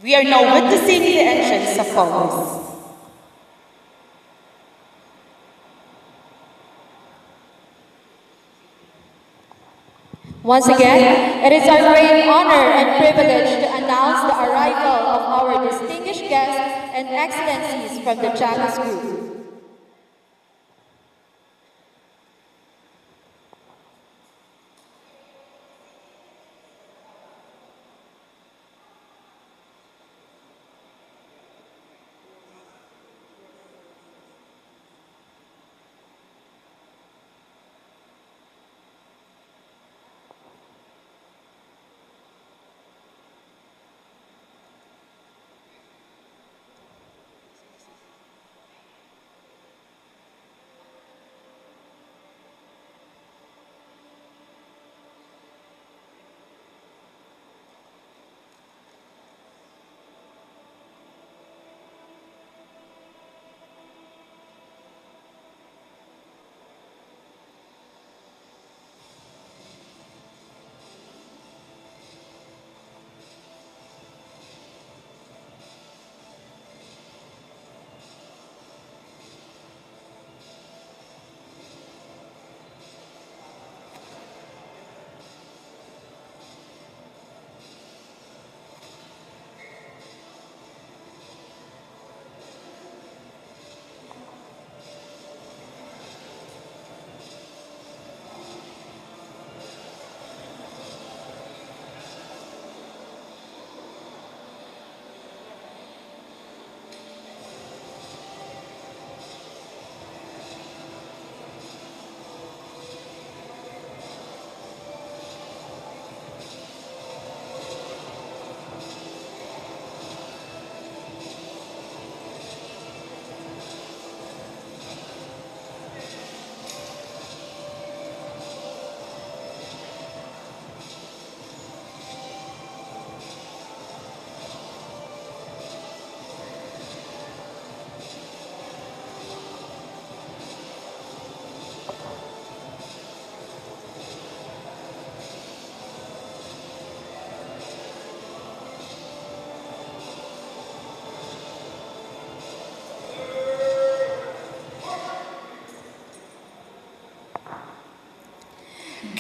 We are now witnessing the entrance of Tsakos. Once again, it is our great honor and privilege to announce the arrival of our distinguished guests and excellencies from the Tsakos Group.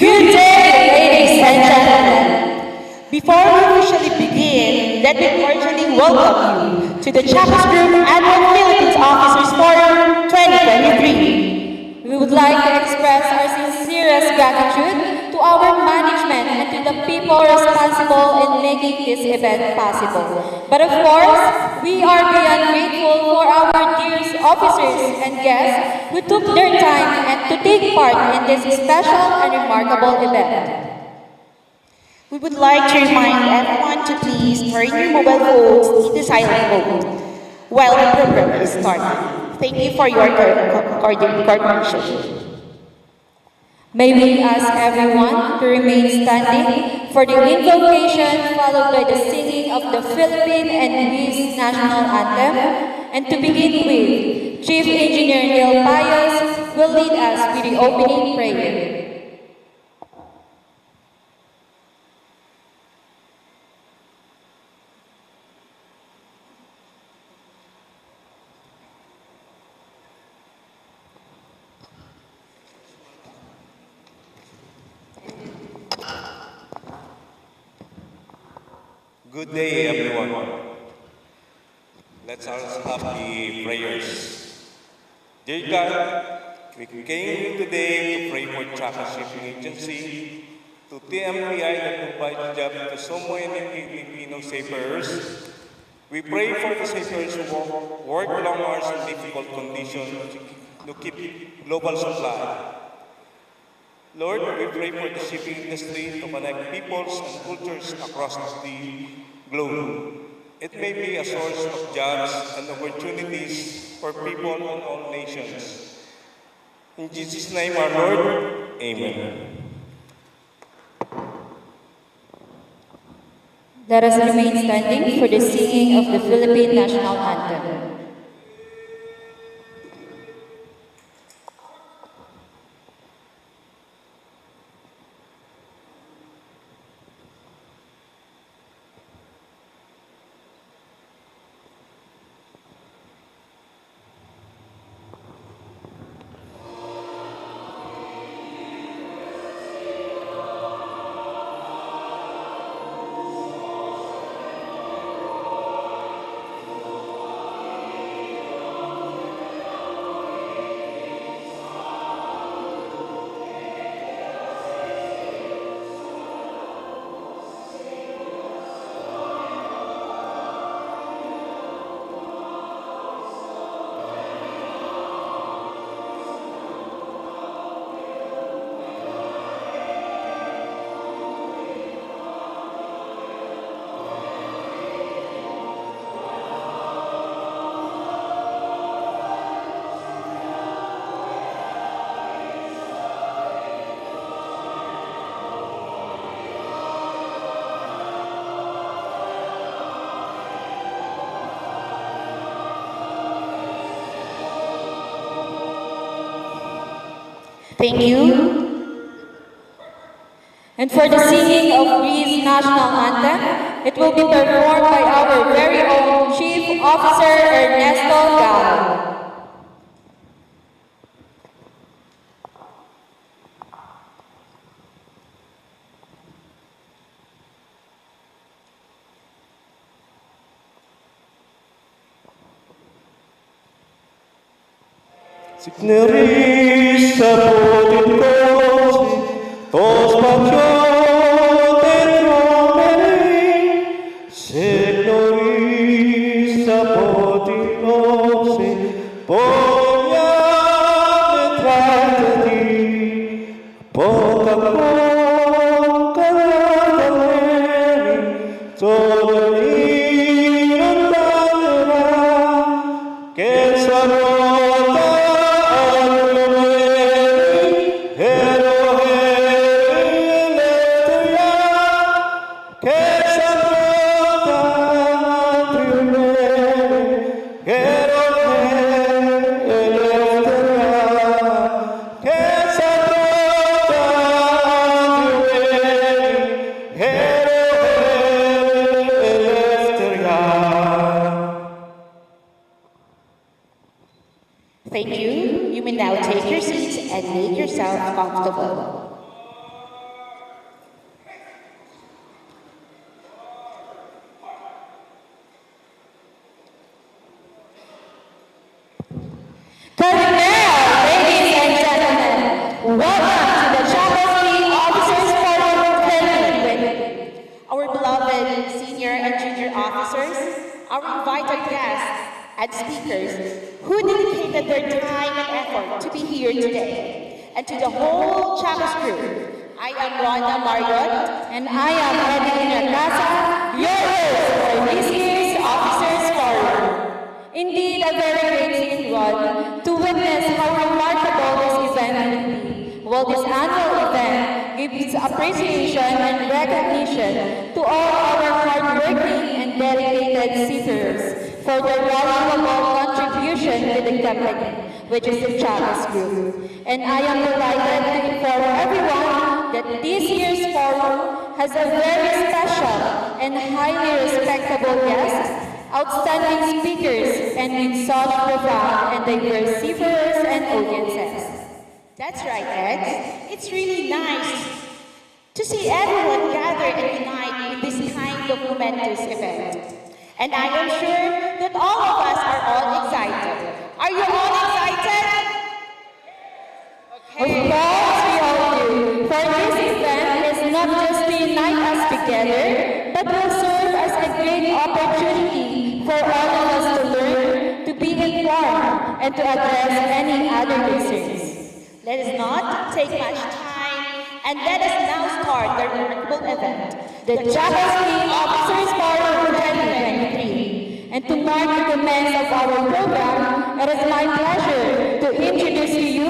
Good day, ladies and gentlemen. Before we officially begin, let me cordially welcome you to the Tsakos Group Annual Philippines Officers Forum 2023. We would like to express our sincerest gratitude to our management and to the people responsible in making this event possible. But of course, we are beyond grateful for our dear officers and guests who took their time and to take part in this special and remarkable event. We would like to remind everyone to please turn your mobile phones into silent mode while the program is starting. Thank you for your coordination. May we ask everyone to remain standing for the invocation followed by the singing of the Philippine and Greece national anthem. And to begin with, Chief Engineer Neil Payos will lead us with the opening prayer. Good day, everyone. Let's all have the prayers. Dear God, we came today to pray for Tsakos Shipping Agency, to TMPI that provides jobs to so many Filipino seafarers. We pray for the seafarers who work long hours in difficult conditions to keep global supply. Lord, we pray for the shipping industry to connect peoples and cultures across the globe. It may be a source of jobs and opportunities for people in all nations. In Jesus' name, our Lord, Amen. Let us remain standing for the singing of the Philippine national anthem. Thank you. And for the singing of Greece's national anthem, it will be performed by our very own Chief Officer Ernesto Gal. Signeris apotit cosi, tos patriote promeri, signeris apotit cosi, poignate tragedi, poca poca lataveri, toleni non che sarota Thank you. You may now take your seats and make yourself comfortable. Coming now, ladies and gentlemen, welcome to the Tsakos Officers Forum 2020. Our beloved senior and junior officers, our invited guests, and speakers who dedicated their time and effort to be here today, and to the whole Tsakos group. I am Rhonda Marriott, And I am Edina Casa, your host for this year's Officers Forum. Indeed, a very great scene, Rod, to witness how remarkable this event will be. Well, this annual event gives appreciation and recognition to all our hardworking and dedicated seafarers for their valuable contribution to the company, which is the Tsakos Group. And I am delighted to inform everyone that this year's forum has a very special and highly respectable guest, outstanding speakers, and with such profound and diverse seafarers and audiences. That's right, Ed. It's really nice to see everyone gather and unite with this kind of momentous event. And I am sure that all of us are all excited. Are you all excited? Of course, we all do. For this event is not just to unite us together, but will serve as a great opportunity for all of us to learn, to be informed, and to address any other concerns. Let us not take much time, and let us now start the remarkable event, The Tsakos Officers Forum 2023. And to mark the commence of our program, it is my pleasure to introduce to you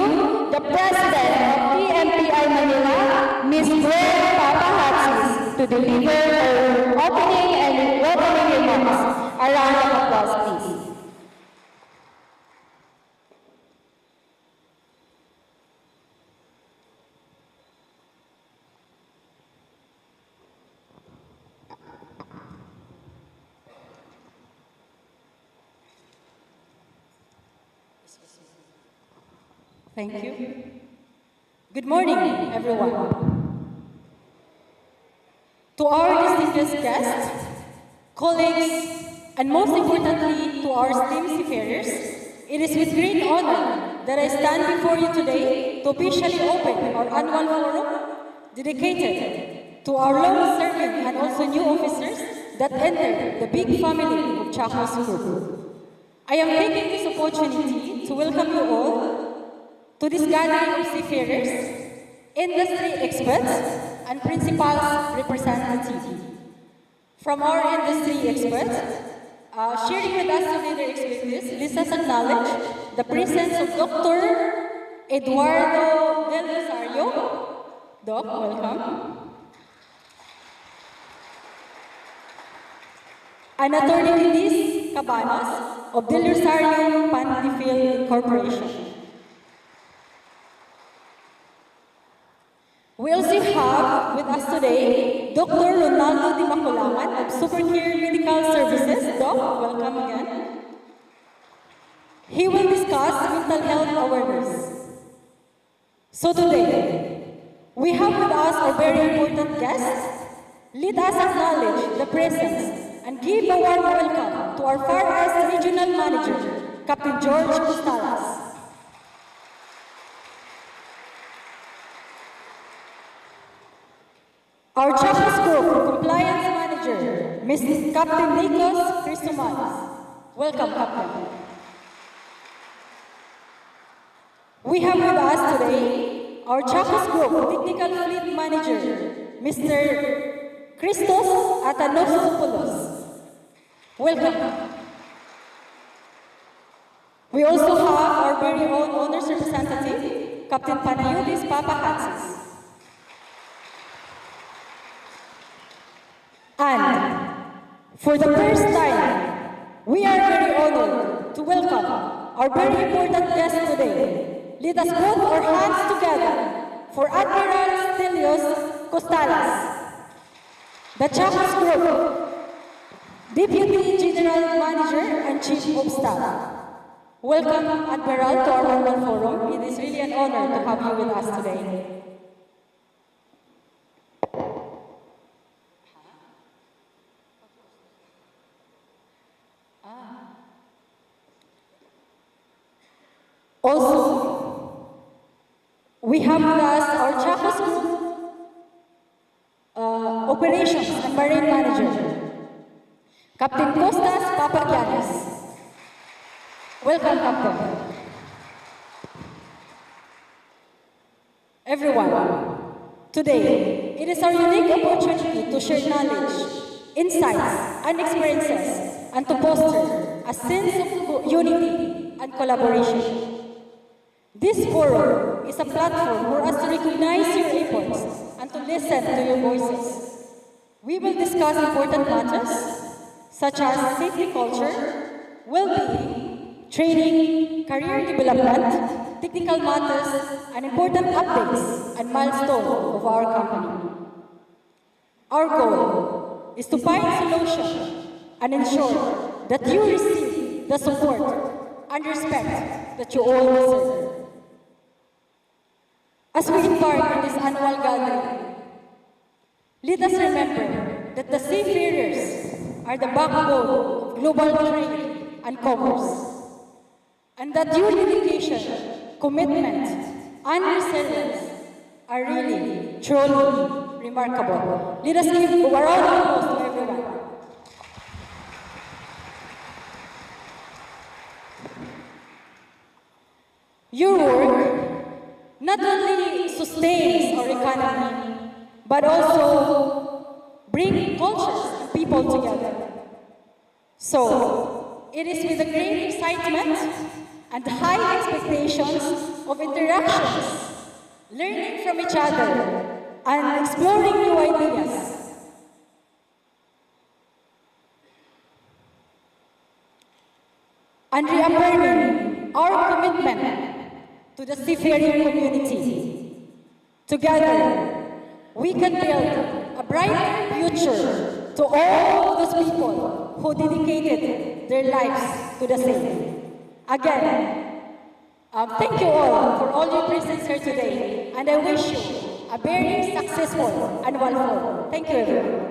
the President of TMPI Manila, Ms. Gwen Papahatsis, to deliver her opening and welcoming remarks. A round of applause, please. Thank you. Good morning, everyone. To our distinguished guests, colleagues, and most importantly, to our esteemed seafarers, it is with great honor that I stand before you today to officially open our annual forum dedicated to our long-serving and also new officers that entered the big family of Tsakos Group. I am taking this opportunity to welcome you all to this gathering of seafarers, industry experts, and principals representatives. From our industry experts, sharing with us today their expertise, let us acknowledge the presence of Dr. Eduardo Del Rosario. Doc, welcome. And Attorney Liz Cabanos of Del Rosario Pandifil Corporation. We also have with us today Dr. Ronaldo Di Maculangan of Supercare Medical Services. Doc, welcome again. He will discuss mental health awareness. So today, we have with us a very important guest. Let us acknowledge the presence and give a warm welcome to our Far East Regional Manager, Captain George Costalas. Our Tsakos Group Compliance Manager, Mr. Captain Nikos Christomanis. Welcome, Captain. We have with us today our Tsakos Group Technical Fleet Manager, Mr. Christos Athanasopoulos. Welcome. We also have our very own owner's representative, Captain Panayiotis Papahatsis. And for the first time, we are very honored to welcome our very important guest today. Let us put our hands together for Admiral Stelios Costalas, the Tsakos Group Deputy General Manager and Chief of Staff. Welcome, Admiral, to our annual forum. It is really an honor to have you with us today. Also, we have with us our Tsakos Group Operations and Marine Manager, Captain Costas Papagiannis. Welcome, Captain. Everyone, today, it is our unique opportunity to share knowledge, insights, and experiences, and to foster a sense of unity and collaboration. This forum is a platform for us to recognize your efforts and to listen to your voices. We will discuss important matters such as safety culture, well-being, training, career development, technical matters, and important updates and milestones of our company. Our goal is to find solutions and ensure that you receive the support and respect that you all deserve. As we embark on this annual gathering, let us remember that the seafarers are the backbone of global trade and commerce, and that your dedication, commitment, and resilience are really, truly remarkable. Let us give a round of applause to everyone. Your work not only sustains our economy, but also brings cultures and people together. So, it is with a great excitement and high expectations of interactions, learning from each other, and exploring new ideas. And reaffirming our commitment to the seafaring community. Together, we can build a brighter future to all those people who dedicated their lives to the sea. Again, thank you all for all your presence here today, and I wish you a very successful annual forum. Thank you, everyone.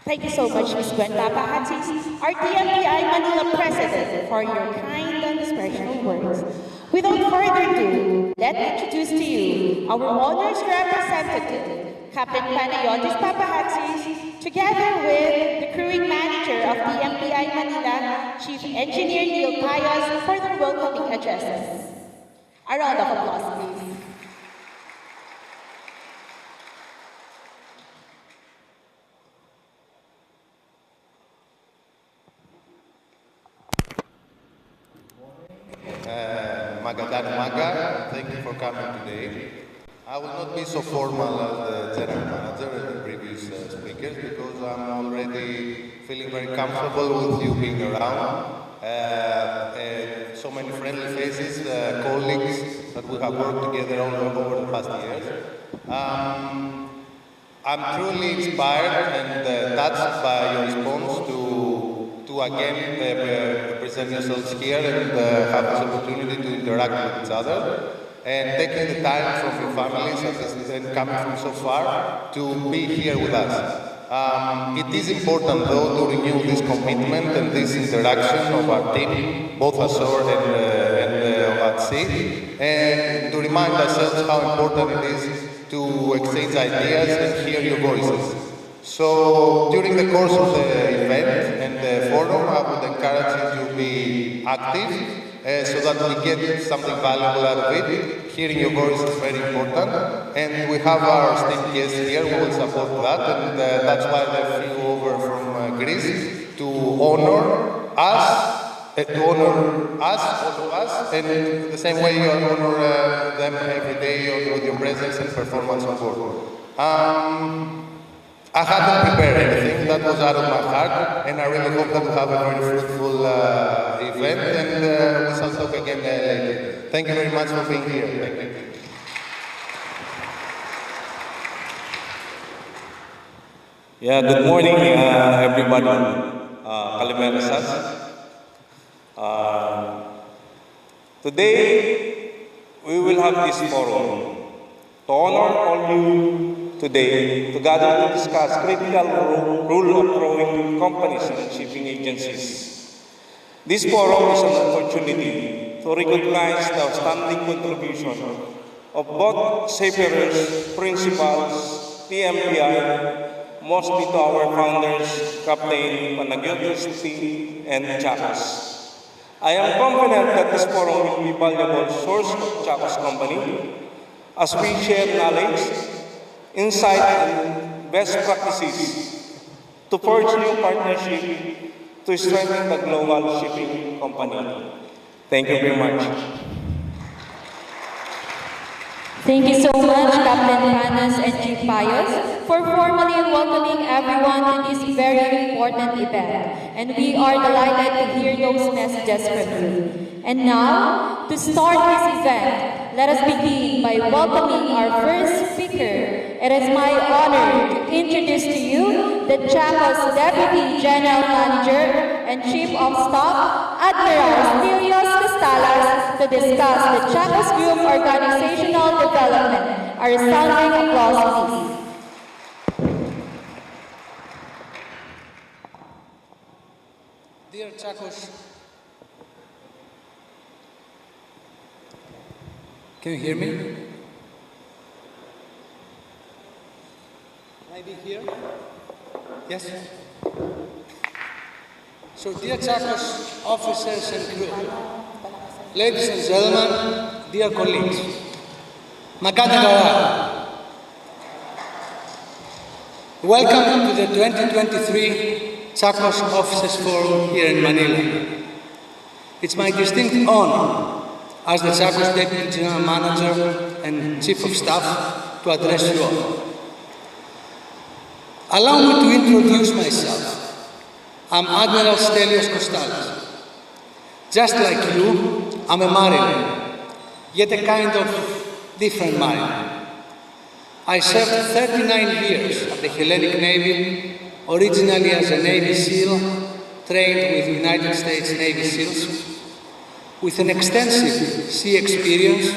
Thank you so much, Ms. Gwen Papahatsis, our TMPI Manila President, for your kind and inspirational words. Without further ado, let me introduce to you our honor's representative, Captain Panayiotis Papahatsis, together with the crewing manager of TMPI Manila, Chief Engineer Neil Payas, for their welcoming addresses. A round of applause, please. Magandang umaga. Thank you for coming today. I will not be so formal as the general manager and the previous speakers because I'm already feeling very comfortable with you being around. so many friendly faces, colleagues that we have worked together over the past years. I'm truly inspired and touched by your response to again present yourselves here and have this opportunity to interact with each other and taking the time from your families and coming from so far to be here with us. It is important, though, to renew this commitment and this interaction of our team, both ashore and at sea, and to remind ourselves how important it is to exchange ideas and hear your voices. So, during the course of the event and the forum, I would encourage you to be active so that we get something valuable out of it. Hearing your voice is very important, and we have our esteemed guests here who will support that, and that's why they flew over from Greece to honor us, all of us, and the same way you honor them every day with your presence and performance on board. I hadn't prepared anything, that was out of my heart, and I really hope that we have a very fruitful event, and we shall talk again later. Thank you very much for being here. Thank you. Yeah, good morning, everybody. Kalimera sas. Today, we will have this forum to honor all you today, to gather to discuss critical role of growing companies and shipping agencies. This forum is an opportunity to recognize the outstanding contribution of both seafarers, principals, TMPI, mostly to our founders, Captain Panagiotis and Tsakos. I am confident that this forum will be a valuable source of Tsakos Company as we share knowledge, insight, and best practices to forge new partnership to strengthen the global shipping company. Thank you very much. Thank you so much, Captain Panos and Chief Payos, for formally welcoming everyone to this very important event. And we are delighted to hear those messages from you. And now, to start this event, let us begin by welcoming our first speaker. It is my honor to introduce to you the Tsakos Deputy General Manager and Chief of Staff, Admiral Stelios Costalas, to discuss the Tsakos Group organizational development. A resounding applause, please. Dear Tsakos, can you hear me? Can I be here? Yes? So, dear Tsakos officers and crew, ladies and gentlemen, dear colleagues, Makata Gawa, welcome to the 2023 Tsakos Officers Forum here in Manila. It's my distinct honor as the Tsakos Deputy General Manager and Chief of Staff to address you all. Allow me to introduce myself. I'm Admiral Stelios Costalas. Just like you, I'm a mariner, yet a kind of different mariner. I served 39 years at the Hellenic Navy, originally as a Navy SEAL, trained with United States Navy SEALs, with an extensive sea experience,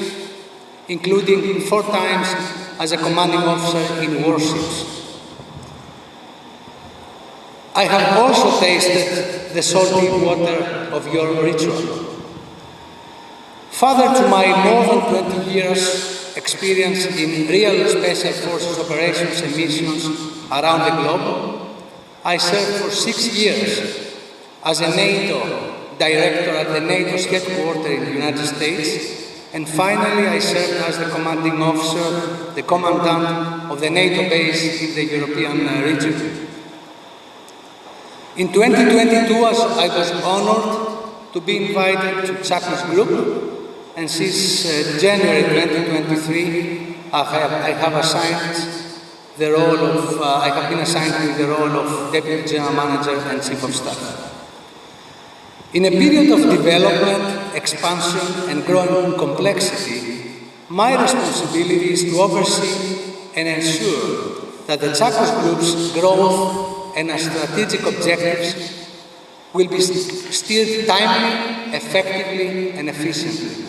including 4 times as a commanding officer in warships. I have also tasted the salty water of your ritual. Further to my more than 20 years experience in real Special Forces operations and missions around the globe, I served for 6 years as a NATO director at the NATO's headquarters in the United States, and finally I served as the commanding officer, the commandant of the NATO base in the European region. In 2022, I was honored to be invited to Tsakos Group, and since January 2023, I have been assigned to the role of Deputy General Manager and Chief of Staff. In a period of development, expansion, and growing complexity, my responsibility is to oversee and ensure that the Tsakos Group's growth and strategic objectives will be steered timely, effectively, and efficiently.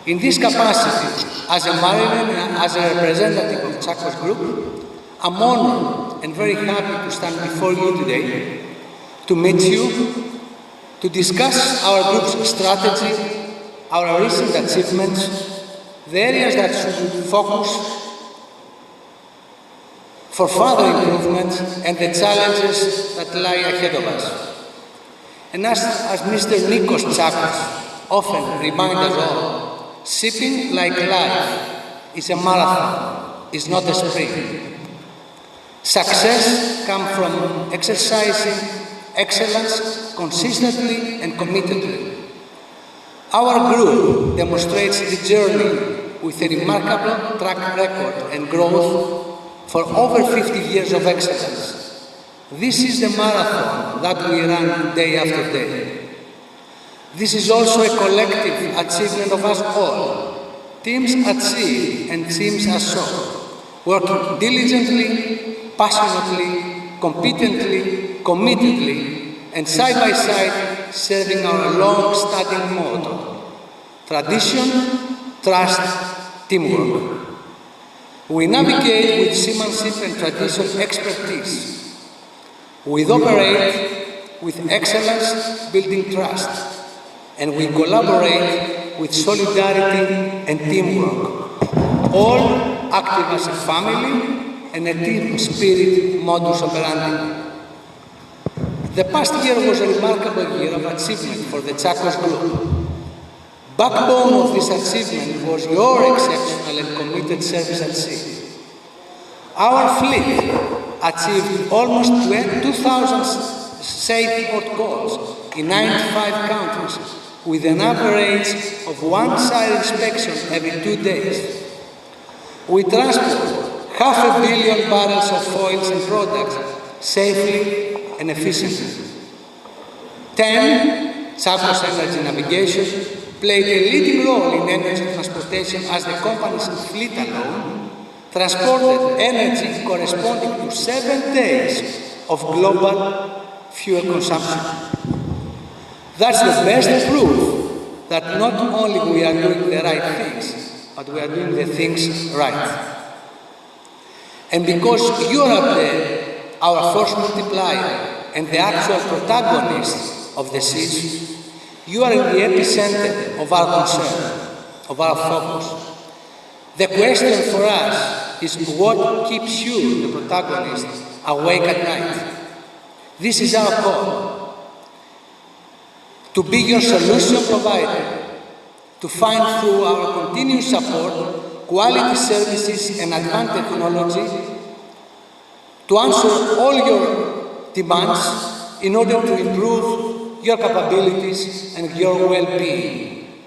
In this capacity, as a mariner and as a representative of Tsakos Group, I'm honored and very happy to stand before you today to meet you, to discuss our group's strategy, our recent achievements, the areas that should focus for further improvement, and the challenges that lie ahead of us. And as Mr. Nikos Tsakos often reminds us all, shipping like life is a marathon, is not a sprint. Success comes from exercising excellence consistently and committedly. Our group demonstrates the journey with a remarkable track record and growth for over 50 years of excellence. This is the marathon that we run day after day. This is also a collective achievement of us all. Teams at sea and teams at shore, working diligently, passionately, competently, committedly, and side by side serving our long-standing motto: tradition, trust, teamwork. We navigate with seamanship and tradition expertise. We operate with excellence, building trust, and we collaborate with solidarity and teamwork, all active as a family and a team spirit modus operandi. The past year was a remarkable year of achievement for the Tsakos Group. Backbone of this achievement was your exceptional and committed service at sea. Our fleet achieved almost 2,000 safe port calls in 95 countries, with an average of one site inspection every 2 days. We transport 500 million barrels of oils and products safely and efficiently. 10, Tsakos Energy Navigation played a leading role in energy transportation as the company's fleet alone transported energy corresponding to 7 days of global fuel consumption. That's the best proof that not only we are doing the right things, but we are doing the things right. And because you are there, our force multiplier and the actual protagonist of the seas, you are in the epicenter of our concern, of our focus. The question for us is what keeps you, the protagonist, awake at night? This is our call. To be your solution provider, to find through our continuous support, quality services and advanced technology, to answer all your demands in order to improve your capabilities and your well-being.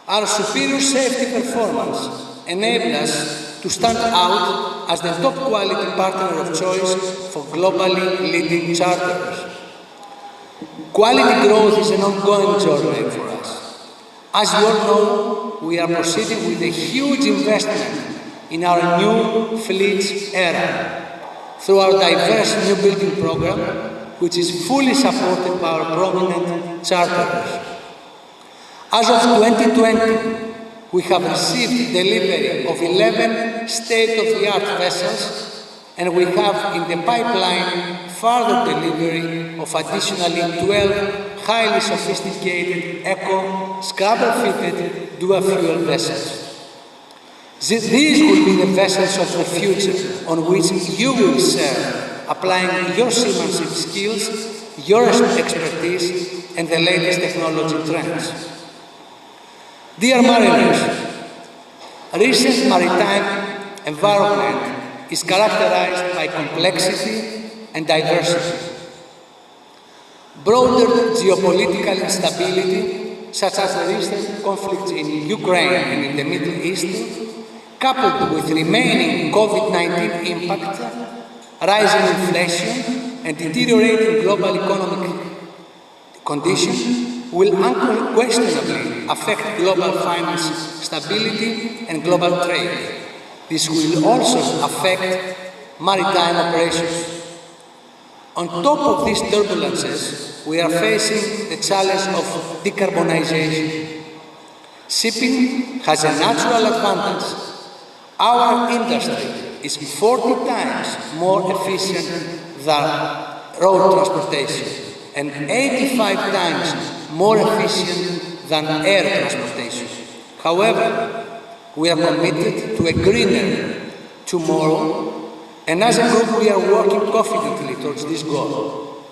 Our superior safety performance enables us to stand out as the top quality partner of choice for globally leading charterers. Quality growth is an ongoing journey for us. As you all know, we are proceeding with a huge investment in our new fleet era through our diverse new building program, which is fully supported by our prominent charterers. As of 2020, we have received delivery of 11 state-of-the-art vessels, and we have in the pipeline further delivery of additionally 12 highly sophisticated eco scrubber-fitted dual-fuel vessels. These will be the vessels of the future on which you will serve, applying your seamanship skills, your expertise, and the latest technology trends. Dear mariners, recent maritime environment is characterized by complexity and diversity. Broader geopolitical instability, such as the recent conflicts in Ukraine and in the Middle East, coupled with remaining COVID-19 impact, rising inflation, and deteriorating global condition will unquestionably affect global finance stability and global trade. This will also affect maritime operations. On top of these turbulences, we are facing the challenge of decarbonization. Shipping has a natural advantage. Our industry is 40 times more efficient than road transportation and 85 times more efficient than air transportation. However, we are committed to a greener tomorrow, and as a group we are working confidently towards this goal.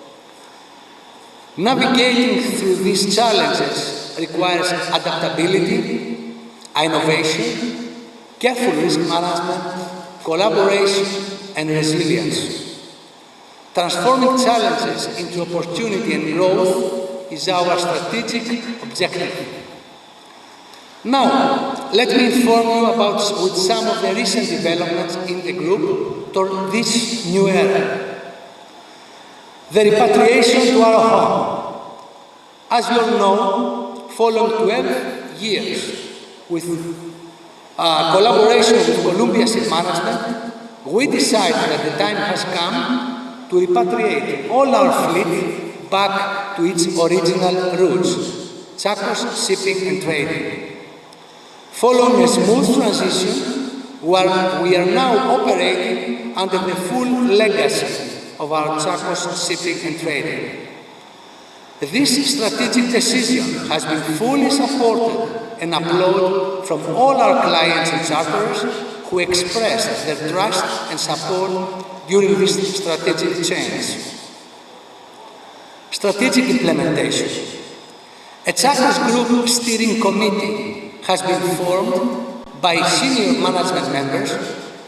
Navigating through these challenges requires adaptability, innovation, careful risk management, collaboration, and resilience. Transforming challenges into opportunity and growth is our strategic objective. Now, let me inform you about some of the recent developments in the group toward this new era. The repatriation to our home. As you all know, following 12 years with collaboration with Columbia Ship Management, we decided that the time has come to repatriate all our fleet back to its original roots, Tsakos shipping and trading. Following a smooth transition, we are now operating under the full legacy of our Tsakos shipping and trading. This strategic decision has been fully supported and applauded from all our clients and charterers who expressed their trust and support during this strategic change. Strategic implementation. A Tsakos Group steering committee has been formed by senior management members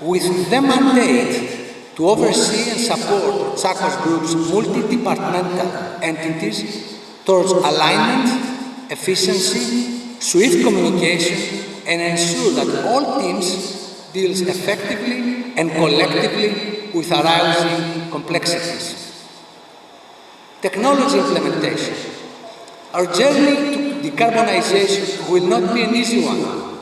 with the mandate to oversee and support Tsakos Group's multi-departmental entities towards alignment, efficiency, swift communication, and ensure that all teams deal effectively and collectively with arising complexities. Technology implementation. Our journey to decarbonization will not be an easy one.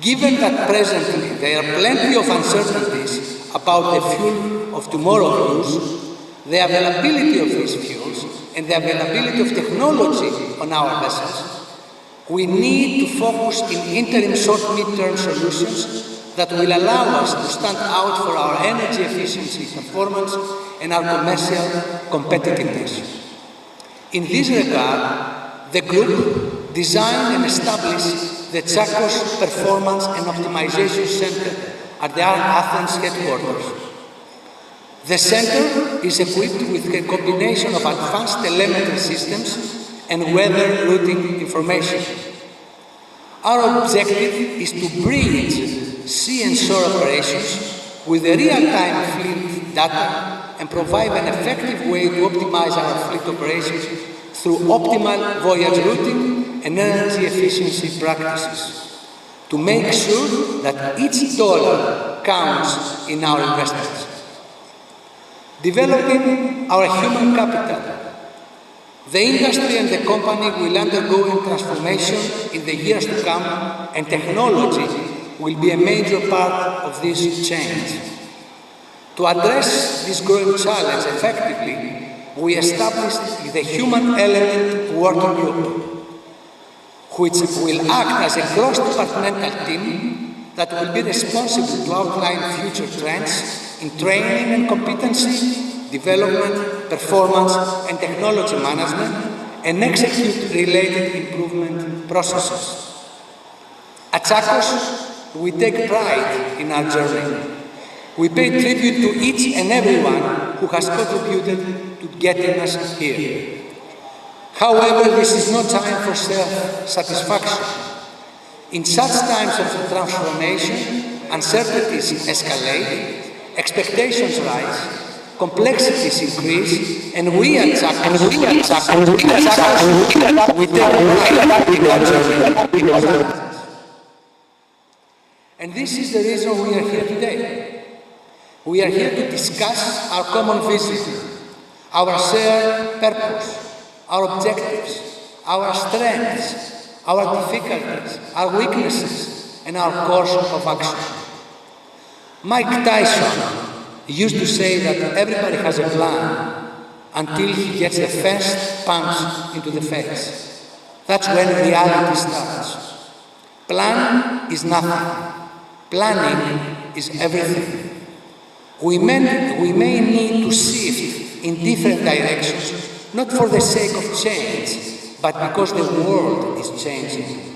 Given that presently there are plenty of uncertainties about the fuel of tomorrow's use, the availability of these fuels, and the availability of technology on our vessels, we need to focus in interim short-mid-term solutions that will allow us to stand out for our energy efficiency performance and our commercial competitiveness. In this regard, the group designed and established the Tsakos Performance and Optimization Center at the Athens headquarters. The center is equipped with a combination of advanced telemetry systems and weather routing information. Our objective is to bridge sea and shore operations with the real-time fleet data and provide an effective way to optimize our fleet operations through optimal voyage routing and energy efficiency practices to make sure that each dollar counts in our investments. Developing our human capital. The industry and the company will undergo a transformation in the years to come, and technology will be a major part of this change. To address this growing challenge effectively, we established the Human Element Working Group, which will act as a cross-departmental team that will be responsible to outline future trends in training and competency, development, performance, and technology management, and execute related improvement processes. At Tsakos, we take pride in our journey. We pay tribute to each and everyone who has contributed to getting us here. However, this is no time for self-satisfaction. In such times of transformation, uncertainties escalate, expectations rise, complexities increase, and we at Tsakos, we take pride in our journey. And this is the reason we are here today. We are here to discuss our common vision, our shared purpose, our objectives, our strengths, our difficulties, our weaknesses, and our course of action. Mike Tyson used to say that everybody has a plan until he gets the first punch into the face. That's when reality starts. Plan is nothing. Planning is everything. We may need to shift in different directions, not for the sake of change, but because the world is changing.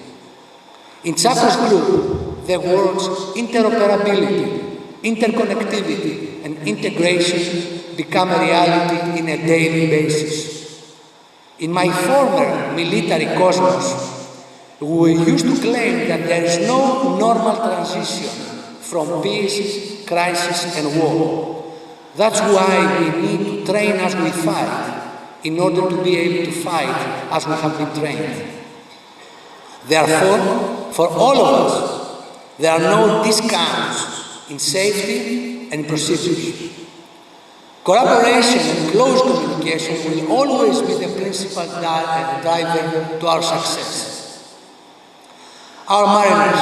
In Tsakos Group, the words interoperability, interconnectivity, and integration become a reality in a daily basis. In my former military cosmos, we used to claim that there is no normal transition from peace, crisis, and war. That's why we need to train as we fight, in order to be able to fight as we have been trained. Therefore, for all of us, there are no discounts in safety and procedures. Collaboration and close communication will always be the principal driver to our success. Our mariners,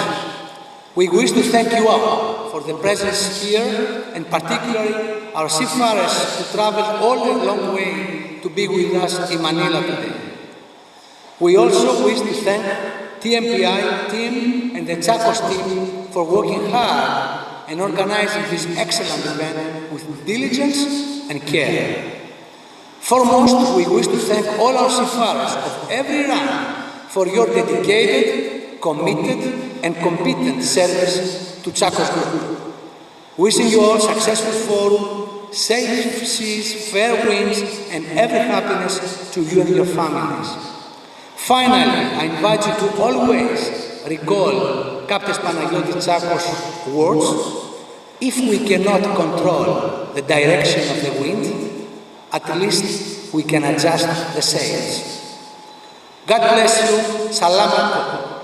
we wish to thank you all for the presence here, and particularly our seafarers who traveled all a long way to be with us in Manila today. We also wish to thank TMPI team and the Tsakos team for working hard and organizing this excellent event with diligence and care. Foremost, we wish to thank all our seafarers of every rank for your dedicated, committed, and competent service to Tsakos Group. Wishing you all successful forum, safe seas, fair winds, and every happiness to you and your families. Finally, I invite you to always recall Captain Panagiotis Tsakos' words: if we cannot control the direction of the wind, at least we can adjust the sails. God bless you. Salamat.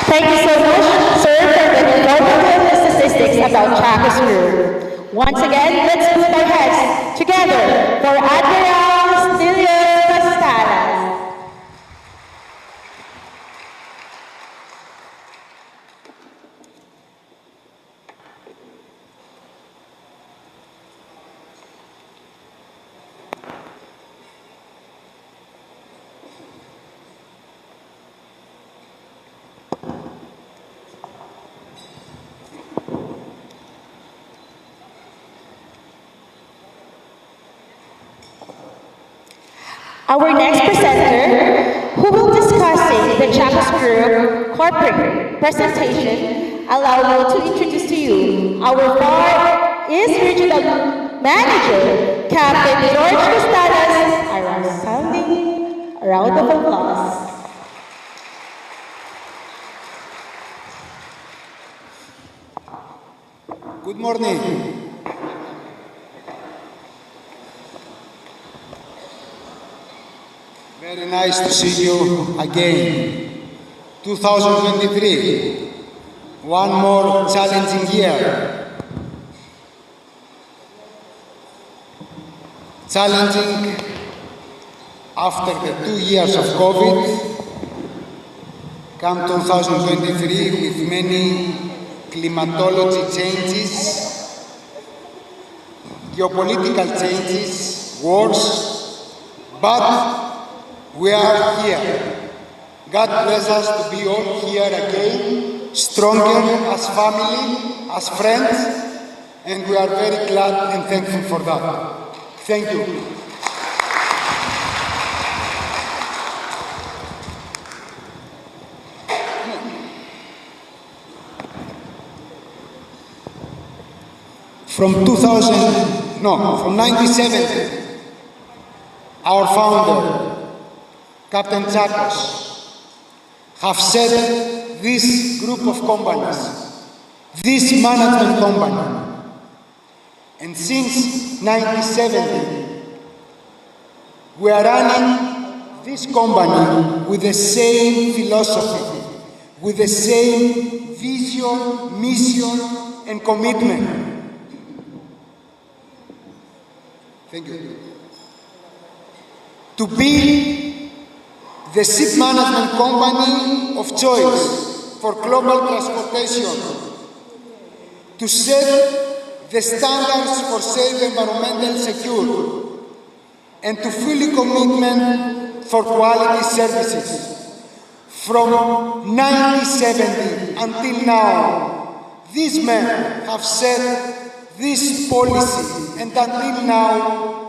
Thank you so much, sir, for the informative statistics about Tsakos Group. Once again, let's put our heads together for Admiral Stelios Costalas. Our next presenter, who will discussing the Tsakos Group corporate presentation, allow me to introduce to you our Far East Regional Manager, Captain George Costalas. A resounding round of applause. Good morning. Very nice to see you again. 2023, one more challenging year. Challenging after the 2 years of COVID, come 2023 with many climatology changes, geopolitical changes, wars, but we are here. God bless us to be all here again, stronger as family, as friends, and we are very glad and thankful for that. Thank you. From 1970, our founder, Captain Tsakos, have set this group of companies, this management company. And since 1970, we are running this company with the same philosophy, with the same vision, mission, and commitment. Thank you. to be the ship management company of choice for global transportation, to set the standards for safe, environmental, secure, and to fully commitment for quality services. From 1970 until now, these men have set this policy, and until now,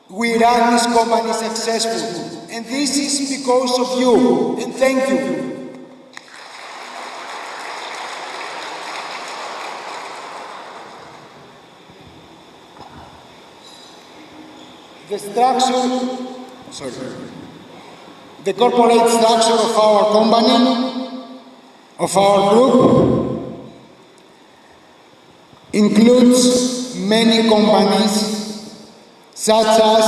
we run this company successfully. And this is because of you, and thank you. The corporate structure of our company, of our group, includes many companies such as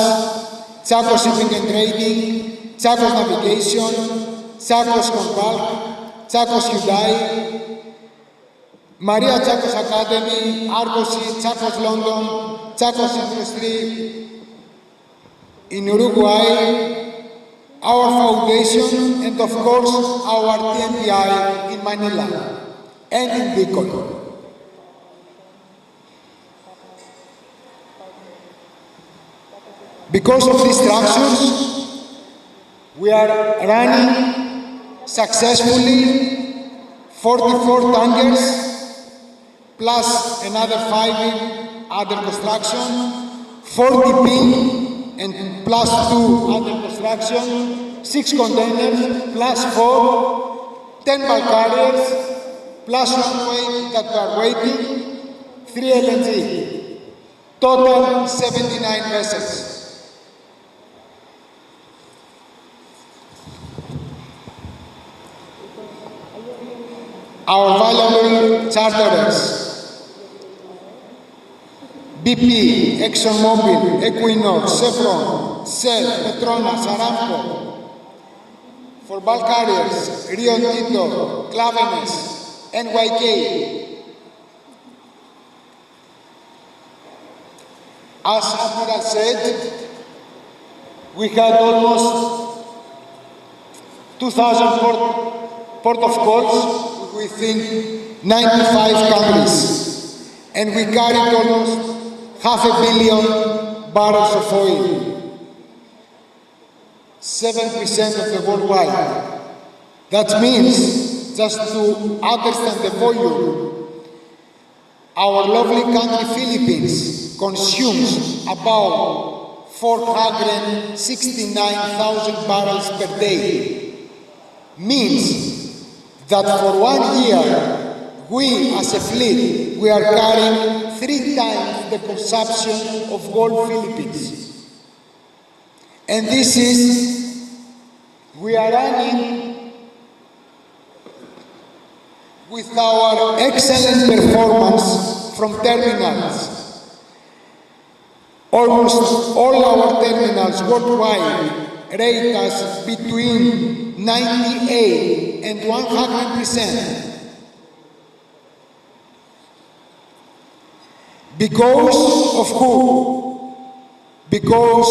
Tsakos Shipping and Trading, Tsakos Navigation, Tsakos Consulting, Tsakos Hyundai, Maria Tsakos Academy, Argosy, Tsakos London, Tsakos Industry in Uruguay, our foundation, and of course our TMPI in Manila and in Bicol. Because of these structures, we are running successfully 44 tankers plus another 5 under construction, 4 DP and plus 2 under construction, 6 containers plus 4, 10 bulk carriers plus 1 way that we are waiting, 3 LNG. Total 79 vessels. Our valuable charterers: BP, ExxonMobil, Equinor, Chevron, Shell, Petronas, Aramco. For bulk carriers, Rio Tinto, Klaveness, NYK. As Admiral said, we had almost 2,000 port of calls within 95 countries, and we carried almost 500 million barrels of oil, 7% of the worldwide. That means, just to understand the volume, our lovely country Philippines consumes about 469,000 barrels per day. Means that for 1 year, we as a fleet, we are carrying 3 times the consumption of Gulf Philippines. And this is, we are running with our excellent performance from terminals. Almost all our terminals worldwide rate us between 98 and 100%. Because of who? Because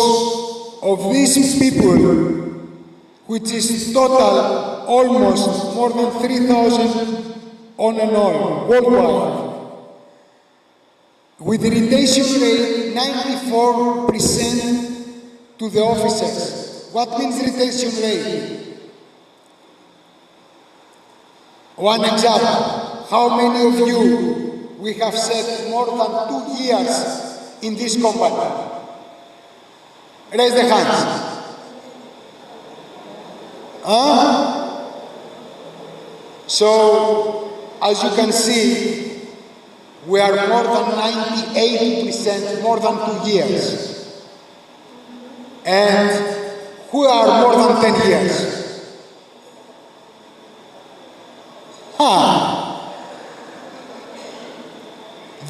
of these people, which is total almost more than 3,000 on and on, worldwide. With the retention rate 94% to the officers. What means retention rate? One example, how many of you we have said more than 2 years in this company? Raise the hands. So, as you can see, we are more than 98%, more than 2 years. And who are more than 10 years?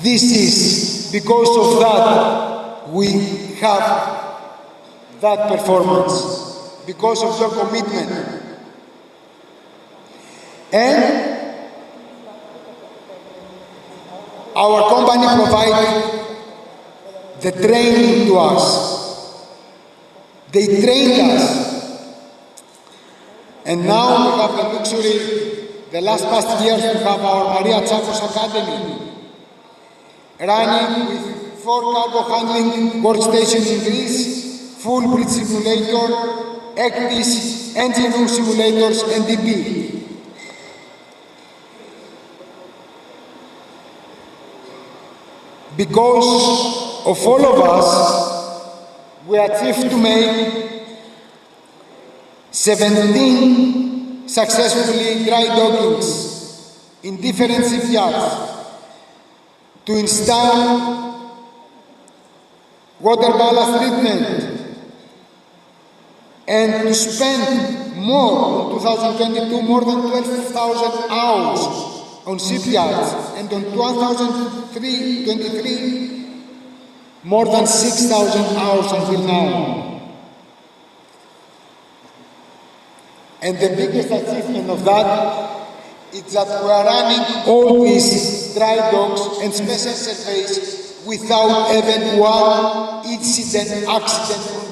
This is because of that we have that performance, because of your commitment. And our company provides the training to us, They trained us. And now we have the luxury, the last past years, to have our Maria Tsakos Academy, running with 4 cargo handling workstations in Greece, full bridge simulator, ECDIS, engine room simulators, and DP. Because of all of us, we achieved to make 17 successfully dry dockings in different shipyards to install water ballast treatment and to spend more in 2022, more than 12,000 hours on shipyards, and on 2023, more than 6,000 hours until now. And the biggest achievement of that is that we are running all these dry docks and special surveys without even one accident on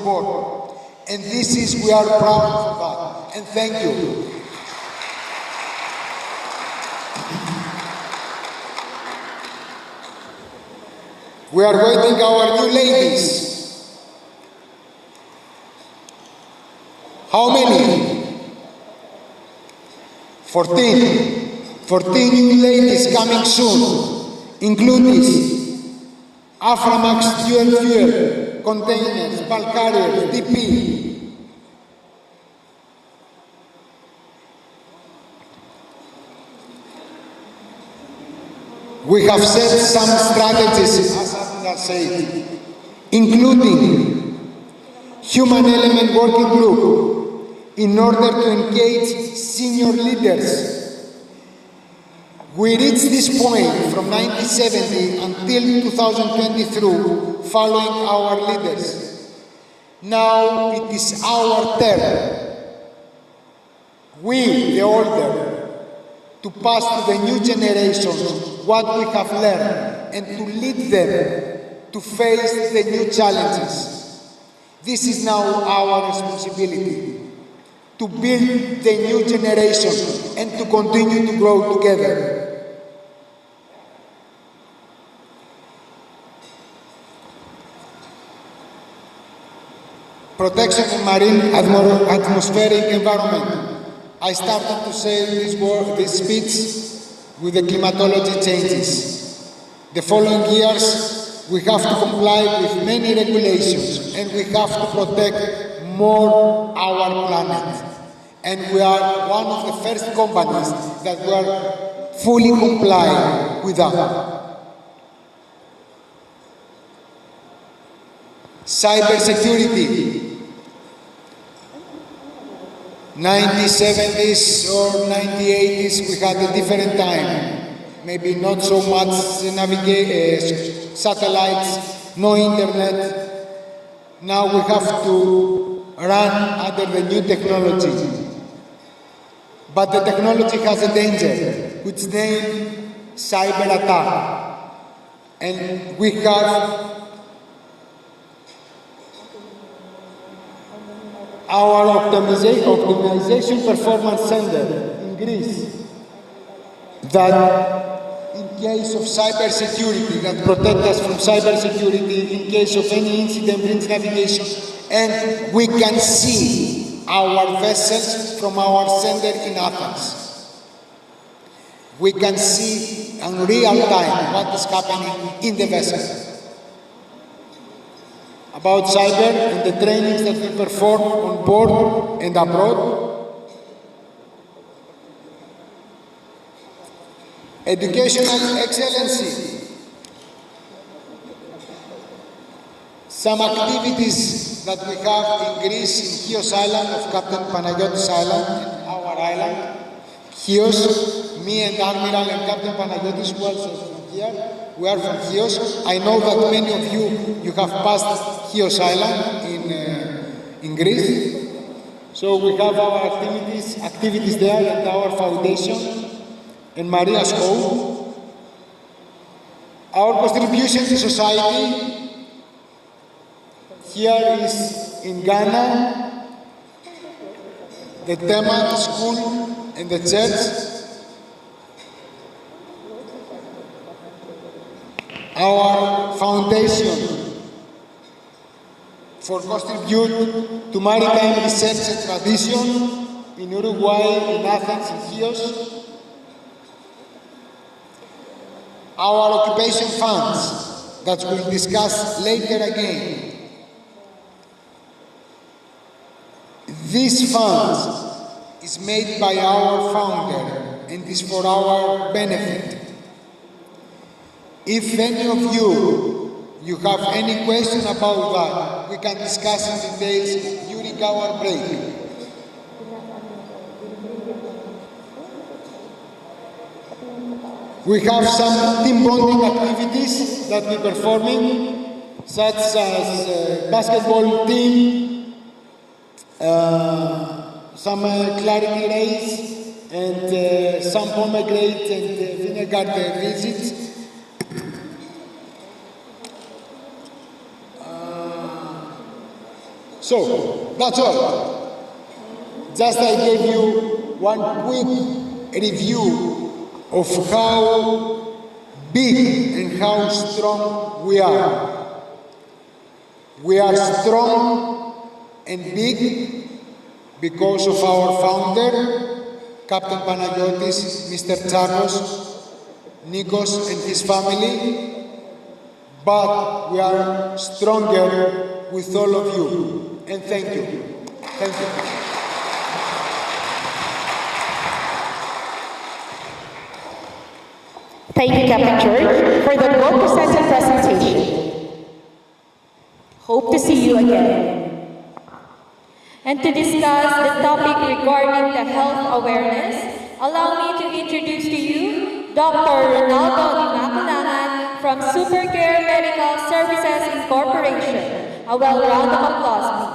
board. And this is, we are proud of that. And thank you. We are waiting our new ladies. How many? 14. 14 new ladies coming soon, including Aframax dual fuel, containers, bulk carriers, DP. We have set some strategies, as I said, including human element working group in order to engage senior leaders. We reached this point from 1970 until 2023 following our leaders. Now it is our turn. We, the older, to pass to the new generations what we have learned and to lead them to face the new challenges. This is now our responsibility, to build the new generation and to continue to grow together. Protection of marine atmospheric environment. I started to say this speech with the climatology changes. The following years, we have to comply with many regulations and we have to protect more our planet. And we are one of the first companies that were fully comply with that. Cybersecurity. 1970s or 1980s, we had a different time. Maybe not so much satellites, no internet. Now we have to run under the new technology. But the technology has a danger, which is named cyber attack. And we have our optimization performance center in Greece that in case of cybersecurity, that protect us from cybersecurity in case of any incident, brings navigation, and we can see our vessels from our center in Athens. We can see in real time what is happening in the vessel. About cyber and the trainings that we perform on board and abroad. Educational excellency. Some activities that we have in Greece, in Chios Island, of Captain Panagiotis Island, our island. Chios, me and Admiral and Captain Panagiotis, who also from here. We are from Chios. I know that many of you have passed Chios Island in Greece. So we have our activities there at our foundation and Maria's home. Our contribution to society here is in Ghana, the Tema, the school, and the church. Our foundation for contribute to maritime research and tradition in Uruguay, in Athens, in Chios. Our occupation funds that we'll discuss later again. This fund is made by our founder and is for our benefit. If any of you have any question about that, we can discuss in details during our break. We have some team bonding activities that we're performing, such as basketball team, some clarity race, and some pomegranate and vinegar visits. So, that's all. Just I gave you one quick review of how big and how strong we are. We are strong and big because of our founder, Captain Panagiotis, Mr. Tsakos, Nikos and his family, but we are stronger with all of you. And thank you. Thank you. Thank you, Captain George, for the well-presented presentation. Hope to see you again. And to discuss the topic regarding the health awareness, allow me to introduce to you Dr. Ronaldo Di Maculangan from Supercare Medical Services Incorporation. A well-round of applause, please.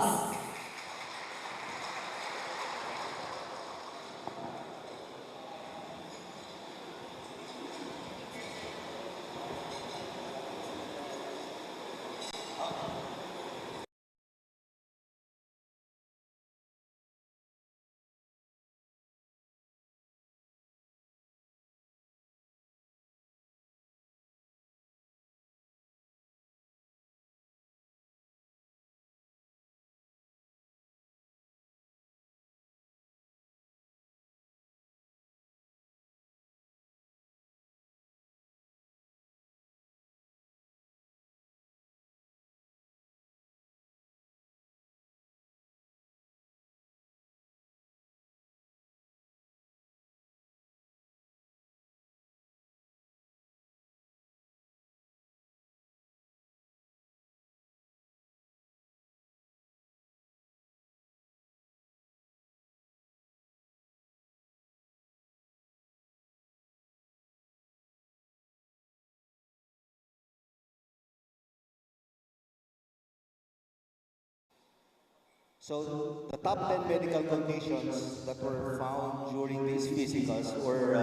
So the top 10 medical conditions that were found during these physicals were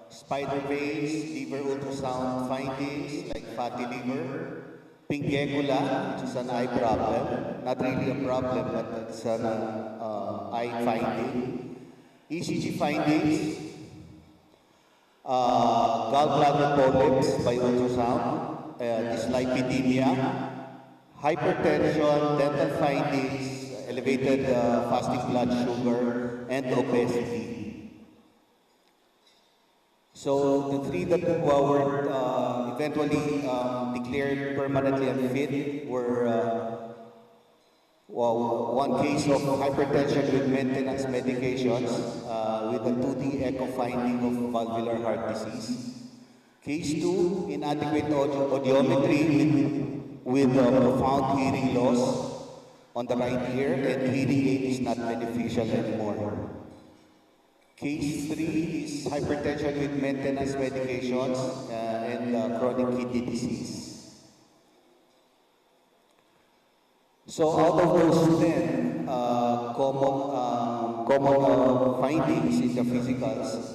spider veins, liver ultrasound findings like fatty liver, pinguecula, which is an eye problem, not really a problem, but it's an eye finding, ECG findings, gallbladder polyps by ultrasound, dyslipidemia, hypertension, dental findings, elevated fasting blood sugar, and obesity. So the three that were eventually declared permanently unfit were one case of hypertension with maintenance medications with a 2D echo finding of valvular heart disease. Case 2, inadequate audiometry with profound hearing loss on the right ear, and hearing aid is not beneficial anymore. Case 3 is hypertension with maintenance medications and chronic kidney disease. So out of those 10 common findings in the physicals,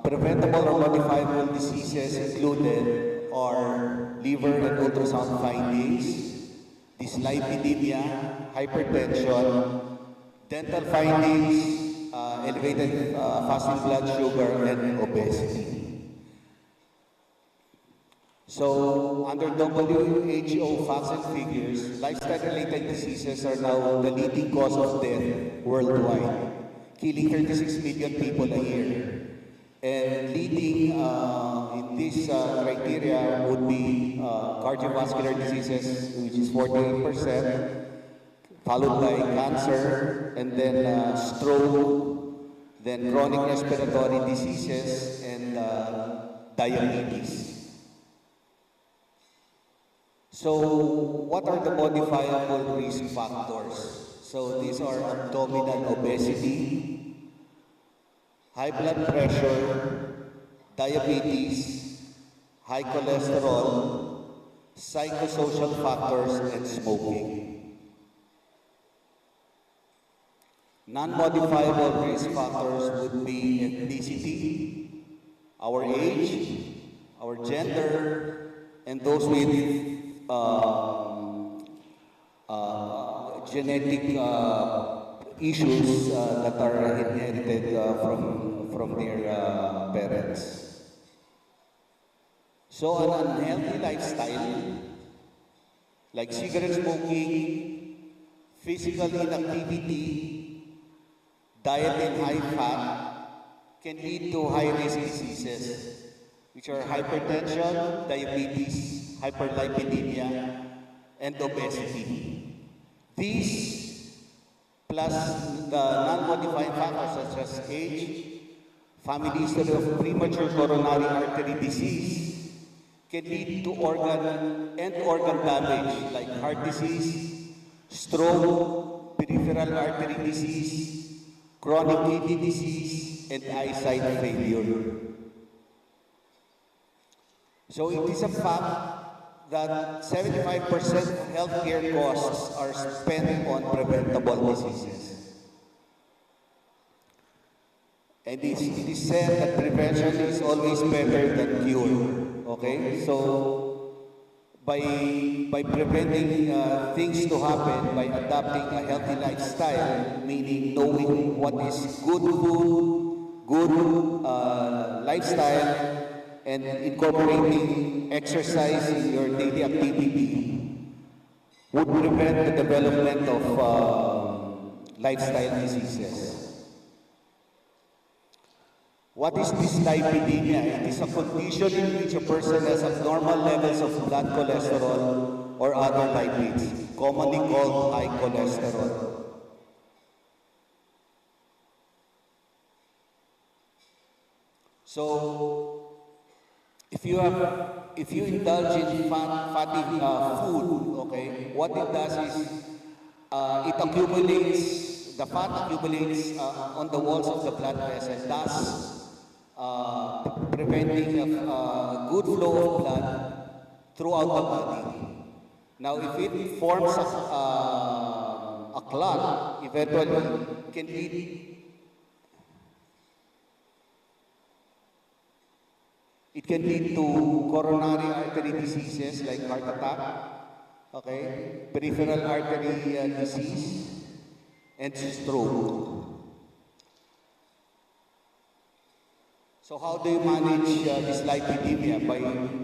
preventable or modifiable diseases included are liver and ultrasound findings, dyslipidemia, hypertension, dental findings, elevated fasting blood sugar, and obesity. So, under WHO facts and figures, lifestyle-related diseases are now the leading cause of death worldwide, killing 36 million people a year. And leading in this criteria would be cardiovascular diseases, which is 48%, followed by cancer, and then stroke, then chronic respiratory diseases, and diabetes. So, what are the modifiable risk factors? So, these are abdominal obesity, high blood pressure, diabetes, high cholesterol, psychosocial factors, and smoking. Non-modifiable risk factors would be ethnicity, our age, our gender, and those with genetic issues that are inherited from their parents. So an unhealthy lifestyle, like cigarette smoking, physical inactivity, diet and high fat, can lead to high-risk diseases, which are hypertension, diabetes, hyperlipidemia, and obesity. These, plus the non-modifying factors such as age, family history of premature coronary artery disease, can lead to organ damage like heart disease, stroke, peripheral artery disease, chronic kidney disease, and eyesight failure. So it is a fact that 75% of healthcare costs are spent on preventable diseases. And it is said that prevention is always better than cure. Okay? So, by preventing things to happen, by adopting a healthy lifestyle, meaning knowing what is good food, good lifestyle, and incorporating exercise in your daily activity would prevent the development of lifestyle diseases. What is dyslipidemia? It is a condition in which a person has abnormal levels of blood cholesterol or other lipids, commonly called high cholesterol. So, if you indulge in fatty food, okay, what it does is it accumulates, the fat accumulates on the walls of the blood vessel, thus preventing a good flow of blood throughout the body. Now, if it forms a clot, eventually can lead. It can lead to coronary artery diseases like heart attack, okay, peripheral artery disease, and stroke. So how do you manage dyslipidemia? By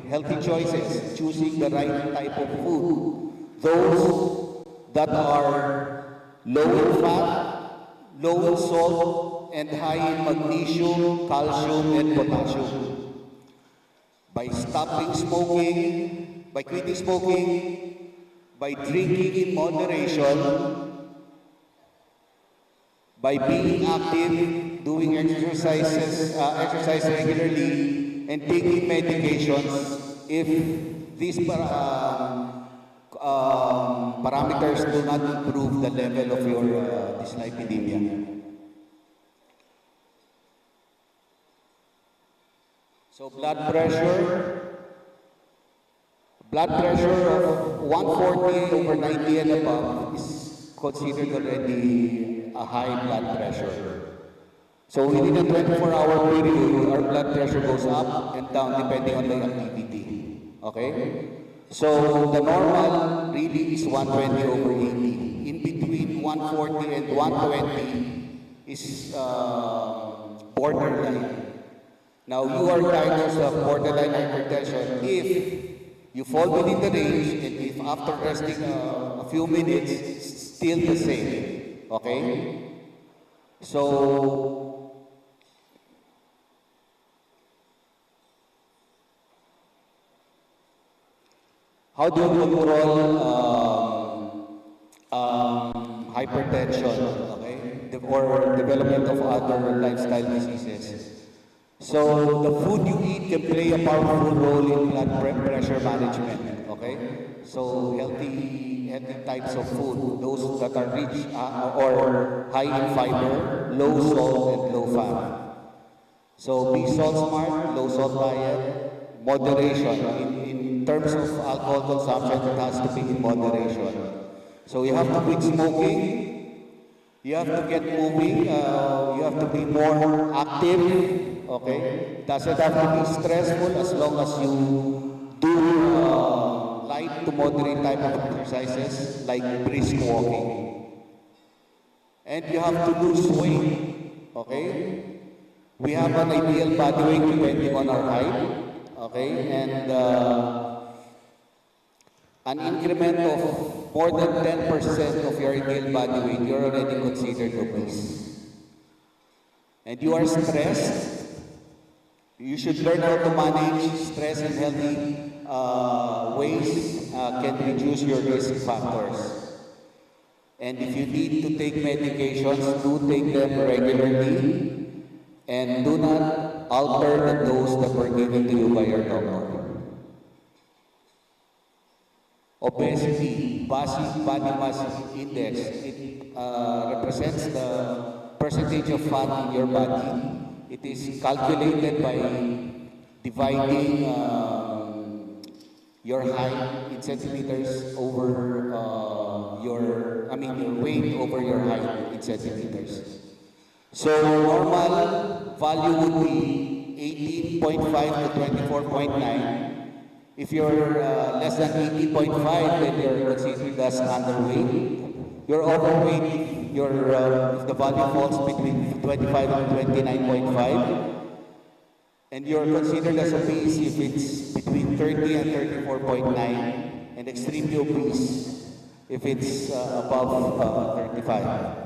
healthy choices, choosing the right type of food. Those that are low in fat, low in salt, and high in magnesium, calcium, and potassium. By stopping smoking, by quitting smoking, by drinking in moderation, by being active, doing exercise regularly, and taking medications if these parameters do not improve the level of your dyslipidemia. So blood pressure of 140/90 and above is considered already a high blood pressure. So within a 24-hour period, our blood pressure goes up and down depending on the activity. Okay? So the normal really is 120 over 80. In between 140 and 120 is borderline. Now you are diagnosed with borderline hypertension if you fall within the range and if after resting a few minutes, it's still the same. Okay? So, how do you control hypertension, okay, or development of other lifestyle diseases? So the food you eat can play a powerful role in blood pressure management, okay? So healthy types of food, those that are rich or high in fiber, low salt and low fat. So be salt smart, low salt diet, moderation. In terms of alcohol consumption, it has to be in moderation. So you have to quit smoking, you have to get moving, you have to be more active, okay? Doesn't have to be stressful as long as you do light to moderate type of exercises like brisk walking. And you have to lose weight, okay? We have an ideal body weight depending on our height, okay? And an increment of more than 10% of your ideal body weight, you're already considered obese. And you are stressed, you should learn how to manage stress in healthy ways can reduce your risk factors. And if you need to take medications, do take them regularly and do not alter the dose that were given to you by your doctor. Obesity, basic body mass index, it represents the percentage of fat in your body. It is calculated by dividing your height in centimeters over your weight over your height in centimeters. So normal value would be 18.5 to 24.9. If you're less than 18.5, then you're considered as underweight. You're overweight if the value falls between 25 and 29.5. And you're considered as obese if it's between 30 and 34.9. And extremely obese if it's above 35.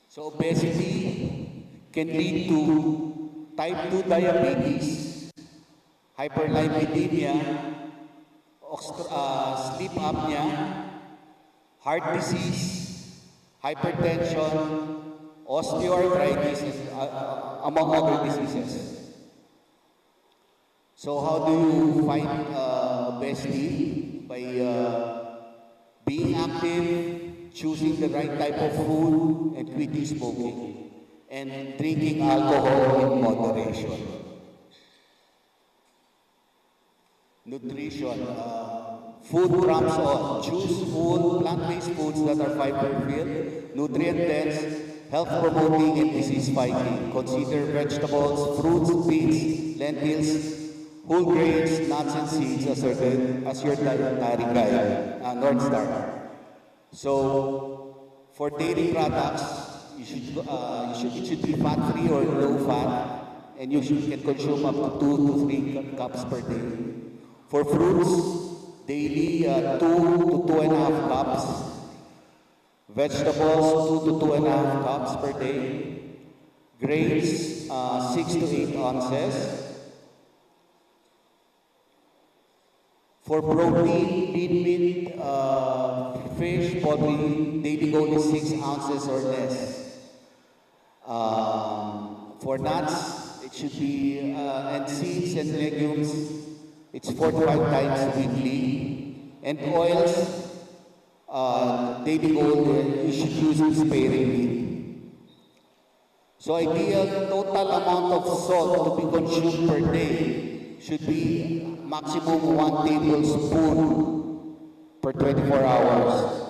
So obesity can lead to type 2 diabetes, hyperlipidemia, sleep apnea, heart disease, hypertension, osteoarthritis, among other diseases. So how do you fight obesity? By being active, choosing the right type of food, and quitting smoking, and drinking alcohol in moderation. Nutrition, food trumps all. Choose food, plant-based foods that are fiber-filled, nutrient-dense, health-promoting, and disease-fighting. Consider vegetables, fruits, beans, lentils, whole grains, nuts, and seeds as your dietary guide, North Star. So, for dairy products, it should be fat-free or low-fat, and you can consume up to 2 to 3 cups per day. For fruits, daily 2 to 2.5 cups. Vegetables, 2 to 2.5 cups per day. Grains, 6 to 8 ounces. For protein, meat, fish, poultry, daily goal is 6 ounces or less. For nuts, it should be, and seeds and legumes, it's 4 to 5 times weekly. And oils, daily goal, you should use it sparingly. So ideal total amount of salt to be consumed per day should be maximum 1 tablespoon per 24 hours.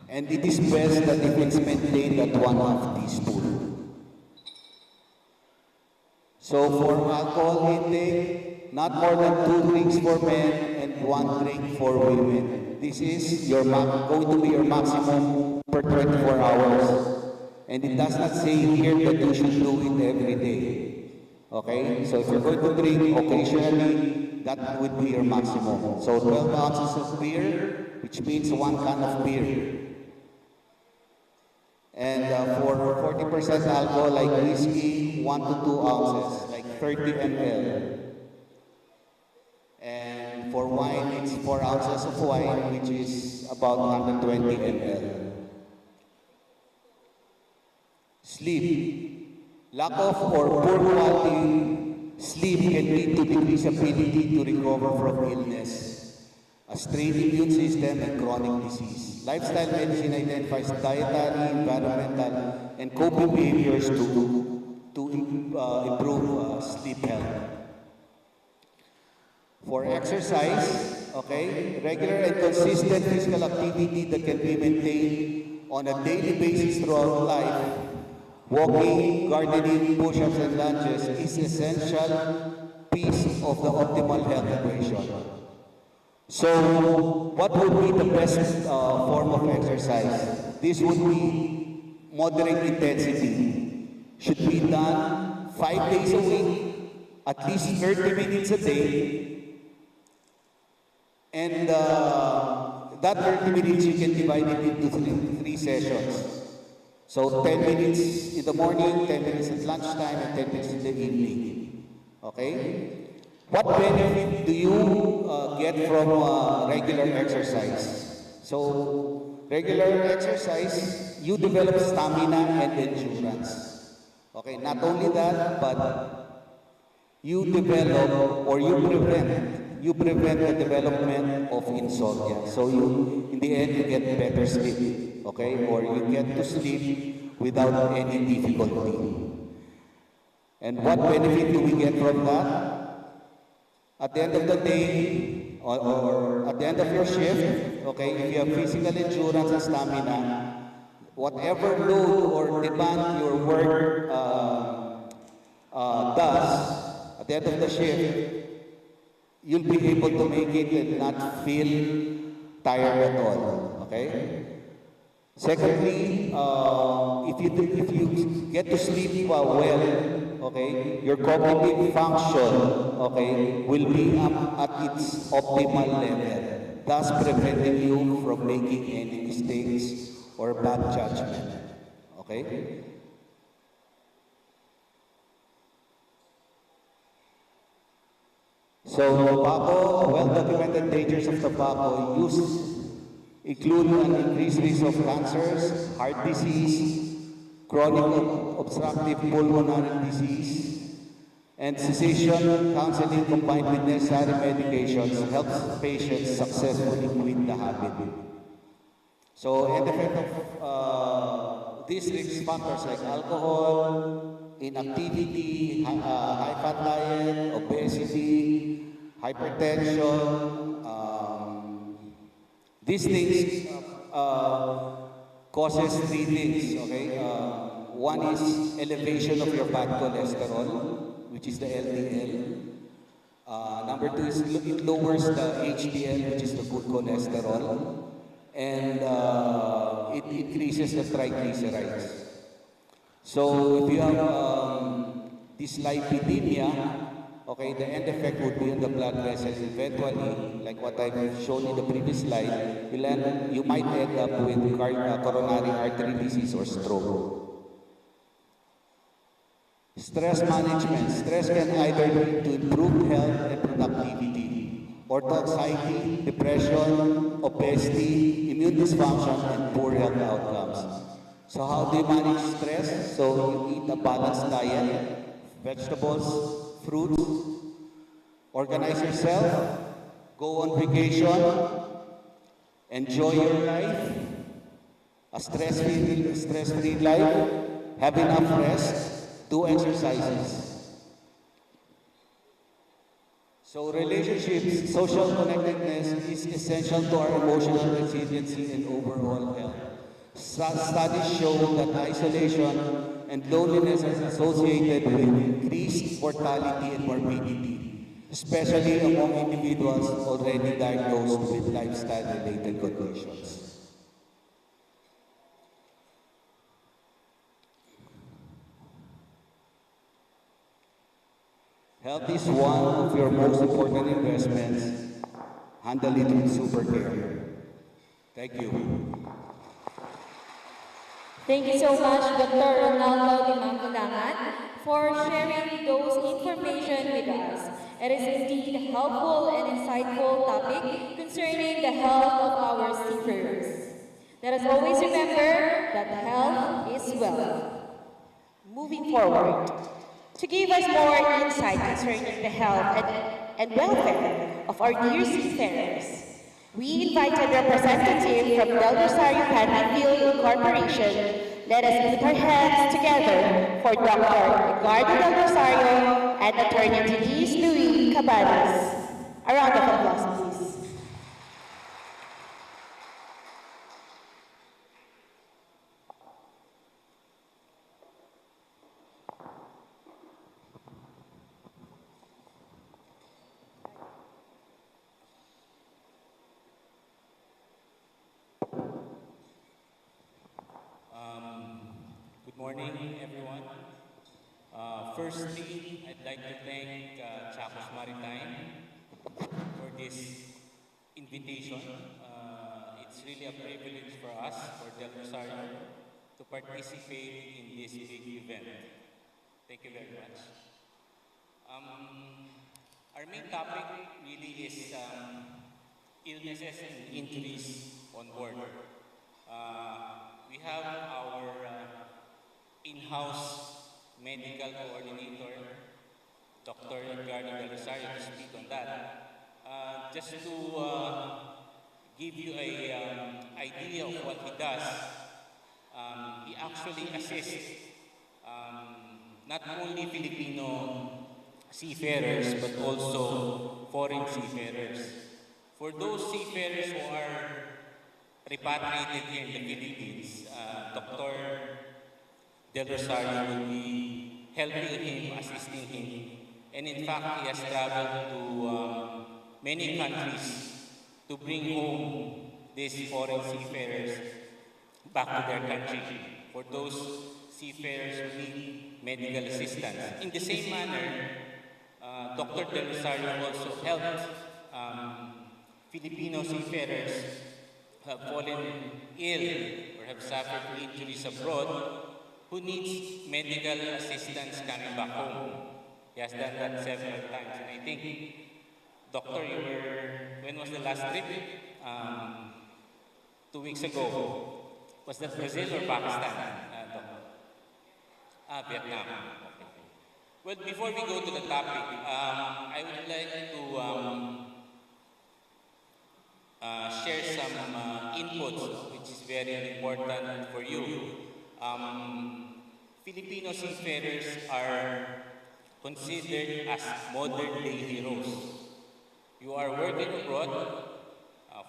And it is best that if it's maintained at 1/2 teaspoon. So for alcohol intake, not more than 2 drinks for men and 1 drink for women. This is going to be your maximum per 24 hours. And it does not say here that you should do it every day. Okay? So if you're going to drink occasionally, that would be your maximum. So 12 ounces of beer, which means 1 can of beer. And for 40% alcohol, like whiskey, 1 to 2 ounces, like 30 ml. And for wine, it's 4 ounces of wine, which is about 120 ml. Sleep. Lack of or poor quality sleep can lead to decreased ability to recover from illness, a strained immune system, and chronic disease. Lifestyle medicine identifies dietary, environmental, and coping behaviors to improve sleep health. For exercise, okay, regular and consistent physical activity that can be maintained on a daily basis throughout life. Walking, gardening, push-ups, and lunges is essential piece of the optimal health equation. So, what would be the best form of exercise? This would be moderate intensity. Should be done 5 days a week, at least 30 minutes a day. And that 30 minutes you can divide it into three sessions. So 10 minutes in the morning, 10 minutes at lunchtime, and 10 minutes in the evening. Okay? What benefit do you get from regular exercise? So, regular exercise, you develop stamina and endurance. Okay, not only that, but you develop or you prevent the development of insomnia. So you, in the end, you get better sleep. Okay, or you get to sleep without any difficulty. And what benefit do we get from that? At the end of the day, or at the end of your shift, okay, if you have physical endurance and stamina, whatever load or demand your work does, at the end of the shift, you'll be able to make it and not feel tired at all. Okay? Secondly, if you get to sleep well, okay, your cognitive function, okay, will be at its optimal level, thus preventing you from making any mistakes or bad judgment. Okay? So tobacco, well-documented dangers of tobacco use include an increased risk of cancers, heart disease, chronic obstructive pulmonary disease, and cessation counseling combined with necessary medications helps patients successfully quit the habit. So, end effect of these risk factors like alcohol, inactivity, high-fat diet, obesity, hypertension, these things causes 3 things, okay? One is elevation of your bad cholesterol, which is the LDL. Number 2 is it lowers the HDL, which is the good cholesterol. And it increases the triglycerides. So if you have dyslipidemia, okay, the end effect would be on the blood vessels. Eventually, like what I've shown in the previous slide, you might end up with coronary artery disease or stroke. Stress management. Stress can either lead to improved health and productivity, or to anxiety, depression, obesity, immune dysfunction, and poor health outcomes. So how do you manage stress? So you eat a balanced diet, vegetables, fruits, organize yourself, go on vacation, enjoy your life, a stress-free life, have enough rest, do exercises. So relationships, social connectedness is essential to our emotional resiliency and overall health. Studies show that isolation and loneliness is associated with increased mortality and morbidity, especially among individuals already diagnosed with lifestyle-related conditions. Health is one of your most important investments. Handle it with super care. Thank you. Thank you so much, Dr. Ronaldo Di Mangkulangan, for sharing those information with us. It is indeed a helpful and insightful topic concerning the health of our seafarers. Let us always remember that health is wealth. Moving forward, to give us more insight concerning the health and welfare of our dear seafarers, we invited a representative from Del Rosario Candy Field Corporation. Let us put our hands together for Dr. Edgardo Del Rosario and Attorney Denise Louis Cabanas. A round of applause, please. Good morning, everyone. Firstly, I'd like to thank Tsakos Maritime for this invitation. It's really a privilege for us, for Del Rosario, to participate in this big event. Thank you very much. Our main topic really is illnesses and injuries on board. We have our in-house medical coordinator, Dr. Edgardo Del Rosario, to speak on that. Just to give you an idea of what he does, he actually assists not only Filipino seafarers but also foreign seafarers. For those seafarers who are repatriated here in the Philippines, Dr. Del Rosario will be helping him, assisting him, and in fact, he has traveled to many countries to bring home these foreign seafarers back to their country for those seafarers who need medical assistance. In the same manner, Dr. Del Rosario also helped Filipino seafarers who have fallen ill or have suffered injuries abroad who needs medical assistance coming back home. He has done that several times. And I think, Doctor, when was the last trip? 2 weeks ago. Was that Brazil or Pakistan, Doctor? Vietnam. Okay. Well, before we go to the topic, I would like to share some inputs, which is very important for you. Filipino seafarers are considered as modern-day heroes. You are working abroad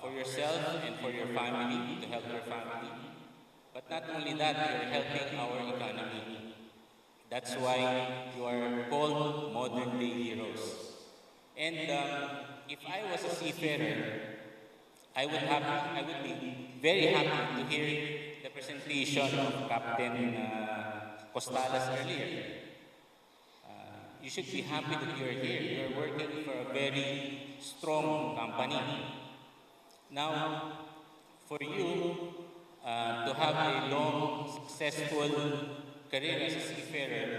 for yourself and for your family, to help your family. But not only that, you are helping our economy. That's why you are called modern-day heroes. And if I was a seafarer, I would be very happy to hear the presentation of Captain Costalas earlier. You should be happy that you're here. You're working for a very strong company. Now, for you to have a long, successful career as a seafarer,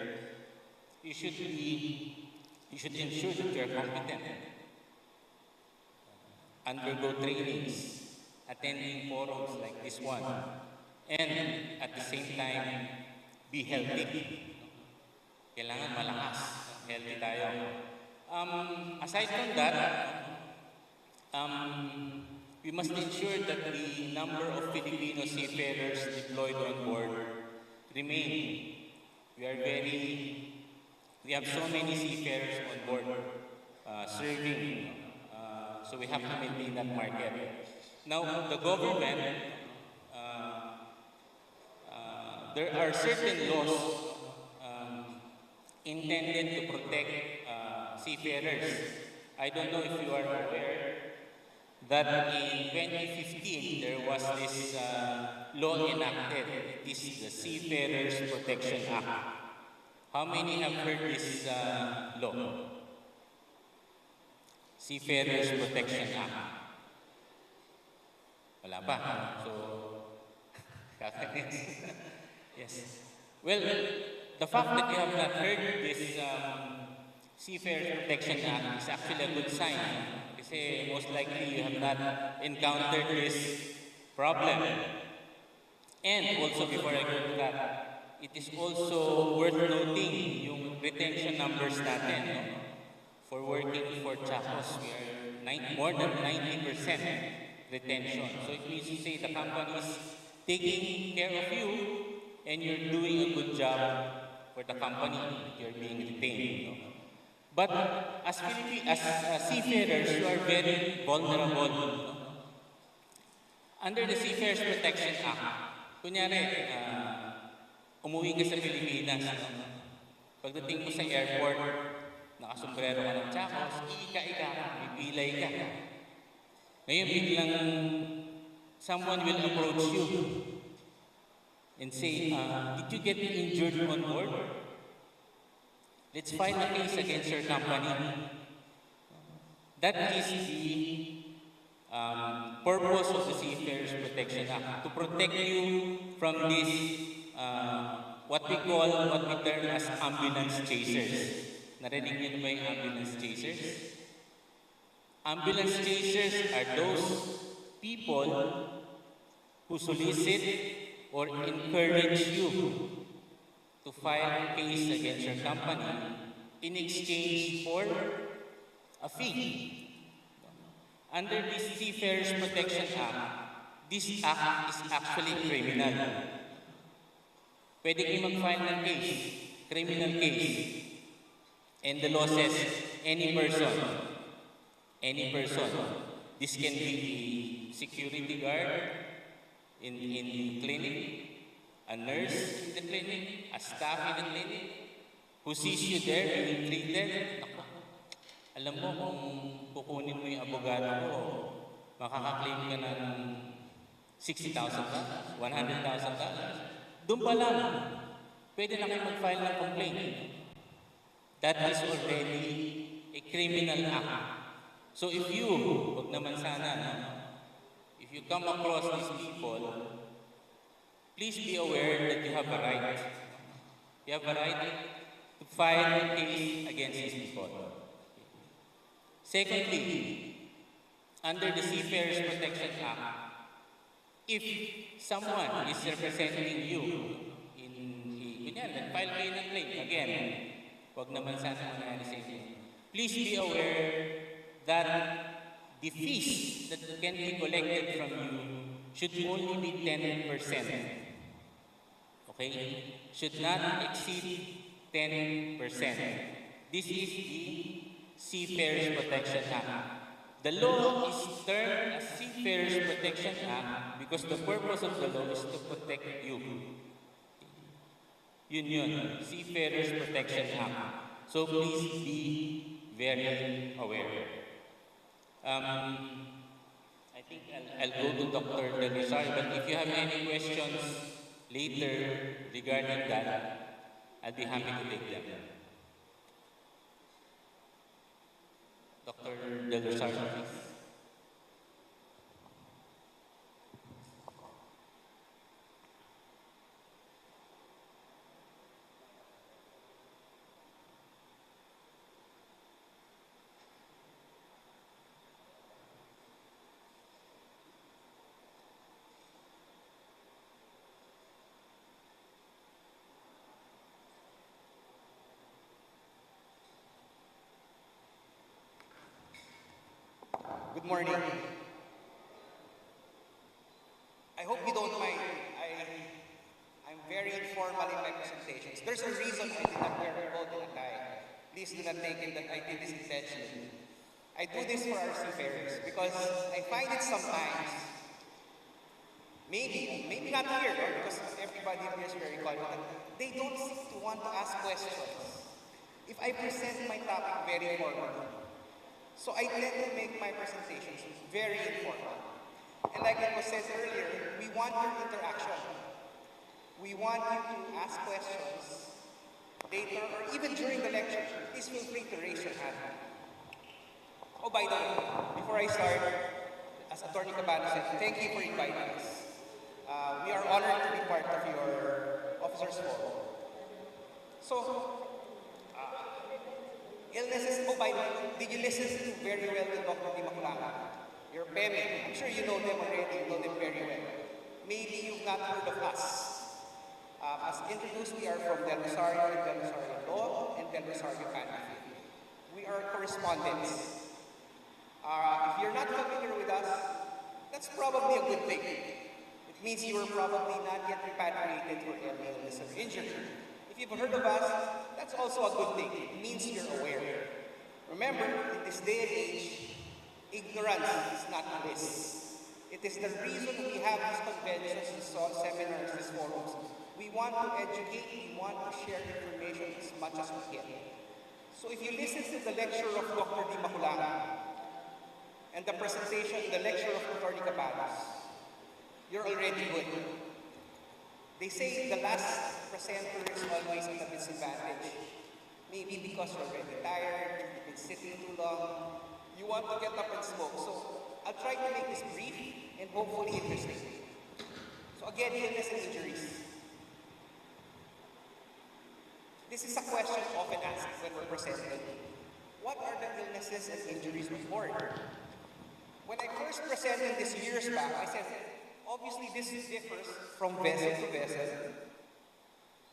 you should ensure that you're competent. Undergo trainings, attending forums like this one, and at the same time, be healthy. Kailangan malakas, healthy tayo. Aside from that, we must ensure that the number of Filipino seafarers deployed on board remain. We have so many seafarers on board serving. So we have to maintain that market. Now, the government, there are certain laws intended to protect seafarers. I don't know if you are aware that in 2015 there was this law enacted. It is the Seafarers Protection Act. How many have heard this law? Seafarers Protection Act. Wala pa. So, kakainis. Yes. Well, the fact that you have not heard this Seafarers Protection Act is actually a good sign. Kasi most likely you have not encountered this problem. And also, before I go to that, it is also worth noting yung retention numbers natin. No? For working for Tsakos, we are more than 90% retention. So it means to say the company is taking care of you and you're doing a good job for the company. You're being retained. No? But as seafarers, you are very vulnerable. No? Under the Seafarers Protection Act, kunyari, umuwi ka sa Pilipinas. No? Pagdating mo sa airport, nakasombrero ka ng Tsakos, iika-ika, may pilay ka. Ngayon biglang someone will approach you and say, did you get injured on board? Let's file a case against your company. That is the purpose of the Seafarers Protection Act, to protect you from this, what we term as ambulance chasers. Narinig niyo na ba yung ambulance chasers? Ambulance chasers are those people who solicit or encourage you to file a case against your company in exchange for a fee. Under this Seafarers Protection Act, this act is actually criminal. Pwede kayo mag-file ng case, criminal case. And the law says any person, this can be a security guard in the clinic, a nurse in the clinic, a staff in the clinic, who sees you there being treated. Ako, alam mo kung kukunin mo yung abogado ko, makaka-claim ka ng $60,000, $100,000. Doon pa lang, pwede na kayo mag-file ng complaint. That is already a criminal act. So if you, wag naman sana, no? If you come across these people, please be aware that you have a right. You have a right to file a case against these people. Secondly, under the Seafarers Protection Act, if someone is representing you in kunyan, file kayo ng claim, again, wag naman sana mangyari sa inyo. Please be aware that the fees that can be collected from you should only be 10%. Okay? Should not exceed 10%. This is the Seafarers Protection Act. The law is termed as Seafarers Protection Act because the purpose of the law is to protect you. Yun, Seafarers Protection Act. So please be very aware. I think I'll go to Dr. Del Rosario, but if you have any questions later regarding that, I'll be happy to take them. Dr. Del Rosario, please. Good morning. I hope you don't mind. I'm very informal in my presentations. There's a reason I did not wear a coat and a tie. Please do not think that I did this intentionally. I do this for our seafarers because I find it sometimes, maybe not here, because everybody here is very confident, they don't seem to want to ask questions. if I present my topic very formally. So I tend to make my presentations very informal. And like it was said earlier, we want your interaction. We want you to ask questions later or even during the lecture. Please feel free to raise your hand. Oh, by the way, before I start, as Attorney Cabano said, thank you for inviting us. We are honored to be part of your officers' forum. So, illnesses, oh, by the way, did you listen to very well to Dr. Di Maculanga? Your PEME, I'm sure you know them already, you know them very well. Maybe you've not heard of us. As introduced, we are from Del Rosario and Del Rosario Law and Del Rosario Canfield. We are correspondents. If you're not familiar with us, that's probably a good thing. It means you are probably not yet repatriated for any illness or injury. If you've heard of us, that's also a good thing. It means you're aware. Remember, in this day and age, ignorance is not bliss. It is the reason we have these conventions, these seminars, these forums. We want to educate, we want to share information as much as we can. So if you listen to the lecture of Dr. Di Maculanga and the presentation, the lecture of Attorney Cabanos, you're already good. They say the last presenter is always at a disadvantage. Maybe because you're already tired, you've been sitting too long, you want to get up and smoke. So I'll try to make this brief and hopefully interesting. So again, illness and injuries. This is a question often asked when we're presenting. What are the illnesses and injuries report? When I first presented this years back, I said, obviously this differs from vessel to vessel,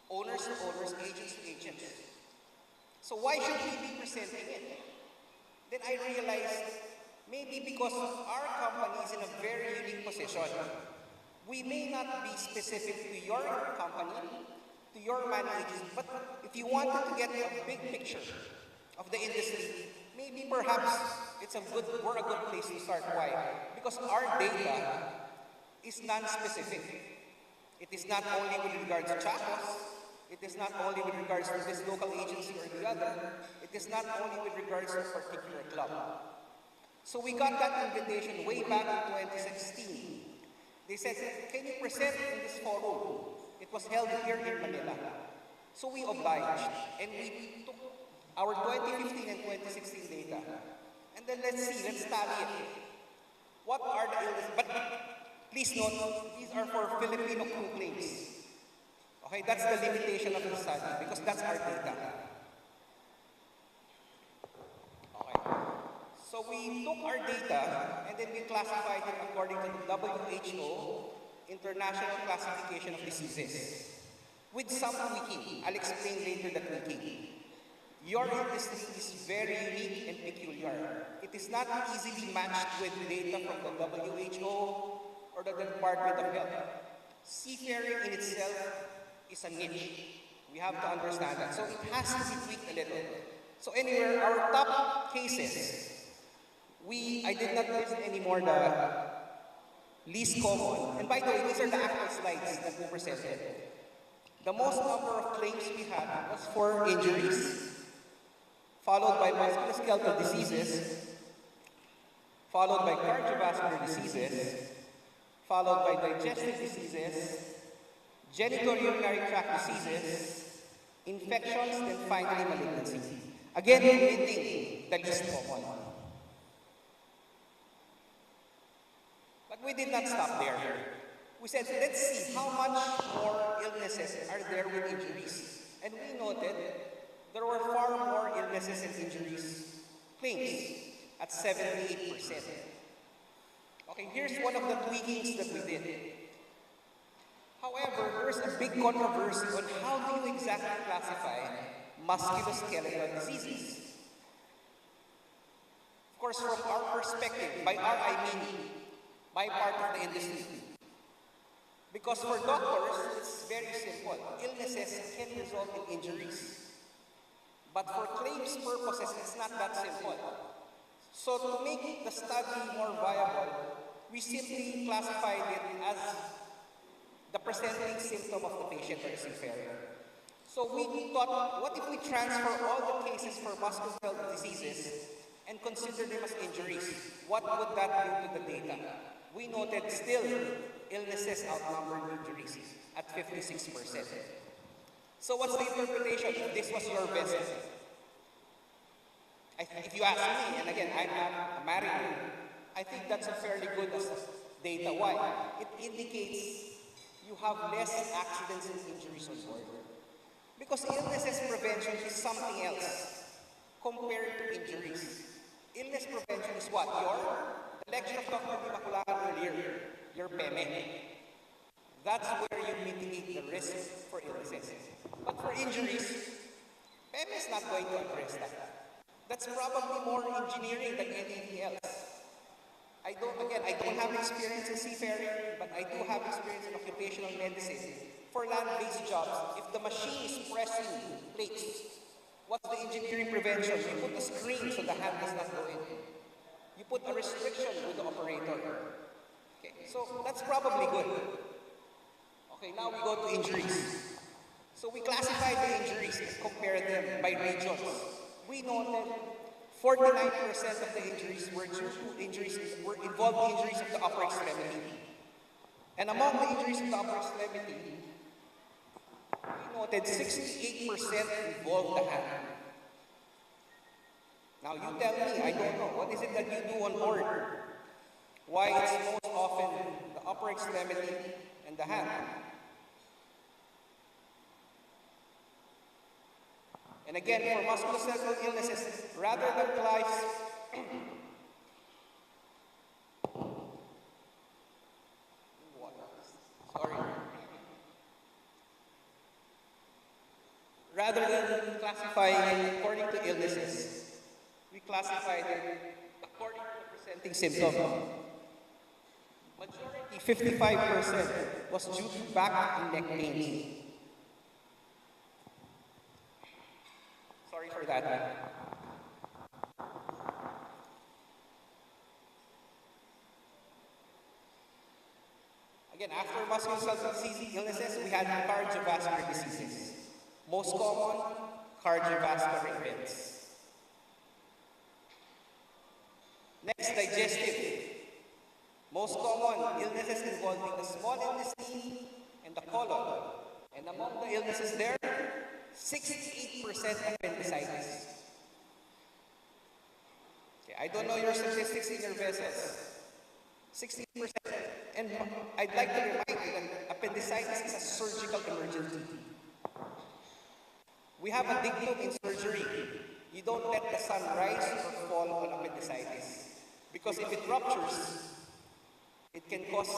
owners to owners, agents to agents. So why should we be presenting it? Then I realized, maybe because our company is in a very unique position. We may not be specific to your company, to your managers, but if you wanted to get a big picture of the industry, maybe perhaps we're a good place to start. Why? Because our data is non-specific. It is not only with regards to Tsakos, it is not only with regards to this local agency or the other, it is not only with regards to a particular club. So we got that invitation way back in 2016. They said, can you present in this forum? It was held here in Manila. So we obliged, and we took our 2015 and 2016 data. And then let's tally it. What are the illnesses? But please note, these are for Filipino crew claims. Okay, that's the limitation of the study, because that's our data. Okay. So we took our data, and then we classified it according to the WHO International Classification of Diseases. With some tweaking. I'll explain later the tweaking. Your industry is very unique and peculiar. It is not easily matched with data from the WHO or the Department of Health. Seafaring in itself is a niche. We have to understand that. So it has to be tweaked a little. So anyway, our top cases, I did not list anymore the least common. And by the way, these are the actual slides that we presented. The most number of claims we had was for injuries, followed by musculoskeletal diseases, followed by cardiovascular diseases, followed by digestive diseases, genitourinary tract diseases, infections, and finally malignancy. Again, repeating the least common. But we did not stop there. We said, let's see how much more illnesses are there with injuries. And we noted there were far more illnesses and injuries claims at 78%. Okay, here's one of the tweakings that we did. However, there's a big controversy on how do you exactly classify musculoskeletal diseases. Of course, from our perspective, by our I mean my part of the industry. Because for doctors, it's very simple. Illnesses can result in injuries. But for claims purposes, it's not that simple. So to make the study more viable, we simply classified it as the presenting symptom of the patient or seafarer. So we thought, what if we transfer all the cases for musculoskeletal diseases and consider them as injuries? What would that do to the data? We noted still illnesses outnumbered injuries at 56%. So what's the interpretation if this was your vessel? If you ask me, and again, I'm not a mariner, I think that's a fairly good data. Why? It indicates you have less accidents and injuries on board. Because illnesses prevention is something else compared to injuries. Illness prevention is what? The lecture of Dr. Immaculada earlier, your PEME. That's where you mitigate the risk for illnesses. But for injuries, PEME is not going to address that. That's probably more engineering than anything else. I don't have experience in seafaring, but I do have experience in occupational medicine. For land-based jobs, if the machine is pressing plates, what's the engineering prevention? You put a screen so the hand does not go in. You put a restriction with the operator. Okay, so that's probably good. Okay, now we go to injuries. So we classify the injuries and compare them by regions. We noted 49% of the injuries were involved injuries of the upper extremity. And among the injuries of the upper extremity, we noted 68% involved the hand. Now you tell me, I don't know, what is it that you do on board? Why it's most often the upper extremity and the hand? And again, for musculoskeletal illnesses, rather than classifying according to illnesses, we classify them according to the presenting symptom. Majority, 55%, was due to back and neck pains. Sorry for that. Again, after musculoskeletal illnesses, we had cardiovascular diseases. Most common, cardiovascular events. Next, digestive. Most common illnesses involving the small intestine and the colon. And among the illnesses there, 68% appendicitis. Okay, I don't know your statistics in your vessels. 60%. And I'd like to remind you that appendicitis is a surgical emergency. We have a dictum in surgery. You don't let the sun rise or fall on appendicitis. Because if it ruptures, it can cause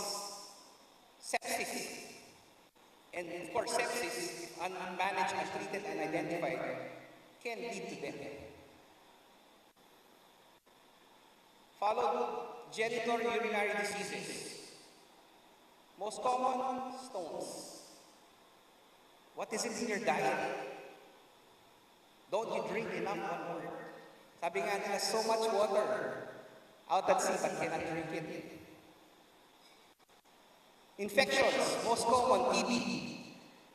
sepsis. And of course, sepsis, if unmanaged, untreated, and identified, can lead to death. Followed, genitourinary diseases. Most common, stones. What is it in your diet? Don't you drink enough on board? Sabi nga nila, so much water out at sea, but cannot drink it. Infections, most common, TB.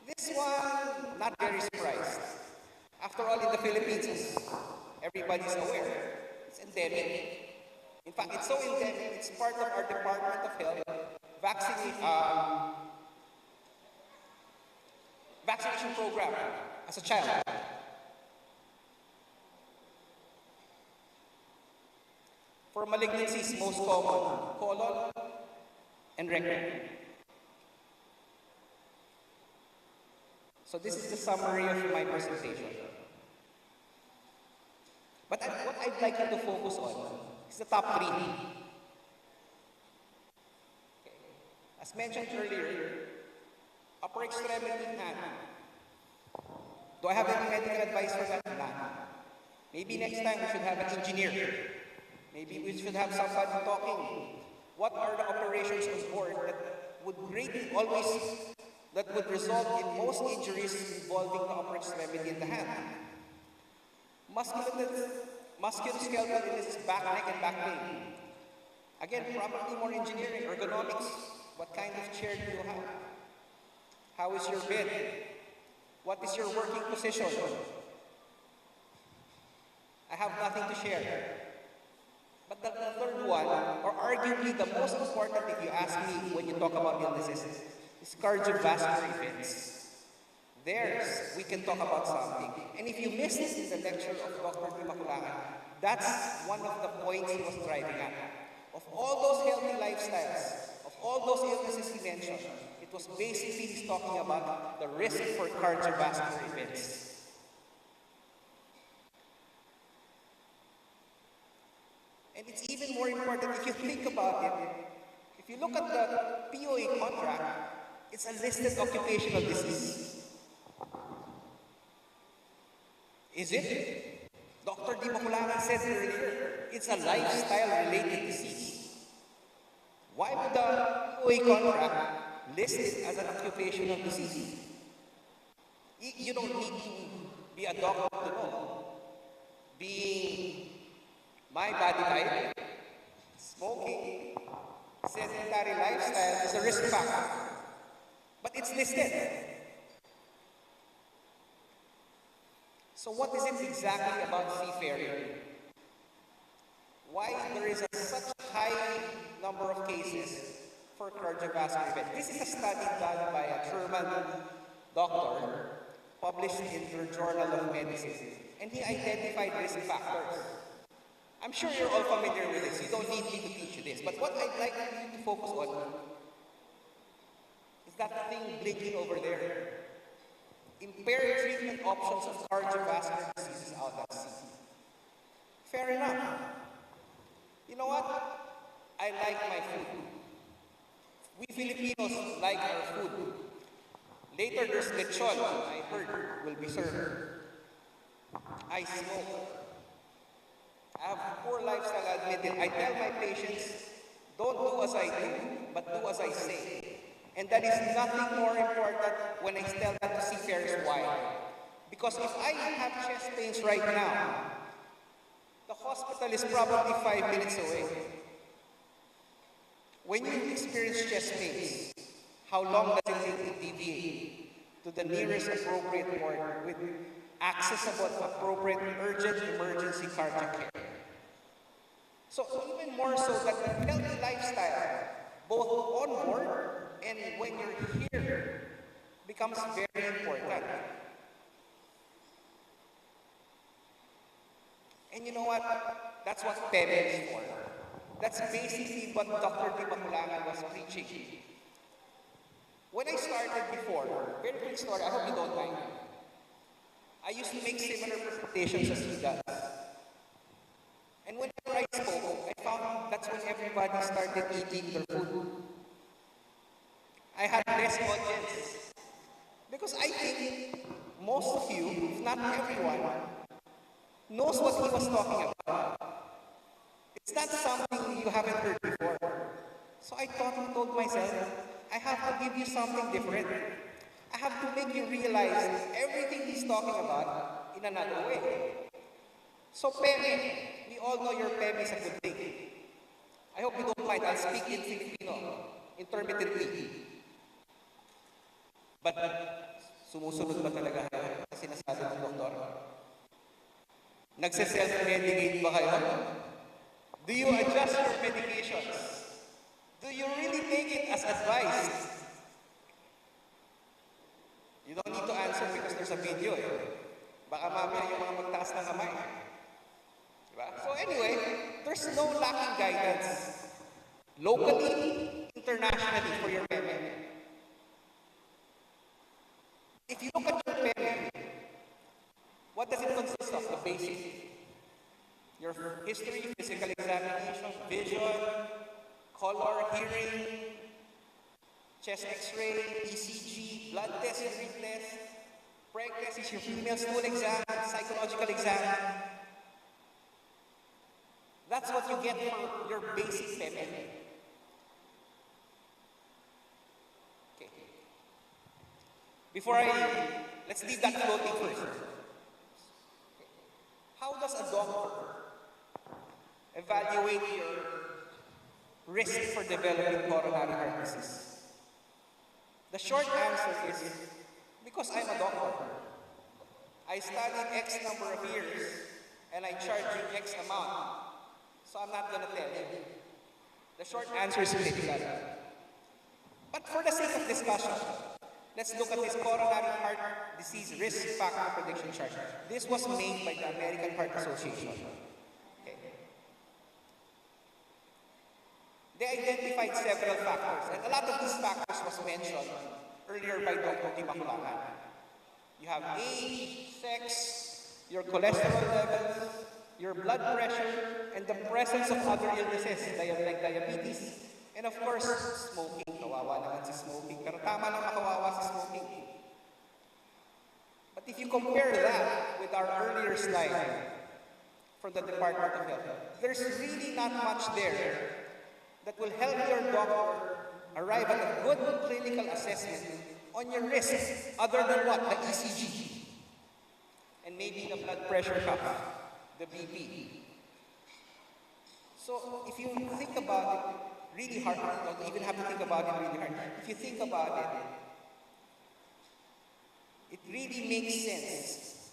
This one, not very surprised. After all, in the Philippines, as everybody's aware, it's endemic. In fact, it's so endemic, it's part of our Department of Health vaccination program as a child. For malignancies, most common, colon and rectum. So this is the summary of my presentation. But what I'd like you to focus on is the top three. Okay. As mentioned earlier, upper extremity hand. Do I have any medical advice for that? Nah. Maybe next time we should have an engineer. Maybe we should have somebody talking. What are the operations on board that would result in most injuries involving the upper extremity and the hand? Musculoskeletal illnesses, back, neck, and back pain. Again, probably more engineering, ergonomics. What kind of chair do you have? How is your bed? What is your working position? I have nothing to share. But the third one, or arguably the most important if you ask me when you talk about illnesses, is cardiovascular events. There's, we can talk about something. And if you missed it in the lecture of Dr. Dimakulangan, that's one of the points he was driving at. Of all those healthy lifestyles, of all those illnesses he mentioned, it was basically he's talking about the risk for cardiovascular events. And it's even more important if you think about it. If you look at the POA contract, it's a listed occupational disease. Is it? Dr. Dimakulangan said earlier, it's a lifestyle-related disease. Why would the POA contract list it as an occupational disease? You don't need to be a doctor to know. Being my body type, smoking, sedentary lifestyle is a risk factor. But it's listed. So what is it exactly about seafaring? Why there is such high number of cases for cardiovascular events? This is a study done by a German doctor published in the Journal of Medicine. And he identified risk factors. I'm sure you're all familiar with this. You don't need me to teach you this. But what I'd like you to focus on is that thing blinking over there. Impaired treatment options of cardiovascular diseases out at sea. Fair enough. You know what? I like my food. We Filipinos like our food. Later there's lechon, I heard, will be served. I smoke. I have a poor lifestyle, I admit it. I tell my patients, don't do as I do, but do as I say. And that is nothing more important when I tell that to seafarers. Why? Because if I have chest pains right now, the hospital is probably 5 minutes away. When you experience chest pains, how long does it take to deviate to the nearest appropriate ward with accessible, appropriate, urgent emergency cardiac care? So even more so that healthy lifestyle, both on board and when you're here, becomes very important. And you know what? That's what PEME is for. That's basically what Dr. Dimakulangan was preaching. When I started before, very quick story, I hope you don't mind. I used to make similar presentations as he does. And whenever I spoke, I found that's when everybody started eating their food. I had less audience. Because I think most of you, if not everyone, knows what he was talking about. It's not something you haven't heard before. So I told myself, I have to give you something different. I have to make you realize everything he's talking about in another way. So PEME, we all know your PEME is a good thing. I hope you don't mind, I'll speak in Filipino, intermittently. But sumusunod ba talaga kayo sa sinasabi ng doktor? Nagse-self-medicate ba kayo? Do you adjust your medications? Do you really take it as advised? You don't need to answer because there's a video. Baka mamaya yung mga magtaas ng kamay. Diba? So anyway, there's no lacking guidance. Locally, internationally for your PEME. If you look at your PEME, what does it consist of? The basic. Your history, physical examination, vision, color, hearing, chest x-ray, ECG, blood test, urine test, preg test is your female stool exam, psychological exam. That's what you get for your basic PEME. Okay. Let's leave that floating first. How does a doctor evaluate your risk for developing coronary heart disease? The short answer is Because I'm a doctor. I studied X number of years, and I charge you X amount. So I'm not going to tell you. The short answer is critical. But for the sake of discussion, let's look at this coronary heart disease risk factor prediction chart. This was made by the American Heart Association. Okay. They identified several factors, and a lot of these factors was mentioned earlier by Dr. Timaculacan. You have age, sex, your cholesterol levels, your blood pressure, and the presence of other illnesses like diabetes, and of course, smoking. Kawawa naman si smoking, pero tama lang makawawa si smoking. But if you compare that with our earlier slide from the Department of Health, there's really not much there that will help your doctor arrive at a good clinical assessment on your risk, other than what? The ECG. And maybe the blood pressure cuff, the BP. So if you think about it really hard, you don't even have to think about it really hard. If you think about it, it really makes sense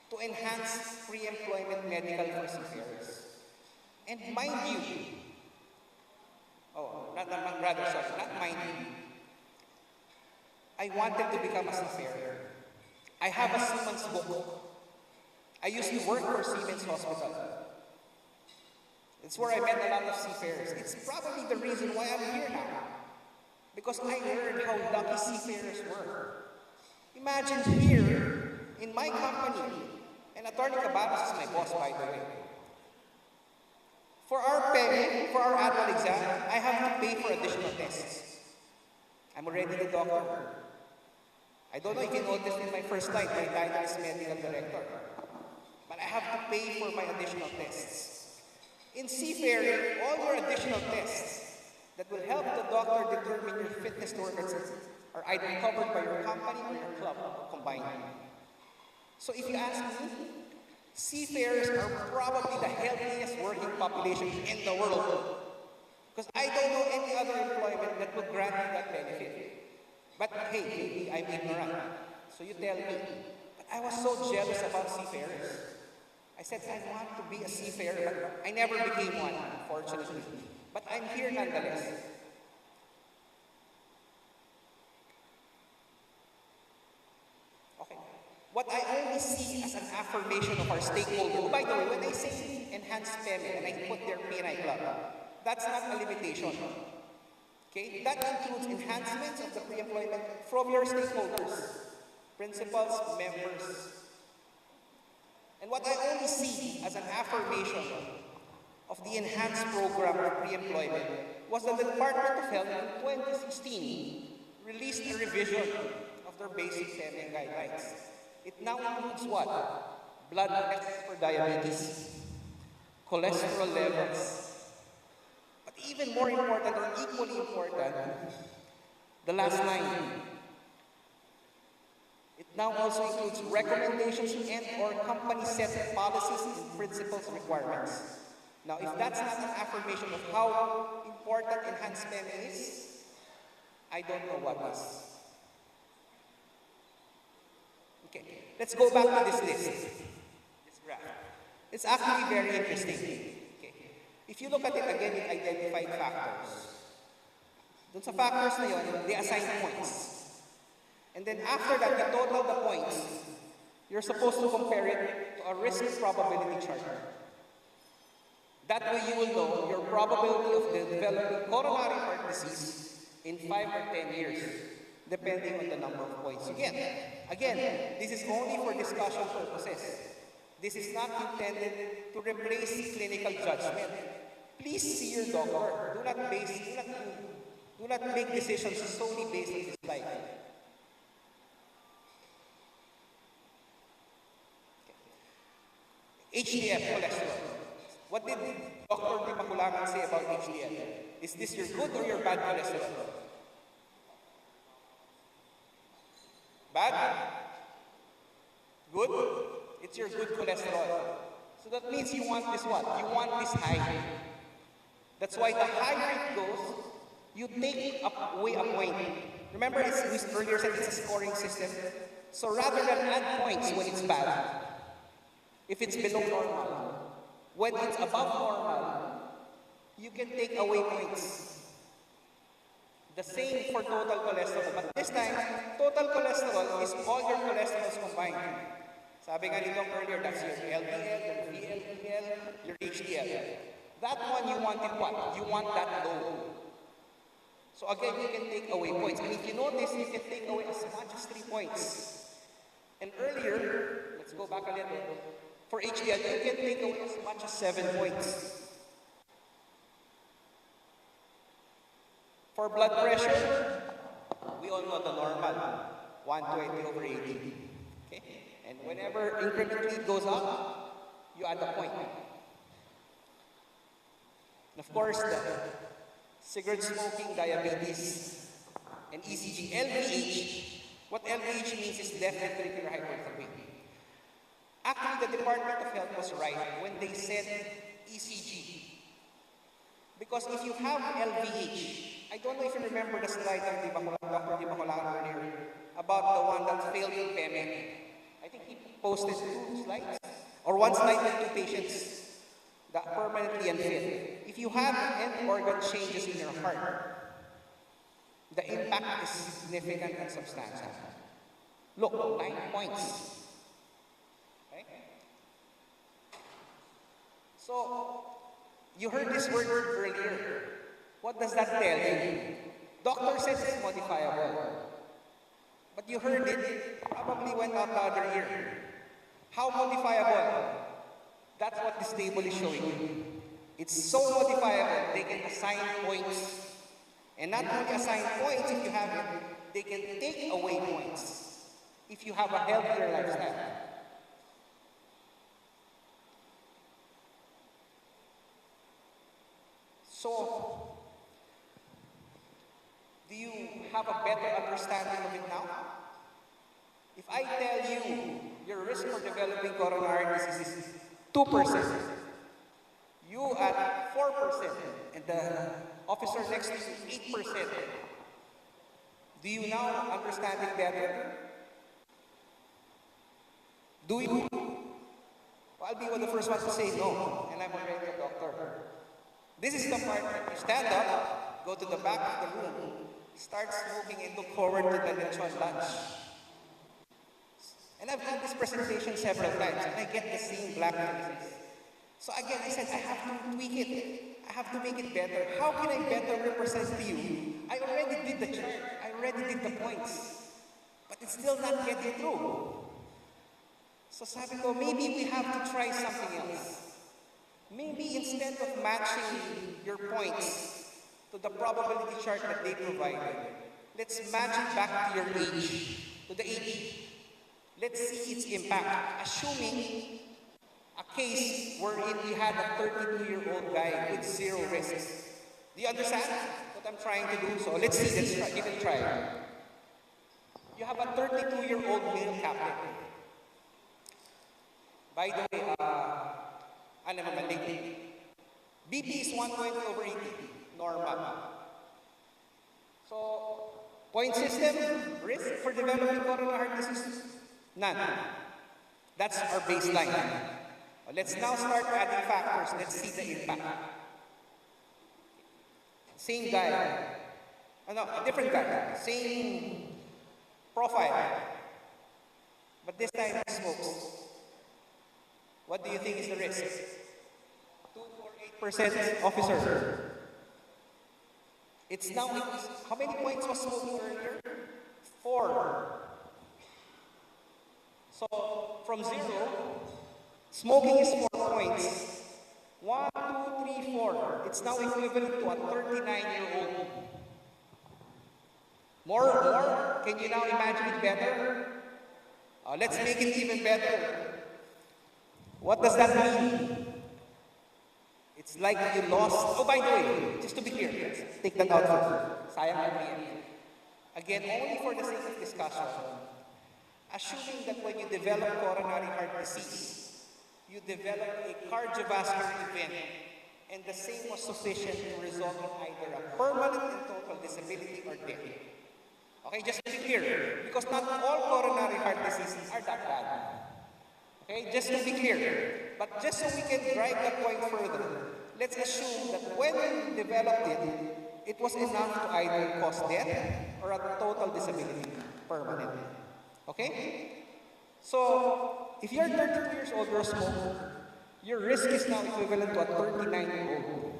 to enhance pre-employment medical for seafarers. And mind you, not mind you, I wanted to become a seafarer. I have a Siemens book. I used to work for Siemens Hospital. It's where I met a lot of seafarers. It's probably the reason why I'm here now. Because I learned how lucky seafarers were. Imagine here, in my company, and Attorney Cabanos is my boss, by the way. For our PEME, for our annual exam, I have to pay for additional tests. I'm already the doctor. I don't know if you noticed in my first slide, my title is medical director. But I have to pay for my additional tests. In seafaring, all your additional tests that will help the doctor determine your fitness to work are either covered by your company or your club combined. So if you ask me, seafarers are probably the healthiest working population in the world. Because I don't know any other employment that would grant you that benefit. But hey, maybe I'm ignorant. So you tell me. But I was so jealous about seafarers. I said, I want to be a seafarer. I never became one, unfortunately. But I'm here nonetheless. Okay. What I only see as an affirmation of our stakeholder, oh, by the way, when I say enhanced PEME and I put their PNI club, that's not a limitation. Okay? That includes enhancements of the pre-employment from your stakeholders, principals, members. And what I only see as an affirmation of the enhanced program of pre-employment was that the Department of Health in 2016 released a revision of their basic PEME guidelines. It now includes what? Blood tests for diabetes, cholesterol levels, but even more important or equally important, the last line. It now also includes recommendations and or company set policies and principles requirements. Now, if that's not an affirmation of how important enhanced PEME is, I don't know what is. Okay, let's go back to this list, this graph. It's actually very interesting. Okay. If you look at it again, it identified factors. Dun sa factors na yun, they assign points. And then after that, you total the points. You're supposed to compare it to a risk probability chart. That way you will know your probability of developing coronary heart disease in 5 or 10 years, depending on the number of points you get. Again, this is only for discussion purposes. This is not intended to replace clinical judgment. Please see your doctor. Do not make decisions solely based on this slide. HDL, cholesterol. What did Dr. Timaculacan say about HDL? Is this your good or your bad cholesterol? Bad? Good? It's your good cholesterol. So that means you want this what? You want this high. That's why the higher it goes, you take away a point. Remember, we earlier said it's a scoring system. So rather than add points when it's bad, if it's below normal, when it's above normal, you can take away points. The same for total cholesterol. But this time, total cholesterol is all your cholesterols combined. Sabi nga nito earlier, that's your LDL, your VLDL, your HDL. That one you wanted what? You want that low. So again, you can take away points. And if you notice, you can take away as much as 3 points. And earlier, let's go back a little. For HDL, you can take away as much as 7 points. For blood pressure, we all know the normal, 120/80. Okay? And whenever incrementally it goes up, you add a point. And of course, the cigarette smoking, diabetes, and ECG. LVH, what LVH means is left ventricular hypertrophy. Actually, the Department of Health was right when they said ECG. Because if you have LVH, I don't know if you remember the slide of Dr. Di Bacolan earlier about the one that failed in PEME. I think he posted 2 slides, or 1 slide with 2 patients that permanently unfit. If you have end organ changes in your heart, the impact is significant and substantial. Look, 9 points. Okay? So, you heard this word earlier. What does that tell you? Doctor says it's modifiable. But you heard it, probably went out the other ear. How modifiable? That's what this table is showing you. It's so modifiable, they can assign points. And not only assign points if you have it, they can take away points if you have a healthier lifestyle. So, do you have a better understanding of it now? If I tell you your risk for developing coronary disease is 2%, you at 4%, and the officer next to you 8%, do you now understand it better? Do you? Well, I'll be one of the first ones to say no, and I'm already a doctor. This is the part where you stand up, go to the back of the room, start smoking and look forward to the lechon lunch. And I've had this presentation several times, and I get the same black faces. So again, I said, I have to tweak it. I have to make it better. How can I better represent to you? I already did the chart. I already did the points. But it's still not getting through. So sabi ko, maybe we have to try something else. Maybe instead of matching your points to the probability chart that they provided, let's match it back to your age, to the age. Let's see its impact, assuming a case wherein we had a 32-year-old guy with 0 risks. Do you understand what I'm trying to do? So let's see, let's try, give it a try. You have a 32-year-old male captain. By the way, ano naman, BP is 120/80, normal. So, point system, risk for developing coronary heart disease, none. That's our baseline. Let's now start adding factors. Let's see the impact. Same guy. No, a different guy. Same profile. But this time he smokes. What do you think is the risk? 2 or 8% officer. It's now, how many points was smoking earlier? 4. So, from 0, smoking is 4 points. 1, 2, 3, 4. It's now equivalent to a 39-year-old. More? Can you now imagine it better? Let's make it even better. What does that mean? It's like you lost. Oh, by the way, just to be clear, let's take that out first. Sayang ang PM. Again, only for the sake of discussion. Assuming that when you develop coronary heart disease, you develop a cardiovascular event, and the same was sufficient to result in either a permanent and total disability or death. Okay, just to be clear, because not all coronary heart diseases are that bad. Okay, just to be clear. But just so we can drive the point further, let's assume that when we developed it, it was enough to either cause death or a total disability, permanent. Okay? So, if you're 32 years old, you're a smoker, your risk is now equivalent to a 39-year-old.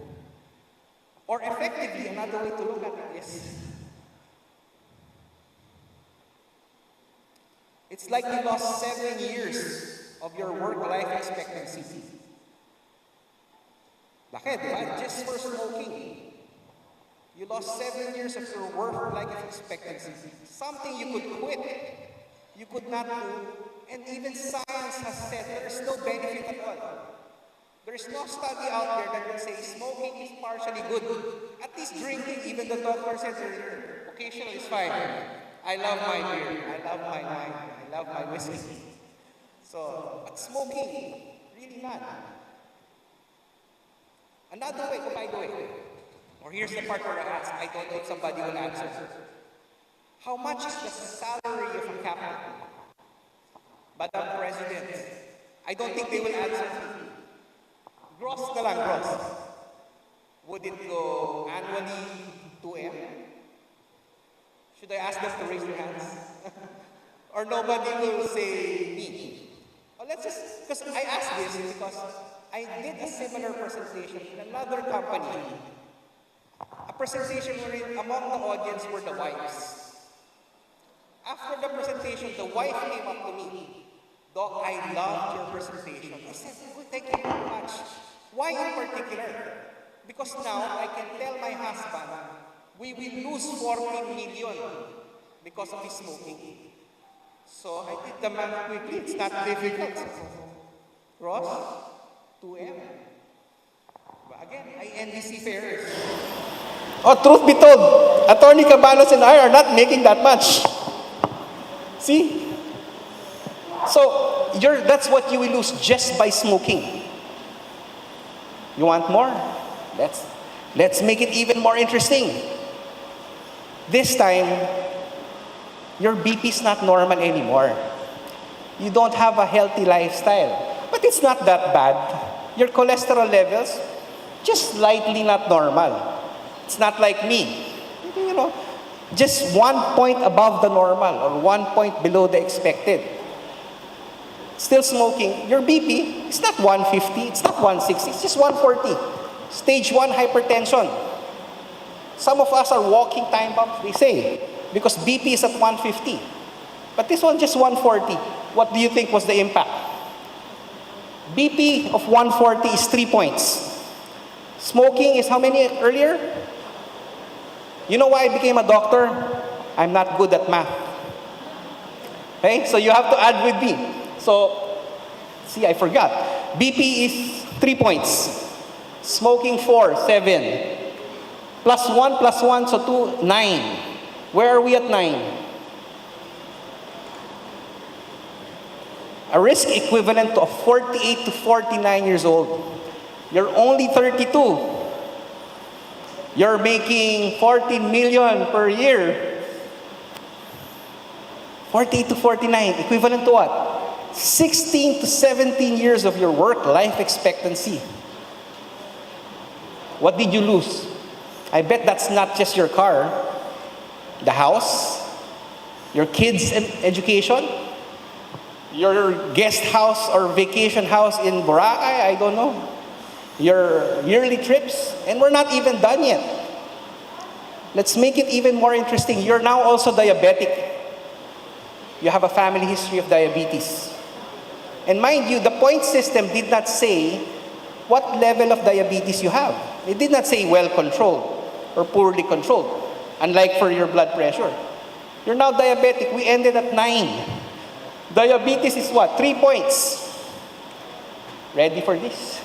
Or effectively, another way to look at it is, it's like you lost 7 years of your work-life expectancy. Bakit, diba? Just for smoking. You lost 7 years of your work-life expectancy. Something you could quit, you could not do, and even science has said there is no benefit at all. There is no study out there that will say smoking is partially good. At least drinking, even the doctor said earlier, occasionally is fine. I love my beer, I love my wine, I love my whiskey. So, but smoking, really not. Another way, by the way, or here's the part where I ask, I don't know if somebody will answer. How much is the salary of a captain? Madam President, I don't think they will answer me. Gross na lang, gross. Would it go annually 2M? Should I ask them to raise their hands? Or nobody will say me? Well, let's just, because I asked this because I did a similar presentation in another company. A presentation wherein among the audience were the wives. After the presentation, the wife came up to me. Doc, I loved your presentation. I said, oh, thank you very much. Why in particular? Because now I can tell my husband, we will lose 40 million because of his smoking. So I did the math quickly. It's not difficult. Ross, 2M. But again, I envy seafarers. Oh, truth be told, Attorney Cabanos and I are not making that much. See? So, that's what you will lose just by smoking. You want more? Let's make it even more interesting. This time, your BP is not normal anymore. You don't have a healthy lifestyle. But it's not that bad. Your cholesterol levels, just slightly not normal. It's not like me. You know, just 1 point above the normal or 1 point below the expected. Still smoking, your BP, it's not 150, it's not 160, it's just 140. Stage 1 hypertension. Some of us are walking time bombs, they say, because BP is at 150. But this one just 140. What do you think was the impact? BP of 140 is 3 points. Smoking is how many earlier? You know why I became a doctor? I'm not good at math. Okay, so you have to add with me. So, see, I forgot. BP is 3 points. Smoking 4, 7. Plus 1, so 2, 9. Where are we at 9? A risk equivalent to a 48 to 49 years old. You're only 32. You're making 14 million per year. 48 to 49, equivalent to what? 16 to 17 years of your work life expectancy. What did you lose? I bet that's not just your car, the house, your kids' education, your guest house or vacation house in Boracay, I don't know, your yearly trips, and we're not even done yet. Let's make it even more interesting. You're now also diabetic. You have a family history of diabetes. And mind you, the point system did not say what level of diabetes you have. It did not say well-controlled or poorly controlled, unlike for your blood pressure. You're now diabetic. We ended at 9. Diabetes is what? 3 points. Ready for this?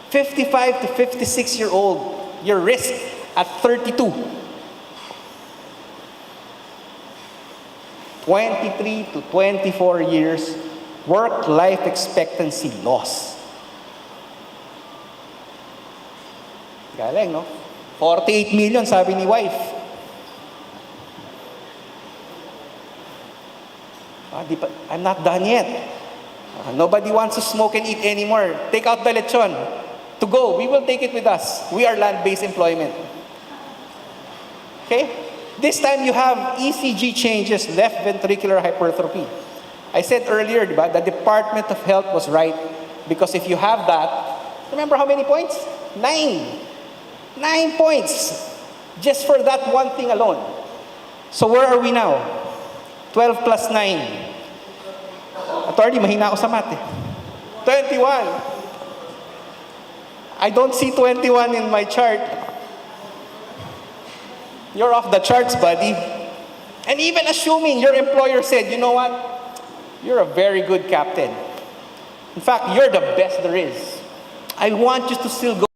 55 to 56-year-old, your risk at 32. 23 to 24 years, work-life expectancy loss. Galing, no? 48 million, sabi ni wife. I'm not done yet. Nobody wants to smoke and eat anymore. Take out the lechon. To go, we will take it with us. We are land-based employment. Okay? This time you have ECG changes, left ventricular hypertrophy. I said earlier, diba, the Department of Health was right, because if you have that, remember how many points? 9. 9 points. Just for that one thing alone. So where are we now? 12 plus 9. Attorney, mahina ako sa math eh. 21. I don't see 21 in my chart. You're off the charts, buddy. And even assuming your employer said, you know what? You're a very good captain. In fact, you're the best there is. I want you to still go.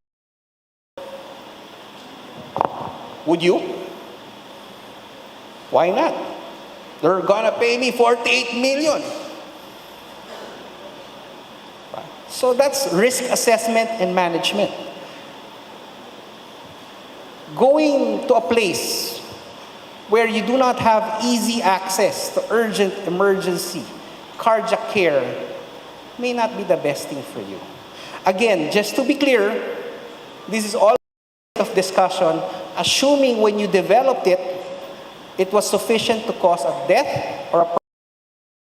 Would you? Why not? They're gonna pay me 48 million. So that's risk assessment and management. Going to a place where you do not have easy access to urgent emergency, cardiac care, may not be the best thing for you. Again, just to be clear, this is all of discussion, assuming when you developed it, it was sufficient to cause a death or a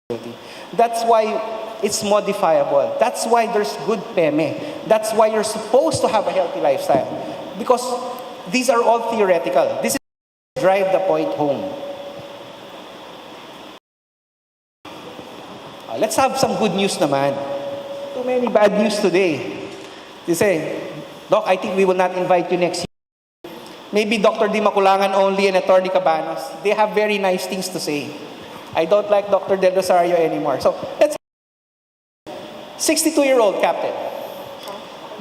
permanent. That's why it's modifiable. That's why there's good PEME. That's why you're supposed to have a healthy lifestyle. Because these are all theoretical. This is to drive the point home. Let's have some good news naman. Too many bad news today. They say, Doc, I think we will not invite you next year. Maybe Dr. Di Maculangan only and Attorney Cabanas. They have very nice things to say. I don't like Dr. Del Rosario anymore. So, let's 62-year-old captain.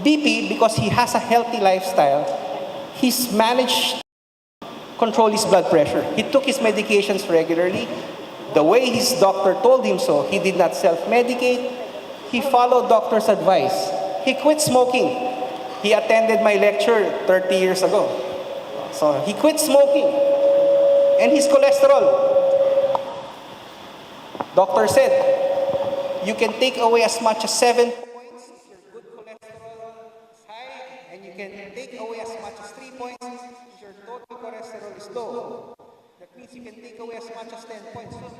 BP, because he has a healthy lifestyle, he's managed to control his blood pressure. He took his medications regularly. The way his doctor told him so, he did not self-medicate. He followed doctor's advice. He quit smoking. He attended my lecture 30 years ago. So he quit smoking. And his cholesterol. Doctor said, you can take away as much as 7 points if your good cholesterol is high, and you can take away as much as 3 points if your total cholesterol is low. That means you can take away as much as 10 points. So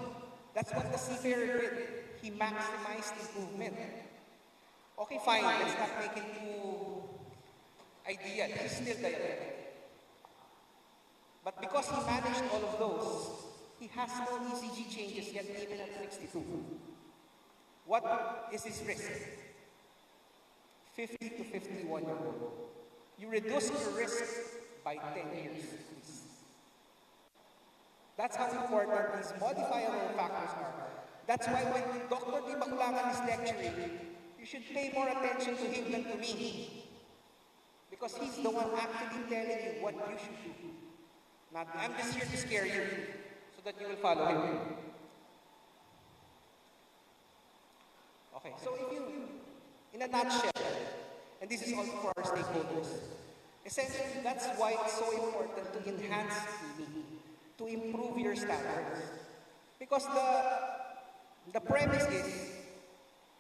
that's what the seafarer did. He maximized improvement. Okay, fine, let's not make it too ideal. He's still diabetic. But because he managed all of those, he has no ECG changes yet even at 62. What is his risk? 50 to 51 years old. You reduce your risk by 10 years. That's how important these modifiable factors are. That's why when Dr. Di Maculangan is lecturing, you should pay more attention to him than to me. Because he's the one actually telling you what you should do. Not, I'm just here to scare you so that you will follow him. Okay, so if you, in a nutshell, and this is also for our stakeholders, essentially that's why it's so important to enhance screening, to improve your standards. Because the premise is,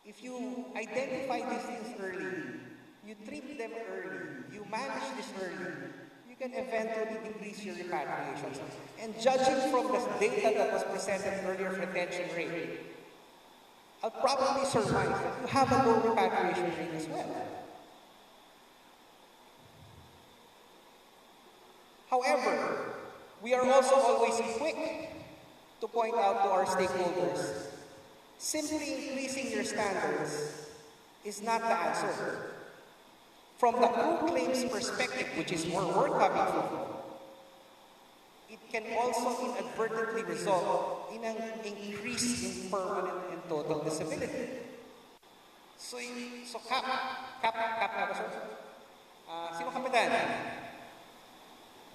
if you identify these things early, you treat them early, you manage this early, you can eventually decrease your repatriations. And judging from the data that was presented earlier for retention rate, I'll probably surmise that you have a low repatriation rate as well. However, we are also always quick to point out to our stakeholders, simply increasing your standards is not the answer. From the crew claims perspective, which is where we're coming from, it can also inadvertently result in an increase in permanent and total disability. So cap na ba, sir? Sino kapitan?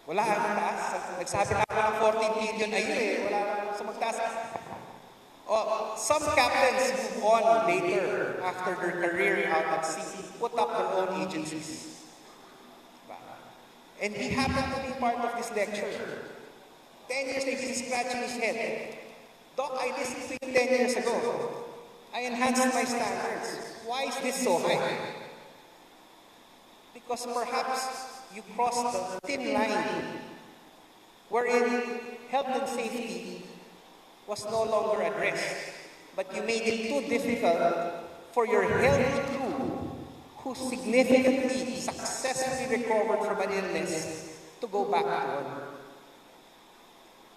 Wala, ang taas. Nagsabi na ako ng 14 billion a year eh. Wala sa magtaas. Oh, some captains move on later after their career out at sea, put up their own agencies. And he happened to be part of this lecture. 10 years later, he's scratching his head. Doc, I listened to you 10 years ago. I enhanced my standards. Why is this so high? Because perhaps you crossed the thin line wherein health and safety was no longer addressed, but you made it too difficult for your healthy crew who significantly, successfully recovered from an illness to go back to work.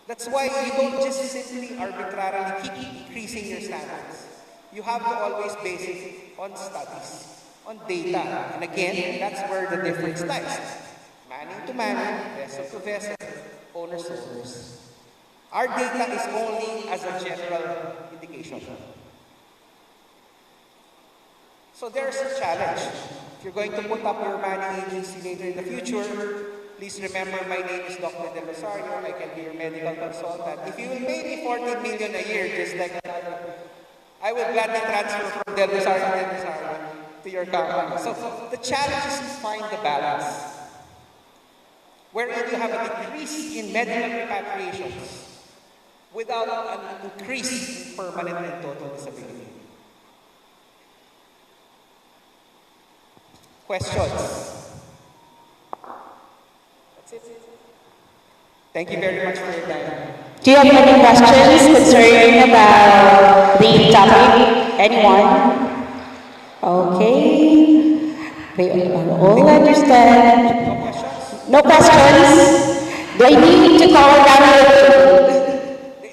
That's why you don't just simply arbitrarily keep increasing your standards. You have to always base it on studies, on data. And again, that's where the difference lies. Manning to manning, vessel to vessel, owners to owners. Our data is only as a general indication. So there's a challenge. If you're going to put up your manning agency later in the future, please remember my name is Dr. Del Rosario. I can be your medical consultant. If you will pay me 14 million a year, just like I will gladly transfer from Del Rosario to your company. So the challenge is to find the balance. Wherein you have a decrease in medical repatriations without an increase in permanent and total disability. Questions? That's it. Thank you very much for your time. Do you have any questions concerning about the topic? Anyone? Okay. They all understand. No questions? No questions? Do I need to call down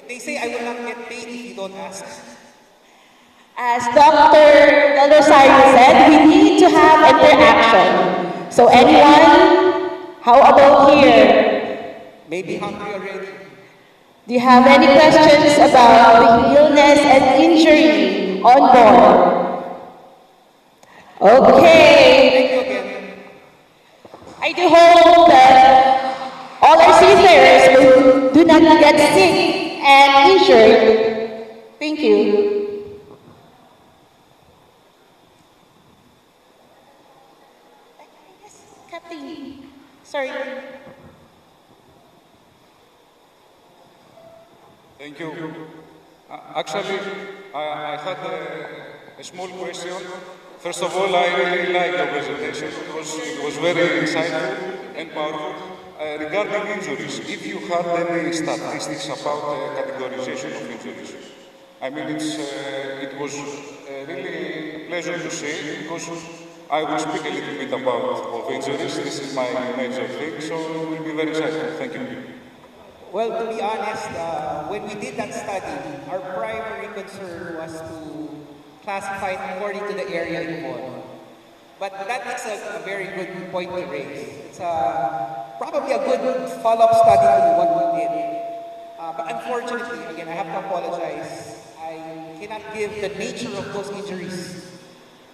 They say I will not get paid if you don't ask. As Dr. Del Rosario said, we need to have interaction. So anyone? How about here? Maybe hungry already. Do you have any questions about the illness and injury on board? Okay. Thank you again. I do hope that all our seafarers do not get sick and injured. Thank you. Captain, sorry. Thank you. Actually, I had a small question. First of all, I really like your presentation because it was very insightful and powerful. Regarding injuries, if you had any statistics about categorization of injuries, I mean, it was really a pleasure to see because I will speak a little bit about injuries. This is my major thing, so it will be very insightful. Thank you. Well, to be honest, when we did that study, our primary concern was to classify it according to the area involved. But that is a very good point to raise. It's probably a good follow-up study to what we did. But unfortunately, again, I have to apologize. I cannot give the nature of those injuries.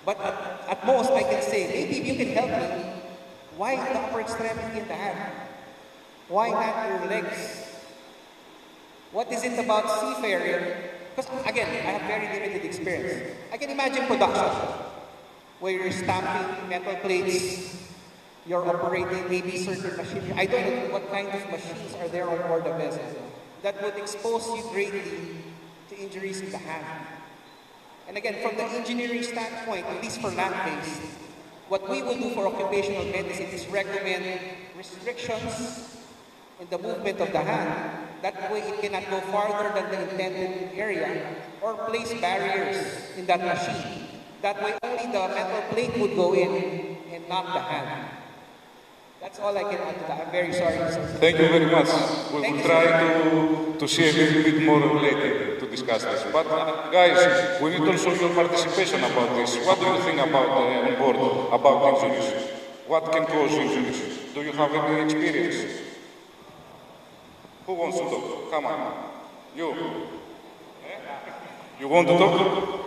But at most, I can say, maybe if you can help me, why the upper extremity in the hand? Why not your legs? What is it about seafaring? Because again, I have very limited experience. I can imagine production, where you're stamping metal plates, you're operating maybe certain machinery. I don't know what kind of machines are there on board the vessel that would expose you greatly to injuries in the hand. And again, from the engineering standpoint, at least for land-based, what we will do for occupational medicine is recommend restrictions in the movement of the hand. That way it cannot go farther than the intended area, or place barriers in that machine. That way only the metal plate would go in and not the hand. That's all I can add to that. I'm very sorry, sir. Thank you very much. We will try to see a little bit more later to discuss this. But guys, we need also your participation about this. What do you think about on board, about injuries? What can cause injuries? Do you have any experience? Who wants to talk? Come on. You. You want to talk?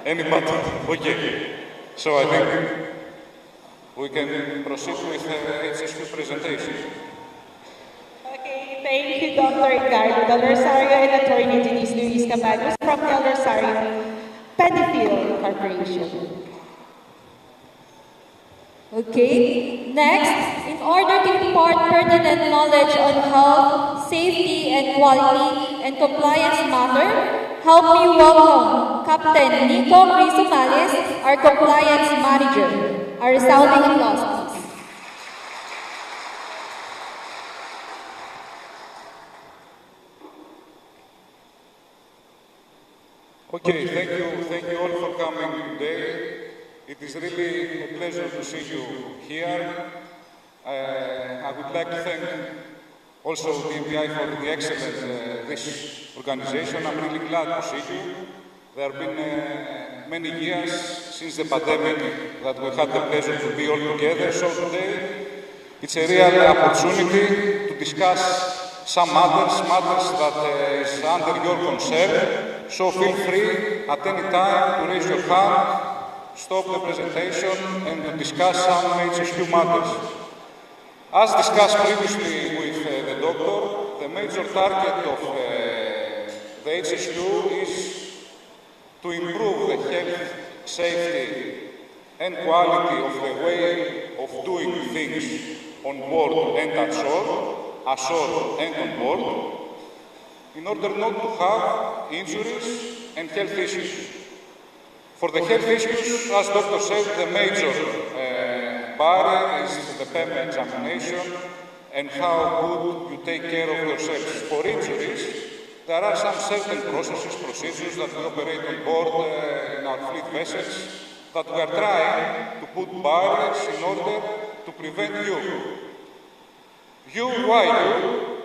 Anybody? Okay. So I think we can proceed with HSQ presentation. Okay, thank you, Dr. Ricardo Del Rosario and Attorney Denise Luis Cabanos from Del Rosario Pennyfield Corporation. Okay, next, in order to impart pertinent knowledge on health, safety, and quality, and compliance matter, help me welcome Captain Nico Crisomalis, our compliance manager. A resounding applause, please. Okay, thank you all for coming today. It is really a pleasure to see you here. I would like to thank also the MPI for the excellent this organization. I'm really glad to see you. There have been many years since the pandemic that we had the pleasure to be all together. So today, it's a real opportunity to discuss some matters that is under your concern. So feel free at any time to raise your hand, stop the presentation, and to discuss some HSQ matters. As discussed previously with the doctor, the major target of the HSQ is to improve the health, safety, and quality of the way of doing things on board and ashore and on board, in order not to have injuries and health issues. For the health issues, as Doctor said, the major barrier is the PEM examination and how good you take care of yourselves. For injuries, there are some certain procedures that we operate on board in our fleet vessels that we are trying to put barriers in order to prevent you. Why you?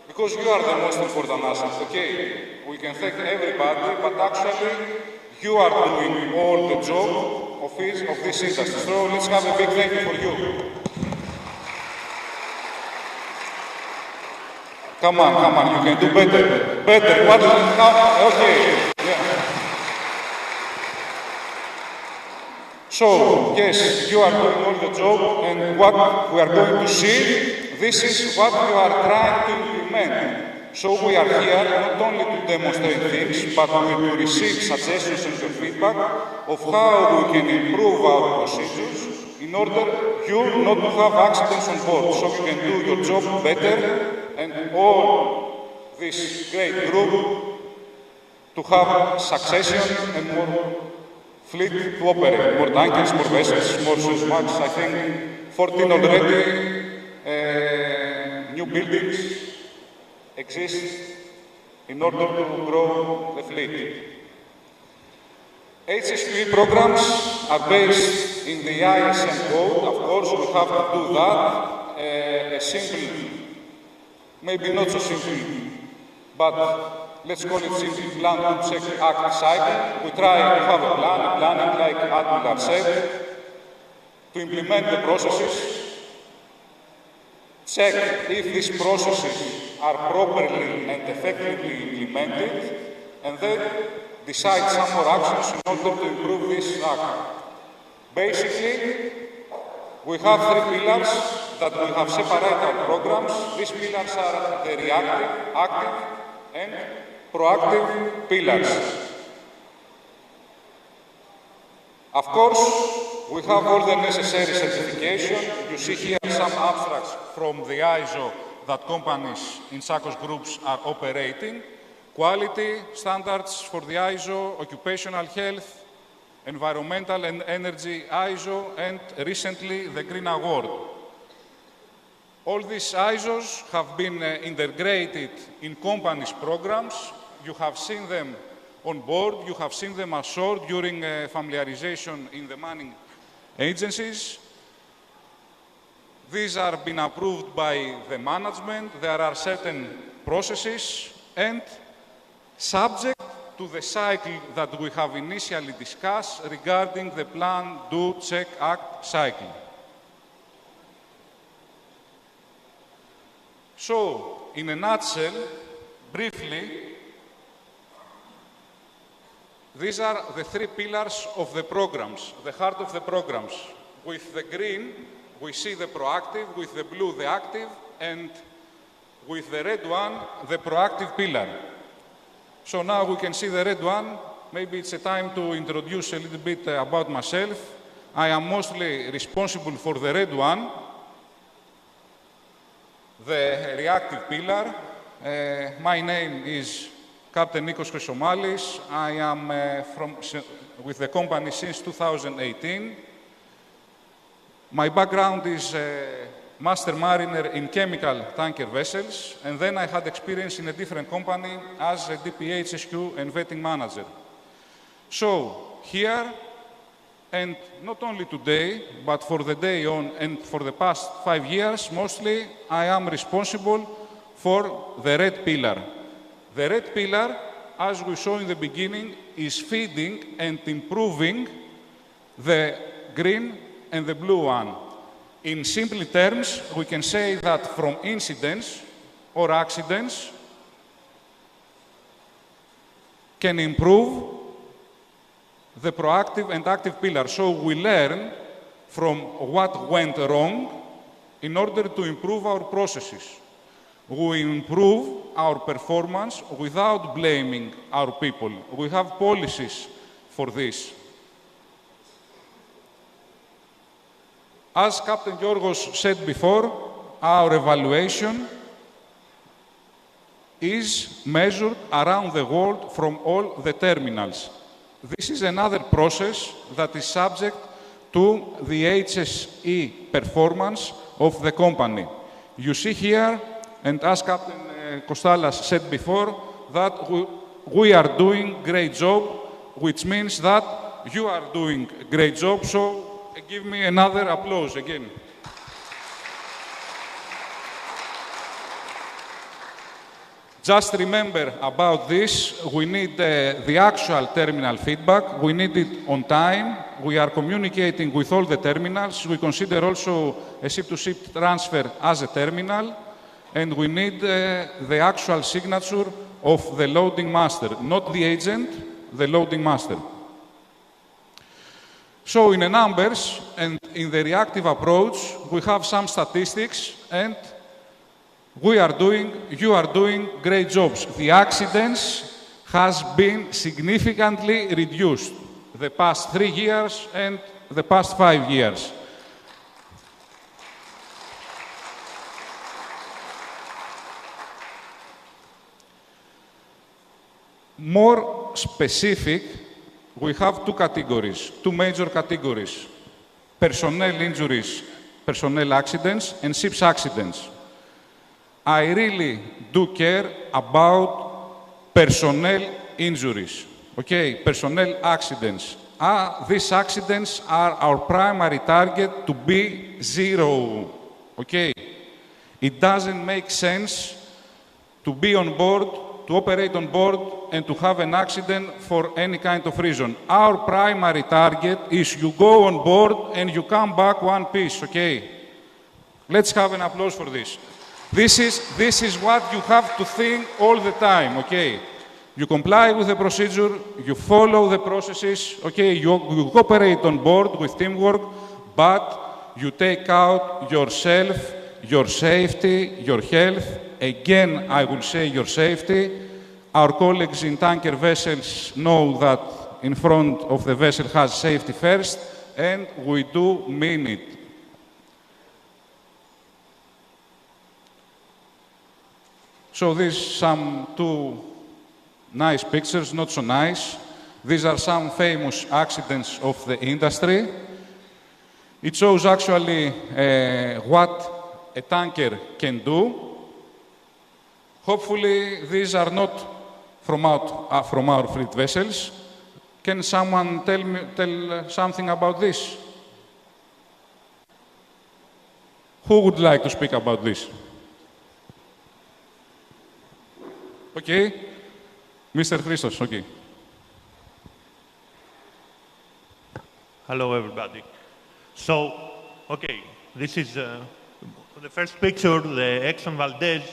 Because you are the most important asset, okay? We can thank everybody, but actually, you are doing all the job of this industry. So let's have a big thank you for you. Come on, you can do better. Better, what is it? Okay. Yeah. So, yes, you are doing all the job, and what we are going to see, this is what you are trying to implement. So we are here not only to demonstrate things, but to receive suggestions and feedback of how we can improve our procedures in order you not to have accidents on board, so you can do your job better and all this great group to have succession and more fleet to operate, more tankers, more vessels, more Suezmax. I think 14 already new buildings exist in order to grow the fleet. HSQE programs are based in the ISM code. Of course, we have to do that. A simple, maybe not so simple, but let's call it simple plan to check act cycle. We try to have a planning like Admiral said, to implement the processes, check if these processes are properly and effectively implemented, and then decide some more actions in order to improve this act. Basically, we have three pillars that we have separated our programs. These pillars are the reactive, active, and proactive pillars. Of course, we have all the necessary certification. You see here some abstracts from the ISO that companies in Tsakos groups are operating. Quality standards for the ISO, occupational health, environmental and energy ISO, and recently the Green Award. All these ISOs have been integrated in companies' programs. You have seen them on board, you have seen them ashore during familiarization in the manning agencies. These are been approved by the management. There are certain processes and subject to the cycle that we have initially discussed regarding the plan, do, check, act cycle. So, in a nutshell, briefly, these are the three pillars of the programs, the heart of the programs. With the green, we see the proactive, with the blue, the active, and with the red one, the proactive pillar. So now we can see the red one. Maybe it's a time to introduce a little bit about myself. I am mostly responsible for the red one, the reactive pillar. My name is Captain Nikos Chrysomalis. I am with the company since 2018. My background is master mariner in chemical tanker vessels, and then I had experience in a different company as a DPHSQ and vetting manager. So here, and not only today, but for the day on and for the past 5 years, mostly, I am responsible for the red pillar. The red pillar, as we saw in the beginning, is feeding and improving the green and the blue one. In simple terms, we can say that from incidents or accidents can improve the proactive and active pillar. So we learn from what went wrong in order to improve our processes. We improve our performance without blaming our people. We have policies for this. As Captain Georgos said before, our evaluation is measured around the world from all the terminals. This is another process that is subject to the HSE performance of the company. You see here, and as Captain Kostalas said before, that we are doing great job, which means that you are doing great job, so give me another applause again. Just remember about this, we need the actual terminal feedback. We need it on time. We are communicating with all the terminals. We consider also a ship-to-ship transfer as a terminal. And we need the actual signature of the loading master, not the agent, the loading master. So in the numbers and in the reactive approach, we have some statistics, and you are doing great jobs. The accidents has been significantly reduced the past 3 years and the past 5 years. More specific, we have two categories, two major categories: personnel injuries, personnel accidents, and ships accidents. I really do care about personnel injuries, okay, personnel accidents. These accidents are our primary target to be zero, okay? It doesn't make sense to be on board, to operate on board, and to have an accident for any kind of reason. Our primary target is you go on board and you come back one piece, okay? Let's have an applause for this. This is what you have to think all the time, okay? You comply with the procedure, you follow the processes, okay? You cooperate on board with teamwork, but you take out yourself, your safety, your health. Again, I will say your safety. Our colleagues in tanker vessels know that in front of the vessel has safety first, and we do mean it. So these some two nice pictures, not so nice. These are some famous accidents of the industry. It shows actually what a tanker can do. Hopefully, these are not from our fleet vessels. Can someone tell something about this? Who would like to speak about this? Okay, Mr. Christos, okay. Hello, everybody. So, okay, this is the first picture, the Exxon Valdez,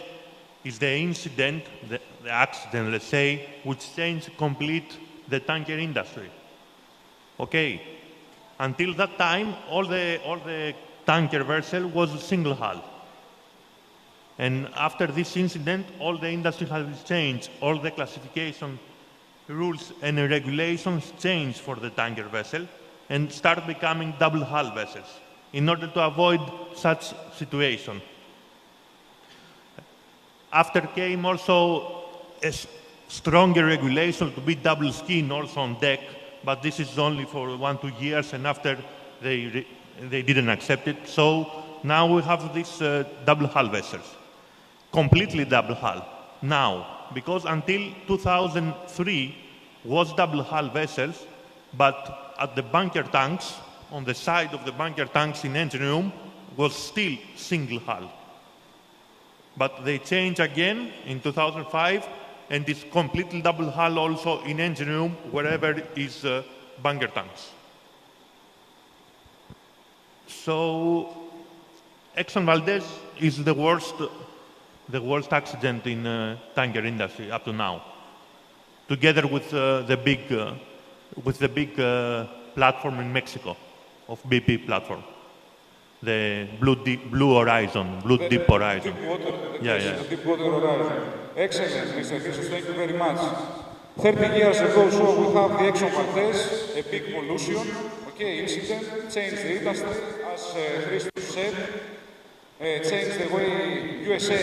is the incident, the accident, let's say, which changed complete the tanker industry. Okay, until that time, all the tanker vessel was single hull. And after this incident, all the industry has changed. All the classification rules and regulations changed for the tanker vessel and start becoming double hull vessels in order to avoid such situation. After came also stronger regulation to be double skin also on deck, but this is only for 1-2 years, and after they didn't accept it. So now we have these double hull vessels, completely double hull now, because until 2003 was double hull vessels, but at the bunker tanks, on the side of the bunker tanks in engine room, was still single hull. But they changed again in 2005, and it's completely double hull also in engine room, wherever is bunker tanks. So Exxon Valdez is the worst accident in tanker industry up to now, together with the big platform in Mexico, of BP platform, the Blue Horizon, Blue Deep Horizon. Deep water, Yeah. Deep water horizon. Excellent, Mr. Jesus, thank you very much. 30 years ago, so we have the Exxon Valdez, a big pollution, incident, changed the industry, as Christos said, changed the way USA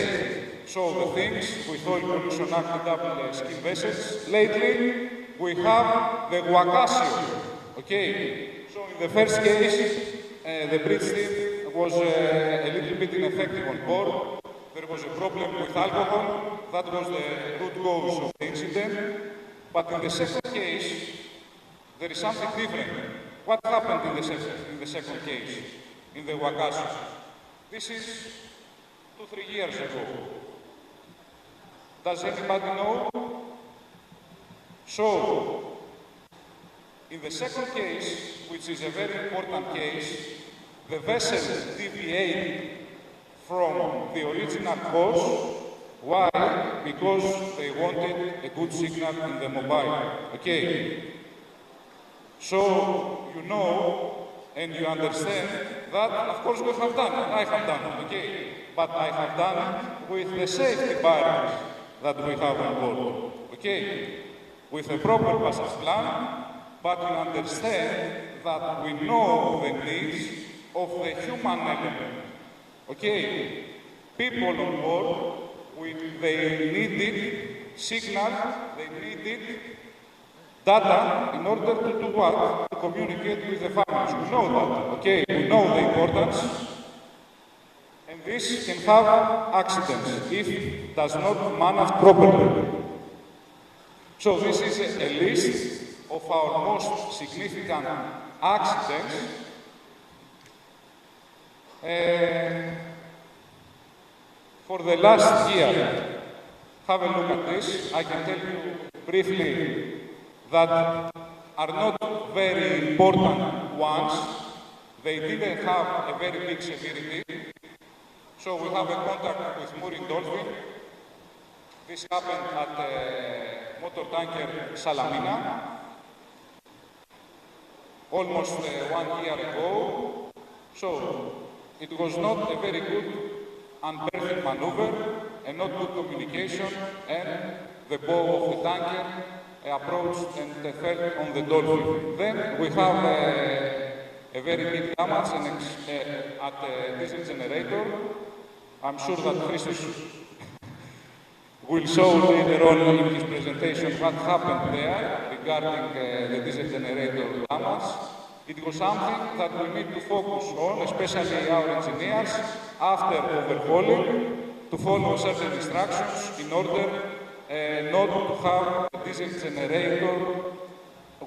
saw the things with Oil Pollution Act double skin vessels. Lately, we have the Wakasio, So in the first case, the bridge team was a little bit ineffective on board. There was a problem with alcohol. That was the root cause of the incident. But in the second case, there is something different. What happened in the second case, in the Wakasio? This is 2-3 years ago. Does anybody know? So, in the second case, which is a very important case, the vessel deviated from the original course. Why? Because they wanted a good signal in the mobile. So, you know and you understand that, of course, we have done it. I have done it, But I have done it with the safety barriers that we have on board, With a proper passage plan, but you understand that we know the needs of the human element, People on board, they needed signal, they needed data in order to do what? To communicate with the families. We know that, We know the importance. And this can have accidents if it does not manage properly. So this is a list of our most significant accidents. For the last year, have a look at this. I can tell you briefly that are not very important ones. They didn't have a very big severity. So we have a contact with mooring dolphin. This happened at motor tanker Salamina almost 1 year ago. So it was not a very good unberthing maneuver and not good communication, and the bow of the tanker approached and fell on the dolphin. Then we have a very big damage at the diesel generator. I'm sure that Christos will show later on in his presentation what happened there regarding the diesel generator damage. It was something that we need to focus on, especially our engineers, after overhauling, to follow certain instructions in order not to have a diesel generator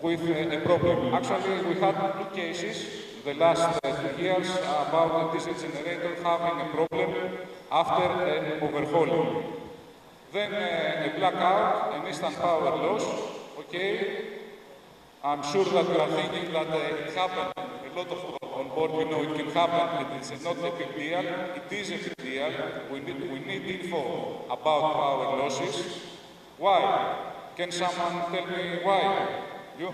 with a problem. Actually, we had 2 cases the last 2 years about the diesel generator having a problem after an overhauling. Then a blackout, an instant power loss, I'm sure that you are thinking that it happened a lot of on board, it can happen, and it's not a big deal. It is a big deal. We need info about power losses. Why? Can someone tell me why? You?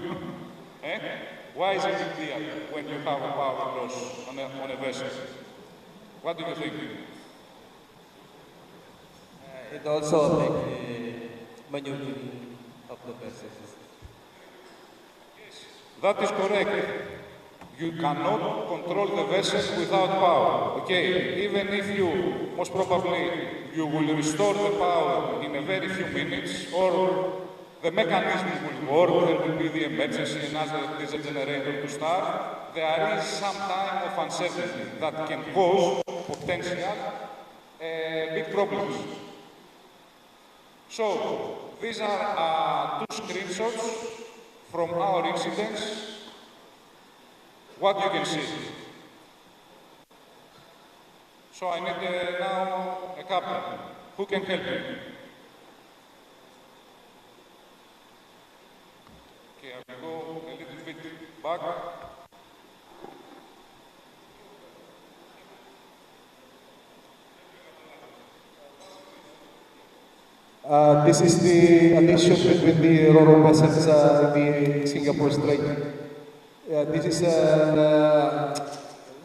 Why is it a big deal when you have a power loss on a vessel? What do you think? It also affects the maneuvering of the vessels. That is correct. You cannot control the vessel without power, okay? Even if you, most probably, you will restore the power in a very few minutes, or the mechanism will work, there will be the emergency, another diesel generator to start. There is some time of uncertainty that can cause potential big problems. So, these are two screenshots from our incidents. What you can see. So I need now a captain. Who can help me? Okay, I will go a little bit back. This is the addition between the Roro vessels in the Singapore Strait. This is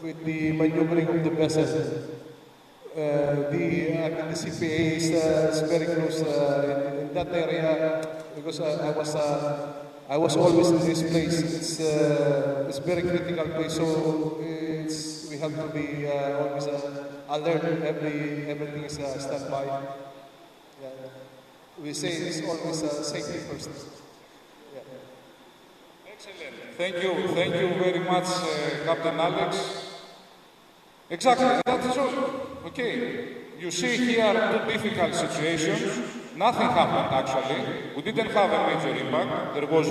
with the maneuvering of the vessel. The CPA is very close in that area because I was always in this place. It's very critical place, so we have to be always alert. Everything is standby. Yeah. We say it's always safety first. Yeah. Excellent. Thank you very much, Captain Alex. Exactly, that's all. Okay, you see here two difficult situations. Nothing happened actually. We didn't have a major impact. There was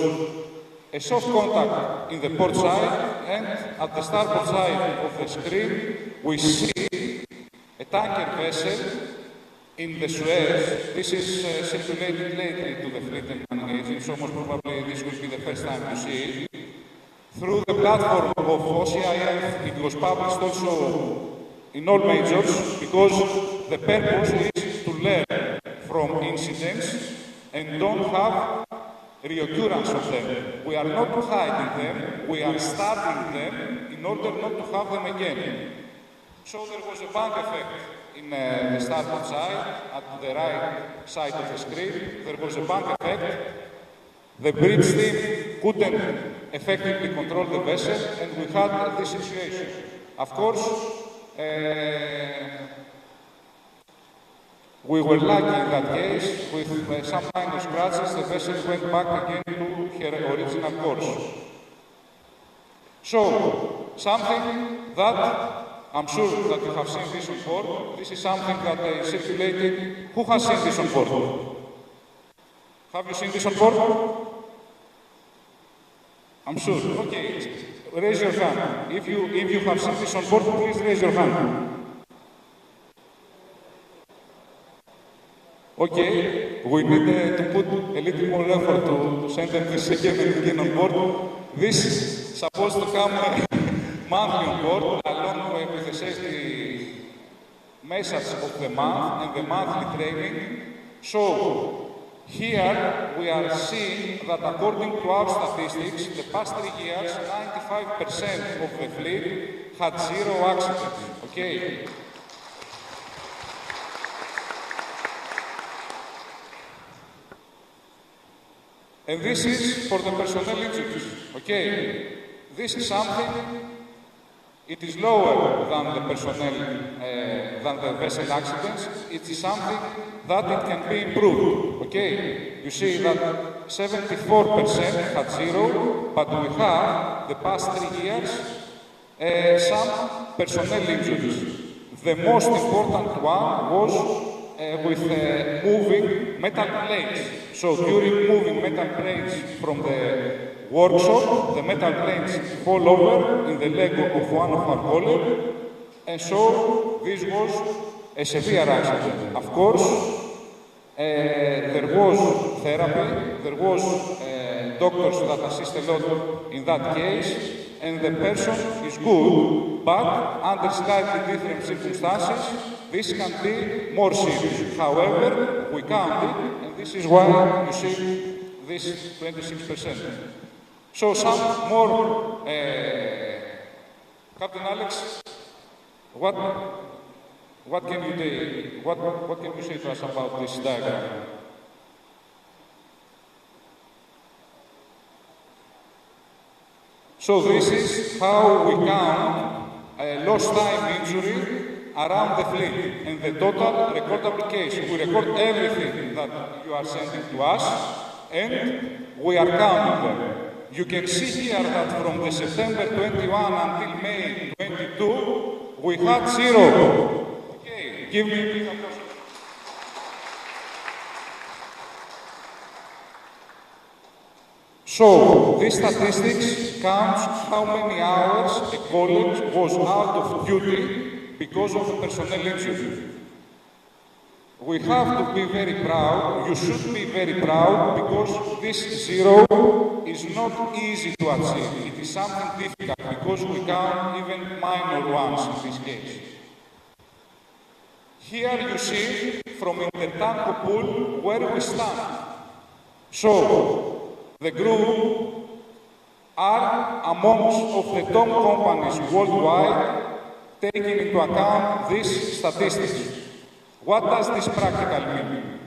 a soft contact in the port side, and at the starboard side of the screen, we see a tanker vessel in the Suez. This is circulated lately to the fleet and manning agents, so most probably this will be the first time you see it. Through the platform of OCIF, it was published also in all majors, because the purpose is to learn from incidents and don't have reoccurrence of them. We are not hiding them, we are starting them in order not to have them again. So there was a bank effect in the starboard side, at the right side of the screen. There was a bank effect. The bridge team couldn't effectively control the vessel, and we had this situation. Of course, we were lucky in that case. With some minor scratches, the vessel went back again to her original course. So, something that I'm sure that you have seen this on board. This is something that is circulated. Who has seen this on board? Have you seen this on board? I'm sure. Okay. Raise your hand. If you have seen this on board, please raise your hand. Okay. We need to put a little more effort to send them this again on board. This is supposed to come monthly on board, along with the safety message of the month and the monthly training. So, here we are seeing that according to our statistics, the past 3 years, 95% of the fleet had 0 accidents. Okay? And this is for the personnel injuries. Okay? This is something. It is lower than the personnel, than the vessel accidents. It is something that it can be improved. Okay, you see that 74% had 0, but we have the past 3 years some personnel injuries. The most important one was with moving metal plates. So during moving metal plates from the workshop, the metal plates fall over in the leg of one of our colleagues, and so this was a severe accident. Of course, there was therapy, there was doctors that assist a lot in that case, and the person is good, but under slightly different circumstances, this can be more serious. However, we count it, and this is why you see this 26%. So some more, Captain Alex, what can you do? What can you say to us about this diagram? So this is how we count lost time injury around the fleet and the total recordable case. We record everything that you are sending to us and we are counting them. You can see here that from the September 21 until May 22, we had 0. Okay, give me a big applause. So, this statistics counts how many hours a college was out of duty because of a personnel injury. We have to be very proud, you should be very proud, because this 0 is not easy to achieve. It is something difficult because we count even minor ones in this case. Here you see from Intertanko pool where we stand. So, the group are amongst of the top companies worldwide taking into account these statistics. What does this practically mean?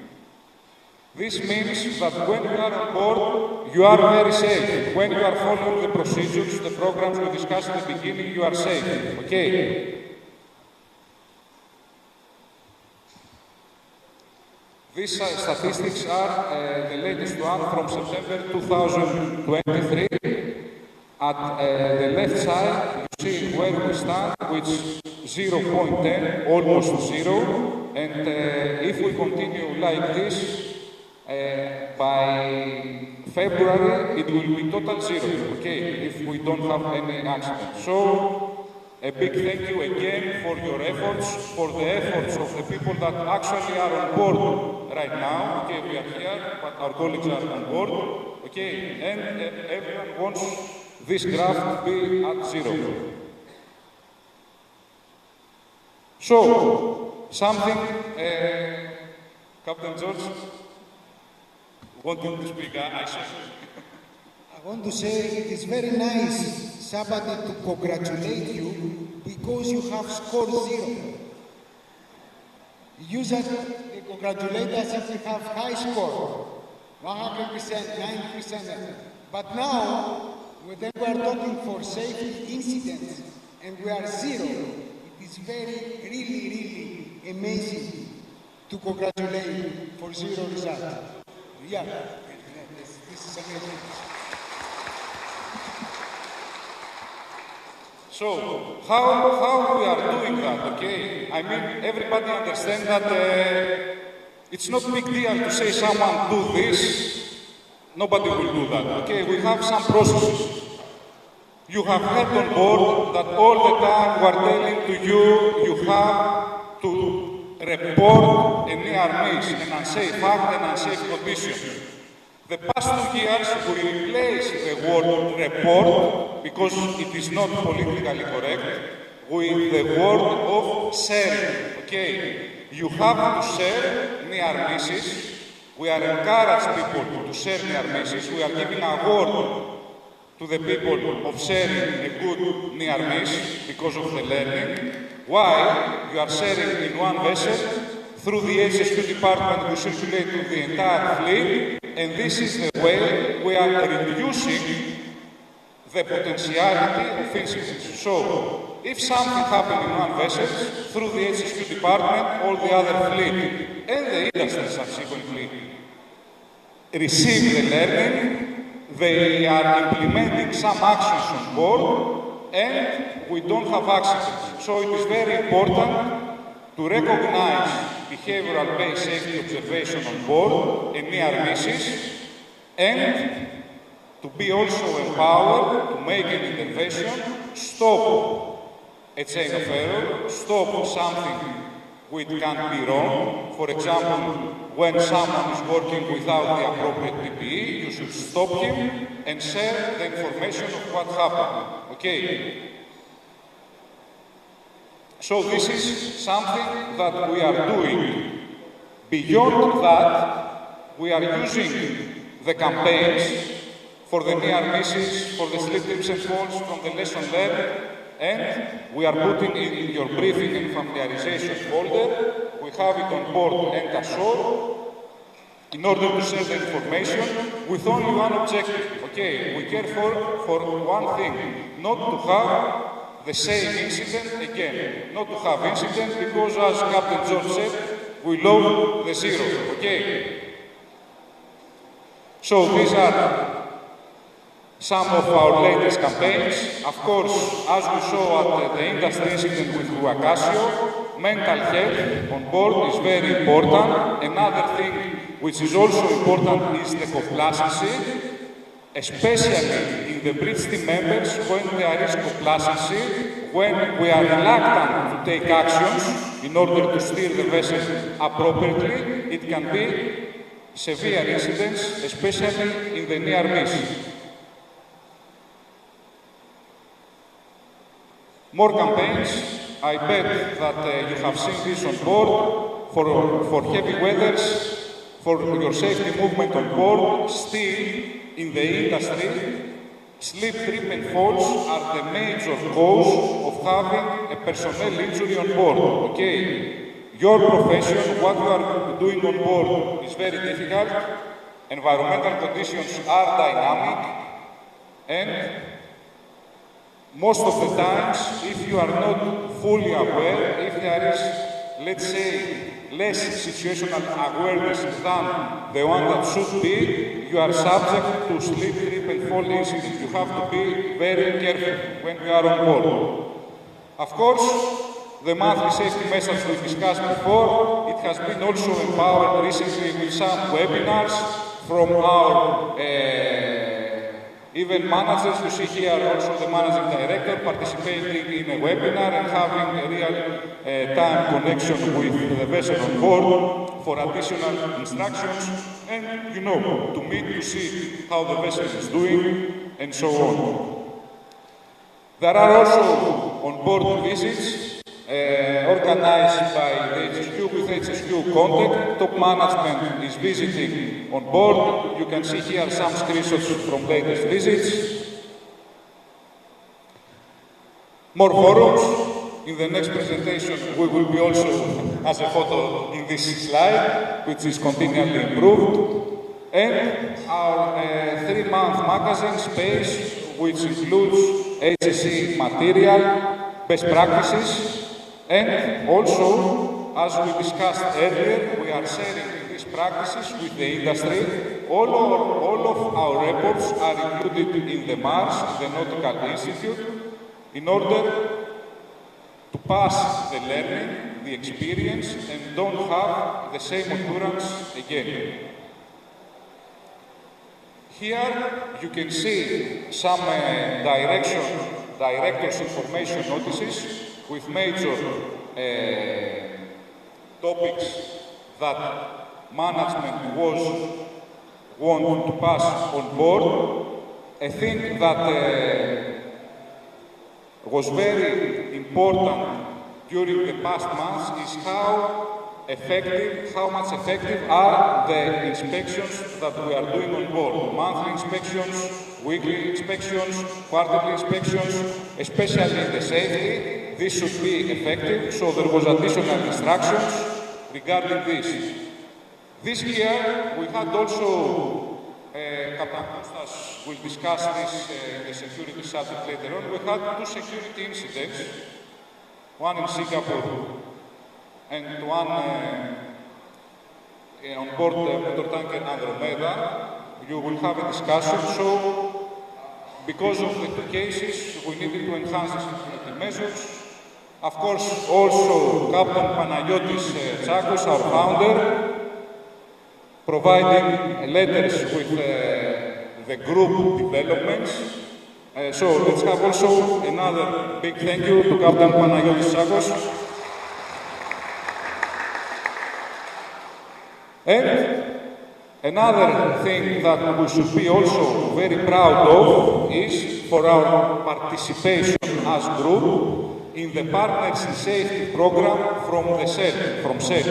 This means that when you are on board, you are very safe. When you are following the procedures, the programs we discussed at the beginning, you are safe. Okay? These statistics are the latest one from September 2023. At the left side, you see where we stand, which is 0.10, almost 0. And if we continue like this, by February, it will be total 0, okay, if we don't have any accident. So, a big thank you again for your efforts, for the efforts of the people that actually are on board right now. Okay, we are here, but our colleagues are on board, okay, and everyone wants this graph to be at 0. So, something, Captain George wanted to speak. I want to say it is very nice somebody to congratulate you because you have scored 0. Usually they congratulate us if we have high score, 100%, 90%. But now, when we are talking for safety incidents and we are 0, it is very, really amazing to congratulate for 0 result. Yeah, this is amazing. So, how we are doing that, okay? I mean, everybody understands that it's not a big deal to say someone do this, nobody will do that, okay? We have some processes. You have heard on board that all the time we are telling to you, you have to report a near miss, an unsafe act, an unsafe condition. The past 2 years, we replaced the word report, because it is not politically correct, with the word of share. Okay, you have to share near misses. We are encouraging people to share near misses. We are giving an award to the people of sharing a good near miss because of the learning. Why? You are sharing in one vessel. Through the HSQ department, we circulate to the entire fleet, and this is the way we are reducing the potentiality of incidents. So, if something happens in one vessel, through the HSQ department, all the other fleet and the industry subsequently receive the learning, they are implementing some actions on board, and we don't have accidents. So it is very important to recognize behavioral-based safety observation on board and near misses, and to be also empowered to make an intervention, stop a chain of error, stop something which can be wrong. For example, when someone is working without the appropriate PPE, you should stop him and share the information of what happened. Okay? So this is something that we are doing. Beyond that, we are using the campaigns for the near misses, for the slip, trips and falls from the lesson learned, and we are putting it in your briefing and familiarization folder. We have it on board and ashore. in order to share the information with only one objective. Okay, we care for one thing, not to have the same incident again, not to have incident because, as Captain George said, we love the zero. Okay. So these are some of our latest campaigns. Of course, as we saw at the industry incident with Huacasio, mental health on board is very important. Another thing which is also important is the complacency, especially in the bridge team members when there is complacency, when we are reluctant to take actions in order to steer the vessel appropriately, it can be severe incidents, especially in the near miss. More campaigns. I bet that you have seen this on board for heavy weathers, for your safety movement on board. Still, in the industry, slip, trip and falls are the major cause of having a personnel injury on board. Okay? Your profession, what you are doing on board is very difficult. Environmental conditions are dynamic, and most of the times, if you are not fully aware, if there is, let's say, less situational awareness than the one that should be, you are subject to slip, trip and fall incidents. You have to be very careful when you are on board. Of course, the monthly safety message we discussed before, it has been also empowered recently with some webinars from our even managers. You see here also the managing director participating in a webinar and having a real-time connection with the vessel on board for additional instructions and, you know, to meet to see how the vessel is doing and so on. There are also on-board visits organized by the HSQ with HSQ contact. Top management is visiting on board. You can see here some screenshots from latest visits. More forums. In the next presentation, we will be also as a photo in this slide, which is continually improved. And our 3-month magazine space, which includes HSE material, best practices, and also, as we discussed earlier, we are sharing these practices with the industry. All of our reports are included in the MARS, the Nautical Institute, in order to pass the learning, the experience, and don't have the same occurrence again. Here you can see some directors' information notices with major topics that management want to pass on board. I think that was very important during the past months is how much effective are the inspections that we are doing on board. Monthly inspections, weekly inspections, quarterly inspections, especially in the safety. This should be effective, so there was additional instructions regarding this. This year, we had also, Captain Kostas will discuss this in the security subject later on, we had 2 security incidents, one in Singapore and one on board the motor tanker Andromeda. You will have a discussion, so because of the 2 cases, we needed to enhance the security measures. Of course, also Captain Panagiotis Tsakos, our founder, providing letters with the group developments. So let's have also another big thank you to Captain Panagiotis Tsakos. And another thing that we should be also very proud of is for our participation as group in the Partners in Safety program from SEL.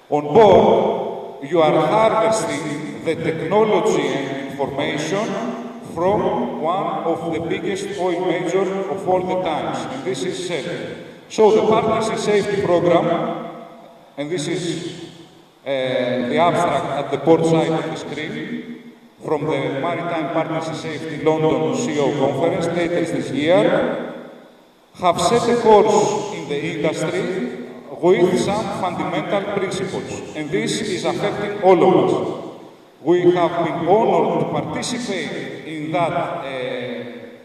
On board, you are harvesting the technology and information from one of the biggest oil majors of all the times, and this is SEL. So the Partners in Safety program, and this is the abstract at the port side of the screen from the Maritime Partnership Safety London CEO conference later this year, have set a course in the industry with some fundamental principles, and this is affecting all of us. We have been honored to participate in that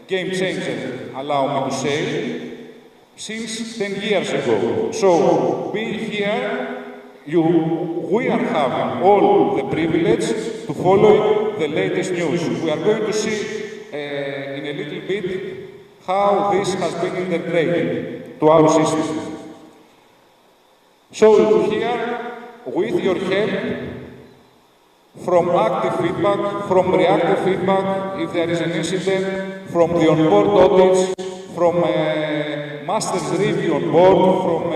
game changer, allow me to say, since 10 years ago. So, being here, we are having all the privilege to follow the latest news. We are going to see in a little bit how this has been integrated to our system. So here, with your help, from active feedback, from reactive feedback, if there is an incident, from the onboard audits, from master's review on board, from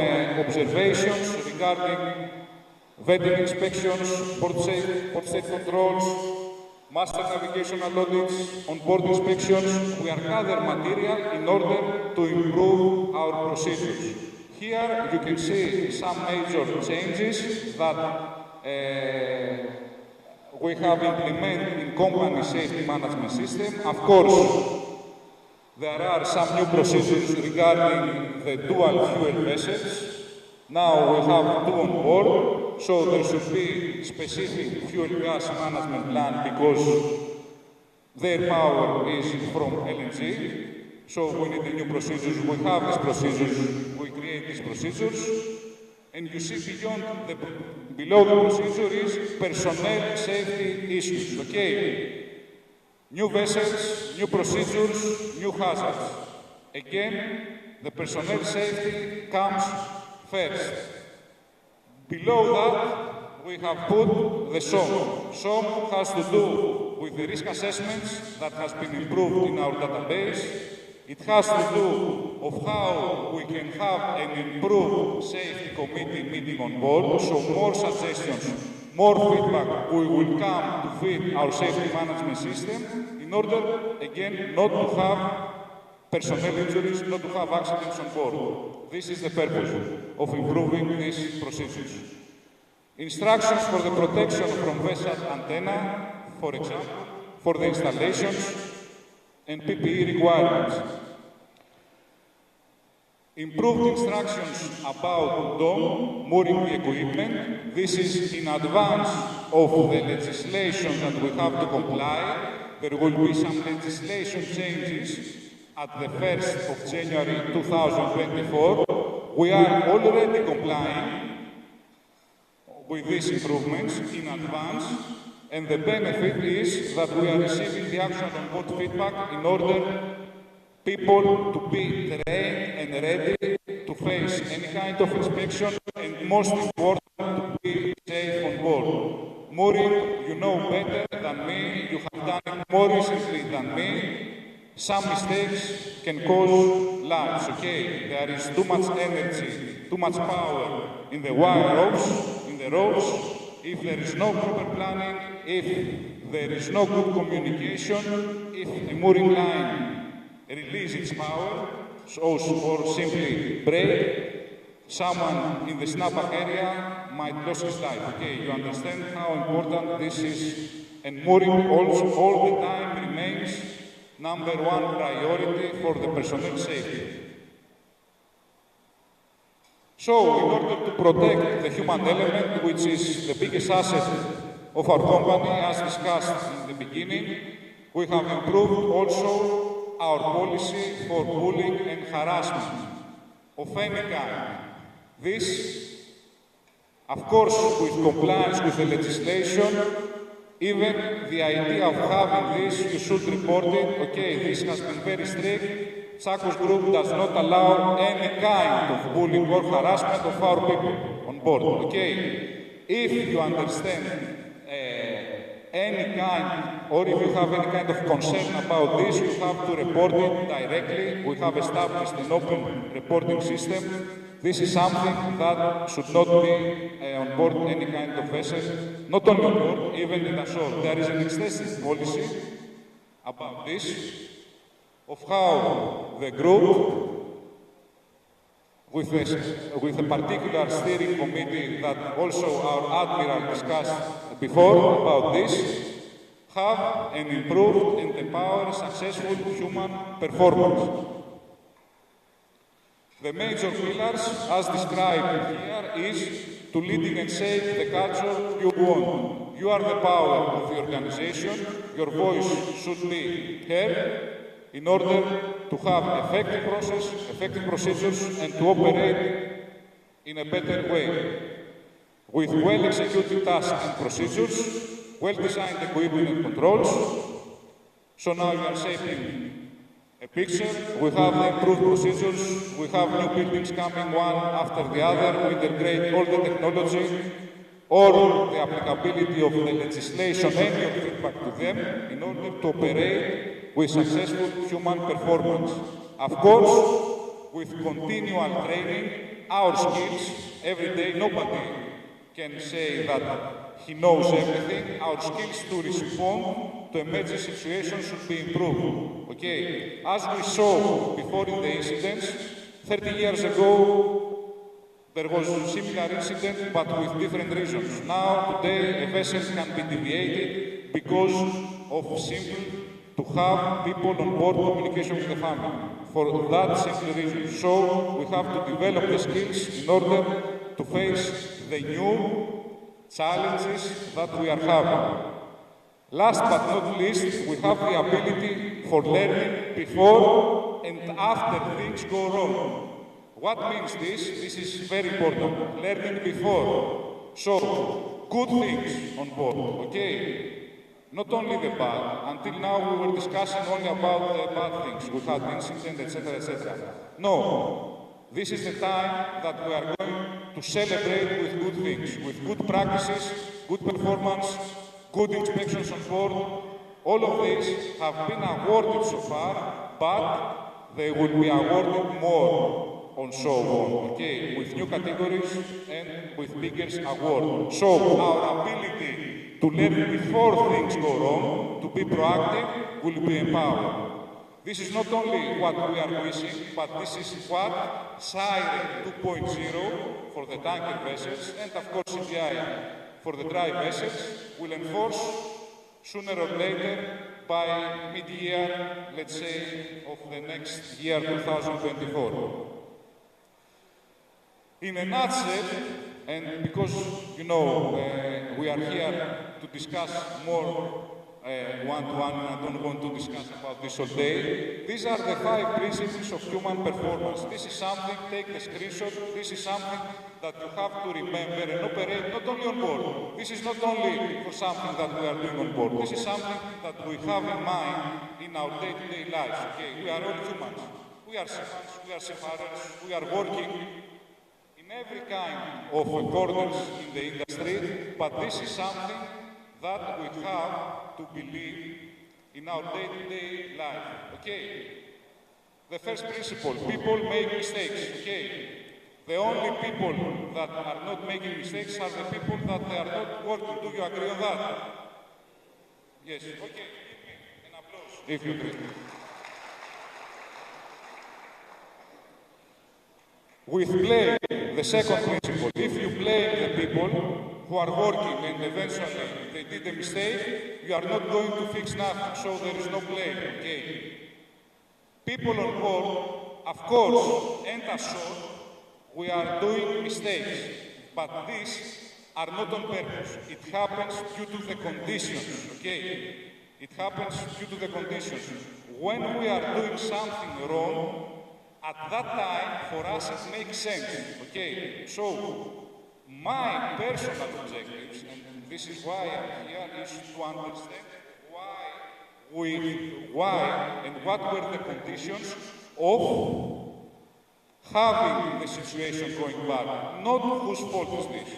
observations regarding vetting inspections, port state controls, master navigational audits, on-board inspections, we are gathering material in order to improve our procedures. Here you can see some major changes that we have implemented in company safety management system. Of course, there are some new procedures regarding the dual fuel vessels. Now we have 2 on board, so there should be specific fuel gas management plan because their power is from LNG. So we need the new procedures. We have these procedures. We create these procedures. And you see below the procedure is personnel safety issues. Okay. New vessels, new procedures, new hazards. Again, the personnel safety comes first. Below that, we have put the SOM. SOM has to do with the risk assessments that has been improved in our database. It has to do of how we can have an improved safety committee meeting on board, so more suggestions, more feedback we will come to fit our safety management system in order, again, not to have personnel injuries, not to have accidents on board. This is the purpose of improving these procedures. Instructions for the protection from vessel antenna, for example, for the installations, and PPE requirements. Improved instructions about DOM, mooring the equipment. This is in advance of the legislation that we have to comply. There will be some legislation changes at the 1st of January 2024. We are already complying with these improvements in advance. And the benefit is that we are receiving the action on board feedback in order people to be trained and ready to face any kind of inspection and most important to be safe on board. Mooring, you know better than me, you have done it more recently than me. Some mistakes can cause lives, okay? There is too much energy, too much power in the wire ropes, in the ropes. If there is no proper planning, if there is no good communication, if a mooring line releases its power, or simply break, someone in the snapback area might lose his life. Okay, you understand how important this is, and mooring also all the time remains #1 priority for the personnel safety. So, in order to protect the human element, which is the biggest asset of our company, as discussed in the beginning, we have improved also our policy for bullying and harassment of any kind. This, of course, with compliance with the legislation, even the idea of having this, you should report it, okay, this has been very strict. Tsakos Group does not allow any kind of bullying or harassment of our people on board, okay? If you understand any kind, or if you have any kind of concern about this, you have to report it directly. We have established an open reporting system. This is something that should not be on board any kind of vessel, not only on board, even in ashore. There is an extensive policy about this, of how the group with a particular steering committee that also our Admiral discussed before about this, have an improved and empowered successful human performance. The major pillars, as described here, is to leading and shape the culture you want. You are the power of the organization. Your voice should be heard in order to have effective procedures, and to operate in a better way. With well-executed tasks and procedures, well-designed equipment and controls. So now you are shaping a picture. We have the improved procedures. We have new buildings coming one after the other. We integrate all the technology, all the applicability of the legislation and your feedback to them in order to operate with successful human performance. Of course, with continual training, our skills, every day, nobody can say that he knows everything. Our skills to respond to emergency situations should be improved. Okay, as we saw before in the incidents, 30 years ago, there was a similar incident, but with different reasons. Now, today, a vessel can be deviated because of simple to have people on board communication with the family. For that simple reason. So, we have to develop the skills in order to face the new challenges that we are having. Last but not least, we have the ability for learning before and after things go wrong. What means this? This is very important. Learning before. So, good things on board, okay? Not only the bad. Until now, we were discussing only about the bad things. We had incidents, etc., etc. No. This is the time that we are going to celebrate with good things, with good practices, good performance, good inspections on board. All of these have been awarded so far, but they will be awarded more on so on, okay, with new categories and with bigger awards. So our ability to learn before things go wrong, to be proactive, will be empowered. This is not only what we are wishing, but this is what Siren 2.0 for the tanker vessels and of course CGI for the dry vessels will enforce sooner or later by mid-year, let's say, of the next year, 2024. In a nutshell, and because, you know, we are here to discuss more one-to-one, and I don't want to discuss about this all day. These are the 5 principles of human performance. This is something, take the screenshot, this is something that you have to remember and operate not only on board. This is not only for something that we are doing on board. This is something that we have in mind in our day-to-day lives. Okay, we are all humans. We are seafarers, we are seafarers, we are working in every kind of corners in the industry, but this is something that we have to believe in our day-to-day life, okay? The first principle, people make mistakes, okay? The only people that are not making mistakes are the people that they are not working. Do you agree on that? Yes, okay, give me an applause if you agree. With blame, the second principle, if you blame the people who are working and eventually they did a mistake, you are not going to fix nothing, so there is no blame, okay? People on board, of course, and ashore, we are doing mistakes, but these are not on purpose. It happens due to the conditions, okay? It happens due to the conditions. When we are doing something wrong, at that time, for us, it makes sense, okay? So, my personal objectives, and this is why I'm here, is to understand why and what were the conditions of having the situation going bad. Not whose fault is this.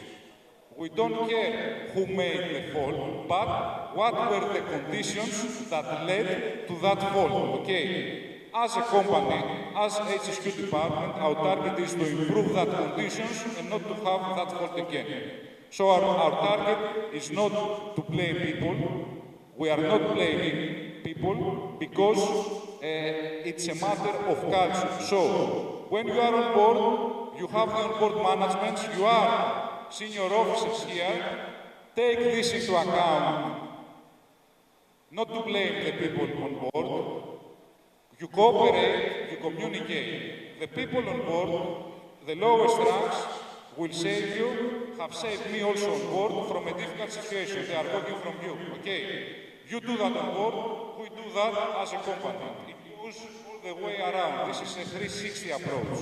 We don't care who made the fault, but what were the conditions that led to that fault, okay? As a company, as HSQ department, our target is to improve that conditions and not to have that fault again. So our target is not to blame people. We are not blaming people because it's a matter of culture. So when you are on board, you have the onboard management, you are senior officers here, take this into account. Not to blame the people on board. You cooperate, you communicate. The people on board, the lowest ranks, will save you, have saved me also on board from a difficult situation. They are working from you, okay? You do that on board, we do that as a company. It goes all the way around. This is a 360 approach.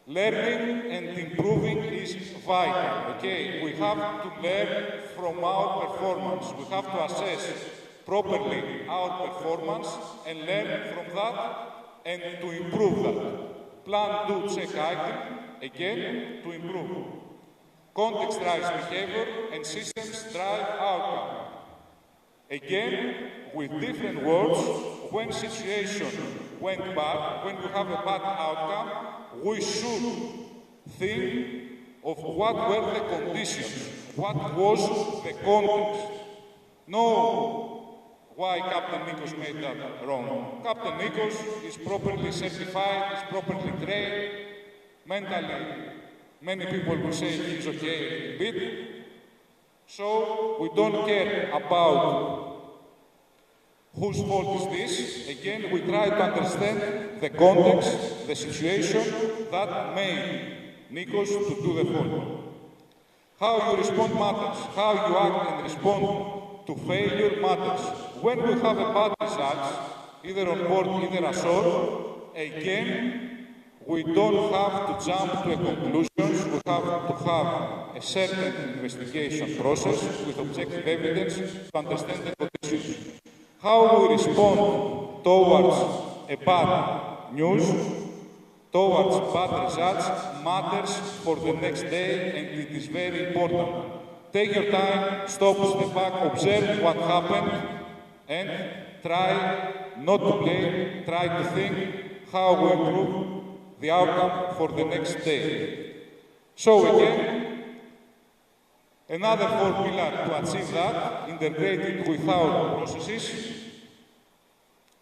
Learning and improving is vital, okay? We have to learn from our performance. We have to assess properly our performance and learn from that and to improve that. Plan, do, check item, again, to improve. Context drives behavior and systems drive outcome. Again, with different words, when situation went bad, when we have a bad outcome, we should think of what were the conditions, what was the context. No, why Captain Nikos made that wrong. Captain Nikos is properly certified, is properly trained. Mentally, many people will say he's okay a bit. So we don't care about whose fault is this. Again, we try to understand the context, the situation that made Nikos to do the fault. How you respond matters. How you act and respond to failure matters. When we have a bad result, either on board, either ashore, again, we don't have to jump to a conclusion. We have to have a certain investigation process with objective evidence to understand the conditions. How we respond towards a bad news, towards bad results, matters for the next day, and it is very important. Take your time, stop, step back, observe what happened, and try not to blame, try to think how we improve the outcome for the next day. So again, another formula to achieve that, integrated with our processes,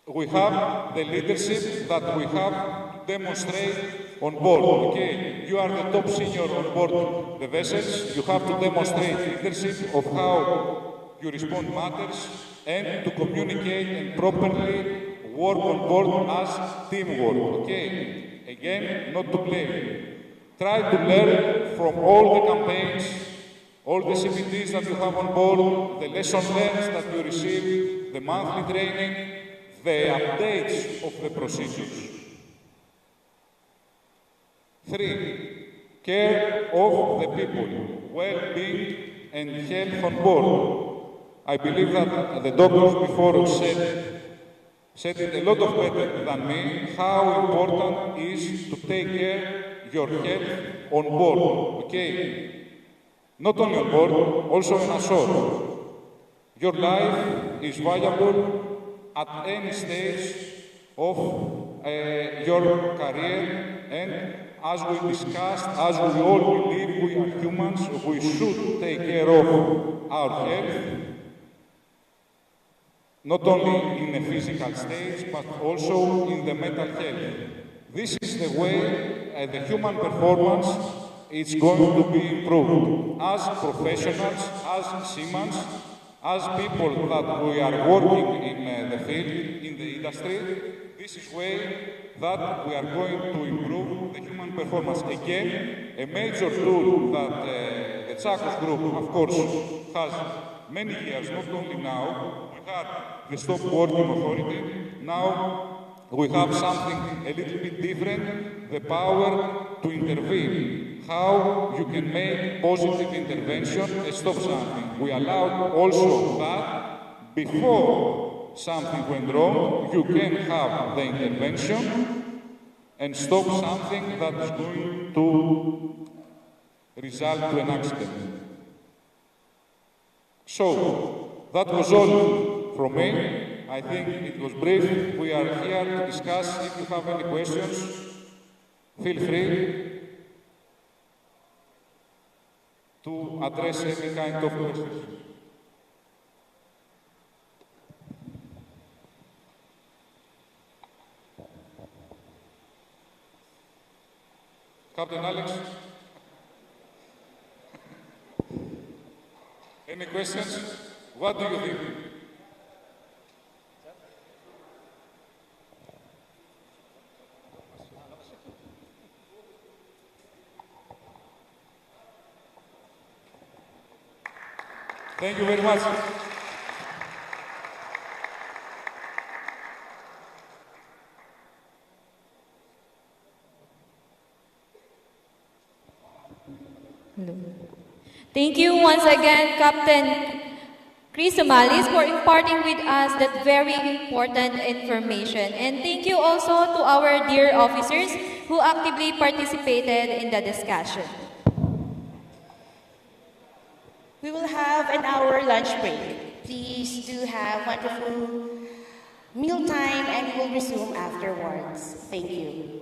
we have the leadership that we have to demonstrate on board, okay? You are the top senior on board the vessels. You have to demonstrate leadership of how you respond matters and to communicate and properly work on board as teamwork, okay? Again, not to blame. Try to learn from all the campaigns, all the CPTs that you have on board, the lesson learned that you receive, the monthly training, the updates of the procedures. 3. Care of the people, well-being and health on board. I believe that the doctors before said it a lot of better than me, how important is to take care of your health on board, okay? Not only on board, also on ashore. Your life is valuable at any stage of your career, and as we discussed, as we all believe we are humans, we should take care of our health, not only in a physical stage, but also in the mental health. This is the way the human performance is going to be improved. As professionals, as seamen, as people that we are working in the field, in the industry, this is way that we are going to improve the human performance. Again, a major tool that the Tsakos group, of course, has many years, not only now. We had the Stop Working Authority. Now we have something a little bit different, the power to intervene. How you can make positive intervention and stop something. We allowed also that before something went wrong, you can have the intervention and stop something that is going to result to an accident. So, that was all from me. I think it was brief. We are here to discuss. If you have any questions, feel free to address any kind of questions. Captain Alex? Any questions? What do you think? Thank you very much. Thank you once again, Captain Chris Somalis, for imparting with us that very important information. And thank you also to our dear officers who actively participated in the discussion. We will have an hour lunch break. Please do have wonderful mealtime and we'll resume afterwards. Thank you.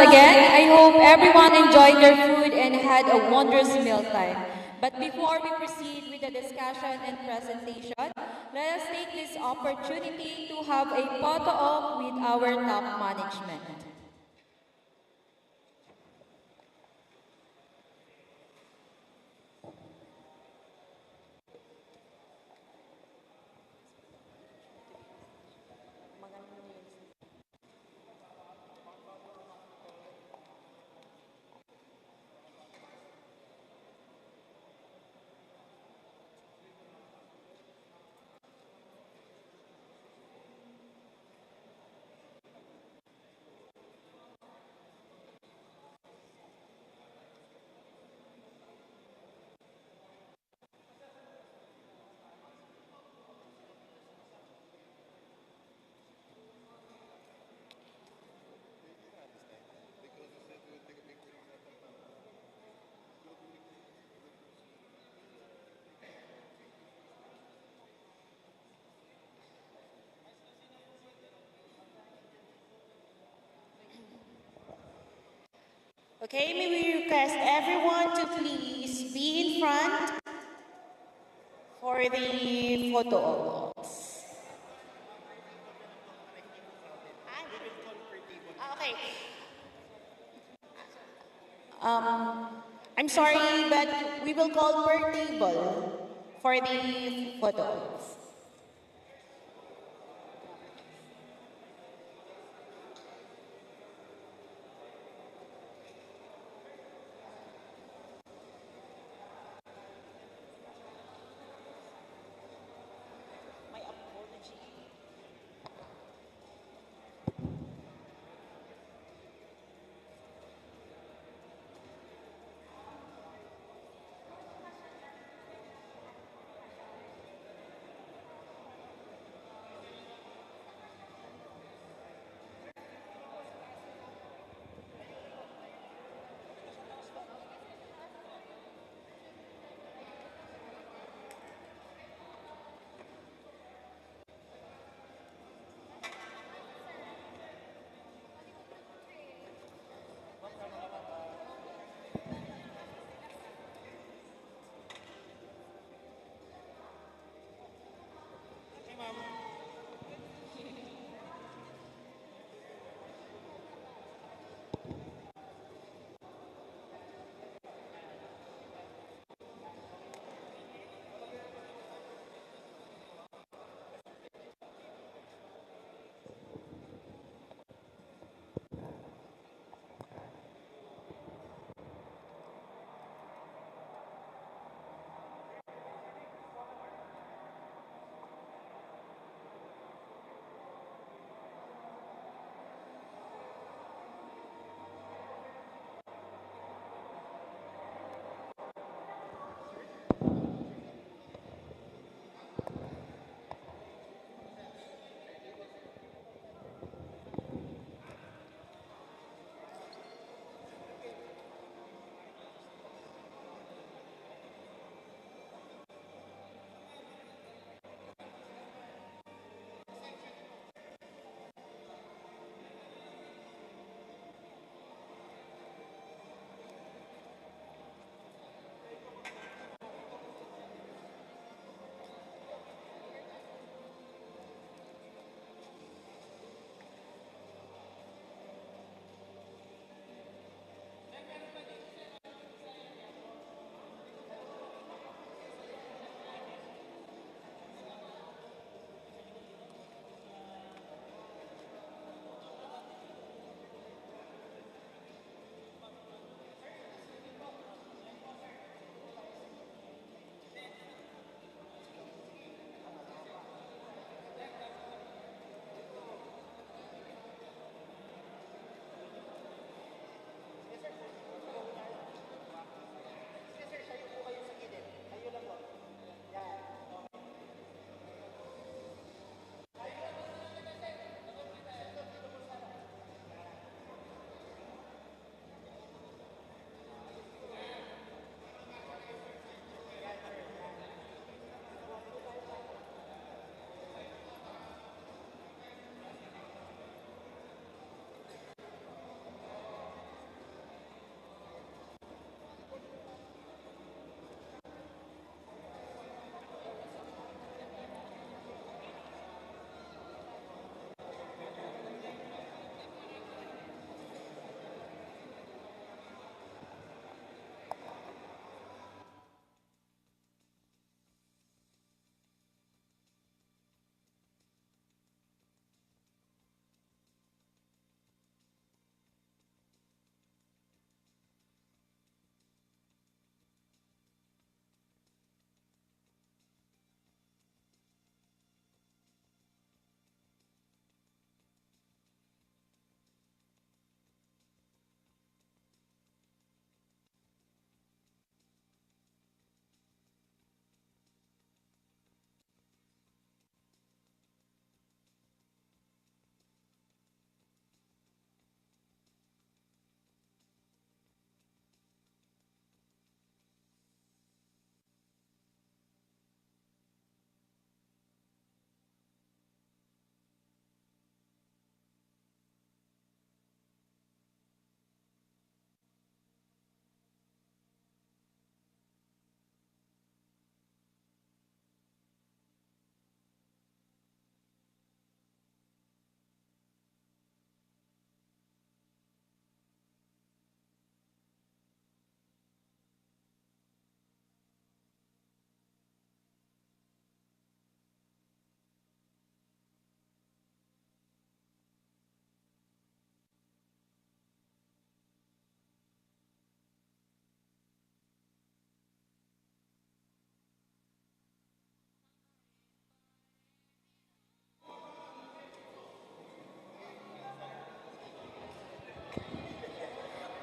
again, I hope everyone enjoyed their food and had a wondrous mealtime. But before we proceed with the discussion and presentation, let us take this opportunity to have a photo op with our top management. Okay, may we request everyone to please be in front for the photo ops. Okay. I'm sorry, but we will call per table for the photo ops.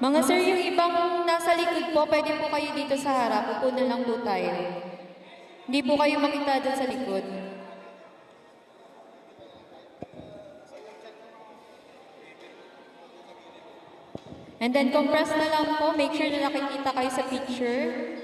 Mga sir, yung ibang nasa likod po, pwede po kayo dito sa harap. Upo na lang po tayo. Hindi po kayo makita doon sa likod. And then compress na lang po. Make sure na nakikita kayo sa picture.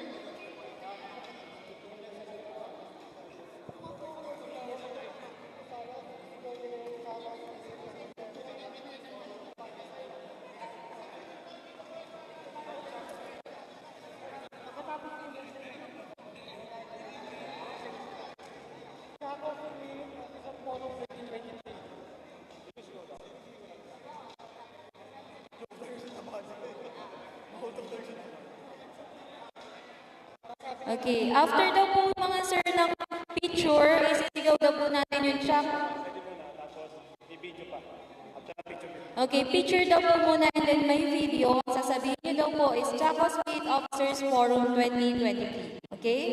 Okay, after daw po mga sir ng picture, isisigaw daw po natin yung check. Okay, picture daw po muna and then may video. Sasabihin niyo daw po is Tsakos Fleet Officers Forum 2023. Okay?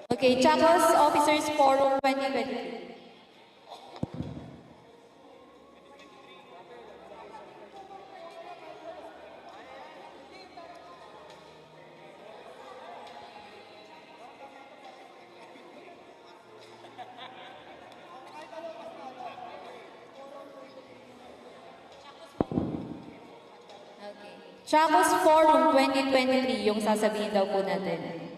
Okay, Tsakos Officers Forum 2023. Tsakos Forum 2023 yung sasabihin daw po natin.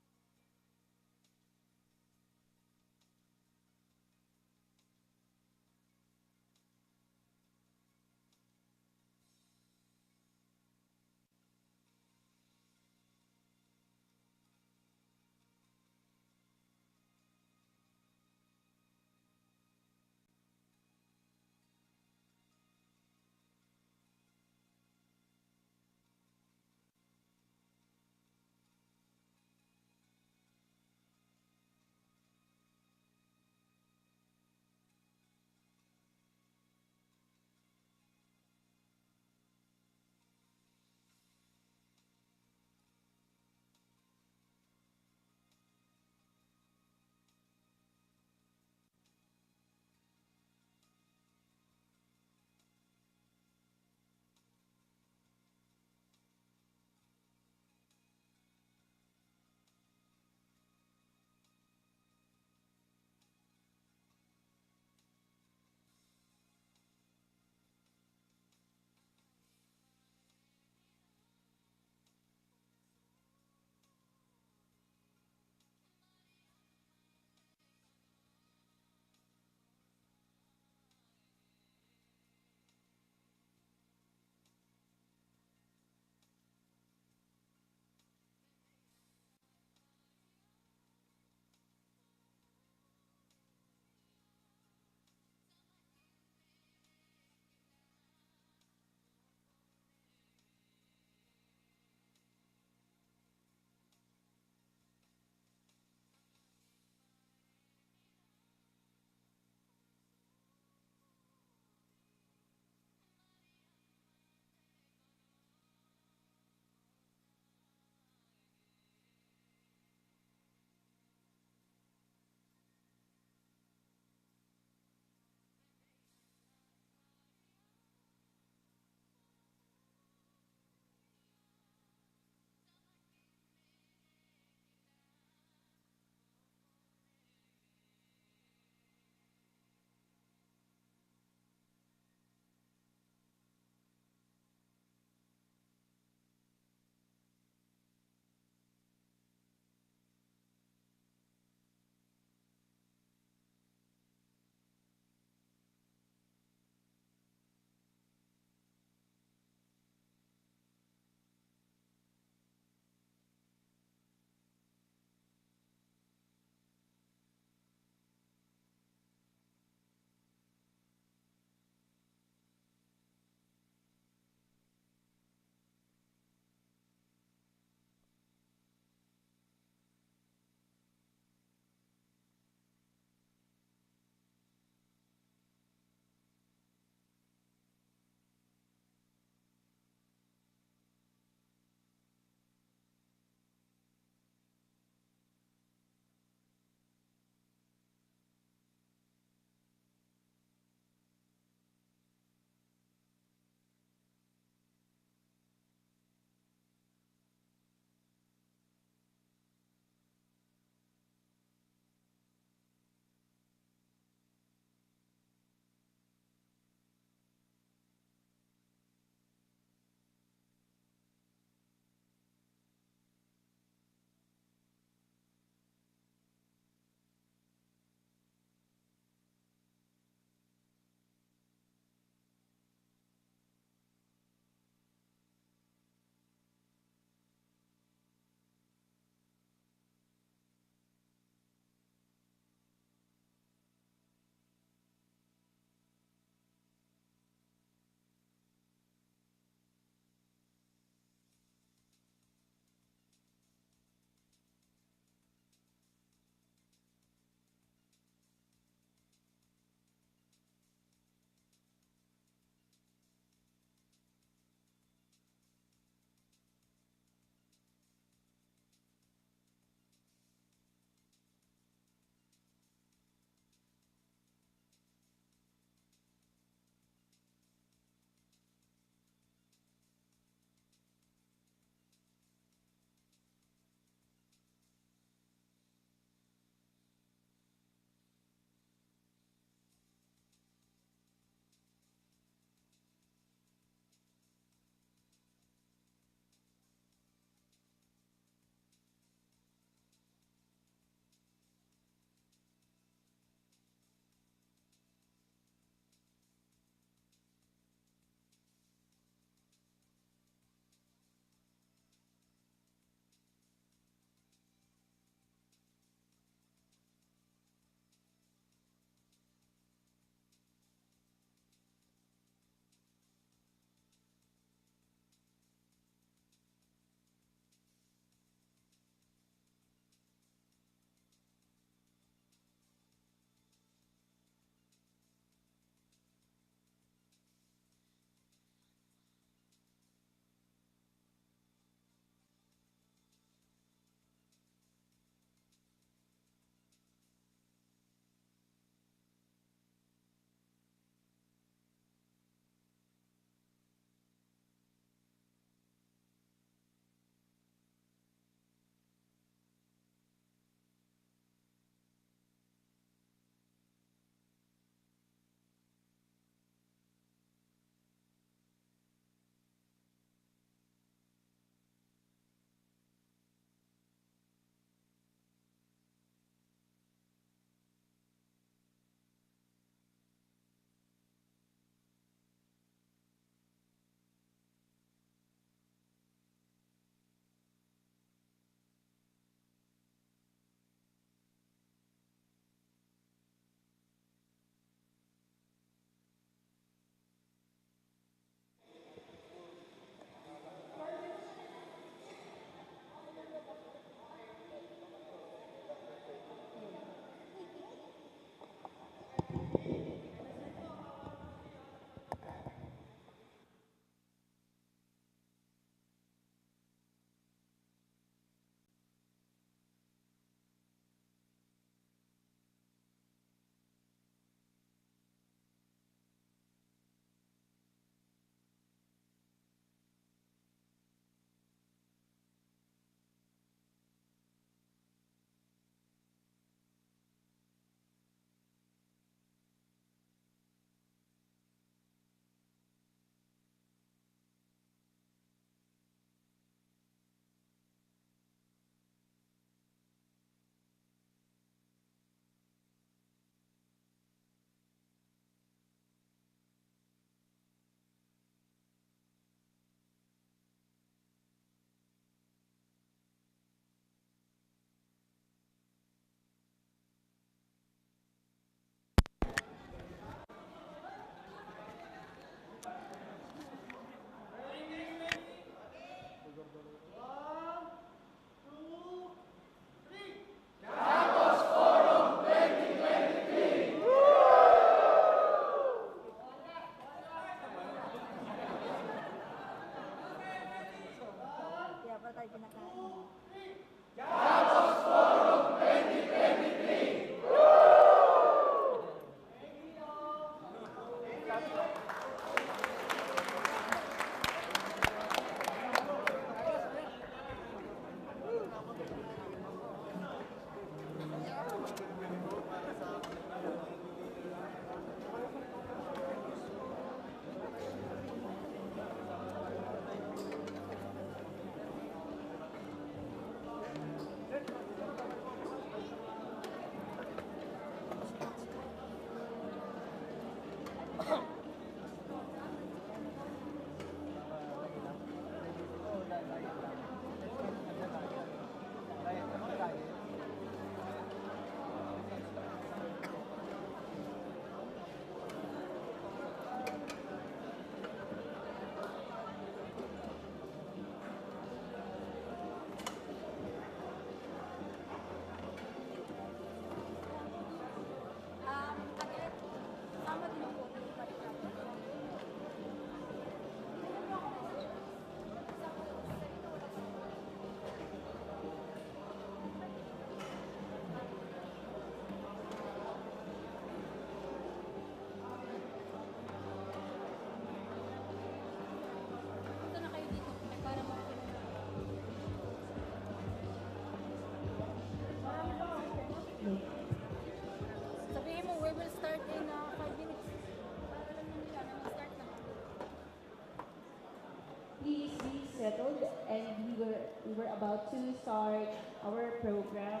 we're about to start our program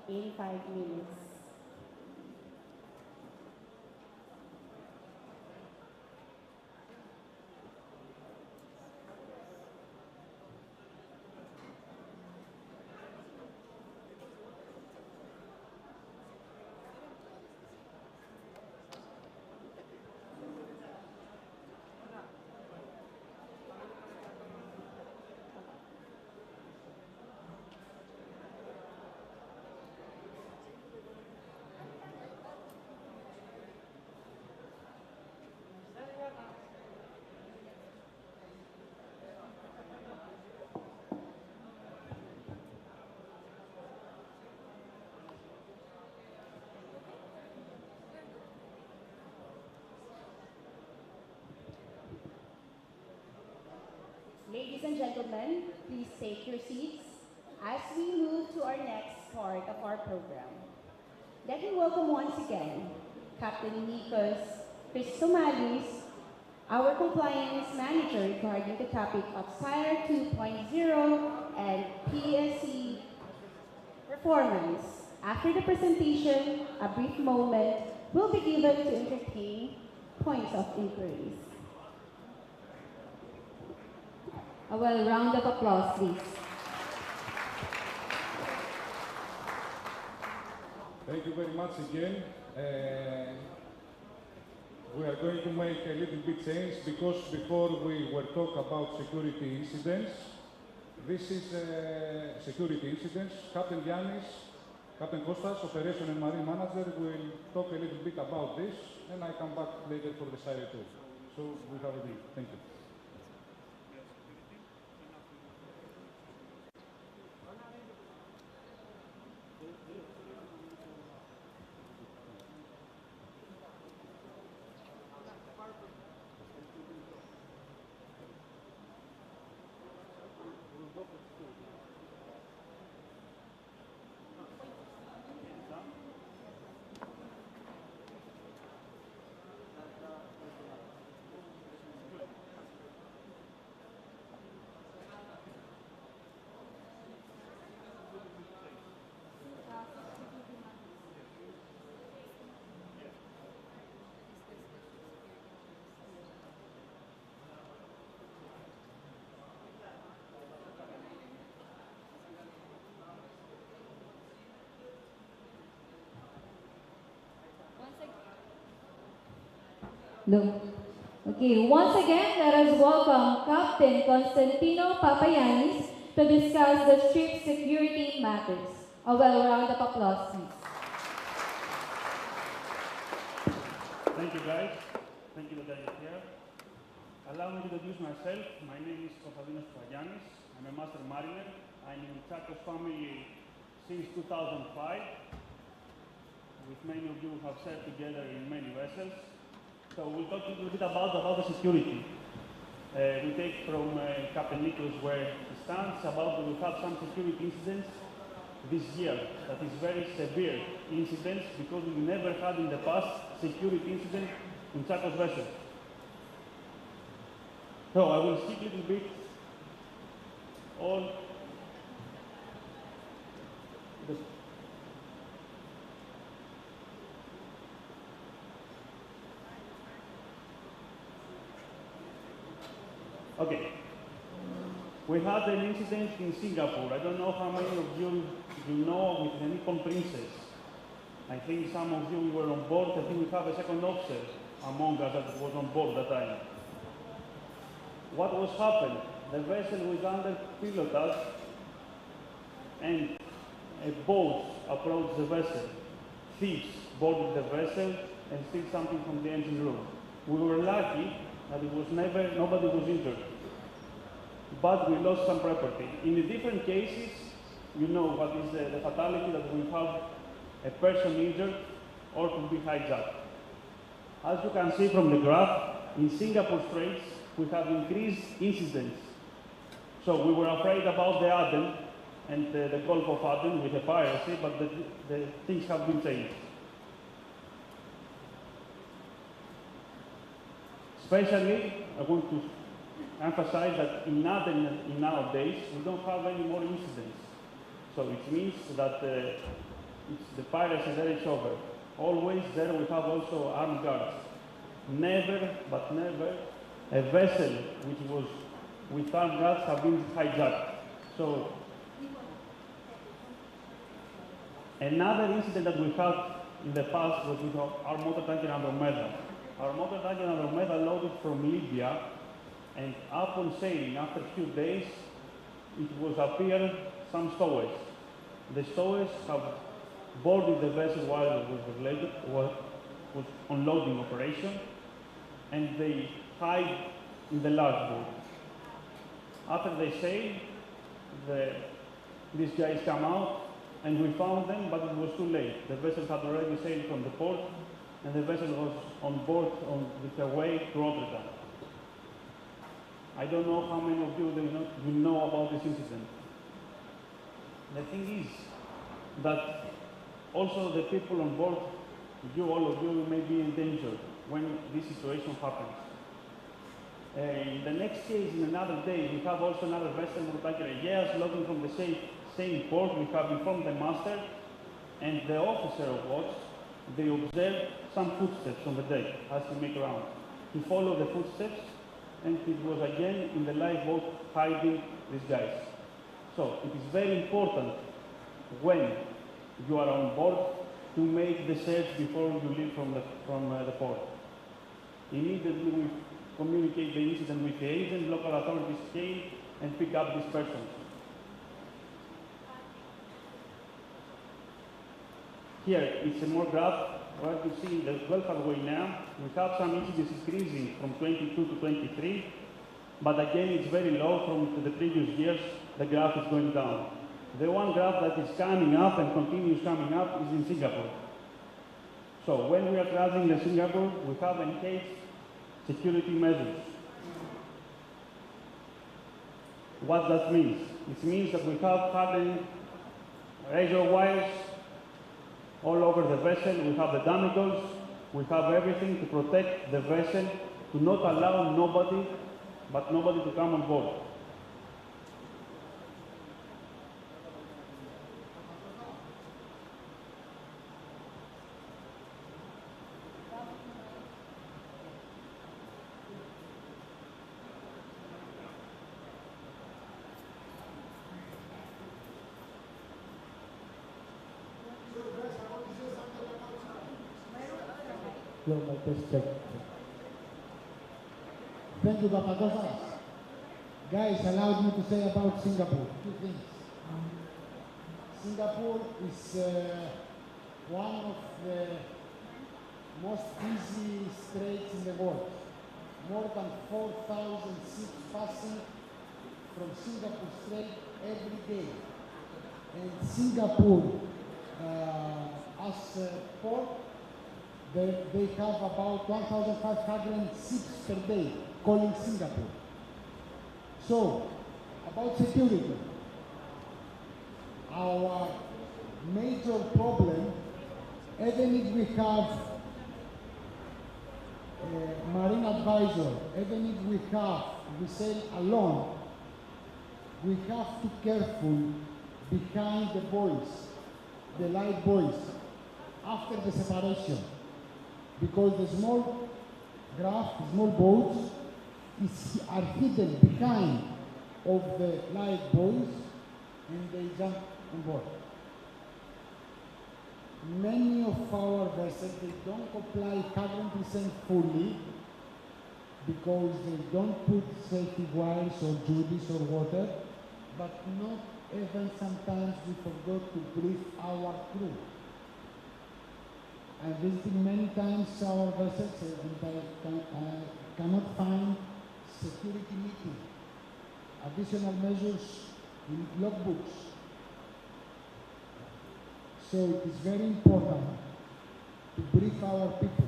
in 5 minutes. Ladies and gentlemen, please take your seats as we move to our next part of our program. Let me welcome once again Captain Nikos Christomalis, our compliance manager regarding the topic of SIRE 2.0 and PSC performance. After the presentation, a brief moment will be given to entertain points of inquiries. A well round of applause, please. Thank you very much again. We are going to make a little bit change because before we were talking about security incidents, this is security incidents. Captain Giannis, Captain Kostas, Operation and Marine Manager, will talk a little bit about this, and I come back later for the SIRE 2. So we have a deal. Thank you. No. Okay, once again, let us welcome Captain Constantino Papayanis to discuss the ship security matters. A well round of applause, please. Thank you, guys. Thank you that you're here. Allow me to introduce myself. My name is Constantinos Papayanis. I'm a master mariner. I'm in Tsakos family since 2005. With many of you who have served together in many vessels. So we'll talk a little bit about the security. We take from Captain Nikos where he stands about we have some security incidents this year that is very severe incidents because we never had in the past security incident in Tsakos vessel. So I will skip a little bit all the Okay. We had an incident in Singapore. I don't know how many of you know with the Nippon Princess. I think some of you were on board. I think we have a second officer among us that was on board that time. What was happened? The vessel was under pilotage and a boat approached the vessel. Thieves boarded the vessel and stole something from the engine room. We were lucky that it was nobody was injured. But we lost some property. In the different cases, you know what is the fatality that we have a person injured or to be hijacked. As you can see from the graph, in Singapore Straits, we have increased incidents. So we were afraid about the Aden and the Gulf of Aden with the piracy, but the things have been changed. Especially, I want to emphasize that in nowadays we don't have any more incidents. So it means that the piracy there is over. Always there we have also armed guards. Never, but never, a vessel which was with armed guards have been hijacked. So another incident that we had in the past was with our motor tanker Andromeda. Our motor tanker Andromeda loaded from Libya, and upon sailing, after a few days, it was appeared some stowaways. The stowaways have boarded the vessel while it was unloading operation, and they hide in the large boat. After they sail, these guys come out, and we found them, but it was too late. The vessel had already sailed from the port, and the vessel was on board with her way to Rotterdam. I don't know how many of you know about this incident. The thing is that also the people on board, all of you may be in danger when this situation happens. In the next case, in another day, we have also another vessel, motortanker Aegeas, loading from the same port. We have informed the master and the officer of watch. They observed some footsteps on the deck as he make around. He followed the footsteps, and it was again in the lifeboat hiding these guys. So it is very important when you are on board to make the search before you leave from the port. Immediately we communicate the incident with the agent, local authorities came and pick up this person. Here, it's a more graph where you see the welfare way now. We have some incidents increasing from 22 to 23, but again, it's very low from the previous years. The graph is going down. The one graph that is coming up and continues coming up is in Singapore. So when we are traveling in Singapore, we have enhanced security measures. What that means? It means that we have hardened razor wires all over the vessel. We have the damagers. We have everything to protect the vessel, to not allow nobody to come on board. Hello, my test check. Thank you, Papadosas. Guys, allow me to say about Singapore two things. Singapore is one of the most busy straits in the world. More than 4,000 ships passing from Singapore Strait every day. And Singapore, as a port, they have about 1,500 ships per day calling Singapore. So, about security, our major problem, even if we have a marine advisor, even if we sail alone, we have to be careful behind the buoys, the light buoys, after the separation. Because the small boats are hidden behind of the light buoys and they jump on board. Many of our vessels, they don't comply 100% fully because they don't put safety wires or judies or water, but not even sometimes we forgot to brief our crew. I'm visiting many times our vessels and I cannot find security meeting. Additional measures in logbooks. So it is very important to brief our people.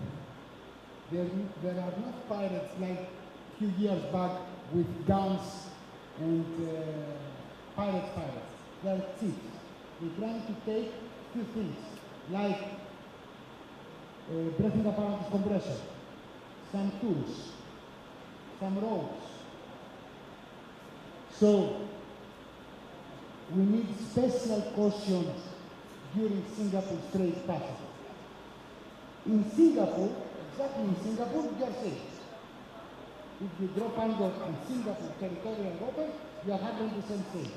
There are not pirates like a few years back with guns and pirates. They are thieves. They're trying to take few things like breathing apparatus compressor, some tools, some ropes, So we need special caution during Singapore Strait passage. In Singapore, exactly in Singapore, you are safe. If you drop anchor in Singapore territorial waters, you are 100% safe.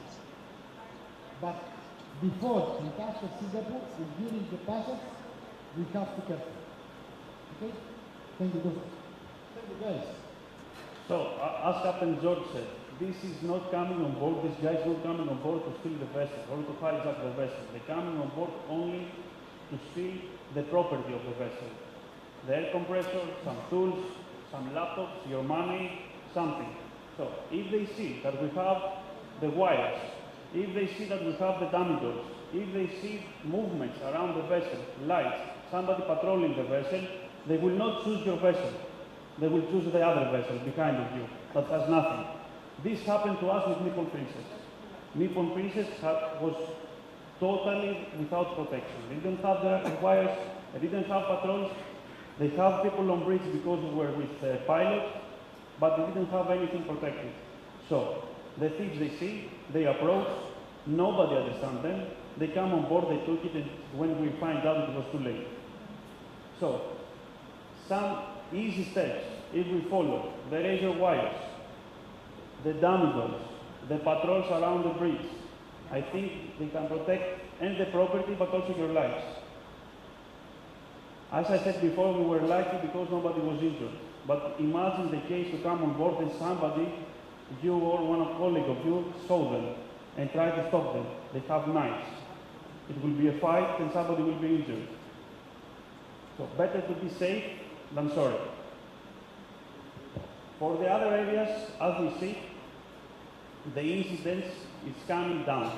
But before and after Singapore, and during the passage, we have to be careful. Okay? Thank you, Doctor. Thank you, guys. So, as Captain George said, this is not coming on board, this guy is not coming on board to steal the vessel or to hijack the vessel. They're coming on board only to steal the property of the vessel. The air compressor, some tools, some laptops, your money, something. So, if they see that we have the wires, if they see that we have the dummy doors, if they see movements around the vessel, lights, somebody patrolling the vessel, they will not choose your vessel. They will choose the other vessel behind of you that has nothing. This happened to us with Nippon Princess. Nippon Princess was totally without protection. They didn't have the wires, they didn't have patrols. They have people on bridge because we were with pilot, but they didn't have anything protected. So the thieves they see, they approach, nobody understands them. They come on board, they took it, and when we find out it was too late. So some easy steps, if we follow the razor wires, the dummy doors, the patrols around the bridge, I think they can protect and the property but also your lives. As I said before, we were lucky because nobody was injured. But imagine the case to come on board and somebody, you or one colleague of you, saw them and try to stop them. They have knives. It will be a fight and somebody will be injured. So better to be safe than sorry. For the other areas, as we see, the incidence is coming down.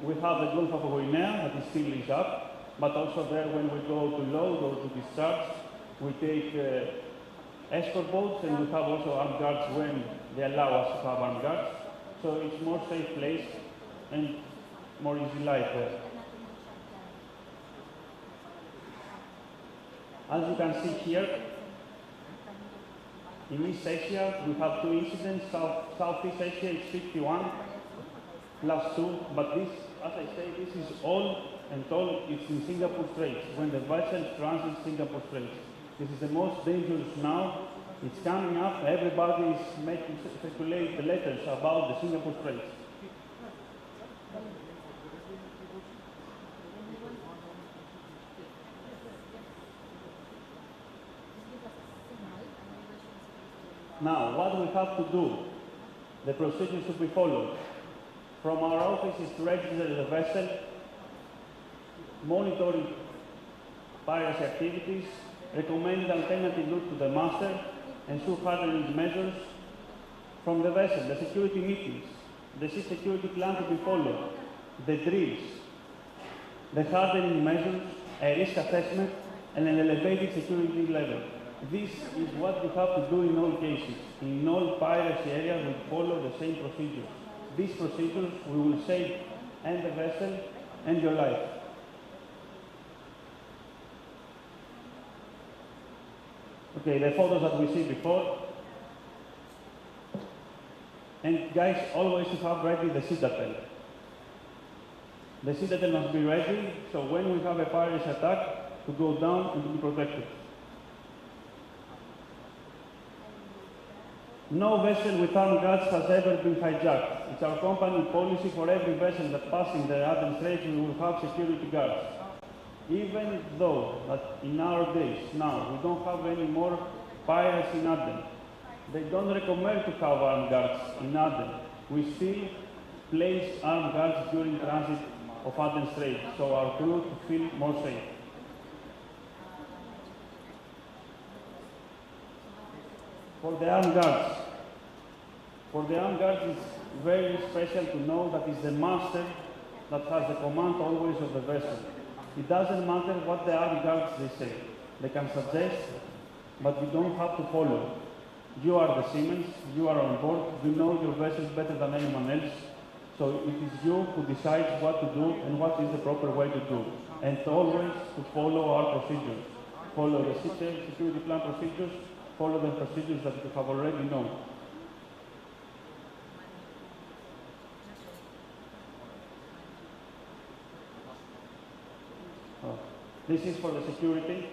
We have the Gulf of Guinea that is still is up. But also there, when we go to load or to discharge, we take escort boats, and we have also armed guards when they allow us to have armed guards. So it's more safe place and more easy life there. As you can see here, in East Asia, we have 2 incidents. Southeast Asia is 51 plus 2, but this, as I say, this is all and all, it's in Singapore Straits, when the vessel transits Singapore Straits. This is the most dangerous now. It's coming up, everybody is making circulate the letters about the Singapore Straits. Now, what we have to do, the procedures to be followed. From our office is to register the vessel, monitoring piracy activities, recommend alternative route to the master, ensure hardening measures. From the vessel, the security meetings, the sea security plan to be followed, the drills, the hardening measures, a risk assessment, and an elevated security level. This is what we have to do in all cases. In all piracy areas, we follow the same procedures. These procedures we will save and the vessel and your life. Okay, the photos that we see before. And guys, always to have ready the citadel. The citadel must be ready, so when we have a piracy attack, to go down and to be protected. No vessel with armed guards has ever been hijacked. It's our company policy for every vessel that passes the Aden Strait, we will have security guards. Even though that in our days now we don't have any more pirates in Aden, they don't recommend to have armed guards in Aden. We still place armed guards during transit of Aden Strait, so our crew to feel more safe. For the armed guards, it's very special to know that it's the master that has the command always of the vessel. It doesn't matter what the armed guards they say. They can suggest, but you don't have to follow. You are the seamen, you are on board, you know your vessels better than anyone else. So it is you who decides what to do and what is the proper way to do. And always to follow our procedures. Follow the security plan procedures, follow the procedures that you have already known. This is for the security.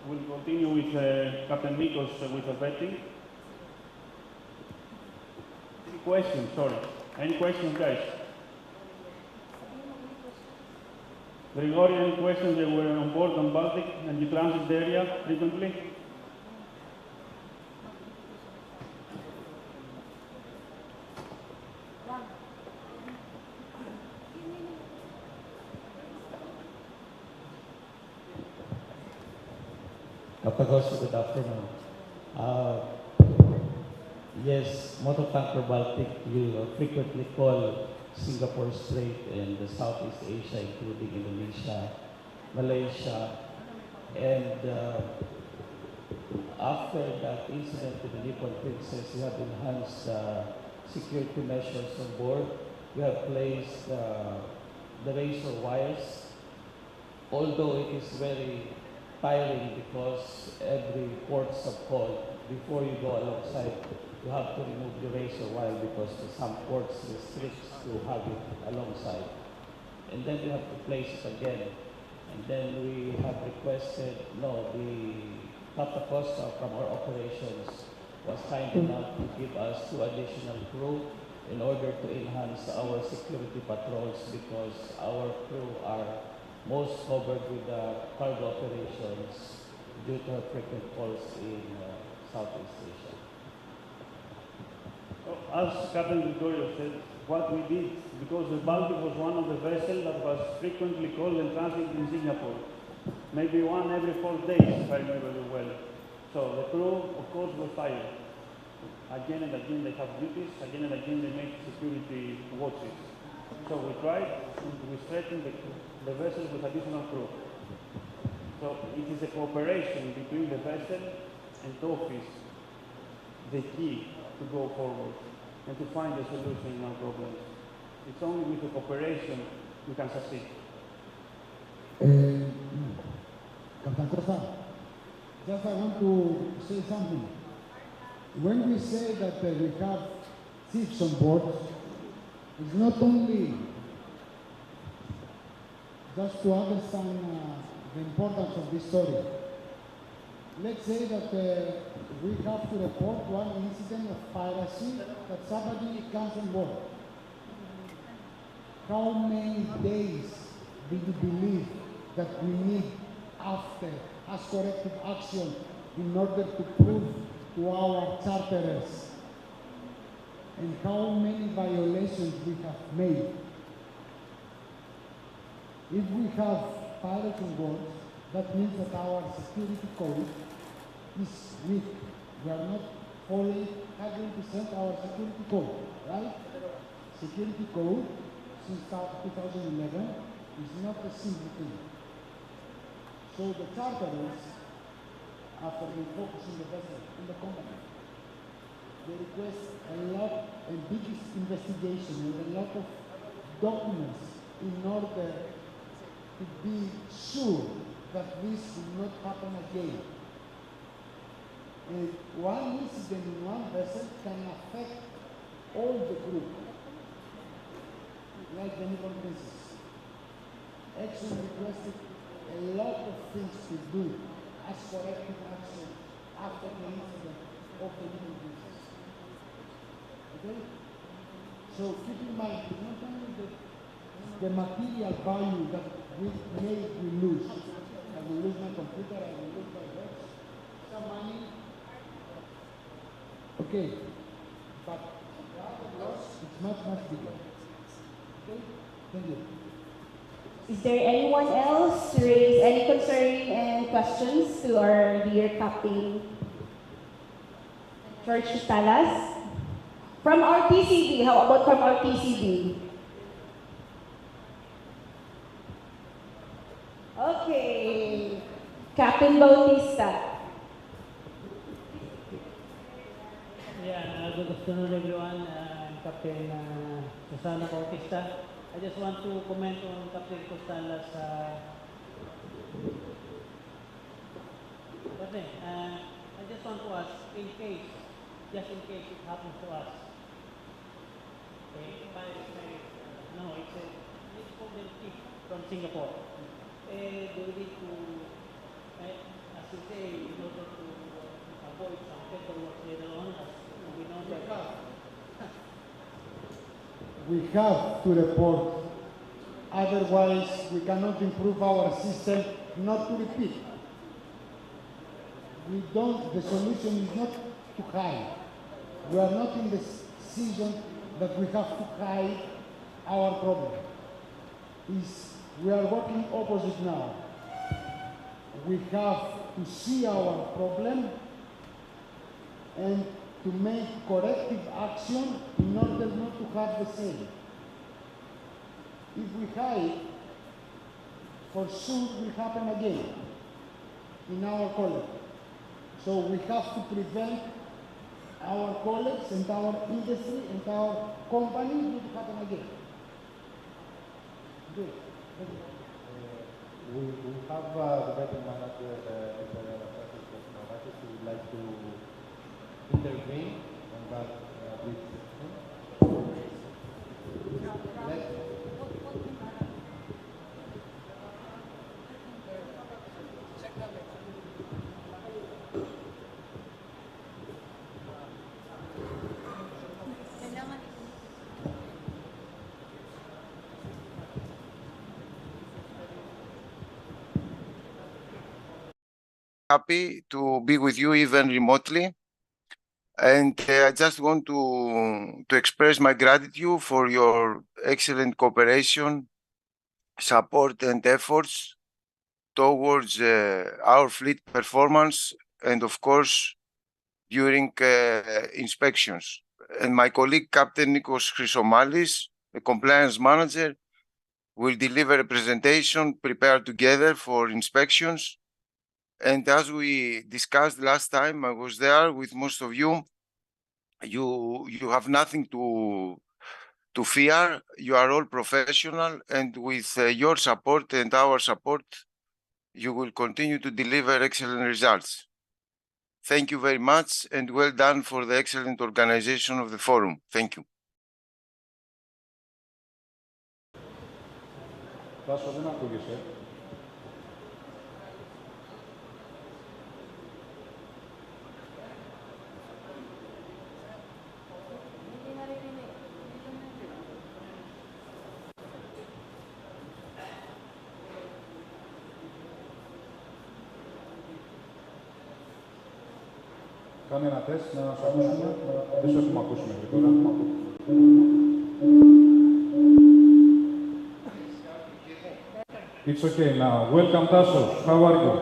We'll continue with Captain Nikos with the vetting. Any questions? Sorry. Any questions, guys? Grigori, any questions? They were on board on Baltic and you transit the area frequently? Tsakos, good afternoon. Yes, Motor Tanker Baltic, you frequently call Singapore Strait and the Southeast Asia, including Indonesia, Malaysia, and after that incident with the Nippon Princess, you have enhanced security measures on board. You have placed the razor wires, although it is very tiring because every ports of call, before you go alongside, you have to remove the razor wire because some ports restricts to have it alongside. And then you have to place it again. And then we have requested, the Tsakos from our operations was kind enough to give us 2 additional crew in order to enhance our security patrols because our crew are most covered with cargo operations due to her frequent calls in Southeast Asia. As Captain Gregorio said, what we did, because the Baltic was one of the vessels that was frequently called and transited in Singapore, maybe one every 4 days, if I remember well. So the crew, of course, was tired. Again and again they have duties, again and again they make security watches. So we tried and we strengthened the vessel with additional crew. So it is a cooperation between the vessel and office, the key to go forward and to find a solution in our problems. It's only with the cooperation we can succeed. Captain Costa, just I want to say something. When we say that we have thieves on board, it's not only just to understand the importance of this story. Let's say that we have to report one incident of piracy that somebody comes on board. How many days do you believe that we need after as corrective action in order to prove to our charterers? And how many violations we have made? If we have pirates on board, that means that our security code is weak. We are not following 100% our security code, right? Security code since 2011 is not a simple thing. So the charterers, after refocusing the vessel in the company, they request a lot and big investigation and a lot of documents in order to be sure that this will not happen again. And one incident in one vessel can affect all the group, like the Nippon Princess. Exxon requested a lot of things to do as corrective action after the incident of the Nippon Princess. Okay? So keep in mind, not only the material value that we lose. I will lose my computer, I will lose my watch, some money. Okay, but the other loss is much, much bigger. Okay, thank you. Is there anyone else to raise any concern and questions to our dear Captain George Talas? From our TCB, how about from our TCB? Okay, Captain Bautista. Good afternoon, everyone. I'm Captain Susana Bautista. I just want to comment on Captain Costala's I just want to ask, just in case it happens to us. Okay, it's from Singapore. do we need to, as you say, in order to avoid some paperwork later on, as we know that we have to report, otherwise we cannot improve our system not to repeat. The solution is not to hide. We are not in the season that we have to hide our problem. We are working opposite now. We have to see our problem and to make corrective action in order not to have the same. If we hide, for sure it will happen again in our college. So we have to prevent our colleagues and our industry and our companies not to happen again. Good. We have the better manager, Mr. Tsakos, who would like to intervene on that brief section. Happy to be with you even remotely. And I just want to express my gratitude for your excellent cooperation, support and efforts towards our fleet performance and of course during inspections. And my colleague Captain Nikos Chrysomalis, the compliance manager, will deliver a presentation prepared together for inspections. And as we discussed last time, I was there with most of you. You have nothing to fear. You are all professional, and with your support and our support, you will continue to deliver excellent results. Thank you very much, and well done for the excellent organization of the forum. Thank you. Κάνε ένα τεστ, να σου ακούσουμε. Δεν σου έχουμε ακούσει μέχρι τώρα. It's okay now. Welcome, Tsakos. How are you?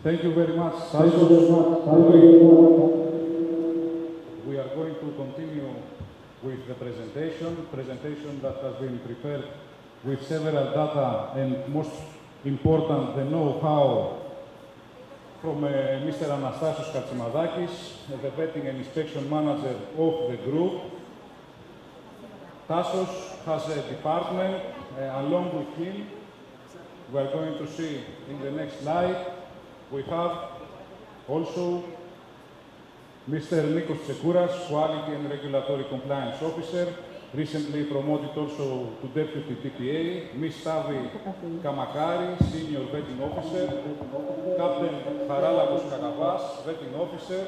Thank you very much, Tsakos. We are going to continue with the presentation that has been prepared with several data and most important, the know-how from Mr. Anastasios Katsimadakis, the vetting and inspection manager of the group. Tsakos has a department along with him. We are going to see in the next slide. We have Also, Mr. Nikos Tsakouras, Quality and Regulatory Compliance Officer, recently promoted also to Deputy TPA, Ms. Stavi Kamakari, Senior Vetting Officer, Captain Haralabos Kakavas, Vetting Officer,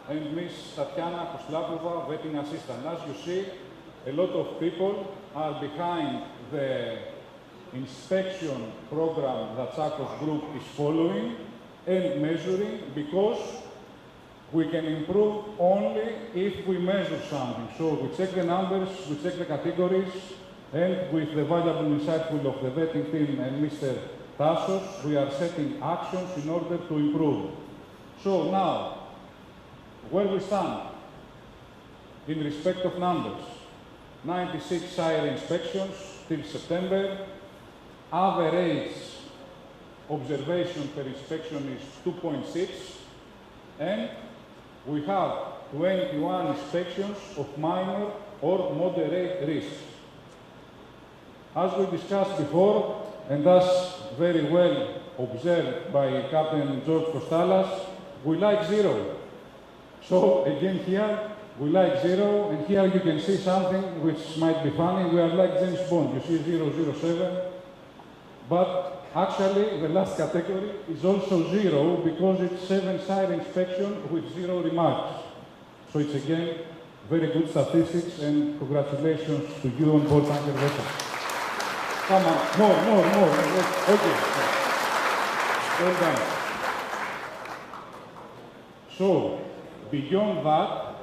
and Ms. Tatiana Koslapova, Vetting Assistant. As you see, a lot of people are behind the inspection program that Tsakos Group is following and measuring, because we can improve only if we measure something. So we check the numbers, we check the categories, and with the valuable insightful of the vetting team and Mr. Tsakos, we are setting actions in order to improve. So now, where we stand in respect of numbers, 96 siren inspections till September, average observation per inspection is 2.6, and we have 21 inspections of minor or moderate risk. As we discussed before, and as very well observed by Captain George Kostalas, we like zero. So again here, we like zero, and here you can see something which might be funny. We are like James Bond. You see 007, but actually, the last category is also zero, because it's 7 siren inspection with 0 remarks. So it's again very good statistics, and congratulations to you on board tanker vessels. Come on, more. Okay. Well done. So, beyond that,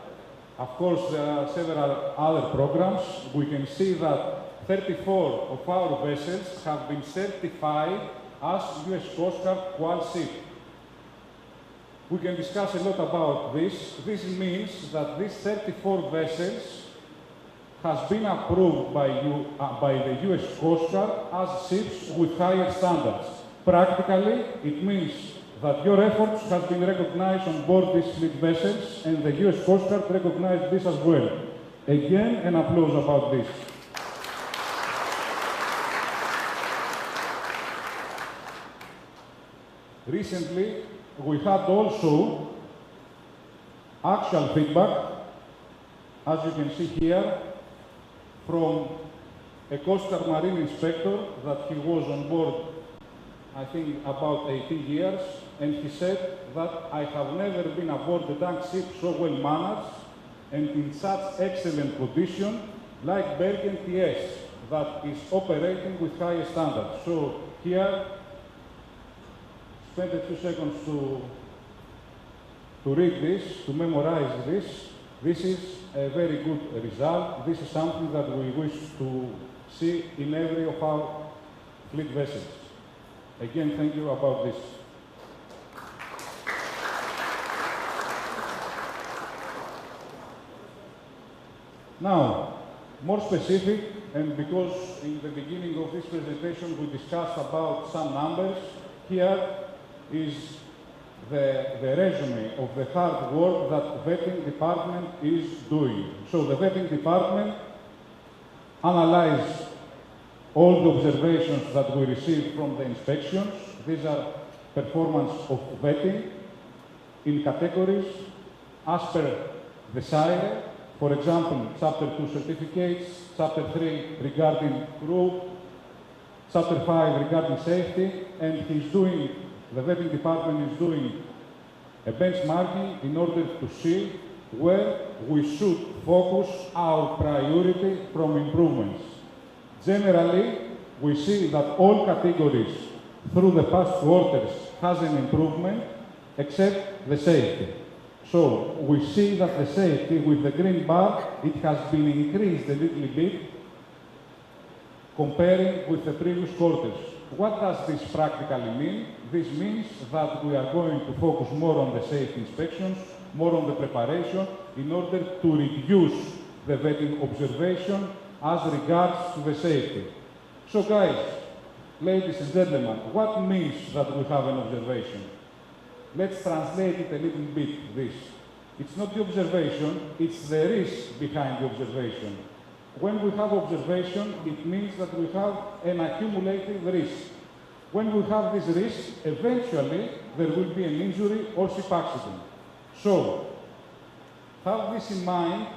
of course, there are several other programs. We can see that 34 of our vessels have been certified as US Coast Guard Qual Ship. We can discuss a lot about this. This means that these 34 vessels has been approved by the US Coast Guard as ships with higher standards. Practically, it means that your efforts have been recognized on board these fleet vessels, and the US Coast Guard recognized this as well. Again, an applause about this. Recently, we had also actual feedback, as you can see here, from a Coast Guard Marine inspector that he was on board, I think, about 18 years, and he said that I have never been aboard a tank ship so well managed and in such excellent condition like Bergen TS, that is operating with high standards. So here, spend a few seconds to read this, to memorize this. This is a very good result. This is something that we wish to see in every of our fleet vessels. Again, thank you about this. Now, more specific, and because in the beginning of this presentation we discussed about some numbers, here is the resume of the hard work that the vetting department is doing. So the vetting department analyzed all the observations that we received from the inspections. These are performance of vetting in categories as per the SIRE. For example, Chapter 2 certificates, Chapter 3 regarding crew, Chapter 5 regarding safety, and the vetting department is doing a benchmarking in order to see where we should focus our priority from improvements. Generally, we see that all categories through the past quarters has an improvement, except the safety. So we see that the safety with the green bar, it has been increased a little bit comparing with the previous quarters. What does this practically mean? This means that we are going to focus more on the safety inspections, more on the preparation, in order to reduce the vetting observation as regards to the safety. So guys, ladies and gentlemen, what means that we have an observation? Let's translate it a little bit, this. It's not the observation, it's the risk behind the observation. When we have observation, it means that we have an accumulated risk. when we have this risk, eventually there will be an injury or ship accident. So, have this in mind.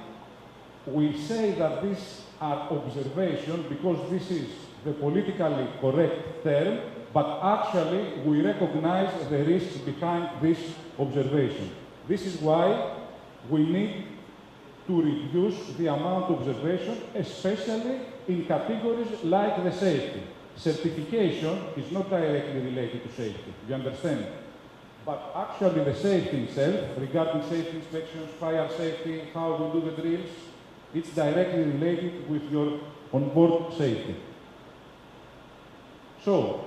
We say that these are observations because this is the politically correct term, but actually we recognize the risk behind this observation. This is why we need to reduce the amount of observation, especially in categories like the safety. Certification is not directly related to safety, you understand? But actually the safety itself, regarding safety inspections, fire safety, how we do the drills, it's directly related with your onboard safety. So,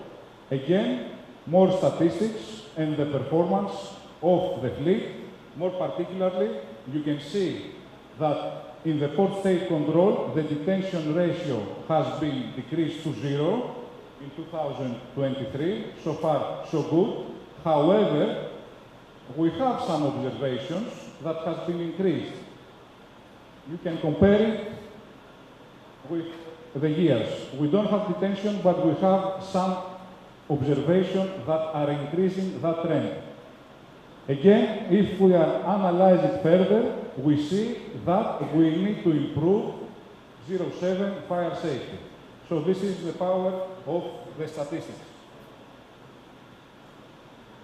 again, more statistics and the performance of the fleet. More particularly, you can see that in the port state control, the detention ratio has been decreased to 0 in 2023. So far, so good. However, we have some observations that has been increased. You can compare it with the years. We don't have detention, but we have some observations that are increasing that trend. Again, if we analyze it further, we see that we need to improve 07 fire safety. So this is the power of the statistics.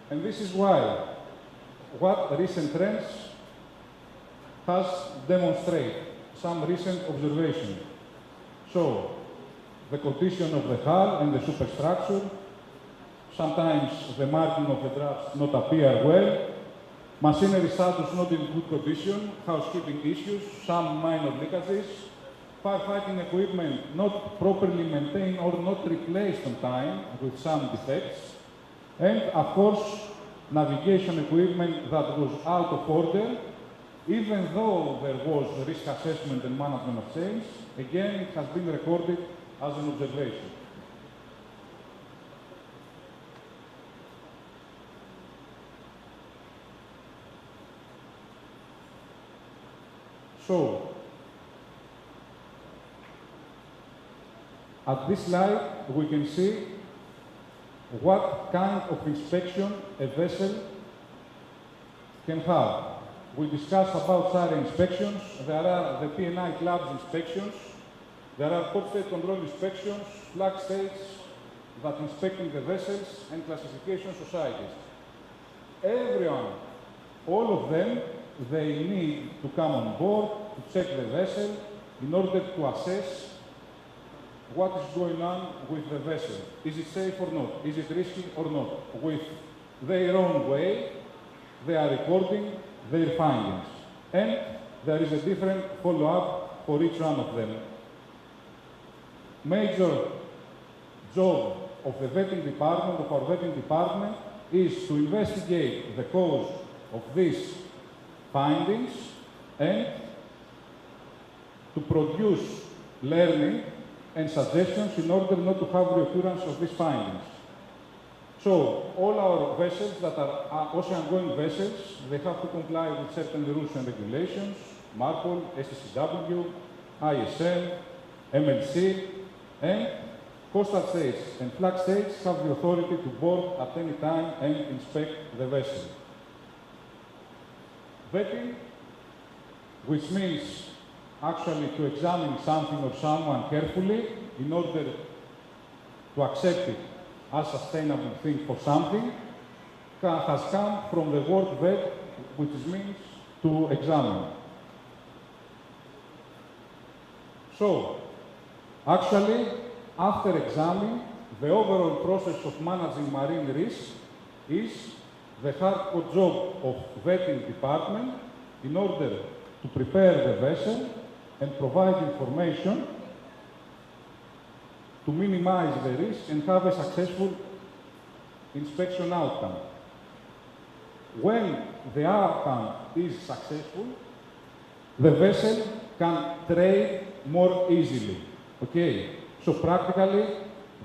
And this is why what recent trends has demonstrated some recent observations. So, the condition of the hull and the superstructure, sometimes the marking of the drafts not appear well, machinery status not in good condition, housekeeping issues, some minor leakages, firefighting equipment not properly maintained or not replaced on time with some defects, and of course, navigation equipment that was out of order. Even though there was risk assessment and management of change, again, it has been recorded as an observation. So, at this slide, we can see what kind of inspection a vessel can have. We discussed about SARA inspections. There are the P&I clubs inspections. There are port state control inspections, flag states that inspecting the vessels, and classification societies. Everyone, all of them, they need to come on board to check the vessel in order to assess what is going on with the vessel. Is it safe or not? Is it risky or not? With their own way, they are recording their findings. And there is a different follow-up for each one of them. Major job of the vetting department, of our vetting department, is to investigate the cause of these findings and to produce learning and suggestions in order not to have reoccurrence of these findings. So, all our vessels that are ocean-going vessels, they have to comply with certain rules and regulations, MARPOL, STCW, ISM, MLC, and coastal states and flag states have the authority to board at any time and inspect the vessel. Vetting, which means actually to examine something or someone carefully in order to accept it as a sustainable thing for something, has come from the word vet, which means to examine. So, actually, after examining, the overall process of managing marine risk is the hardcore job of vetting department in order to prepare the vessel and provide information to minimize the risk and have a successful inspection outcome. When the outcome is successful, the vessel can trade more easily. Okay? So practically,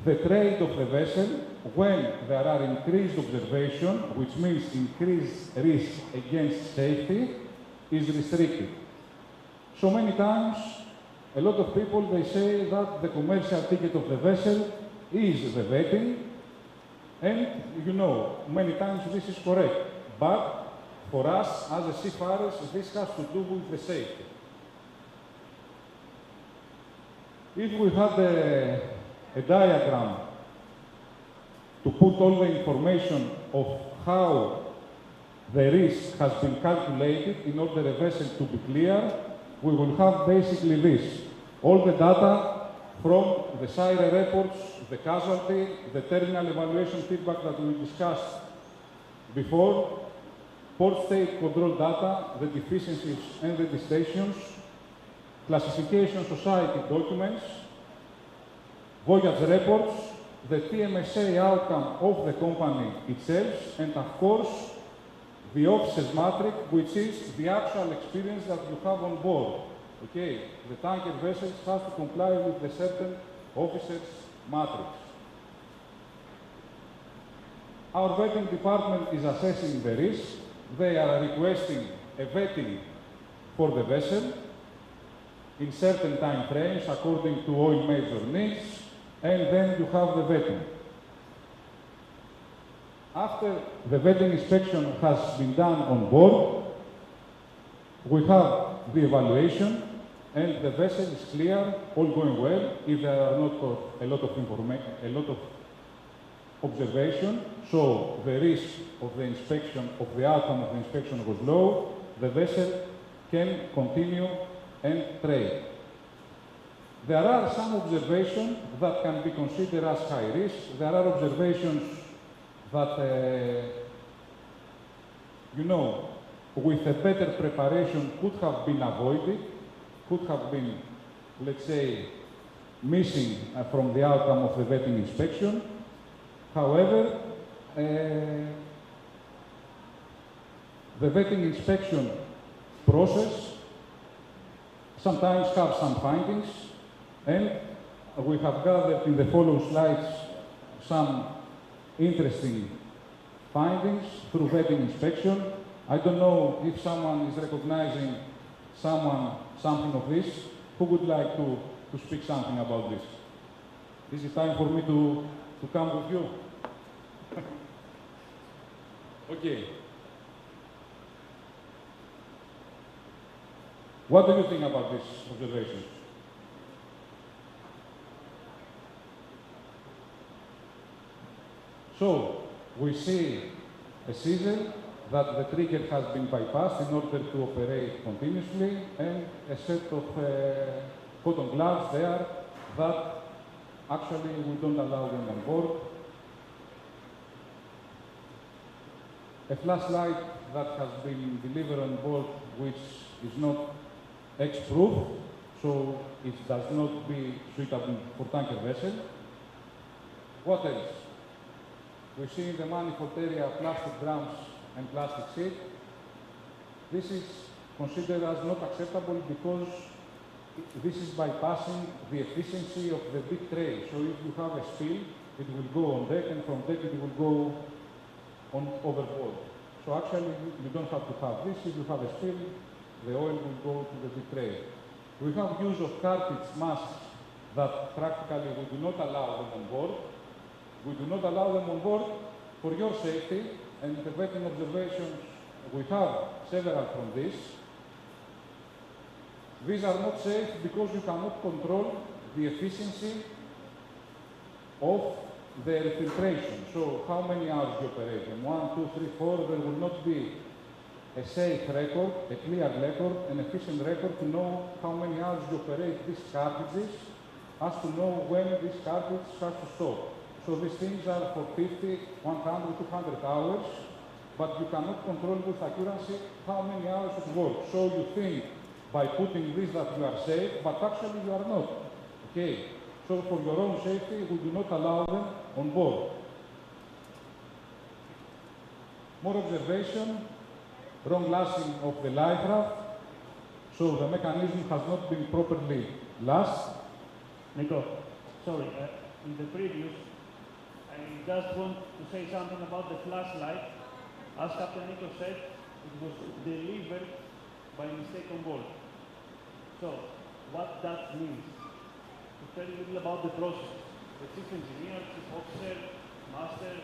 the trade of the vessel, when there are increased observation, which means increased risk against safety, is restricted. So many times, a lot of people, they say that the commercial ticket of the vessel is the vetting, And, you know, many times this is correct. But for us, as a seafarers, this has to do with the safety. If we had a diagram to put all the information of how the risk has been calculated in order a vessel to be clear, we will have basically this. All the data from the SIRE reports, the casualty, the terminal evaluation feedback that we discussed before, port state control data, the deficiencies and the distinctions, classification society documents, voyage reports, the TMSA outcome of the company itself, and of course, the officer's matrix, which is the actual experience that you have on board. Okay, the tanker vessels have to comply with the certain officer's matrix. Our vetting department is assessing the risk. They are requesting a vetting for the vessel in certain time frames according to oil major needs, and then you have the vetting. After the vetting inspection has been done on board, we have the evaluation, and the vessel is clear, all going well. If there are not a lot of information, a lot of observation, so the risk of the inspection, of the outcome of the inspection was low, the vessel can continue and trade. There are some observations that can be considered as high risk. There are observations that, you know, with a better preparation could have been avoided, could have been, let's say, missing from the outcome of the vetting inspection. However, the vetting inspection process sometimes have some findings, and we have gathered in the following slides some interesting findings through vetting inspection. I don't know if someone is recognizing something of this. Who would like to speak something about this? Is it time for me to come with you? Okay. What do you think about this observation? So, we see a season that the trigger has been bypassed in order to operate continuously, and a set of cotton gloves there that actually we don't allow them on board. A flashlight that has been delivered on board which is not X-proof, so it does not be suitable for tanker vessel. What else? We see in the manifold area plastic drums and plastic sheet. This is considered as not acceptable because this is bypassing the efficiency of the big tray. So if you have a spill, it will go on deck, and from deck it will go on overboard. So actually, you don't have to have this. If you have a spill, the oil will go to the big tray. We have use of cartridge masks that practically we do not allow them on board. We do not allow them on board for your safety, and the vetting observations, we have several from this. These are not safe because you cannot control the efficiency of their filtration. So how many hours you operate them? 1, 2, 3, 4. There will not be a safe record, a clear record, an efficient record to know how many hours you operate these cartridges, as to know when this cartridge has to stop. So these things are for 50, 100, 200 hours, but you cannot control with accuracy how many hours it works. So you think by putting this that you are safe, but actually you are not. Okay? So for your own safety, we do not allow them on board. More observation, wrong lashing of the life raft. So the mechanism has not been properly lashed. Nico, sorry, in the previous, I just want to say something about the flashlight. As Captain Nico said, it was delivered by mistake on board. So, what that means? To tell you a little about the process. The chief engineer, chief officer, master,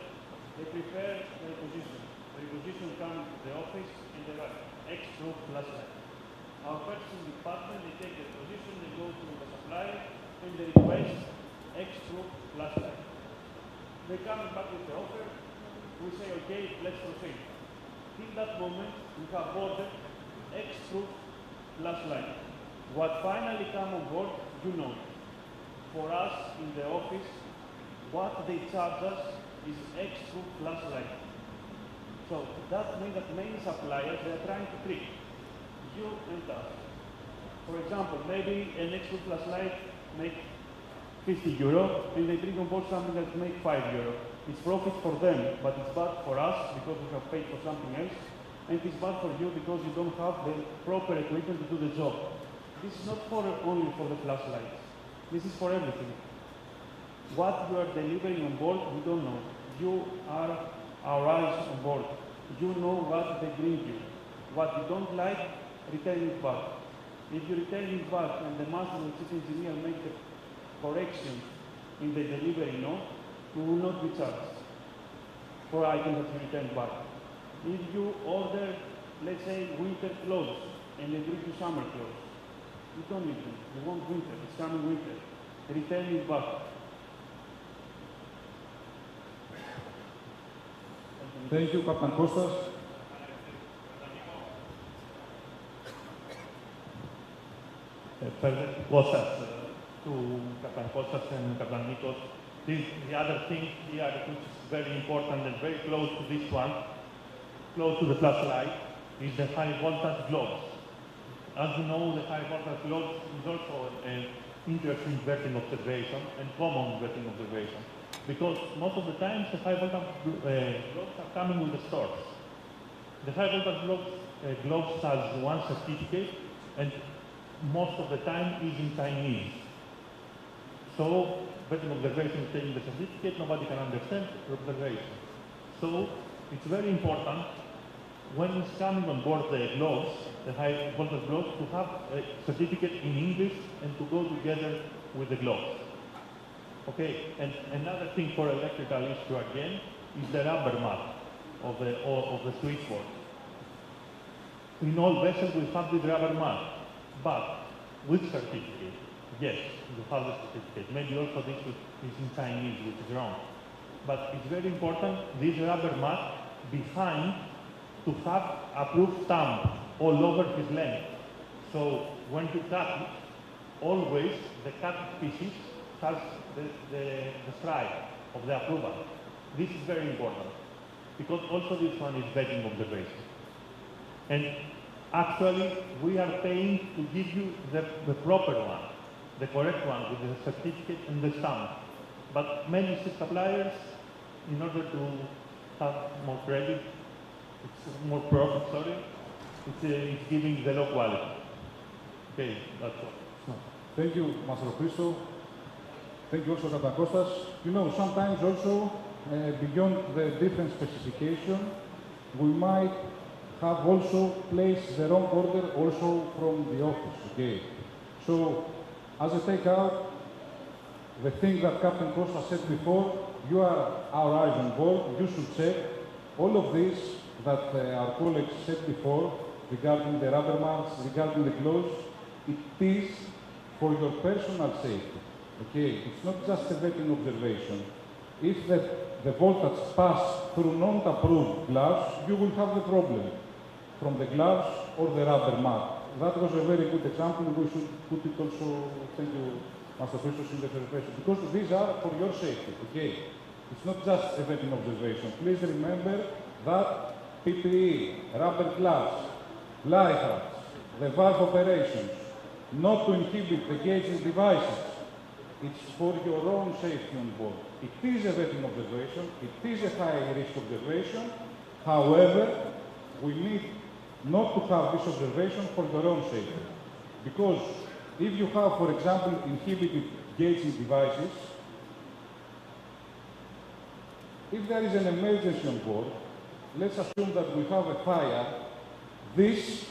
They prepare the reposition. The reposition comes to the office and they have X-proof flashlight. Our purchasing department, they take the reposition, they go to the supplier and they request X-proof flashlight. They come back with the offer, we say, okay, let's proceed. In that moment, we have ordered X-proof flashlight. What finally come on board, you know. For us in the office, what they charge us is X-proof flashlight. So that means that many suppliers, they are trying to trick you and us. For example, maybe an X-proof flashlight makes €50 and they bring on board something that makes €5. It's profit for them, but it's bad for us because we have paid for something else, and it's bad for you because you don't have the proper equipment to do the job. This is not only for the flashlights. This is for everything. What you are delivering on board, we don't know. You are our eyes on board. You know what they bring you. What you don't like, return it back. If you return it back and the master and chief engineer make the correction in the delivery note, you will not be charged for items that you return back. If you order, let's say, winter clothes and they bring you summer clothes, you don't need them. You want winter, it's coming winter. Return it back. Thank you, Captain Kostas. Further Kostas, to Captain Kostas and Captain Nikos. The other thing here, which is very important and very close to this one, close to the flashlight, is the high voltage gloves. As you know, the high voltage gloves is also an interesting vetting observation and common vetting observation, because most of the times the high voltage gloves are coming with the stores. The high voltage gloves has one certificate, and most of the time is in Chinese. So, vetting observation is taking the certificate, nobody can understand the observation. So, it's very important when it's coming on board the gloves, the high voltage gloves, to have a certificate in English and to go together with the gloves. Okay, and another thing for electrical issue again is the rubber mat of the switchboard. In all vessels we have this rubber mat, but with certificate. Yes, you have the certificate. Maybe also this is in Chinese, which is wrong. But it's very important, this rubber mat behind to have approved stamp all over his length. So when you cut it, always the cut pieces has the stripe of the approval. This is very important, because also this one is vetting observation. And actually, we are paying to give you the proper one, the correct one with the certificate and the stamp. But many suppliers, in order to have more credit, it's more profit, sorry, it's giving the low quality. Okay, that's all. Thank you, Master Christo. Thank you also, Captain Kostas. You know, sometimes also, beyond the different specification, we might have also placed the wrong order also from the office, okay? So, as a takeout, the thing that Captain Kostas said before, you are our eyes on board, you should check all of this that our colleagues said before regarding the rubber mats, regarding the gloves. It is for your personal safety, okay? It's not just a vetting observation. If the voltage pass through non-approved gloves, you will have the problem from the gloves or the rubber mat. That was a very good example. We should put it also, thank you, Master Christos, in the presentation, because these are for your safety, okay? It's not just a vetting observation. Please remember that PPE, rubber gloves, life racks, the valve operations, not to inhibit the gauging devices. It's for your own safety on board. It is a vetting observation. It is a high-risk observation. However, we need not to have this observation for your own safety. Because if you have, for example, inhibited gauging devices, if there is an emergency on board, let's assume that we have a fire, this,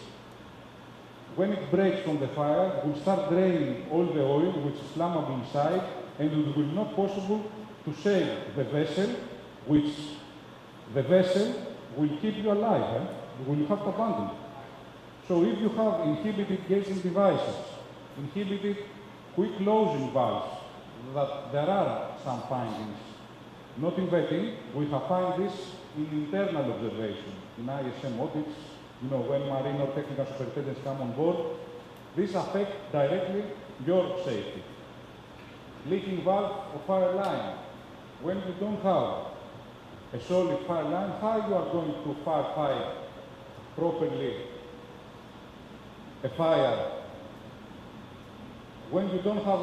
when it breaks from the fire, will start draining all the oil which is flammable inside, and it will not possible to save the vessel, which the vessel will keep you alive, will you have to abandon. So if you have inhibited gauging devices, inhibited quick closing valves, that there are some findings. Not in vetting, we have found this in internal observation, in ISM audits, when marine or technical superintendents come on board. This affects directly your safety. Leaking valve or fire line. When you don't have a solid fire line, how you are going to firefight properly a fire when you don't have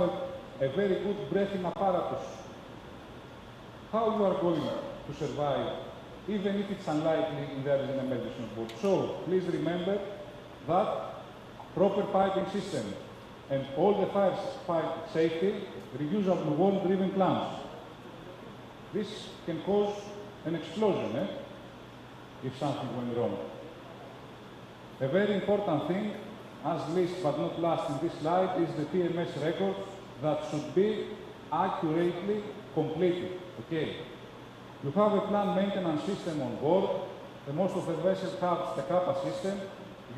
a very good breathing apparatus? How you are going to survive, even if it's unlikely and there is an emergency on board? So please remember that proper piping system and all the fire safety, reusable wall-driven clamps. This can cause an explosion if something went wrong. A very important thing, as least but not last in this slide, is the TMS record that should be accurately completed. Okay. You have a planned maintenance system on board. Most of the vessels have the CAPA system.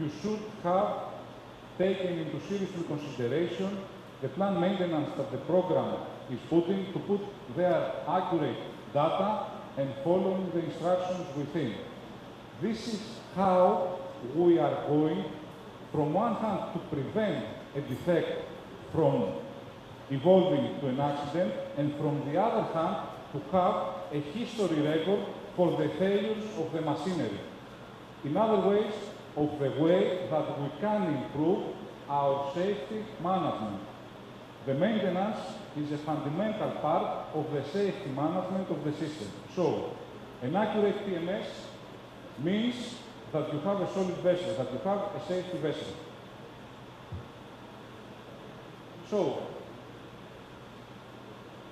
You should have taken into serious consideration the planned maintenance that the program is putting to put their accurate data and following the instructions within. This is how we are going, from one hand, to prevent a defect from evolving to an accident, and from the other hand, to have a history record for the failures of the machinery. In other ways, of the way that we can improve our safety management. The maintenance is a fundamental part of the safety management of the system. So, an accurate TMS means that you have a solid vessel, that you have a safety vessel. So,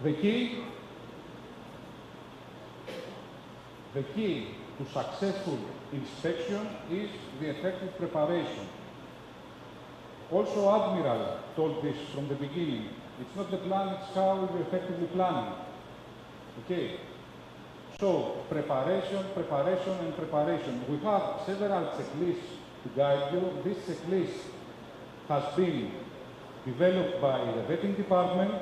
the key to successful inspection is the effective preparation. Also, Admiral told this from the beginning. It's not the plan, it's how we effectively planning. Okay. So, preparation, preparation, and preparation. We have several checklists to guide you. This checklist has been developed by the vetting department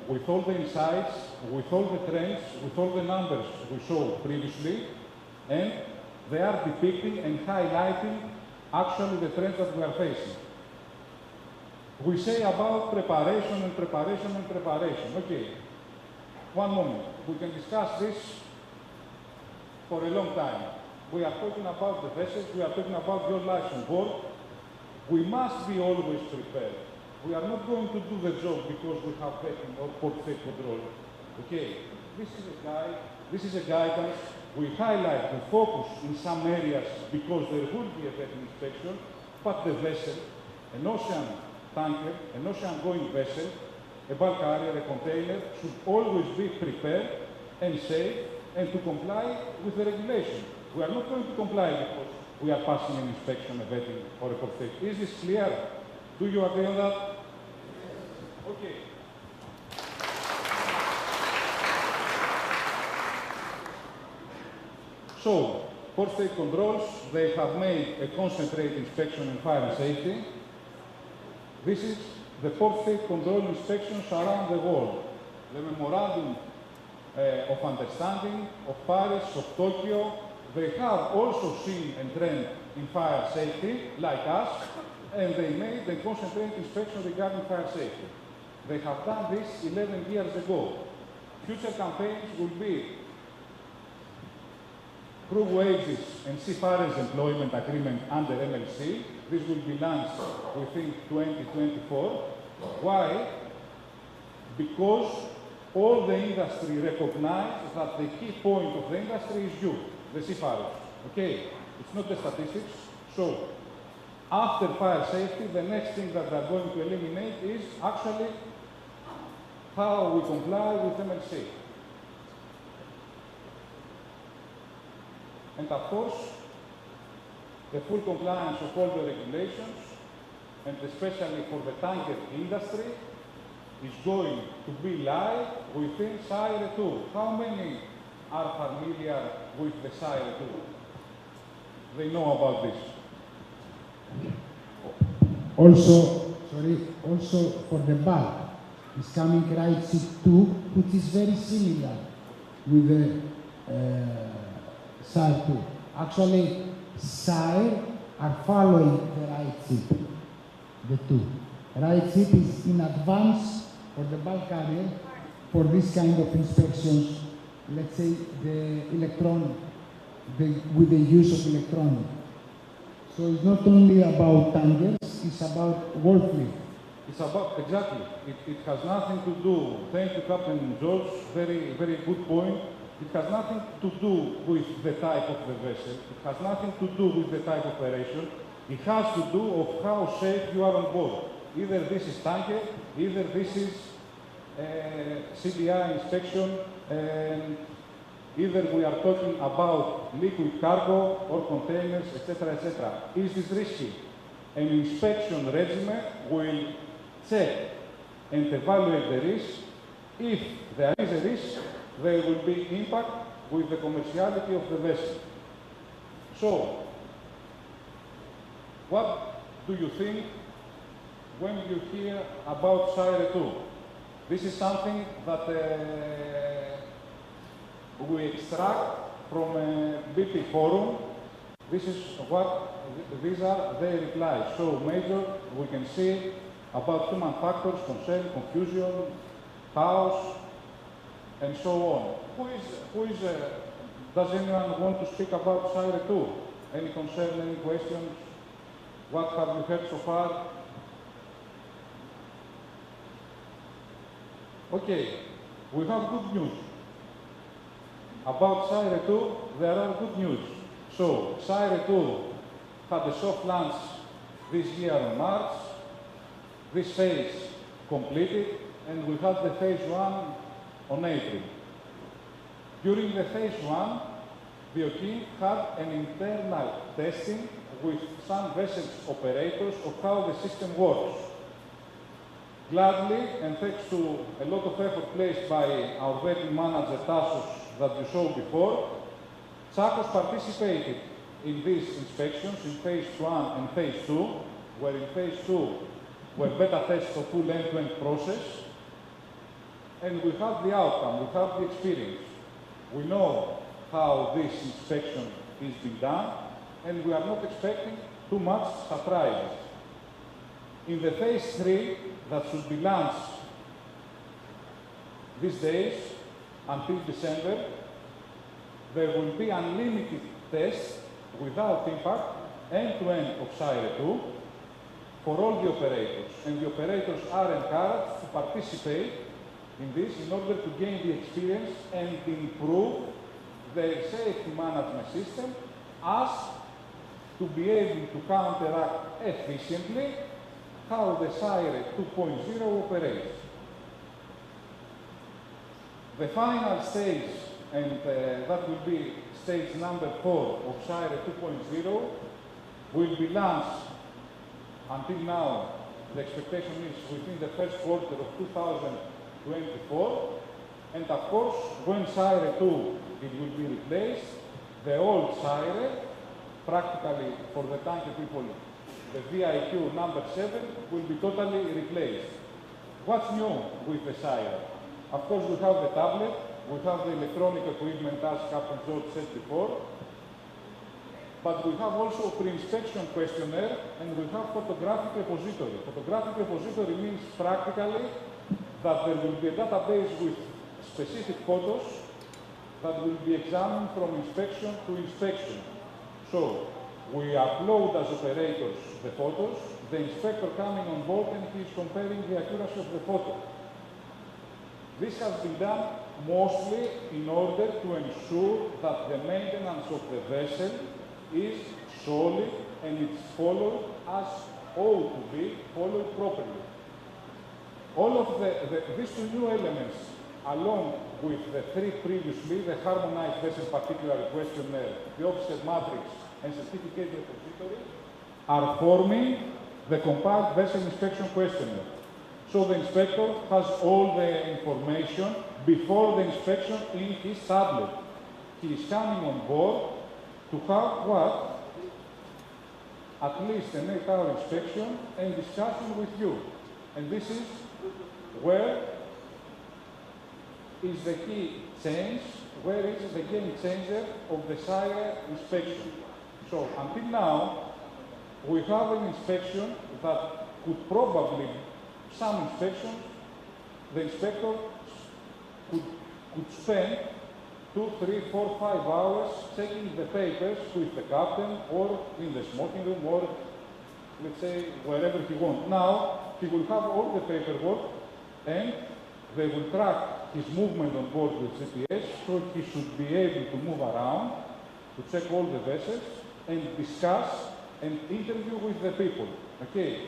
with all the insights, with all the trends, with all the numbers we showed previously, and they are depicting and highlighting actually the trends that we are facing. We say about preparation and preparation and preparation. Okay, one moment. We can discuss this for a long time. We are talking about the vessels, we are talking about your lives on board. We must be always prepared. We are not going to do the job because we have vetting or port state control. Okay, this is a guidance. We highlight, we focus in some areas because there will be a vetting inspection, but the vessel, an ocean tanker, an ocean-going vessel, a bulk carrier, a container, should always be prepared and safe and to comply with the regulation. We are not going to comply because we are passing an inspection, a vetting, or a port state. Is this clear? Do you agree on that? Okay. So, port state controls, they have made a concentrated inspection in fire and safety. This is the port state control inspections around the world. The memorandum of understanding of Paris, of Tokyo, they have also seen a trend in fire safety, like us, and they made a concentrated inspection regarding fire safety. They have done this 11 years ago. Future campaigns will be crew wages and seafarers employment agreement under MLC. This will be launched within 2024. Why? Because all the industry recognize that the key point of the industry is you, the seafarers. Okay? It's not the statistics. So, after fire safety, the next thing that they're going to eliminate is actually how we comply with MLC. And of course, the full compliance of all the regulations, and especially for the tanker industry, is going to be live within SIRE 2. How many are familiar with the Sire 2. They know about this. Also for the bulk is coming right seat 2, which is very similar with the Sire 2. Actually, Sire are following the right seat, the 2. Right seat is in advance for the bulk carrier for this kind of inspections, let's say the electronic, with the use of electronic. So it's not only about tankers, it's about world fleet. It's about, exactly. It has nothing to do, thank you Captain George, very, very good point. It has nothing to do with the type of the vessel. It has nothing to do with the type of operation. It has to do of how safe you are on board. Either this is tanker, either this is CDI inspection, and either we are talking about liquid cargo or containers, etc., etc. Is this risky? An inspection regime will check and evaluate the risk. If there is a risk, there will be impact with the commerciality of the vessel. So, what do you think when you hear about Sire 2? This is something that we extract from a BP forum. This is what, these are their replies. So, Major, we can see about human factors, concern, confusion, chaos, and so on. Does anyone want to speak about Sire 2? Any concern, any questions? What have you heard so far? Okay, we have good news. About Sire 2, there are good news. So, Sire 2 had a soft launch this year in March. This phase completed, and we had the phase 1 on April. During the phase 1, the OKI had an internal testing with some vessels operators of how the system works. Gladly, and thanks to a lot of effort placed by our vetting manager Tsakos that you saw before, Tsakos participated in these inspections in phase 1 and phase 2, where in phase 2 were beta tests of full end-to-end process, and we have the outcome, we have the experience. We know how this inspection is being done, and we are not expecting too much surprises. In the phase 3, that should be launched these days until December, there will be unlimited tests without impact, end-to-end of Sire 2, for all the operators. And the operators are encouraged to participate in this in order to gain the experience and improve their safety management system as to be able to counteract efficiently how the Sire 2.0 operates. The final stage, and that will be stage number 4 of Sire 2.0, will be launched until now. The expectation is within the first quarter of 2024. And of course, when Sire 2 it will be replaced, the old Sire, practically for the tanker people, the VIQ number 7 will be totally replaced. What's new with the Sire? Of course, we have the tablet, we have the electronic equipment, as Captain George said before, but we have also a pre-inspection questionnaire, and we have photographic repository. Photographic repository means practically that there will be a database with specific photos that will be examined from inspection to inspection. So, we upload as operators the photos, the inspector coming on board and he is comparing the accuracy of the photo. This has been done mostly in order to ensure that the maintenance of the vessel is solid and it's followed as ought to be followed properly. All of these two new elements, along with the three previously, the harmonized vessel particular questionnaire, the offset matrix, and certificate repository, are forming the compact vessel inspection questionnaire. So the inspector has all the information before the inspection in his tablet. he is coming on board to have what? At least an 8-hour inspection and discussion with you. And this is where is the key change, where is the game changer of the SIRE inspection. So until now, we have an inspection that could probably, some inspections, the inspector could spend 2, 3, 4, 5 hours checking the papers with the captain or in the smoking room or, let's say, wherever he wants. Now, he will have all the paperwork and they will track his movement on board with GPS, so he should be able to move around, to check all the vessels and discuss and interview with the people. Okay?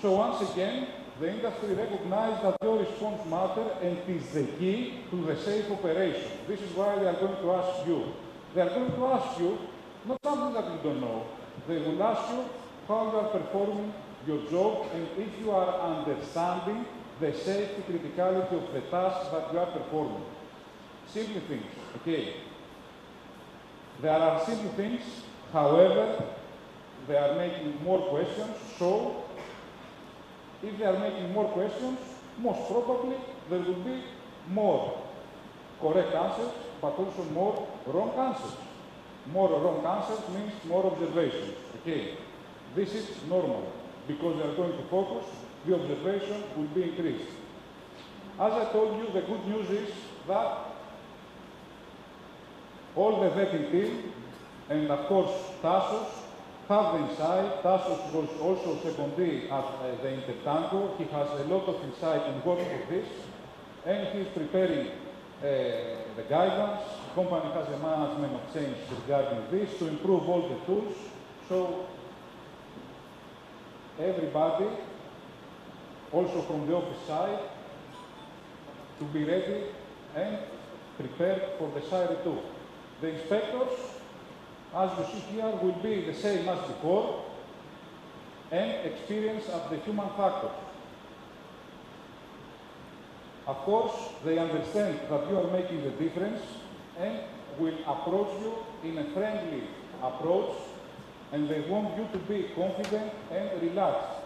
So once again, the industry recognizes that your response matters and is the key to the safe operation. This is why they are going to ask you. They are going to ask you not something that you don't know. They will ask you how you are performing your job and if you are understanding the safety criticality of the task that you are performing. Simple things, okay? There are simple things, however, they are making more questions, so if they are making more questions, most probably there will be more correct answers, but also more wrong answers. More wrong answers means more observations, okay? This is normal, because they are going to focus, the observation will be increased. As I told you, the good news is that all the vetting team, and of course Tsakos, have the insight. Tsakos was also secondee at the Intertango. He has a lot of insight and work for this, and he is preparing the guidance. The company has a management of change regarding this to improve all the tools. So everybody, also from the office side, to be ready and prepared for the SIRE 2. The inspectors, as you see here, will be the same as before and experience of the human factor. Of course, they understand that you are making the difference and will approach you in a friendly approach, and they want you to be confident and relaxed.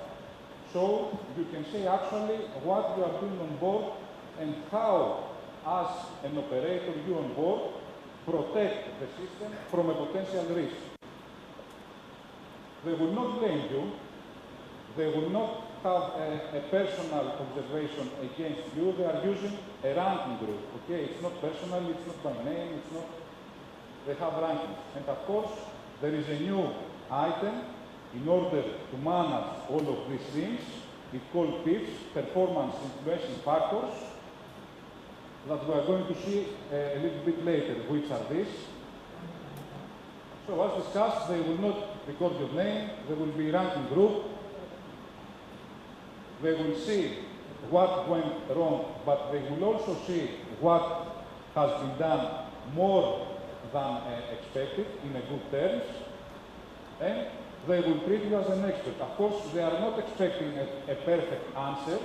So you can say actually what you are doing on board and how, as an operator, you on board, protect the system from a potential risk. They will not blame you. They will not have a personal observation against you. They are using a ranking group. Okay, it's not personal, it's not by name, it's not. They have rankings. And of course, there is a new item in order to manage all of these things. It's called PIFs, Performance Influencing Factors, that we are going to see a little bit later, which are these. So as discussed, they will not record your name, there will be ranking group. They will see what went wrong, but they will also see what has been done more than expected in a good terms, and they will treat you as an expert. Of course, they are not expecting a perfect answer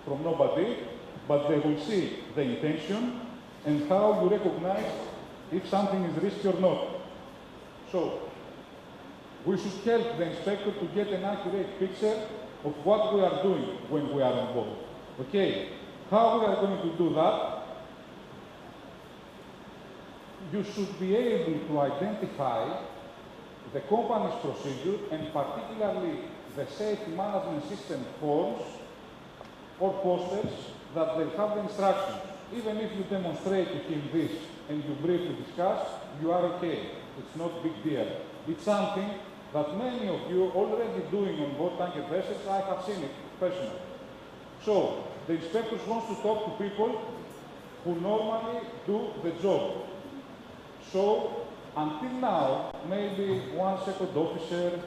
from nobody, but they will see the intention and how you recognize if something is risky or not. So, we should help the inspector to get an accurate picture of what we are doing when we are on board. Okay, how we are going to do that? You should be able to identify the company's procedure and particularly the safety management system forms or posters that they have the instructions. Even if you demonstrate to him this and you briefly discuss, you are okay. It's not a big deal. It's something that many of you already doing on board tanker vessels. I have seen it personally. So, the inspectors want to talk to people who normally do the job. So, until now, maybe one second officer,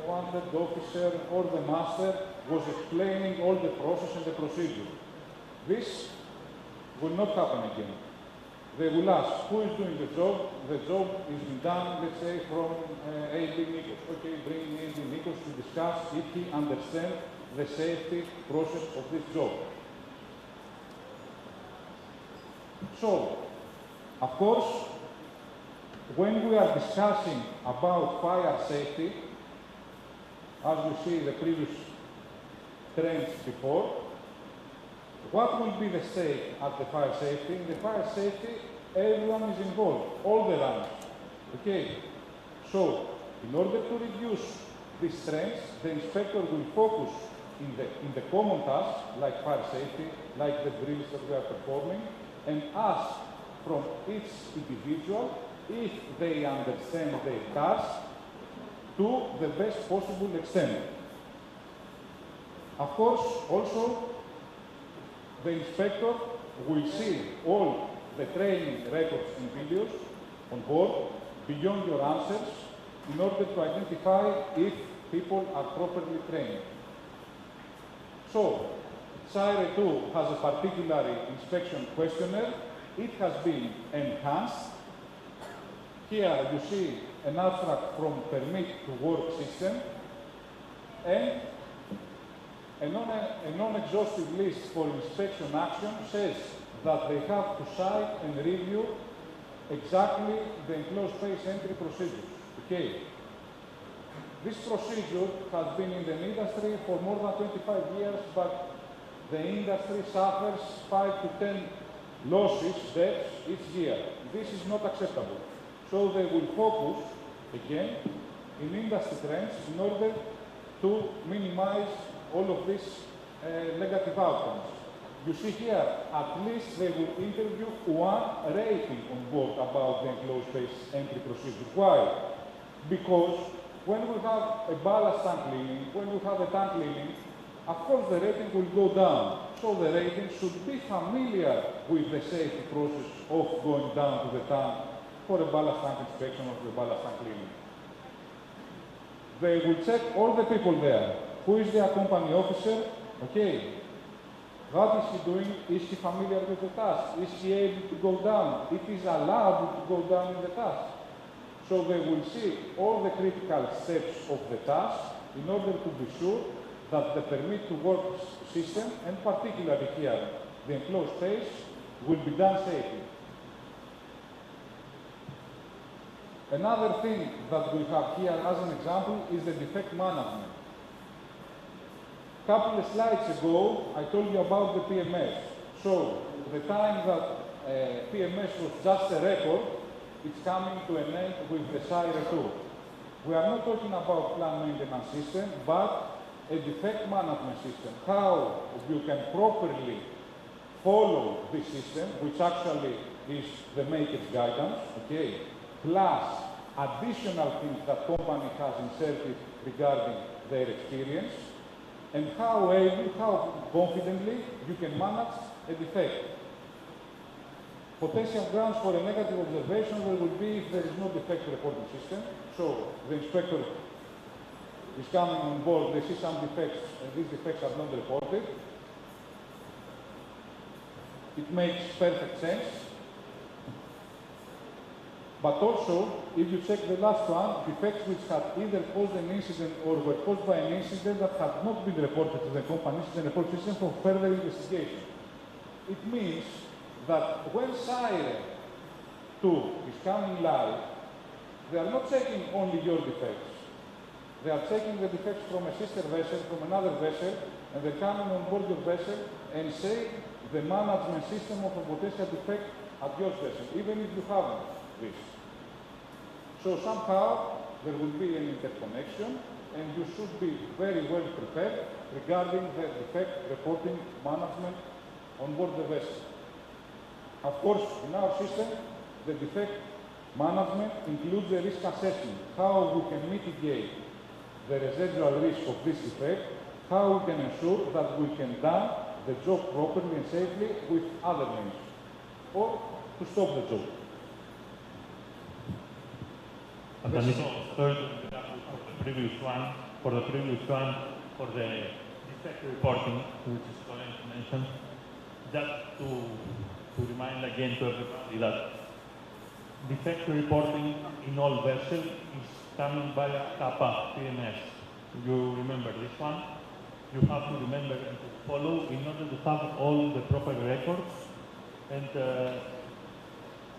one third officer, or the master was explaining all the process and the procedure. This will not happen again. They will ask who is doing the job. The job is being done, let's say, from A.B. Nikos. Okay, bring A.B. Nikos to discuss if he understands the safety process of this job. So, Of course, when we are discussing about fire safety, as we see the previous trends before, what will be the stake at the fire safety? In the fire safety, everyone is involved, all the runners. Okay? So, in order to reduce these trends, the inspector will focus in the common tasks, like fire safety, like the drills that we are performing, and ask from each individual if they understand their task to the best possible extent. Of course, also, the inspector will see all the training records and videos on board beyond your answers in order to identify if people are properly trained. So, SIRE 2 has a particular inspection questionnaire. It has been enhanced. Here you see an abstract from permit to work system and a non-exhaustive list for inspection action says that they have to cite and review exactly the enclosed space entry procedures. Okay. This procedure has been in the industry for more than 25 years, but the industry suffers 5 to 10 losses, deaths each year. This is not acceptable. So they will focus, again, in industry trends in order to minimize all of these negative outcomes. You see here, at least they will interview one rating on board about the enclosed space entry procedure. Why? Because when we have a ballast tank cleaning, when we have a tank cleaning, of course the rating will go down. So the rating should be familiar with the safety process of going down to the tank for a ballast tank inspection or the ballast tank cleaning. They will check all the people there. Who is the accompanying officer? Okay. What is he doing? Is he familiar with the task? Is he able to go down? It is allowed to go down in the task. So they will see all the critical steps of the task in order to be sure that the permit to work system, and particularly here, the enclosed space, will be done safely. Another thing that we have here as an example is the defect management. A couple of slides ago, I told you about the PMS. So, the time that PMS was just a record, it's coming to an end with the SIRE 2. We are not talking about plant maintenance system, but a defect management system. How you can properly follow this system, which actually is the maker's guidance, okay, plus additional things that company has inserted regarding their experience, and how confidently you can manage a defect. Potential grounds for a negative observation there will be if there is no defect reporting system. So the inspector is coming on board, they see some defects, and these defects are not reported. It makes perfect sense. But also, if you check the last one, defects which had either caused an incident or were caused by an incident that had not been reported to the company's report system for further investigation. It means that when SIRE 2 is coming live, they are not checking only your defects. They are checking the defects from a sister vessel, from another vessel, and they're coming on board your vessel and say the management system of a potential defect at your vessel, even if you haven't this. So somehow there will be an interconnection, and you should be very well prepared regarding the defect reporting management on board the vessel. Of course, in our system, the defect management includes the risk assessment, how we can mitigate the residual risk of this defect, how we can ensure that we can do the job properly and safely with other means, or to stop the job. And then third, for the previous one, for the defect reporting, which is going to mention, just to remind again to everybody that defect reporting in all vessels is coming via CAPA PMS. You remember this one? You have to remember and to follow in order to have all the proper records and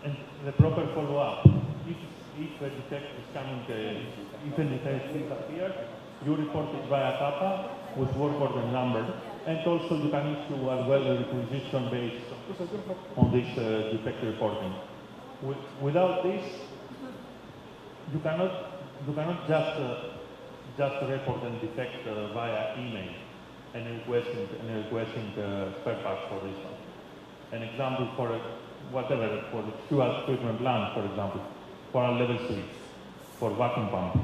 and the proper follow-up. If a defect is coming, if a defect appears, you report it via CAPA with work order number, and also you can issue as well a requisition based on this defect reporting. Without this, you cannot just report a defect via email and requesting spare parts for this one. An example for whatever, for the fuel treatment plant, for example, for a level switch, for vacuum pump.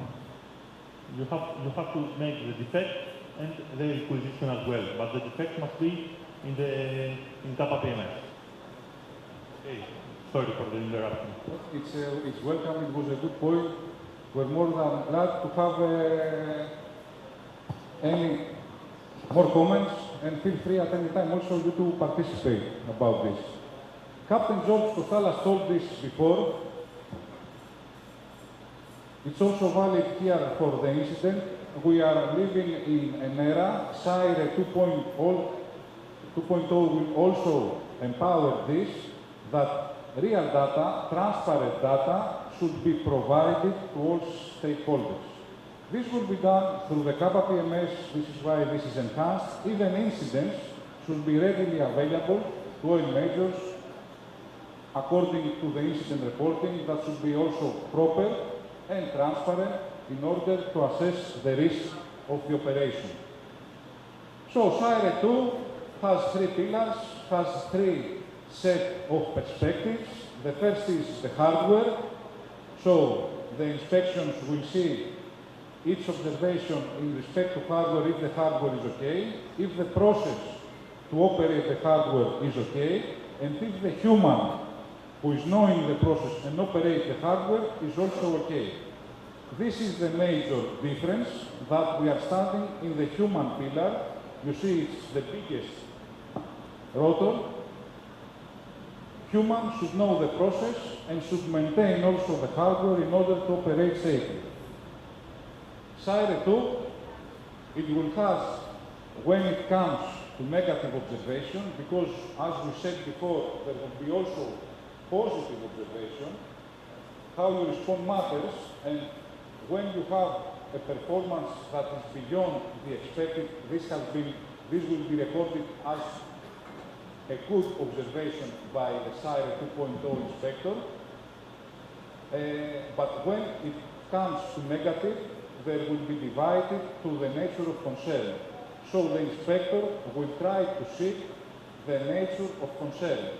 You have to make the defect and the requisition as well, but the defect must be in CAPA PMS. Okay, sorry for the interruption. It's welcome. It was a good point. We're more than glad to have any more comments, and feel free at any time also you to participate about this. Captain George Kostalas told this before. It's also valid here for the incident. We are living in an era, SIRE 2.0 will also empower this, that real data, transparent data, should be provided to all stakeholders. This will be done through the CAPA PMS, this is why this is enhanced. Even incidents should be readily available to oil majors according to the incident reporting. That should be also proper and transparent in order to assess the risk of the operation. So SIRE 2 has three pillars, has three set of perspectives. The first is the hardware. So the inspections will see each observation in respect to hardware, if the hardware is okay, if the process to operate the hardware is okay, and if the human who is knowing the process and operate the hardware is also okay. This is the major difference, that we are starting in the human pillar. You see it's the biggest rotor. Humans should know the process and should maintain also the hardware in order to operate safely. SIRE 2, it will have, when it comes to negative observation, because as we said before, there will be also positive observation, how you respond matters, and when you have a performance that is beyond the expected, this will be recorded as a good observation by the SIRE 2.0 inspector. But when it comes to negative, there will be divided to the nature of concern. So the inspector will try to seek the nature of concern.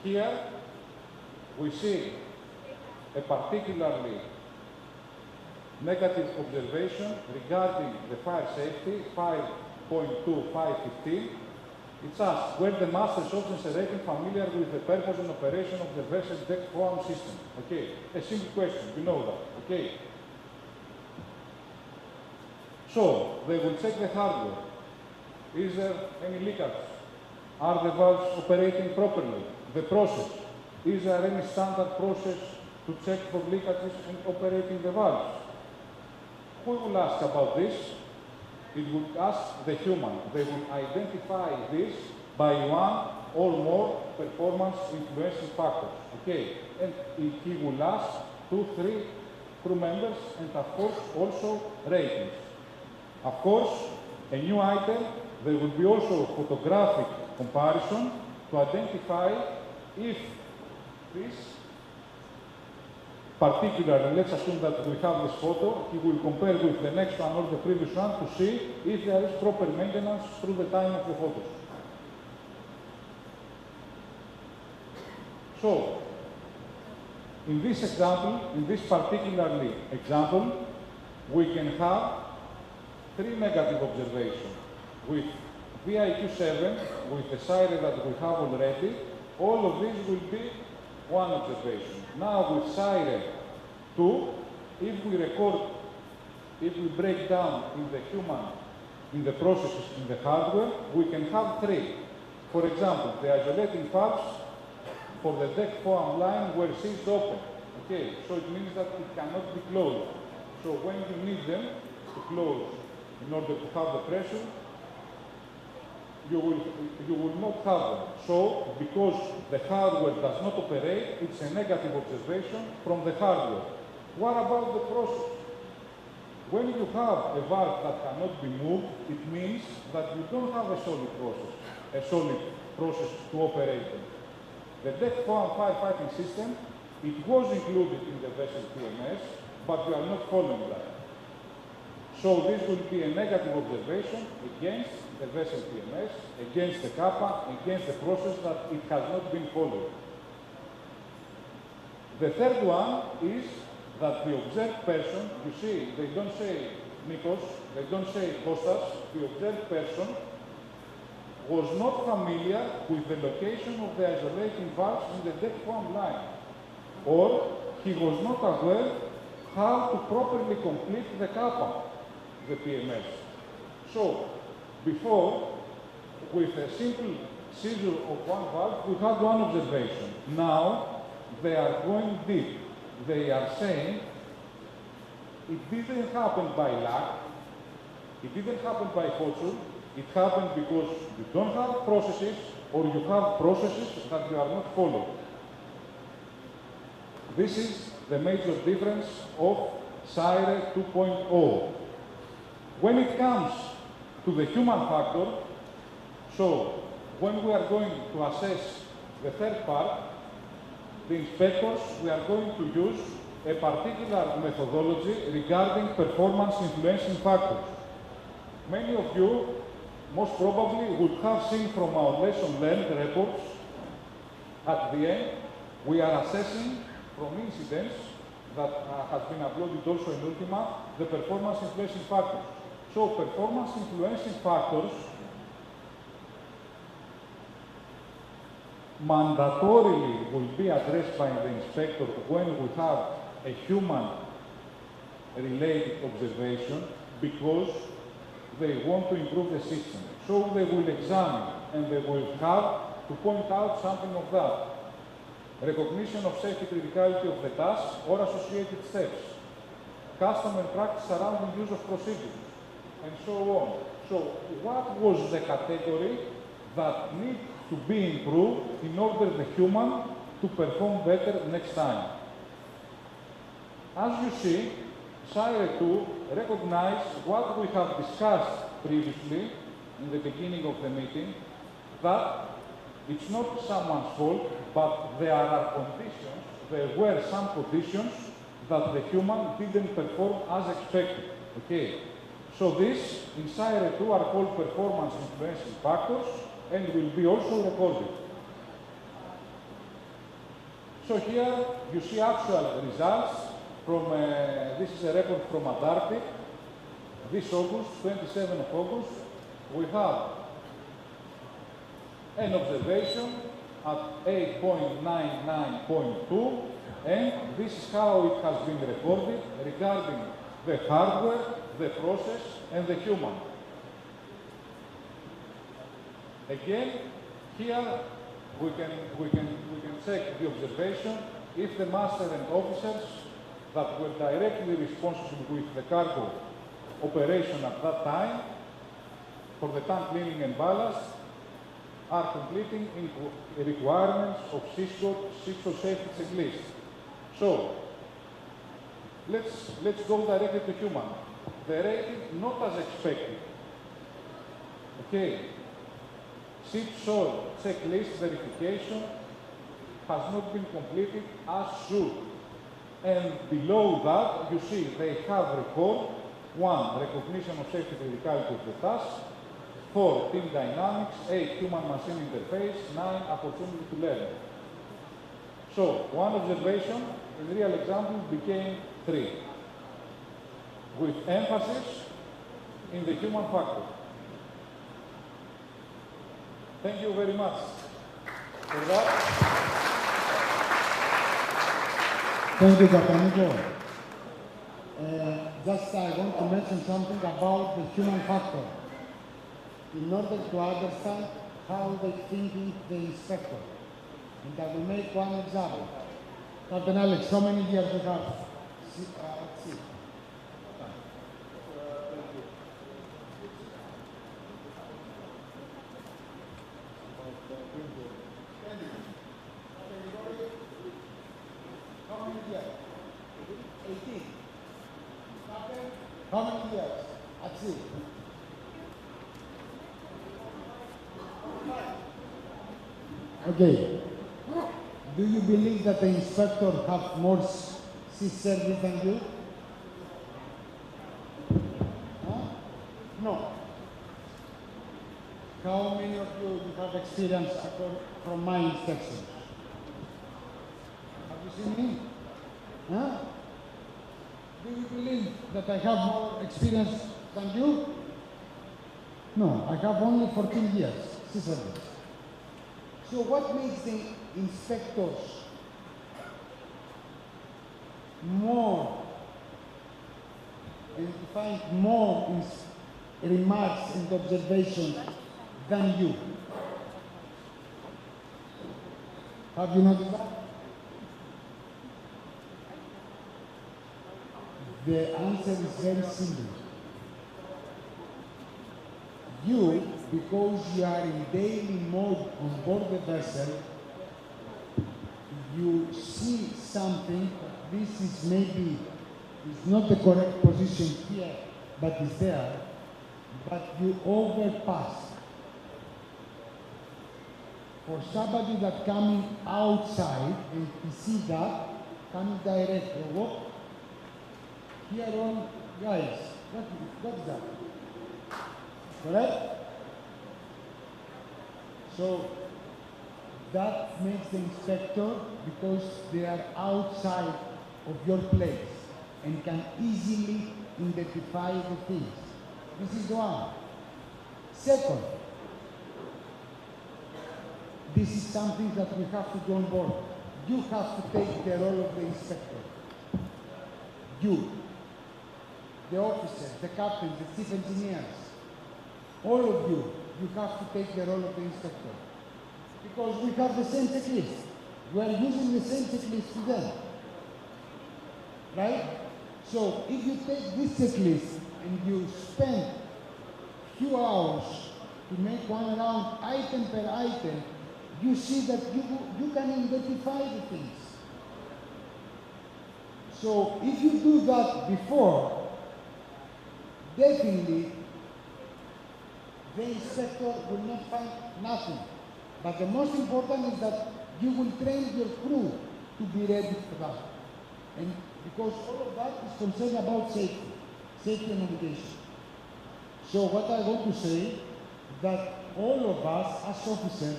Here, we see a particularly negative observation regarding the fire safety, 5.2515. It's asked, were the masters of the rating familiar with the purpose and operation of the vessel deck foam system? Okay, a simple question, you know that, okay? So, they will check the hardware. Is there any leakage? Are the valves operating properly? The process. Is there any standard process to check for leakages and operating the valves? Who will ask about this? It will ask the human. They will identify this by one or more performance influencing factors. Okay, and he will ask 2, 3 crew members and of course also ratings. Of course, a new item, there will be also photographic comparison to identify if this particularly, let's assume that we have this photo, he will compare with the next one or the previous one to see if there is proper maintenance through the time of the photos. So, in this example, in this particularly example, we can have 3 negative observations. With VIQ7, with the SIRE that we have already, all of these will be 1 observation. Now with SIRE 2, if we record, if we break down in the human, in the processes, in the hardware, we can have 3. For example, the isolating valves for the deck foam line were seized open. Okay, so it means that it cannot be closed. So when you need them to close in order to have the pressure, you will not have them. So, because the hardware does not operate, it's a negative observation from the hardware. What about the process? When you have a valve that cannot be moved, it means that you don't have a solid process to operate it. The deck foam firefighting system, it was included in the vessel PMS, but we are not following that. So this will be a negative observation against the vessel PMS, against the CAPA, against the process that it has not been followed. The third one is that the observed person, you see, they don't say Nikos, they don't say Kostas, the observed person was not familiar with the location of the isolating valves in the deck foam line, or he was not aware how to properly complete the CAPA, the PMS. So, before, with a simple seizure of one valve, we had one observation. Now, they are going deep. They are saying, it didn't happen by luck, it didn't happen by fortune, it happened because you don't have processes, or you have processes that you are not following. This is the major difference of SIRE 2.0. When it comes to the human factor, so when we are going to assess the third part, the inspectors, we are going to use a particular methodology regarding performance influencing factors. Many of you, most probably, would have seen from our lesson learned reports, at the end, we are assessing from incidents that has been uploaded also in Ultima, the performance influencing factors. So performance influencing factors mandatorily will be addressed by the inspector when we have a human-related observation because they want to improve the system. So they will examine and they will have to point out something of that. Recognition of safety criticality of the task or associated steps. Custom and practice surrounding use of procedures, and so on. So what was the category that needs to be improved in order the human to perform better next time? As you see, SIRE 2 recognizes what we have discussed previously in the beginning of the meeting, that it's not someone's fault, but there are conditions, there were some conditions that the human didn't perform as expected. Okay? So this, in SIRE 2, are called performance influencing factors and will be also recorded. So here you see actual results from, this is a record from Antarctic. This August, 27th of August, we have an observation at 8.99.2, and this is how it has been recorded regarding the hardware, the process, and the human. Again, here we can check the observation if the master and officers that were directly responsible with the cargo operation at that time for the tank cleaning and ballast are completing in requirements of Tsakos safety checklist. So, let's go directly to human. The rating not as expected. Okay. Ship soil checklist verification has not been completed as should. And below that, you see they have record 1. Recognition of safety criticality of the task, 4. Team dynamics, 8. Human-machine interface, 9. Opportunity to learn. So, 1 observation in real example became 3, with emphasis in the human factor. Thank you very much for that. Thank you, Captain. Just I want to mention something about the human factor. In order to understand how they think the inspector. And I will make one example. Captain Alex, how many years you have? Let's see. How many years? That's it. Okay. Do you believe that the inspector have more sea service than you? Huh? No. How many of you have experience from my inspection? Have you seen me? Huh? Do you believe that I have more experience than you? No, I have only 14 years sea service. So what makes the inspectors more and find more remarks and observations than you? Have you noticed that? The answer is very simple. You, because you are in daily mode on board the vessel, you see something, this is maybe, it's not the correct position here, but it's there, but you overpass. For somebody that coming outside and he see that, coming direct, walk, here on, guys, what's that? Correct? So that makes the inspector, because they are outside of your place and can easily identify the things. This is one. Second, this is something that we have to do on board. You have to take the role of the inspector. You, the officers, the captains, the chief engineers, all of you, you have to take the role of the inspector. Because we have the same checklist. We are using the same checklist to them. Right? So if you take this checklist and you spend few hours to make one round item per item, you see that you can identify the things. So if you do that before, definitely the inspector will not find nothing. But the most important is that you will train your crew to be ready for that. And because all of that is concerned about safety, safety and navigation. So what I want to say, that all of us as officers,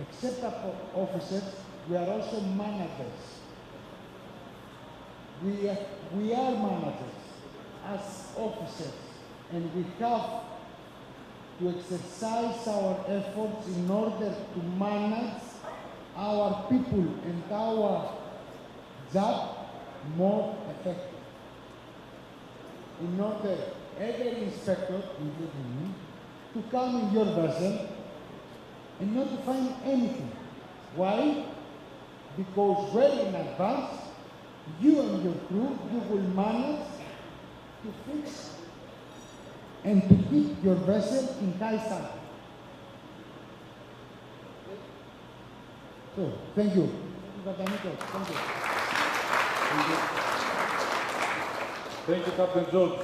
except officers, we are also managers. We are managers as officers, and we have to exercise our efforts in order to manage our people and our job more effectively. In order every inspector, including me, to come in your vessel and not to find anything. Why? Because well in advance, you and your crew, you will manage to fix and to keep your vessel in high standard. So, thank you. Thank you. Thank you, Captain George.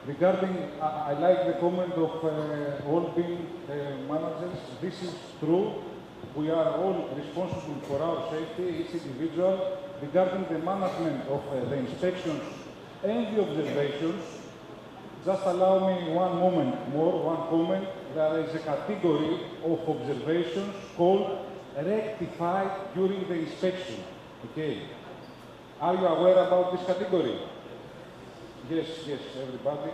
Regarding, I like the comment of all being managers. This is true. We are all responsible for our safety, each individual. Regarding the management of the inspections and the observations, just allow me one moment more, one comment. There is a category of observations called rectified during the inspection. Okay. Are you aware about this category? Yes, everybody.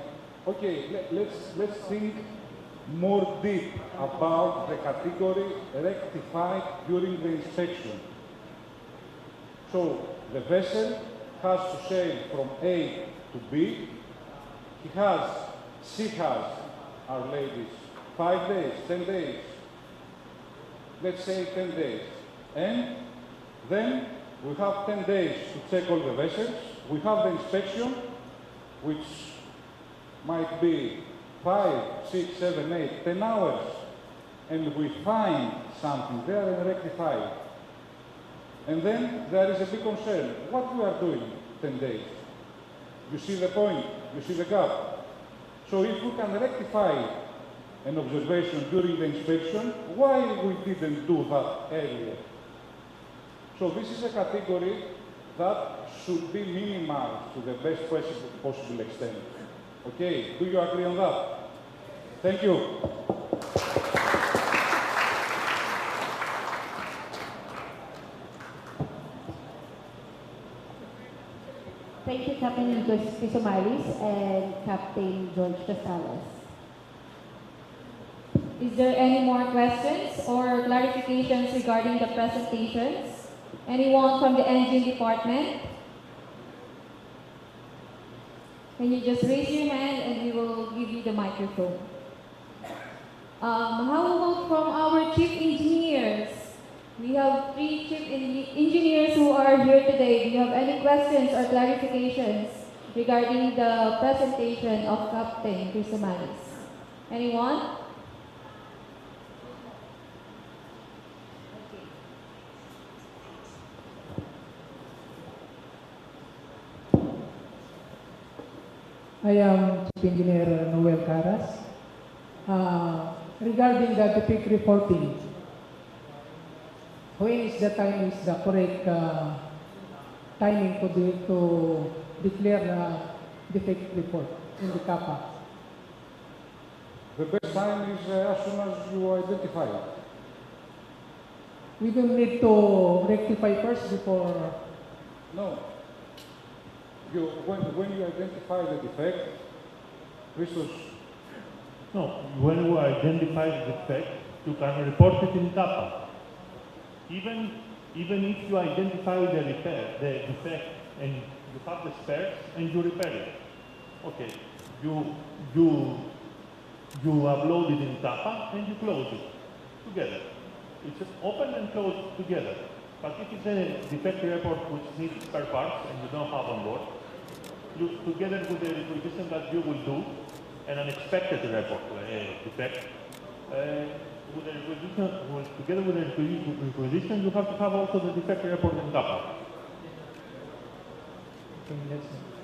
Okay, let's think more deep about the category rectified during the inspection. So the vessel has to sail from A to B. She has, our ladies, 5 days, 10 days. Let's say 10 days. And then we have 10 days to check all the vessels. We have the inspection, which might be 5, 6, 7, 8, 10 hours. And we find something there and rectify it. And then there is a big concern. What we are doing 10 days? You see the point? You see the gap? So if we can rectify an observation during the inspection, why we didn't do that earlier? So this is a category that should be minimized to the best possible extent. Okay, do you agree on that? Thank you. Thank you, Captain Nikos Pisomalis and Captain George Castales. Is there any more questions or clarifications regarding the presentations? Anyone from the engine department? Can you just raise your hand and we will give you the microphone. How about from our chief engineers? We have 3 chief engineers who are here today. Do you have any questions or clarifications regarding the presentation of Captain Pisomalis? Anyone? I am Chief Engineer Noel Caras. Regarding the defect reporting, when is the time is the correct timing to declare the defect report in the CAPA? The best time is as soon as you identify it. We don't need to rectify first before. No. When you identify the defect, Christos. No, when you identify the defect, you can report it in CAPA. Even if you identify the defect, and you have the spares and you repair it. Okay, you upload it in CAPA and you close it together. It's just open and closed together. But if it's a defect report which needs spare parts and you don't have on board, you, together with the requisition that you will do, an unexpected report, defect, with the requisition, together with the requisition, you have to have also the defect report in CAPA.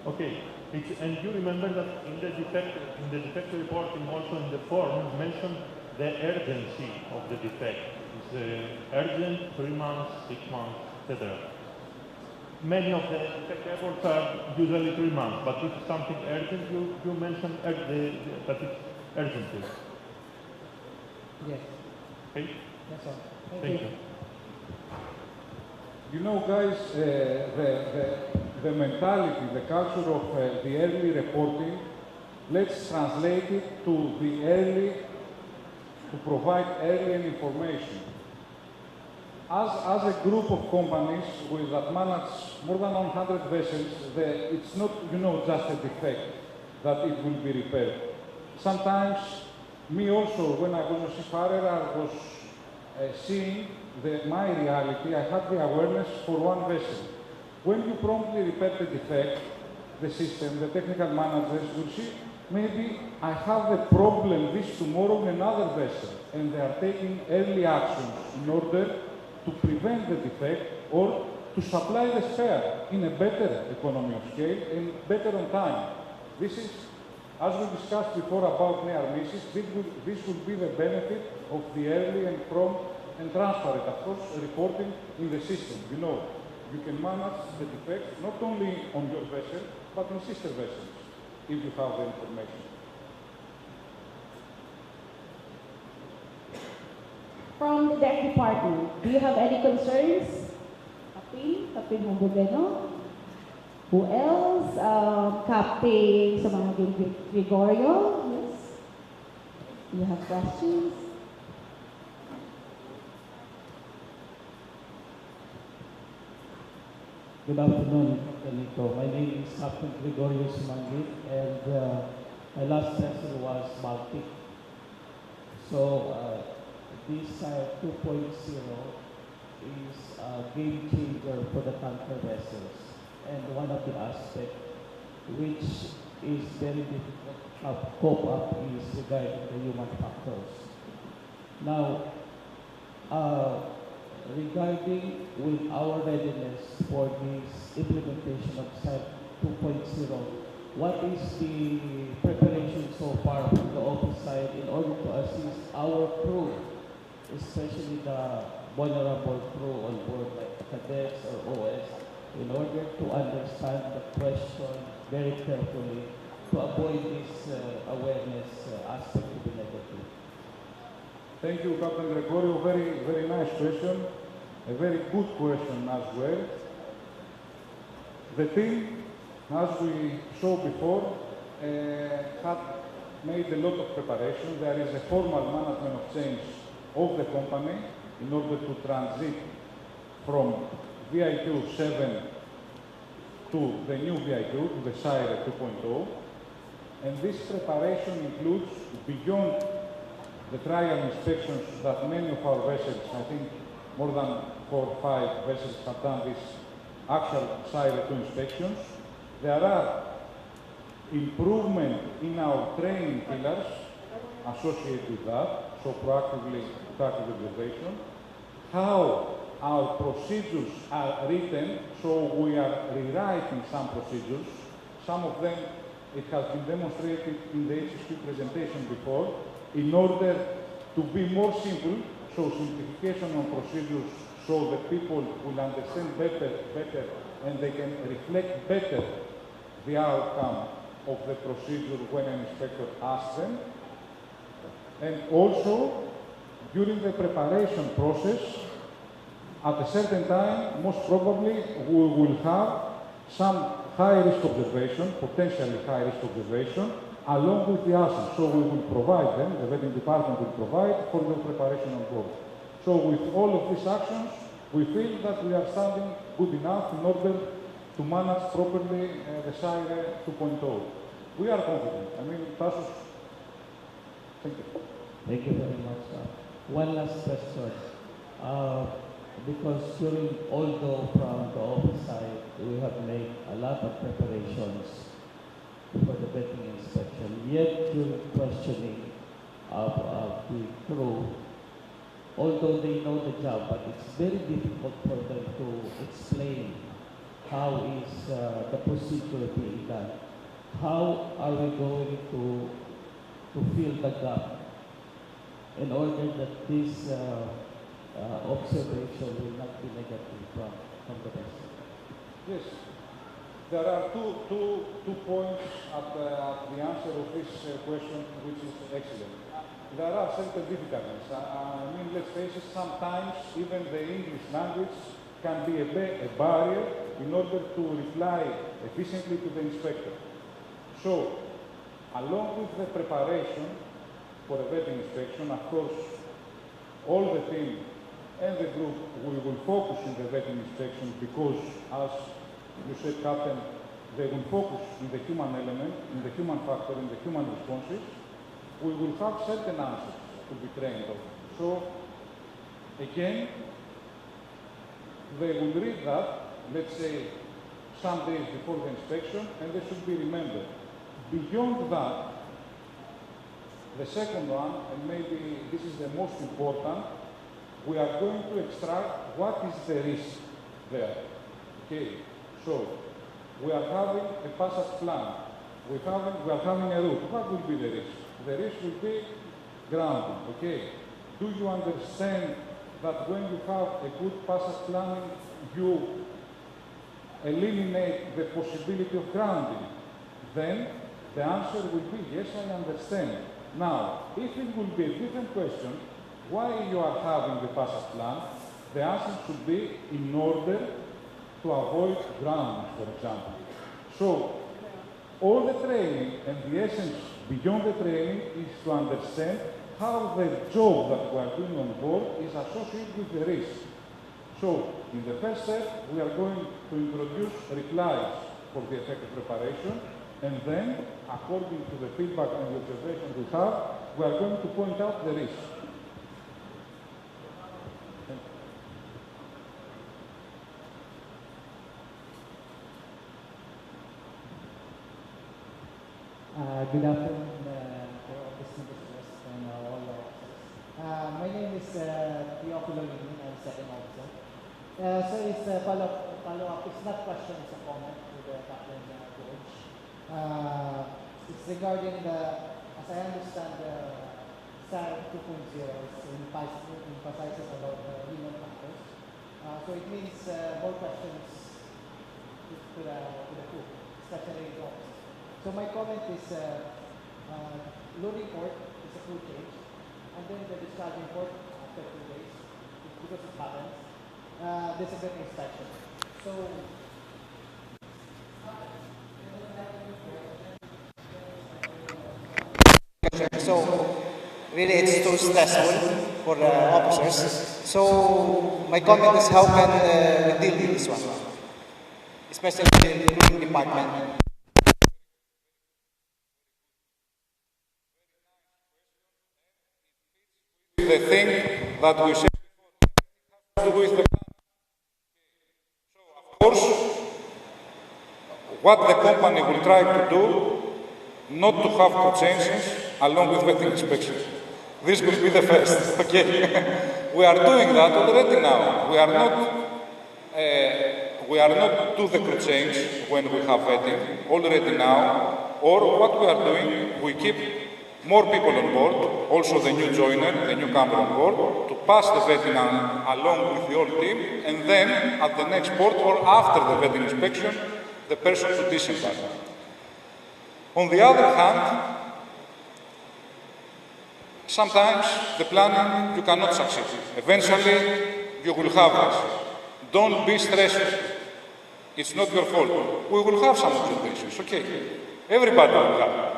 Okay, and you remember that in the defect reporting, also in the form, mentioned the urgency of the defect. It's urgent, 3 months, 6 months, etc. Many of the defect reports are usually 3 months, but if something urgent, you mentioned that it's urgent. Yes. Okay? That's all. Thank you. You know, guys, the mentality, the culture of the early reporting, let's translate it to the early, to provide early information. As a group of companies that manage more than 100 vessels, it's not, just a defect that it will be repaired. Sometimes, me also, when I was a seafarer, I was seeing my reality. I had the awareness for one vessel. When you promptly repair the defect, the system, the technical managers will see, maybe I have a problem this tomorrow in another vessel, and they are taking early actions in order to prevent the defect or to supply the spare in a better economy of scale and better on time. This is, as we discussed before about near misses, this will be the benefit of the early and prompt and transparent, of course, reporting in the system. You can manage the defects not only on your vessel, but on sister vessels, if you have the information. From the deck department, do you have any concerns? Captain Humbogeno? Who else? Captain Samangin Gregorio? Yes? Do you have questions? Good afternoon, Captain Nico. My name is Captain Gregorio Sumangit, and my last vessel was Baltic. So this 2.0 is a game changer for the tanker vessels. And one of the aspects which is very difficult to cope up is regarding the human factors. Now, regarding with our readiness for this implementation of SAP 2.0, what is the preparation so far from the office side in order to assist our crew, especially the vulnerable crew on board like cadets or OS, in order to understand the question very carefully to avoid this awareness aspect to be negative? Thank you, Captain Gregorio. Very, very nice question. A very good question as well. The team, as we saw before, had made a lot of preparation. There is a formal management of change of the company in order to transit from VIQ 7 to the new VIQ, to the SIRE 2.0. And this preparation includes, beyond the trial inspections that many of our vessels, I think more than 4 or 5 vessels have done this actual SIRE 2 inspections, there are improvement in our training pillars associated with that, so proactive observation, how our procedures are written, so we are rewriting some procedures. Some of them, it has been demonstrated in the HSQ presentation before, in order to be more simple, so simplification on procedures, so that people will understand better, and they can reflect better the outcome of the procedure when an inspector asks them. And also, during the preparation process, at a certain time, most probably, we will have some high-risk observation, potentially high-risk observation, along with the answers. So we will provide them, the vetting department will provide for the preparation on board. So with all of these actions, we feel that we are standing good enough in order to manage properly the SIRE 2.0. We are confident. I mean, Tsakos, thank you. Thank you very much. One last question. Because during, although from the office side, we have made a lot of preparations for the vetting inspection, yet during questioning of the crew, although they know the job, but it's very difficult for them to explain how is the procedure being done. How are we going to fill the gap in order that this observation will not be negative from the rest? Yes. There are two points at the answer of this question, which is excellent. There are certain difficulties. I mean, let's face it, sometimes even the English language can be a barrier in order to reply efficiently to the inspector. So, along with the preparation for a vetting inspection, of course, all the team and the group, we will focus in the vetting inspection because, as you said, Captain, they will focus in the human element, in the human factor, in the human responses. We will have certain answers to be trained on. So, again, they will read that, let's say, some days before the inspection, and they should be remembered. Beyond that, the second one, and maybe this is the most important, we are going to extract what is the risk there. Okay, so we are having a passage plan. We are having a route. What will be the risk? The risk will be grounding. Okay, do you understand that when you have a good passage planning, you eliminate the possibility of grounding? Then the answer will be yes, I understand. Now, if it will be a different question, why you are having the passage plan, the answer should be in order to avoid grounding, for example. So, all the training and the essence beyond the training is to understand how the job that we are doing on board is associated with the risk. So, in the first step, we are going to introduce replies for the effective preparation, and then, according to the feedback and the observation we have, we are going to point out the risk. Good afternoon to all distinguished and all officers. My name is Teophilo Linin, I'm second officer. So it's a follow-up, it's not question, it's a comment to the Captain George. regarding as I understand, the SAR 2.0 emphasizes about human factors. So it means more questions to the food, especially dogs. So my comment is, loading port is a food change, and then the discharging port after 2 days, because it happens, there's a better inspection. So really it's too stressful for the officers. So my comment is, how can we deal with this one, especially the recruiting department? The thing that we said has to do with the so of course what the company will try to do, not to have co-changes along with vetting inspection. This will be the first, okay? We are doing that already now. We are not do the crew change when we have vetting already now, or what we are doing, we keep more people on board, also the new joiner, the newcomer on board, to pass the vetting along with the old team, and then at the next port or after the vetting inspection, the person to disembark. On the other hand, sometimes the planning, you cannot succeed. Eventually, you will have this. Don't be stressed. It's not your fault. We will have some observations, okay? Everybody will have.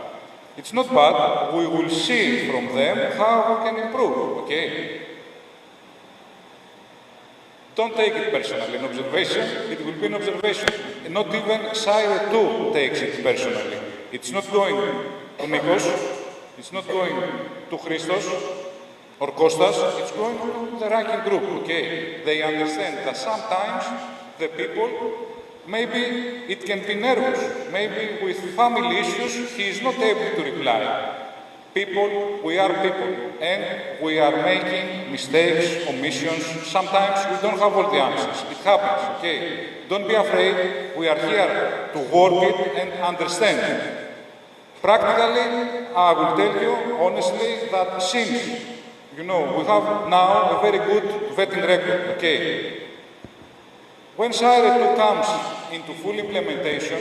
It's not bad. We will see from them how we can improve, okay? Don't take it personally. An observation, it will be an observation. And not even Sire 2 takes it personally. It's not going to Nikos, it's not going to Christos or Kostas, it's going to the ranking group, okay? They understand that sometimes the people, maybe it can be nervous, maybe with family issues, he is not able to reply. People, we are people, and we are making mistakes, omissions. Sometimes we don't have all the answers. It happens, okay? Don't be afraid. We are here to work it and understand it. Practically, I will tell you honestly that since, we have now a very good vetting record, okay? When SIRE 2 comes into full implementation,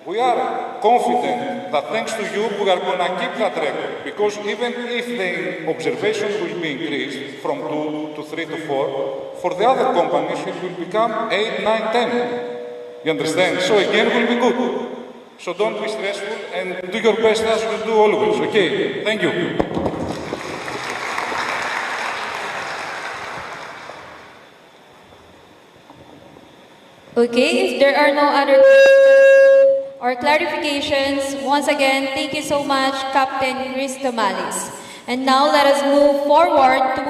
we are confident that thanks to you, we are going to keep that record. Because even if the observation will be increased from 2 to 3 to 4, for the other companies it will become 8, 9, 10. You understand? So again, it will be good. So don't be stressful and do your best as we do always, okay? Thank you. Okay, if there are no other or clarifications, once again, thank you so much, Captain Chris Tomalis. And now let us move forward to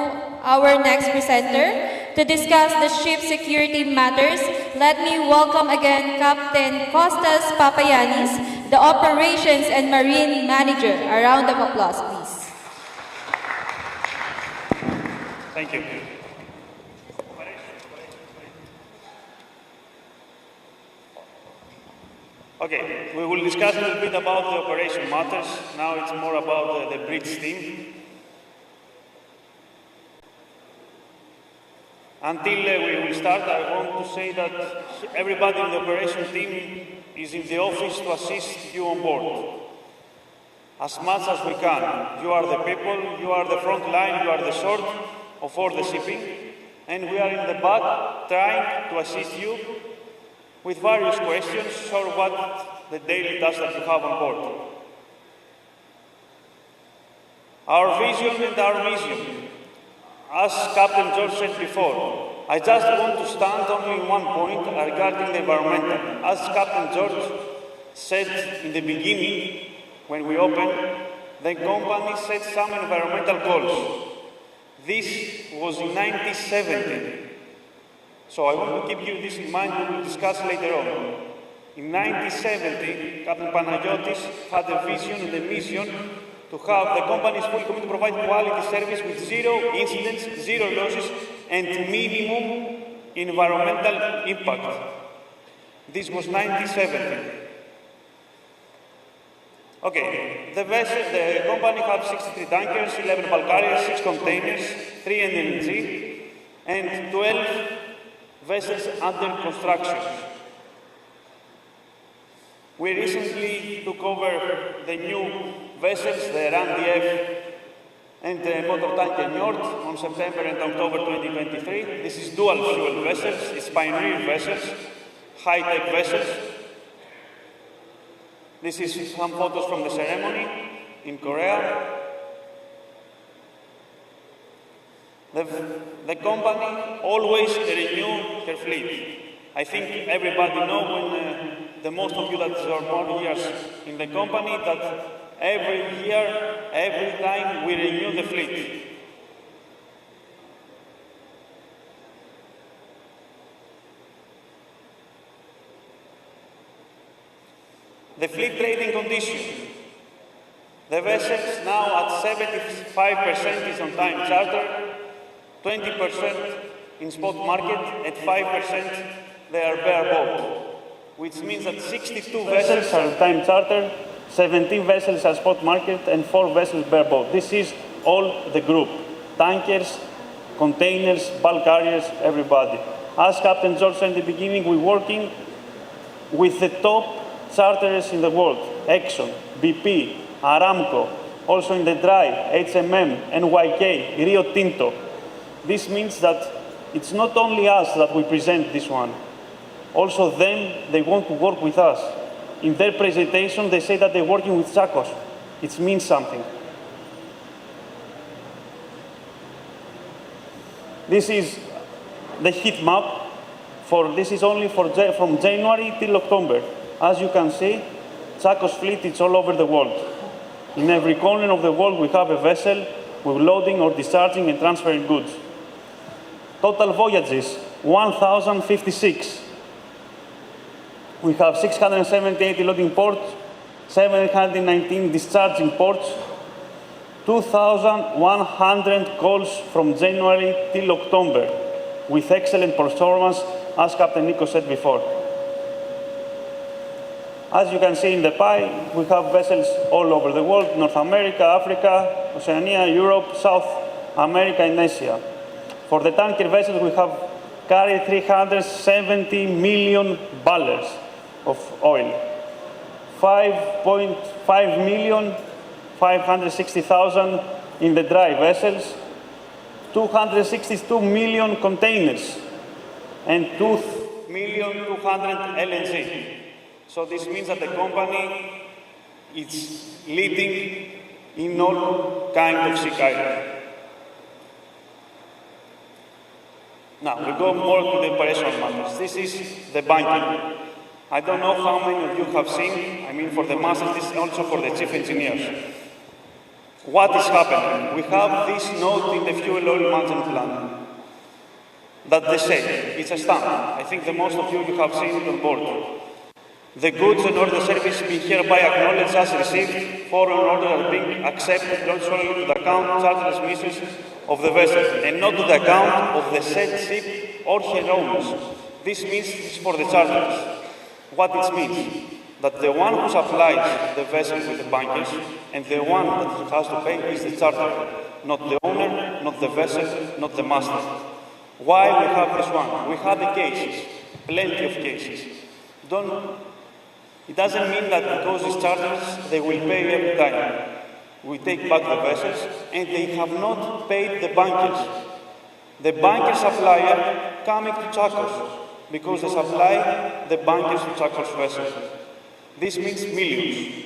our next presenter to discuss the ship security matters. Let me welcome again Captain Kostas Papayanis, the Operations and Marine Manager. A round of applause, please. Thank you. Okay, we will discuss a little bit about the operation matters. Now it's more about the bridge team. Until we will start, I want to say that everybody in the operation team is in the office to assist you on board. As much as we can. You are the people, you are the front line, you are the sword of all the shipping, and we are in the back trying to assist you with various questions or what the daily tasks that you have on board. Our vision and our mission, as Captain George said before, I just want to stand only in one point regarding the environmental. As Captain George said in the beginning, when we opened, the company set some environmental goals. This was in 1970. So I want to keep you this in mind, we will discuss later on. In 1970, Captain Panagiotis had a vision and a mission to have the company's fully committed to provide quality service with 0 incidents, 0 losses, and minimum environmental impact. This was 1970. Okay, the company has 63 tankers, 11 bulk carriers, 6 containers, 3 LNG, and 12 vessels under construction. We recently took over the new vessels, the RANDF and the motor tanker Njord on September and October 2023. This is dual fuel vessels, it's pioneer vessels, high-tech vessels. This is some photos from the ceremony in Korea. The company always renew her fleet. I think everybody knows when the most of you that are more years in the company that every year, every time we renew the fleet. The fleet trading condition. The vessels now at 75% is on time charter, 20% in spot market, and 5% they are bareboat, which means that 62 vessels are time charter, 17 vessels are spot market, and 4 vessels bareboat. This is all the group, tankers, containers, bulk carriers, everybody. As Captain George said in the beginning, we're working with the top charterers in the world, Exxon, BP, Aramco, also in the dry, HMM, NYK, Rio Tinto. This means that it's not only us that we present this one. Also them, they want to work with us. In their presentation, they say that they're working with Tsakos. It means something. This is the heat map. This is only from January till October. As you can see, Tsakos fleet is all over the world. In every corner of the world, we have a vessel with loading or discharging and transferring goods. Total voyages, 1,056. We have 678 loading ports, 719 discharging ports, 2,100 calls from January till October, with excellent performance, as Captain Nico said before. As you can see in the pie, we have vessels all over the world, North America, Africa, Oceania, Europe, South America, and Asia. For the tanker vessels, we have carried 370 million barrels of oil, 5.5 million, 560,000 in the dry vessels, 262 million containers, and 2,200,000 LNG. So this means that the company is leading in all kinds of sea carrier. Now, we go more to the operational matters. This is the banking. I don't know how many of you have seen, I mean for the masses, this is also for the chief engineers. What is happening? We have this note in the fuel oil management plan that they say, it's a stamp. I think the most of you have seen it on board. The goods and order service being hereby acknowledged as received, foreign orders are being accepted not solely to the account charterers missions of the vessel, and not to the account of the said ship or her owners. This means it's for the charterers. What it means? That the one who supplies the vessel with the bunkers, and the one that has to pay is the charterer, not the owner, not the vessel, not the master. Why we have this one? We have the cases, plenty of cases. It doesn't mean that because it's charterers, they will pay every time. We take back the vessels, and they have not paid the bunkers. The bunker supplier coming to Tsakos, because they supply the bunkers to Tsakos vessels. This means millions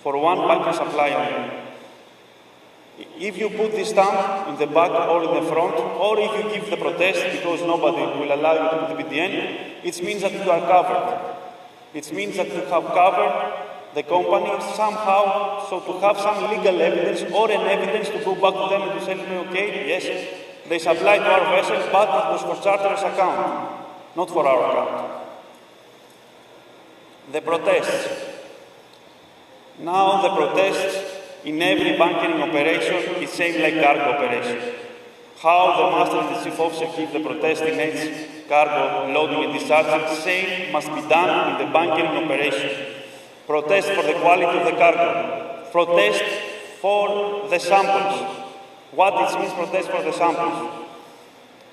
for one bunker supplier. If you put this stamp in the back or in the front, or if you give the protest because nobody will allow you to put the BDN, it means that you are covered. It means that you have covered the company somehow, so to have some legal evidence or an evidence to go back to them and to say, okay, yes, they supplied to our vessel, but it was for charterers' account, not for our account. The protests. Now the protests in every bunkering operation is same like cargo operation. How the master and the chief officer give the protest in each cargo loading and discharging, same must be done in the bunkering operation. protest for the quality of the cargo, protest for the samples. What it means protest for the samples?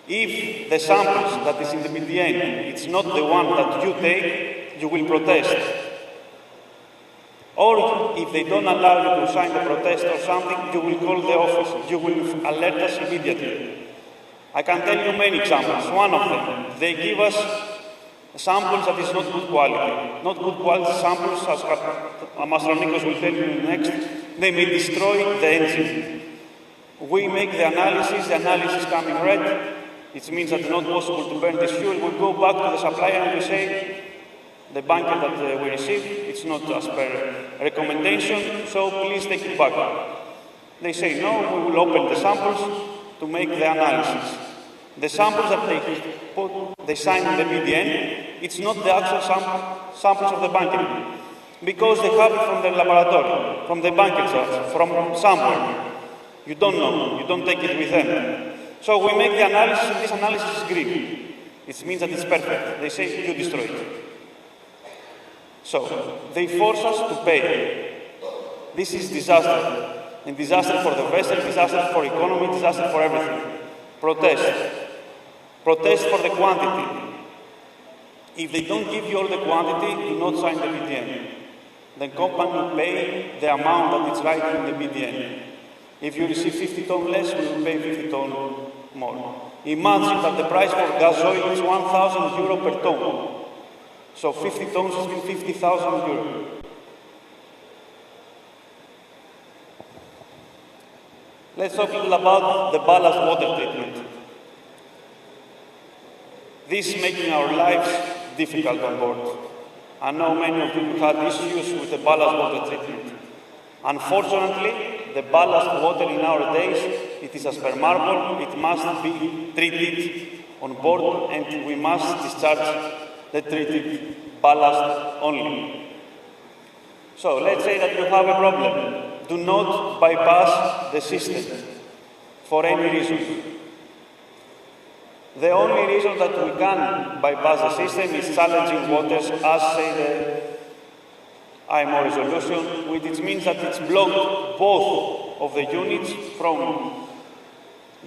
If the samples that is in the BDN, it's not the one that you take, you will protest. Or if they don't allow you to sign the protest or something, you will call the office. You will alert us immediately. I can tell you many examples. One of them, they give us samples that is not good quality. Not good quality samples, as Master Nikos will tell you next, they may destroy the engine. We make the analysis coming red. It means that it's not possible to burn this fuel. We go back to the supplier and we say, the bunker that we received, it's not as per recommendation, so please take it back. They say, no, we will open the samples to make the analysis. The samples that they sign in the BDN, it's not the actual samples of the bunker, because they have it from the laboratory, from the bunker charts, from somewhere. You don't know, you don't take it with them. So we make the analysis, and this analysis is green. It means that it's perfect. They say, you destroy it. So, they force us to pay. This is disaster. And disaster for the vessel, disaster for economy, disaster for everything. Protest. Protest for the quantity. If they don't give you all the quantity, do not sign the BDN. The company will pay the amount that is right in the BDN. If you receive 50 tons less, we will pay 50 tons more. Imagine that the price for gas oil is 1,000 euro per ton. So 50 tons has been 50,000 euros. Let's talk a little about the ballast water treatment. This is making our lives difficult on board. I know many of you had issues with the ballast water treatment. Unfortunately, the ballast water in our days, it is as per marble, it must be treated on board and we must discharge the treated ballast only. So let's say that you have a problem. Do not bypass the system for any reason. The only reason that we can bypass the system is challenging waters, as say the IMO resolution, which means that it's blocked both of the units from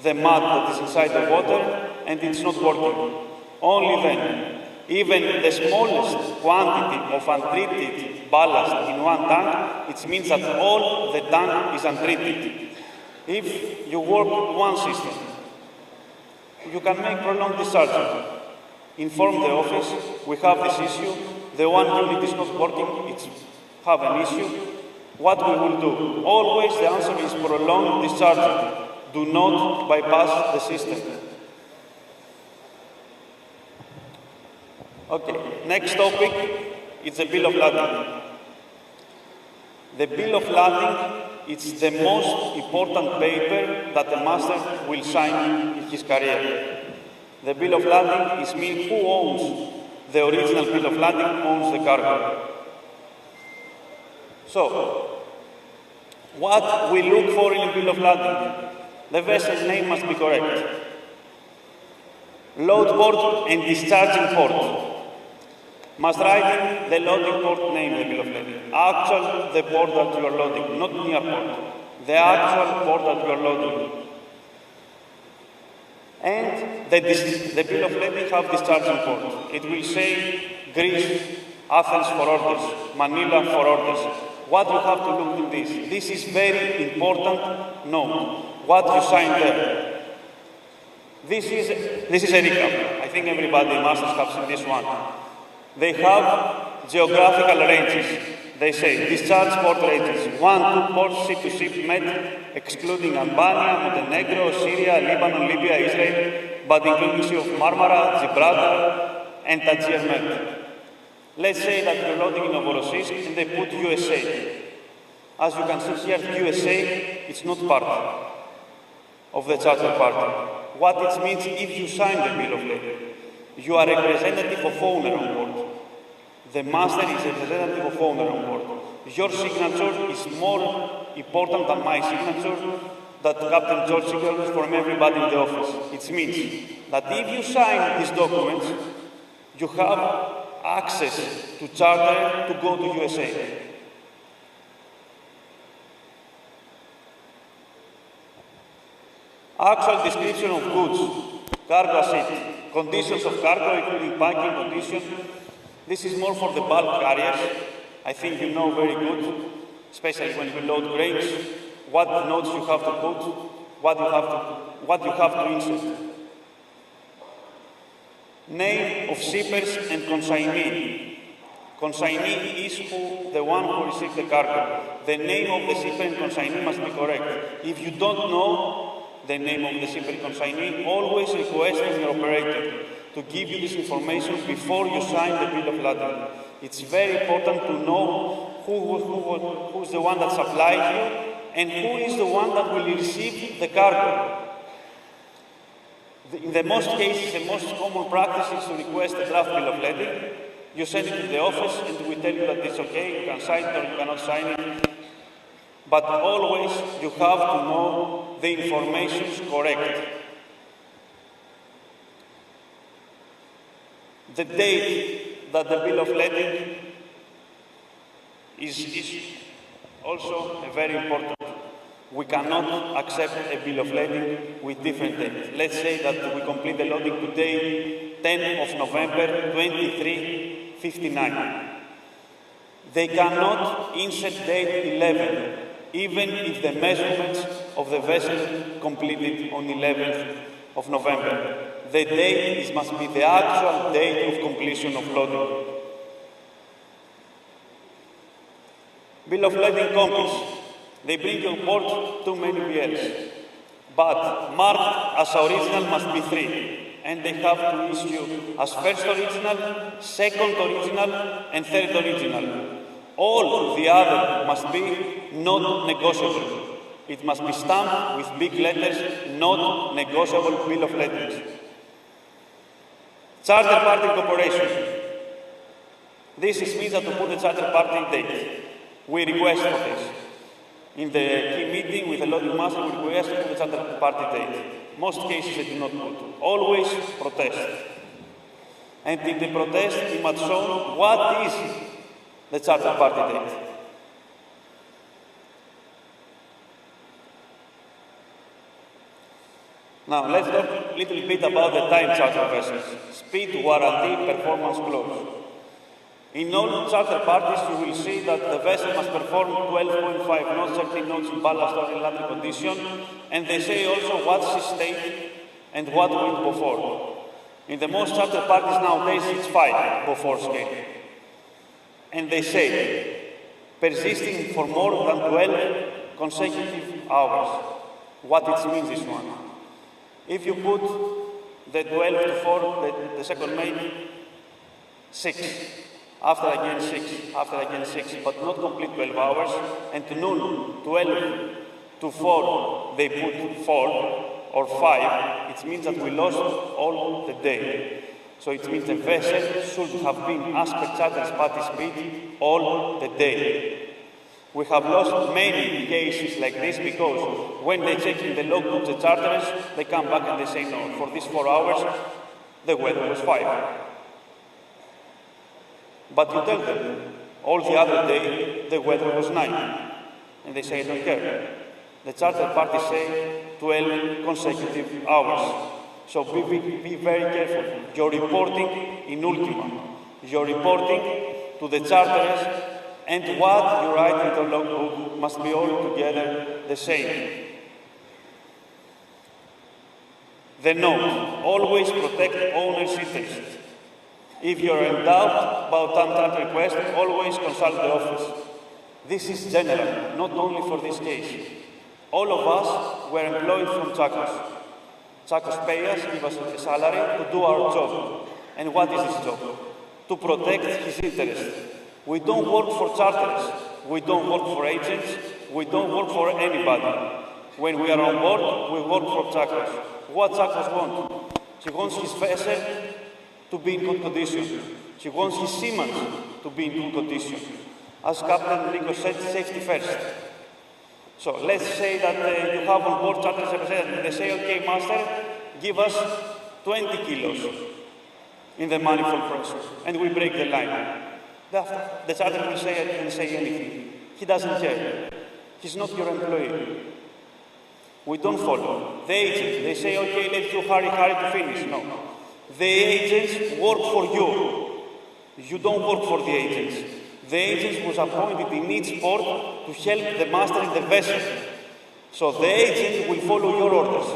the mud that is inside the water, and it's not working. Only then. Even the smallest quantity of untreated ballast in one tank, it means that all the tank is untreated. If you work one system, you can make prolonged discharge. Inform the office, we have this issue, the one unit is not working, it's have an issue. What we will do? Always the answer is prolonged discharge. Do not bypass the system. Okay, next topic is the bill of lading. The bill of lading is the most important paper that a master will sign in his career. The bill of lading is mean who owns the original bill of lading owns the cargo. So, what we look for in a bill of lading? The vessel's name must be correct. Load port and discharging port. Must write in the loading port name in the bill of lading. Actual, the port that you are loading, not near port. The actual port that you are loading. And the bill of lading have discharging port. It will say Greece, Athens for orders, Manila for orders. What you have to look in this? This is very important note. What you sign there. This is a recap. I think everybody masters have seen this one. They have geographical ranges. They say discharge port ranges. 1, 2 ports, ship to ship met, excluding Albania, Montenegro, Syria, Lebanon, Libya, Israel, but including Sea of Marmara, Gibraltar, and Tangier met. Let's say that you're loading in Novorossiysk and they put USA. As you can see here, USA is not part of the charter party. What it means, if you sign the bill of lading, you are representative of owner on board. The master is a representative of owner on board. Your signature is more important than my signature, that Captain George signatures from everybody in the office. It means that if you sign these documents, you have access to charter to go to USA. Actual description of goods, cargo asset, conditions of cargo, including packing condition. This is more for the bulk carriers. I think you know very good, especially when you load grains, what notes you have to put, what you have to insert. Name of shippers and consignee. Consignee is the one who received the cargo. The name of the shipper and consignee must be correct. If you don't know the name of the shipper and consignee, always request from your operator to give you this information before you sign the bill of lading. It's very important to know who's the one that supplies you and who is the one that will receive the cargo. In the most cases, the most common practice is to request a draft bill of lading. You send it to the office and we tell you that it's okay, you can sign it or you cannot sign it. But always you have to know the information is correct. The date that the bill of lading is also very important. We cannot accept a bill of lading with different dates. Let's say that we complete the loading today, 10th of November, 23:59. They cannot insert date 11, even if the measurements of the vessel completed on 11th of November. The date must be the actual date of completion of loading. Bill of lading copies. They bring you on board too many BLs, but marked as original must be 3, and they have to issue as first original, second original, and third original. All the other must be not negotiable. It must be stamped with big letters, not negotiable bill of lading. Charter party incorporation. This is visa to put the charter party date. We request for this. In the key meeting with the loading master, we request to put the charter party date. Most cases they do not put. Always protest. And in the protest, you must show what is the charter party date. Now, let's talk a little bit about the time charter vessels. Speed, warranty, performance clause. In all charter parties, you will see that the vessel must perform 12.5 knots, 13 knots in ballast or in landing condition, and they say also what she stayed and what wind before. In the most charter parties nowadays, it's 5 before scale. And they say, persisting for more than 12 consecutive hours. What it means this one. If you put the 12 to 4, the second mate, 6. After again 6, after again 6, but not complete 12 hours, and to noon, 12 to 4, they put 4 or 5, it means that we lost all the day. So it means the vessel should have been as per charter's party speed all the day. We have lost many cases like this because when they check in the logbook the charterers, they come back and they say, no, for these 4 hours, the weather was 5. But you tell them, all the other day, the weather was 9. And they say, I don't care. The charter parties say 12 consecutive hours. So be very careful. You're reporting in ultima. You're reporting to the charterers, and what you write in the logbook must be all together the same. The note, always protect owner's interest. If you're in doubt about time charter request, always consult the office. This is general, not only for this case. All of us were employed from Tsakos. Tsakos pay us, give us a salary to do our job. And what is his job? To protect his interest. We don't work for charterers. We don't work for agents. We don't work for anybody. When we are on board, we work for Tsakos. What Tsakos wants? He wants his vessel to be in good condition. He wants his seamen to be in good condition. As Captain Rico said, safety first. So let's say that you have on board charterers representative. They say, okay, master, give us 20 kilos. in the manifold pressure, and we break the line. The charter will say anything. He doesn't care. He's not your employee. We don't follow. The agents, they say, okay, let's do hurry to finish. No. The agents work for you. You don't work for the agents. The agent was appointed in each port to help the master in the vessel. So the agent will follow your orders,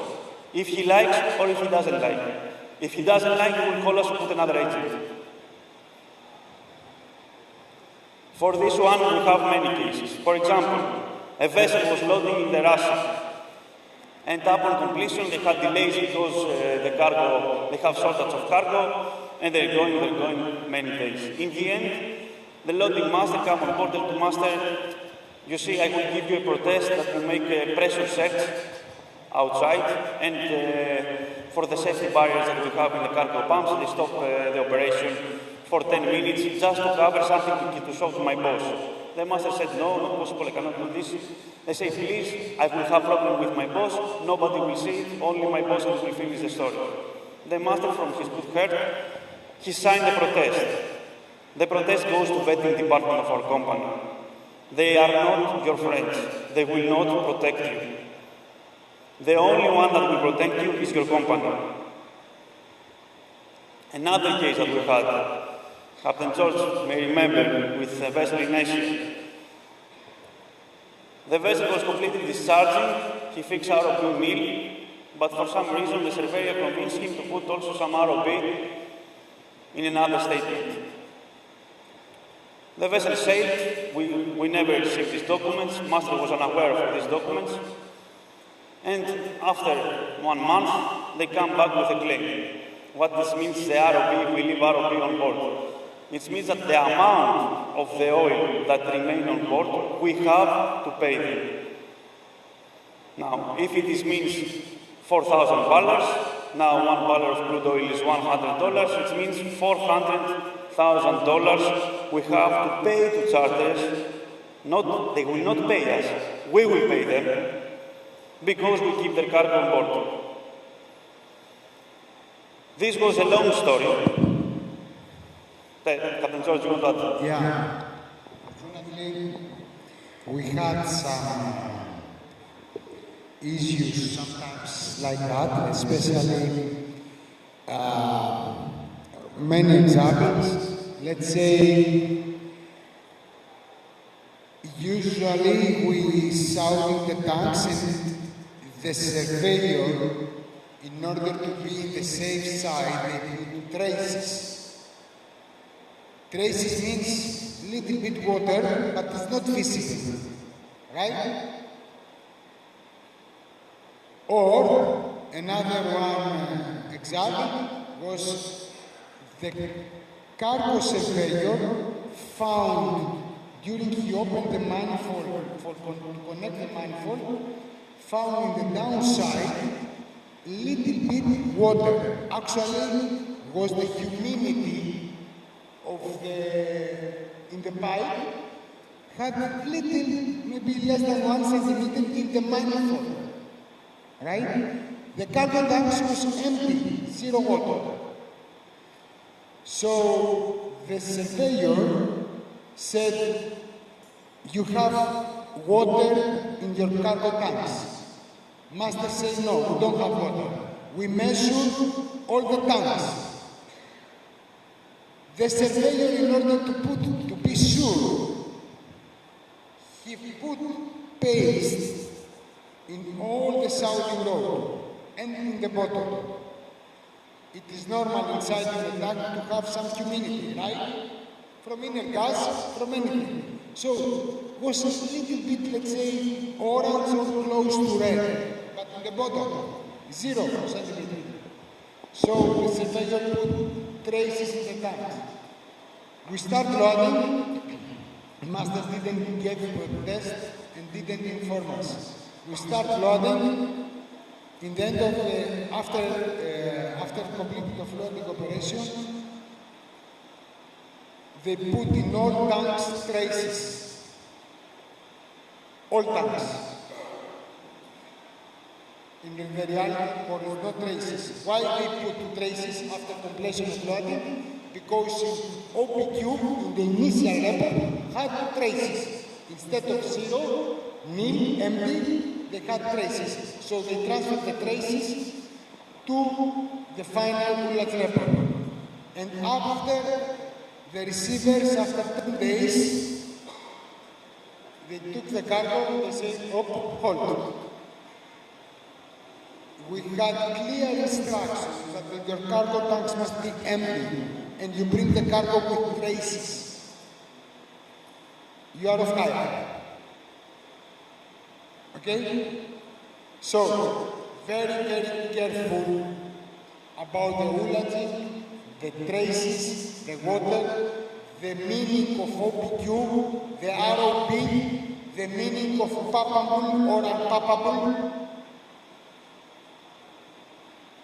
if he likes or if he doesn't like. If he doesn't like, he will call us to put another agent. For this one, we have many cases. For example, a vessel was loading in the Russia, and upon completion, they had delays because the cargo, they have shortage of cargo, and they're going many days. In the end, the loading master come on board to master, you see, I will give you a protest that will make a pressure search outside, and for the safety barriers that we have in the cargo pumps, they stop the operation for 10 minutes just to cover something to show to my boss. The master said, no, not possible, I cannot do this. They say, please, I will have problem with my boss, nobody will see it, only my boss will finish the story. The master, from his good heart, he signed the protest. The protest goes to vetting department of our company. They are not your friends. They will not protect you. The only one that will protect you is your company. Another case that we had, Captain George may remember, with the vessel in Asia. The vessel was completely discharging, he fixed ROP meal, but for some reason the surveyor convinced him to put also some ROP in another statement. The vessel sailed, we never received these documents, master was unaware of these documents, and after 1 month, they come back with a claim. What this means, the ROP, we leave ROP on board. It means that the amount of the oil that remains on board, we have to pay them. Now, if it means $4,000, now 1 barrel of crude oil is $100, it means $400,000 we have to pay to charters. They will not pay us, we will pay them, because we keep their cargo on board. This was a long story. Captain George, you want that? Yeah. Unfortunately, we had some issues sometimes like that, especially many examples. Let's say, usually we sound the tanks and the surveyor, in order to be in the safe side, they put traces. Traces means little bit water, but it's not visible, right? Or another one example was the cargo surveyor found, during he opened the manifold to connect the manifold, found in the downside little bit water. Actually, was the humidity of in the pipe had little, maybe less than 1 centimeter in the manifold, right? The cargo tanks was empty, 0 water. So the surveyor said, you have water in your cargo tanks. Master said, no, we don't have water. We measured all the tanks. The surveyor, in order to be sure, he put paste in all the sounding rod and in the bottom. It is normal inside the tank to have some humidity, right? From inner gas, from anything. So, was a little bit, let's say, orange or close to red, but in the bottom, 0 centimeter. So, the surveyor put traces in the tank. We start loading, masters didn't give a test and didn't inform us. We start loading, in the end of after completing the loading operation, they put in all tanks traces. All tanks. in the reality there is no traces. Why we put traces after completion of loading? Because OPQ in the initial level had traces. Instead of 0, nil, empty, they had traces. So they transferred the traces to the final bullet level. And after the receivers, after 10 days, they took the cargo and they said, oh, hold. We had clear instructions that your cargo tanks must be empty and you bring the cargo with traces. You are off hire. Okay? So, very, very careful about the oolaging, the traces, the water, the meaning of OPQ, the ROP, the meaning of palpable or unpappable.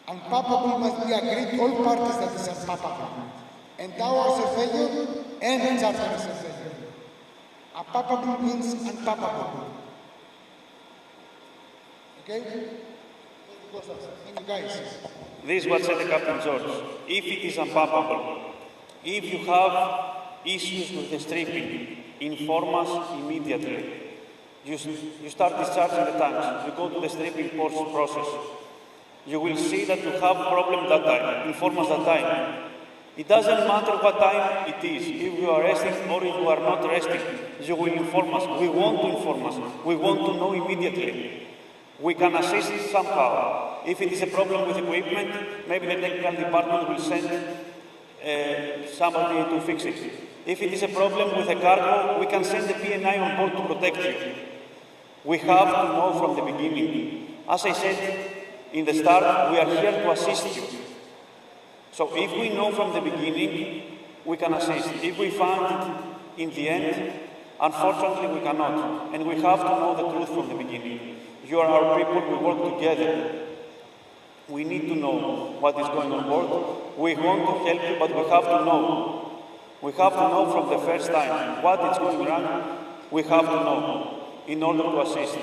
Unpappable must be agreed all parties that is unpappable. And our surveyor and charter surveyor. Unpappable means unpappable. Okay? Thank you guys. This is what said the Captain George. If it is unpappable, if you have issues with the stripping, inform us immediately. You start discharging the tanks, you go to the stripping process. You will see that you have problem that time. Inform us that time. It doesn't matter what time it is. If you are resting or if you are not resting, you will inform us. We want to inform us. We want to know immediately. We can assist somehow. If it is a problem with equipment, maybe the technical department will send somebody to fix it. If it is a problem with a cargo, we can send the PNI on board to protect you. We have to know from the beginning. As I said in the start, we are here to assist you. So if we know from the beginning, we can assist. If we find it in the end, unfortunately we cannot. And we have to know the truth from the beginning. You are our people, we work together. We need to know what is going on board. We want to help you, but we have to know. We have to know from the first time what is going wrong. We have to know in order to assist.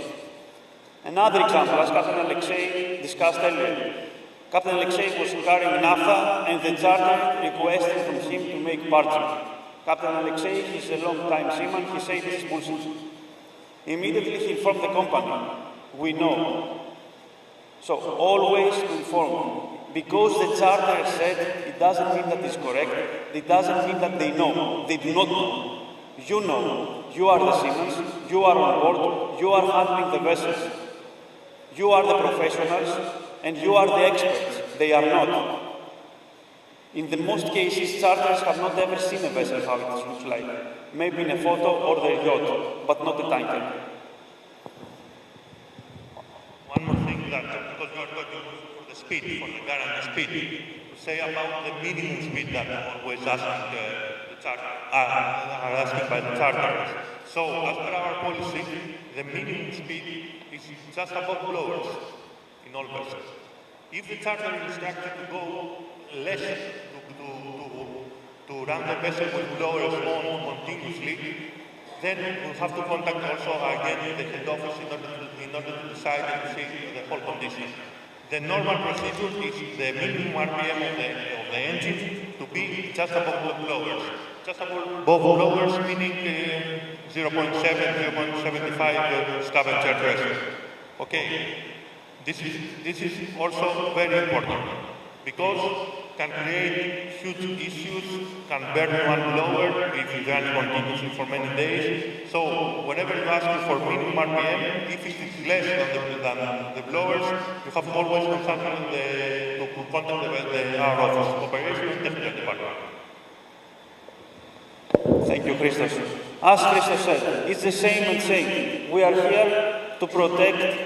Another example, as Captain Alexei discussed earlier. Captain Alexei was carrying naphtha and the charter requested from him to make parching. Captain Alexei is a long-time seaman, he said this is bullshit. Immediately he informed the company. We know. So always inform. Because the charter said it doesn't mean that it's correct, it doesn't mean that they know. They do not know. You know. You are the seamen, you are on board, you are handling the vessels. You are the professionals, and you are the experts. They are not. In the most cases, charters have not ever seen a vessel how it looks like. Maybe in a photo or their yacht, but not a tanker. One more thing that, because you are talking for the speed, for the guaranteed speed, to say about the minimum speed that always asking are asking by the charters. So, as per our policy, the minimum speed is just above blowers in all vessels. If the charter instructs you to go less, to run the vessel with blowers on continuously, then we'll have to contact also again the head office in order to decide and see the whole condition. The normal procedure is the minimum RPM of the engine to be just above the blowers. Just above blowers meaning 0.7, 0.75 scavenger pressure. Okay, this is also very important because can create huge issues, can burn one blower if it runs continuously for many days. So whenever you ask for minimum RPM, if it is less than the blowers, you have always to contact our office, operation and technical department. Thank you, Christos. As Christos said, it's the same and same. We are here to protect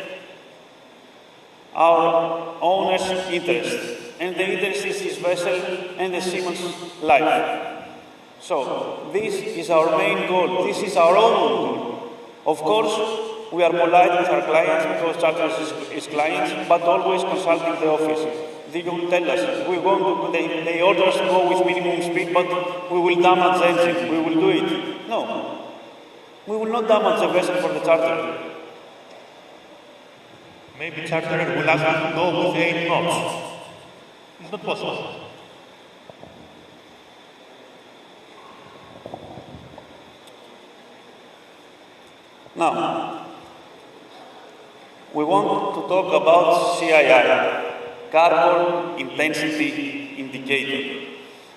our owner's interest. And the interest is his vessel and the seaman's life. So, this is our main goal. This is our own goal. Of course, we are polite with our clients because charter is clients, but always consulting the office. They will tell us, we want to, they order us to go with minimum speed, but we will damage the engine. We will do it. No. We will not damage the vessel for the charter. maybe charterer will ask you to go with 8 knots. It's not possible. Now, we want to talk about CII, Carbon Intensity Indicator.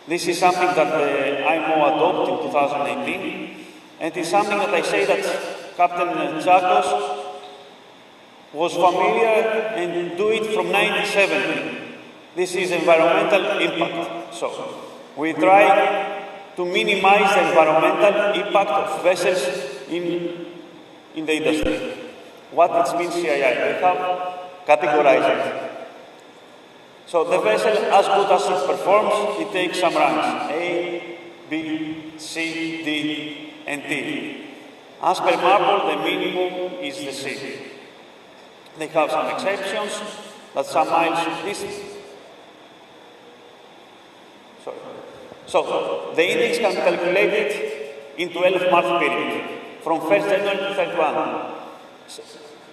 This is something that the IMO adopted in 2018, and it's something that I say that Captain Tsakos was familiar and do it from 1970. This is environmental impact. So we try to minimize the environmental impact of vessels in the industry. What it means CII, we have categorized it. So the vessel, as good as it performs, it takes some ranks, A, B, C, D, and D. As per MARPOL, the minimum is the C. They have some exceptions, that some miles this. Sorry. So the index can be calculated in 12-month period, from 1st January to 31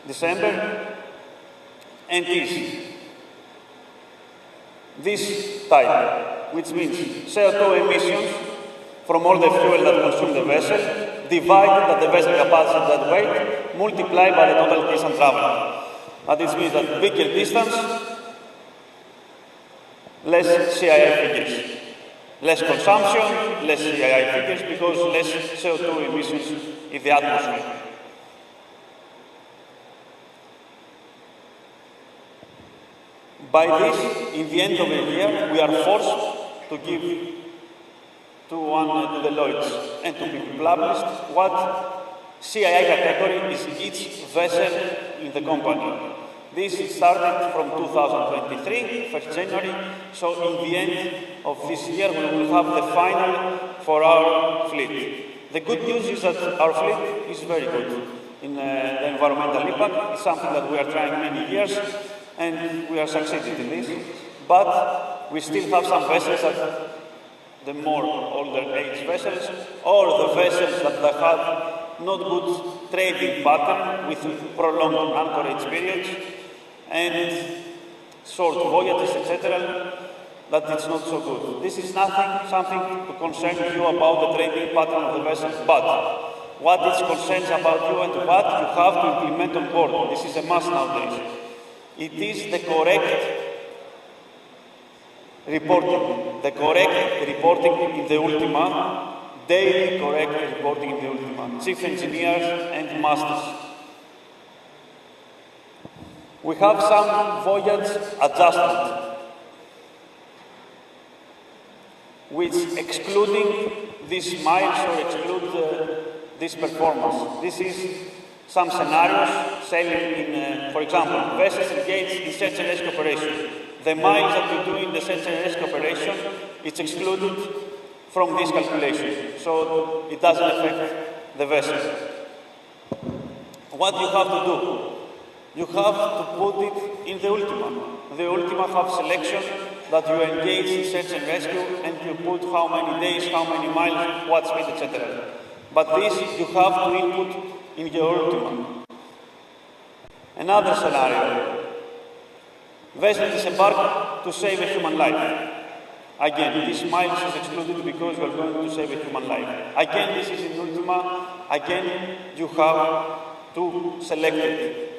December, and is this type, which means CO2 emissions from all the fuel that consume the vessel, divided by the vessel capacity that weight, multiplied by the total distance traveled. And this means that bigger distance, less CII figures. Less consumption, less CII figures, because less CO2 emissions in the atmosphere. By this, in the end of the year, we are forced to give to the Lloyds and to be published what CII category is each vessel in the company. This started from 2023, 1st January, so in the end of this year we will have the final for our fleet. The good news is that our fleet is very good in the environmental impact. It's something that we are trying many years, and we are succeeding in this. But we still have some vessels that the more older age vessels, or the vessels that have not good trading pattern with prolonged anchorage periods and short voyages, etc., that it's not so good. This is something to concern you about the trading pattern of the vessel, but what it concerns about you and what you have to implement on board. This is a must nowadays. It is the correct reporting. The correct reporting in the Ultima, daily correct reporting in the Ultima. Chief engineers and masters. We have some voyage adjustment, which excluding these miles or exclude this performance. This is some scenarios sailing in, for example, vessels engaged in search and rescue operation. The miles that we do in the search and rescue operation, it's excluded from this calculation, so it doesn't affect the vessel. What you have to do? You have to put it in the Ultima. The Ultima have selection that you engage in search and rescue, and you put how many days, how many miles, what speed, etc. But this you have to input in your Ultima. Another scenario. Vessel disembark to save a human life. Again, this miles is excluded because you are going to save a human life. Again, this is in Ultima. Again, you have to select it.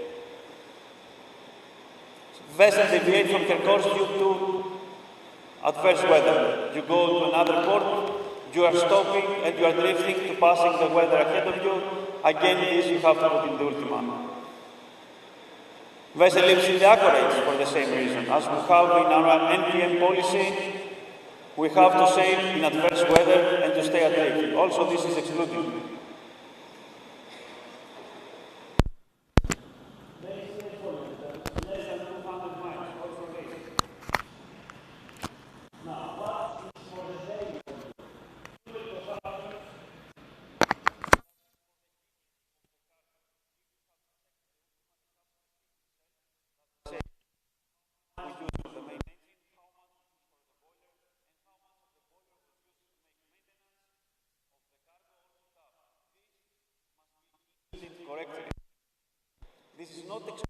Vessel deviate from her course due to adverse weather. You go to another port, you are stopping and you are drifting to passing the weather ahead of you. Again, this you have to put in the Ultima. Vessel lives in the anchorage for the same reason. As we have in our NPM policy, we have to sail in adverse weather and to stay at drift. Also, this is excluded. Correctly. This is not excluded.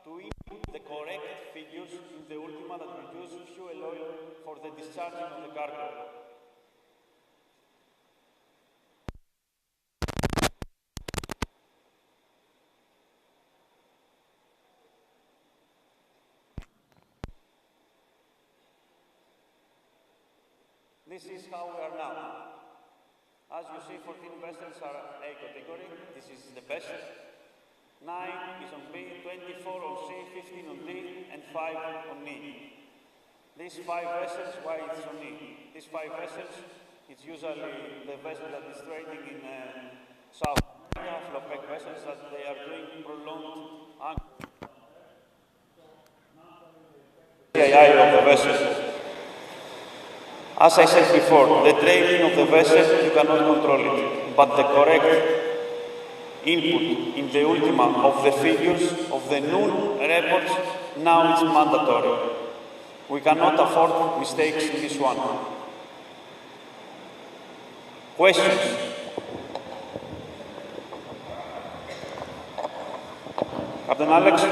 to input the correct figures in the ultima that reduce fuel oil for the discharging of the cargo. This is how we are now. As you see, 14 vessels are A category. This is the best. 9 is on B, 24 on C, 15 on D, and 5 on E. These 5 vessels, why it's on E? These 5 vessels, it's usually the vessel that is trading in South America, FLOPEC vessels, that they are doing prolonged anchor. CII of the vessel. As I said before, the trading of the vessel, you cannot control it, but the correct input in the ultima of the figures of the noon reports, now it's mandatory. We cannot afford mistakes in this one. Questions? Captain Alex?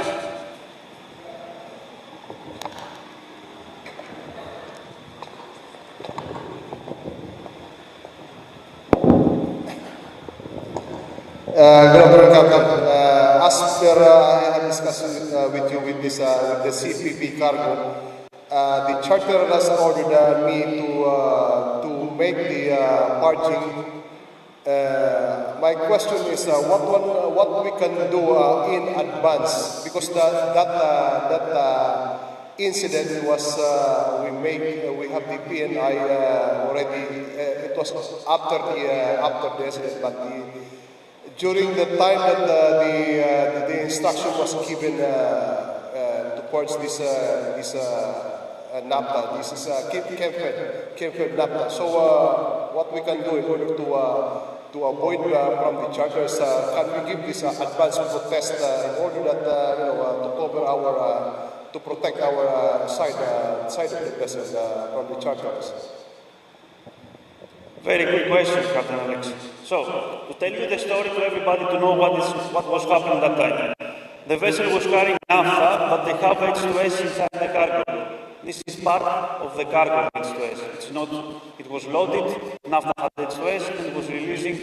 Good afternoon, Captain. As per I have discussed with you with this with the CPP cargo, the charter has ordered me to make the barging. My question is what we can do in advance, because that incident was we have the PNI already. It was after the incident, but during the time that the instruction was given to purge this naphtha, this is chemical naphtha. So what we can do in order to avoid from the charters, can we give this advance protest in order that to cover our to protect our side of the vessel from the charters? Very good question, Captain Alex. So, to tell you the story to everybody to know what was happening that time. The vessel was carrying naphtha, but they have H2S inside the cargo. This is part of the cargo of H2S. It's not, it was loaded, naphtha had H2S, and it was releasing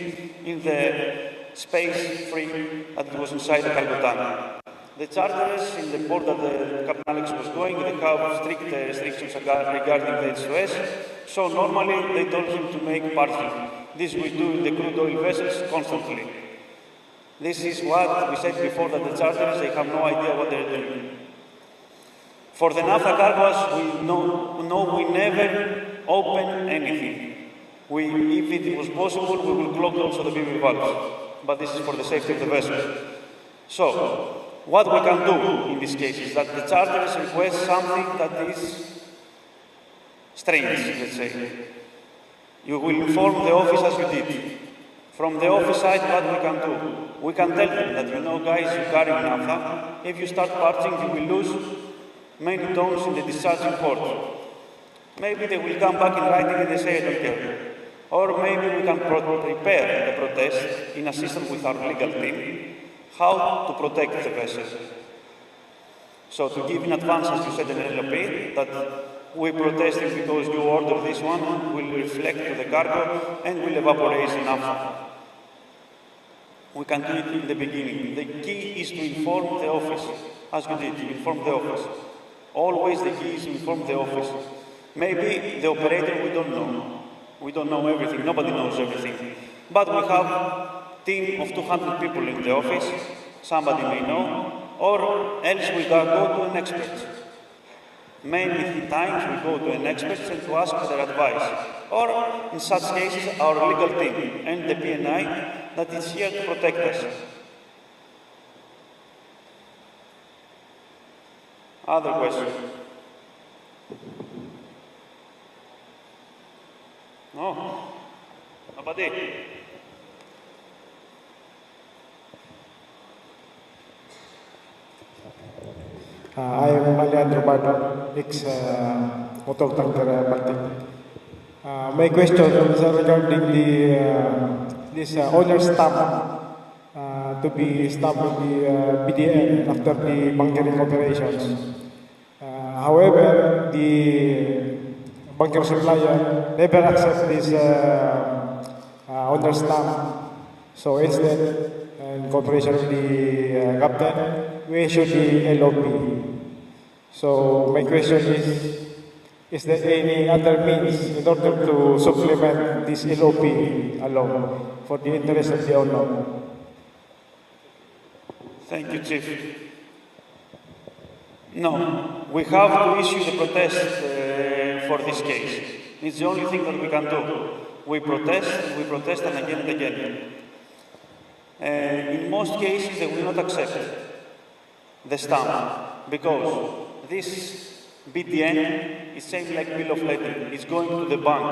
in the space free that it was inside the cargo tank. The charterers in the port that Captain Alex was going, they have strict restrictions regarding the H2S. So normally they told him to make parking. This we do in the crude oil vessels constantly. This is what we said before, that the charterers, they have no idea what they're doing. For the naphtha cargoes, we know we never open anything. If it was possible, we will clog also the BB valves. But this is for the safety of the vessel. So, what we can do in this case is that the charterers request something that is strange, let's say. You will inform the office as you did. From the office side, what we can do? We can tell them that, guys, you carry naphtha. If you start parting, you will lose many tons in the discharging port. Maybe they will come back in writing and they say, I don't care. Or maybe we can prepare the protest in assistance with our legal team, how to protect the vessel. So to give in advance, as you said in LOP, that we protesting because you order this one, will reflect to the cargo and will evaporate the naphtha. We can do it in the beginning. The key is to inform the office, as you did, inform the office. Always the key is to inform the office. Maybe the operator, we don't know. We don't know everything, nobody knows everything. But we have a team of 200 people in the office, somebody may know, or else we can go to an expert. Many times we go to an expert and to ask for their advice. Or, in such cases, our legal team and the PNI that is here to protect us. Other questions? No? Nobody? I am Alejandro Bardo, ex-motor tanker Baltic. My question is regarding this owner stamp. to be established the BDN after the bunkering operations. However, the bunker supplier never accept this owner stamp. So instead, in cooperation with the captain, we issued the LOP. So my question is there any other means in order to supplement this LOP alone for the interest of the owner? Thank you, Chief. No, we have to issue the protest for this case. It's the only thing that we can do. We protest and again. In most cases, they will not accept the stamp because this BDN is same like bill of lading. It's going to the bank.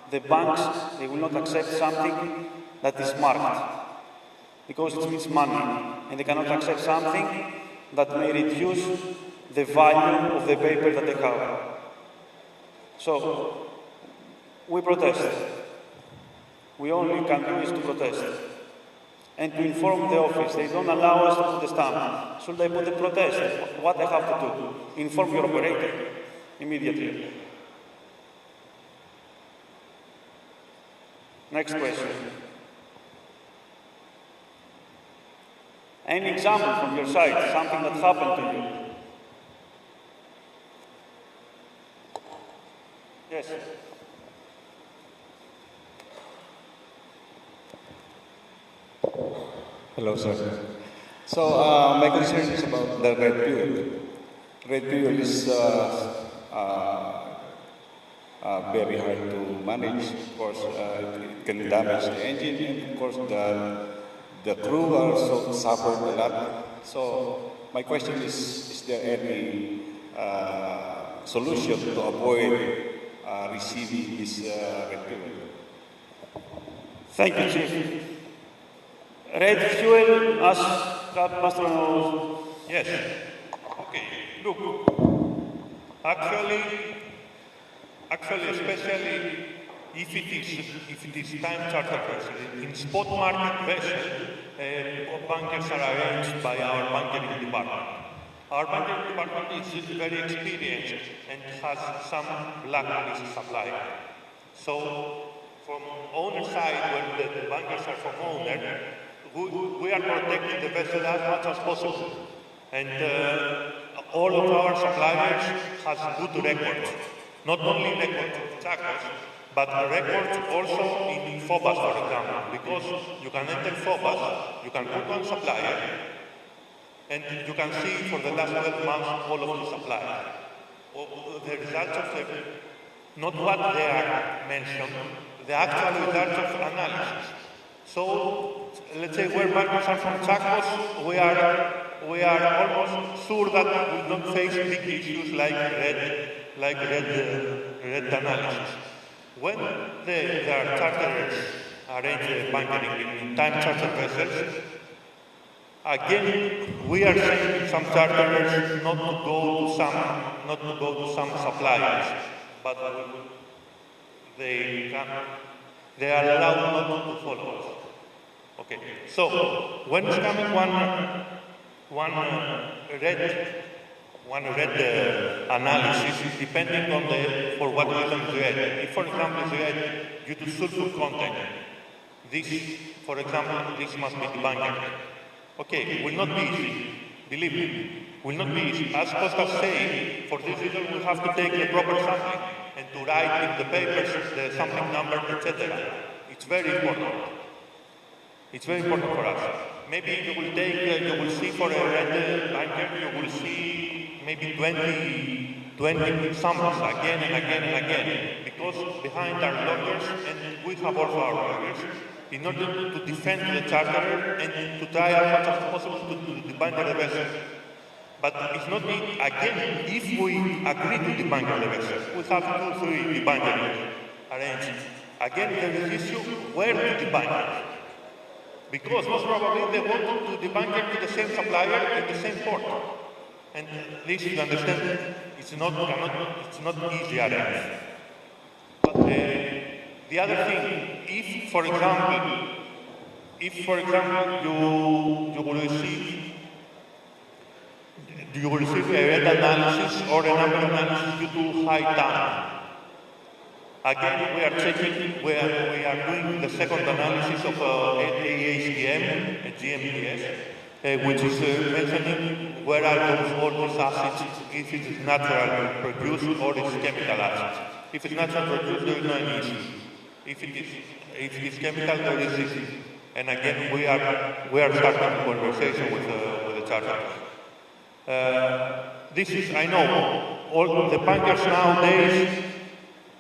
The banks, they will not accept something that is marked because it means money, and they cannot accept something that may reduce the value of the paper that they have. So, we protest. We only can do is to protest and to inform the office. They don't allow us to put the stamp. Should I put the protest? What I have to do? Inform your operator immediately. Next question. Any example from your side, something that happened to you? Yes. Hello, sir. So, my concern is about the red fuel. Red fuel is very hard to manage. Of course, it can damage the engine, and of course, the crew also suffered a lot. So, my question is there any solution to avoid receiving this red fuel? Thank you, Chief. Red fuel, as Master knows. Yes. Okay. Look. Actually, especially if it is time charter vessel, in spot market vessel, bunkers are arranged by our bunkering department. Our bunkering department is very experienced and has some blacklist supply. So, from owner side, when the bunkers are from owner, we are protecting the vessel as much as possible. And all of our suppliers has good records. Not only records of Tsakos, but records also in Phobos, for example. Because you can enter Phobos, you can put one supplier, and you can see for the last 12 months all of the suppliers. The results of not what they are mentioned, the actual results of analysis. So, let's say where bunkers are from Tsakos, we are almost sure that we will not face big issues like red analysis. When there are charterers arrange bunkering in time charter vessels, again we are seeing some charterers not to go to some suppliers, but they are allowed not to follow us. Okay, so when it's coming one red analysis, depending on for what reason is red. If, for example, it's red due to sulfur content, this, for example, this must be debunkered. Okay, will not be easy. Believe me, will not be easy. As Kostas say, for this reason we have to take the proper sampling and to write in the papers the sampling number, etc. It's very important. It's very important for us. Maybe you will see for a red bunker, you will see maybe 20 samples again and again and again, because behind are lawyers, and we have also our lawyers, in order to defend the charterer and to try as much as possible to debunker the vessel. But it's not again, if we agree to debunker the vessel, we have 2-3 debunkers arranged. Again, there is issue where to debunker. Because most probably they want to debunker to the same supplier in the same port. And this, you understand, it's not easy arranged. But the other thing, if, for example, if, for example, you will receive a red analysis or a number analysis due to high time. Again, we are checking, we are doing the second analysis of AHDM, a GMPS, which is mentioning where are all these acids, if it is natural produced or it's chemical acids. If it's natural produced, there is no issue. If it is chemical, there is issue. And again, we are starting a conversation with the charters. This is, I know, all the bunkers nowadays,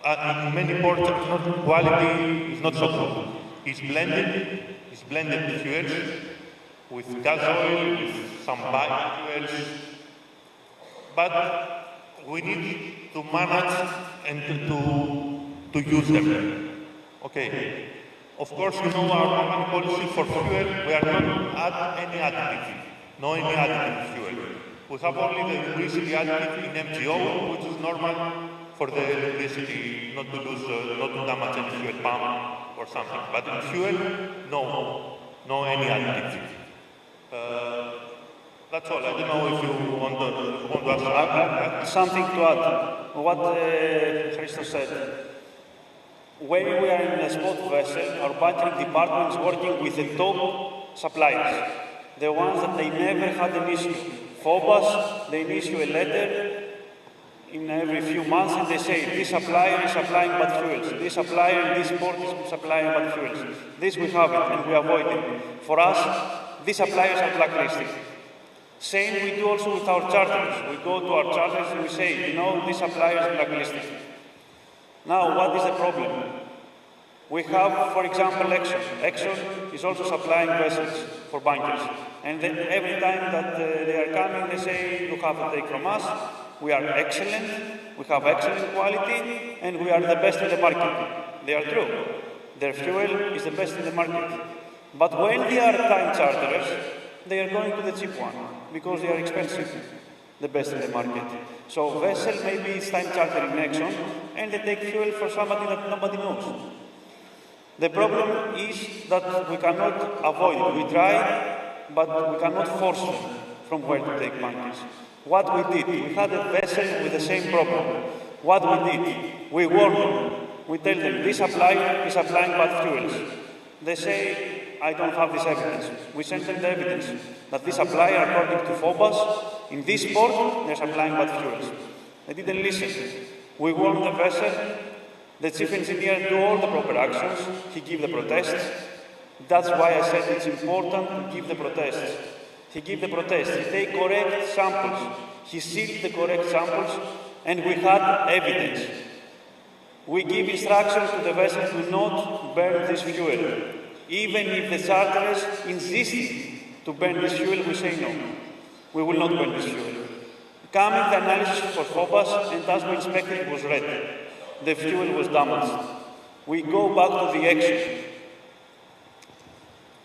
in many ports, quality is not so good. It's blended fuels with gas oil, with some biofuels, but we need to manage and to use them. Okay. Of course, you know our company policy for fuel, we are not add any additive, no any additive fuel. We have only the electricity additive in MGO, which is normal for the electricity, not to lose, not to damage any fuel pump or something. But in fuel, no any additive. That's all. I don't know if you want to ask. Something to add. What Christos said. When we are in a spot vessel, our bunkering department is working with the top suppliers, the ones that they never had an issue. Phobos, they issue a letter in every few months and they say, this supplier is supplying bad fuels, this supplier in this port is supplying bad fuels. This we have it and we avoid it. For us, these suppliers are blacklisted. Same we do also with our charters. We go to our charters and we say, you know, this supplier is blacklisted. Now, what is the problem? We have, for example, Exxon. Exxon is also supplying vessels for bunkers. And then every time that they are coming, they say, you have to take from us. We are excellent, we have excellent quality, and we are the best in the market. They are true. Their fuel is the best in the market. But when they are time charterers, they are going to the cheap one, because they are expensive, the best in the market. So vessel maybe is time chartering Exxon, and they take fuel for somebody that nobody knows. The problem is that we cannot avoid it. We try, but we cannot force them from where to take bunkers. What we did, we had a vessel with the same problem. What we did, we warn them. We tell them, this supplier is supplying bad fuels. They say, I don't have this evidence. We send them the evidence that this supplier, according to Phobos, in this port, they're supplying bad fuels. They didn't listen. We warned the vessel. The chief engineer do all the proper actions. He gave the protests. That's why I said it's important to give the protests. He gave the protest, he take correct samples, he sealed the correct samples, and we had evidence. We give instructions to the vessel to not burn this fuel. Even if the charterers insist to burn this fuel, we say no. We will not burn this fuel. Coming the analysis for Phobos, and as we inspected, it was red. The fuel was damaged. We go back to the action.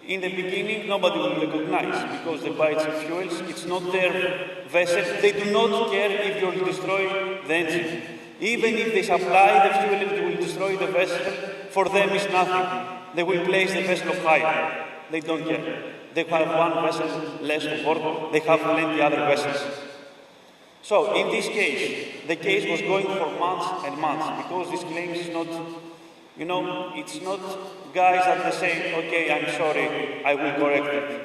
In the beginning, nobody will recognize because they buy cheap fuels. It's not their vessel. They do not care if you will destroy the engine. Even if they supply the fuel and they will destroy the vessel, for them it's nothing. They will place the vessel of hire. They don't care. They have one vessel less to board. They have plenty other vessels. So in this case, the case was going for months and months because this claim is not, you know, it's not guys that they say, okay, I'm sorry, I will correct it.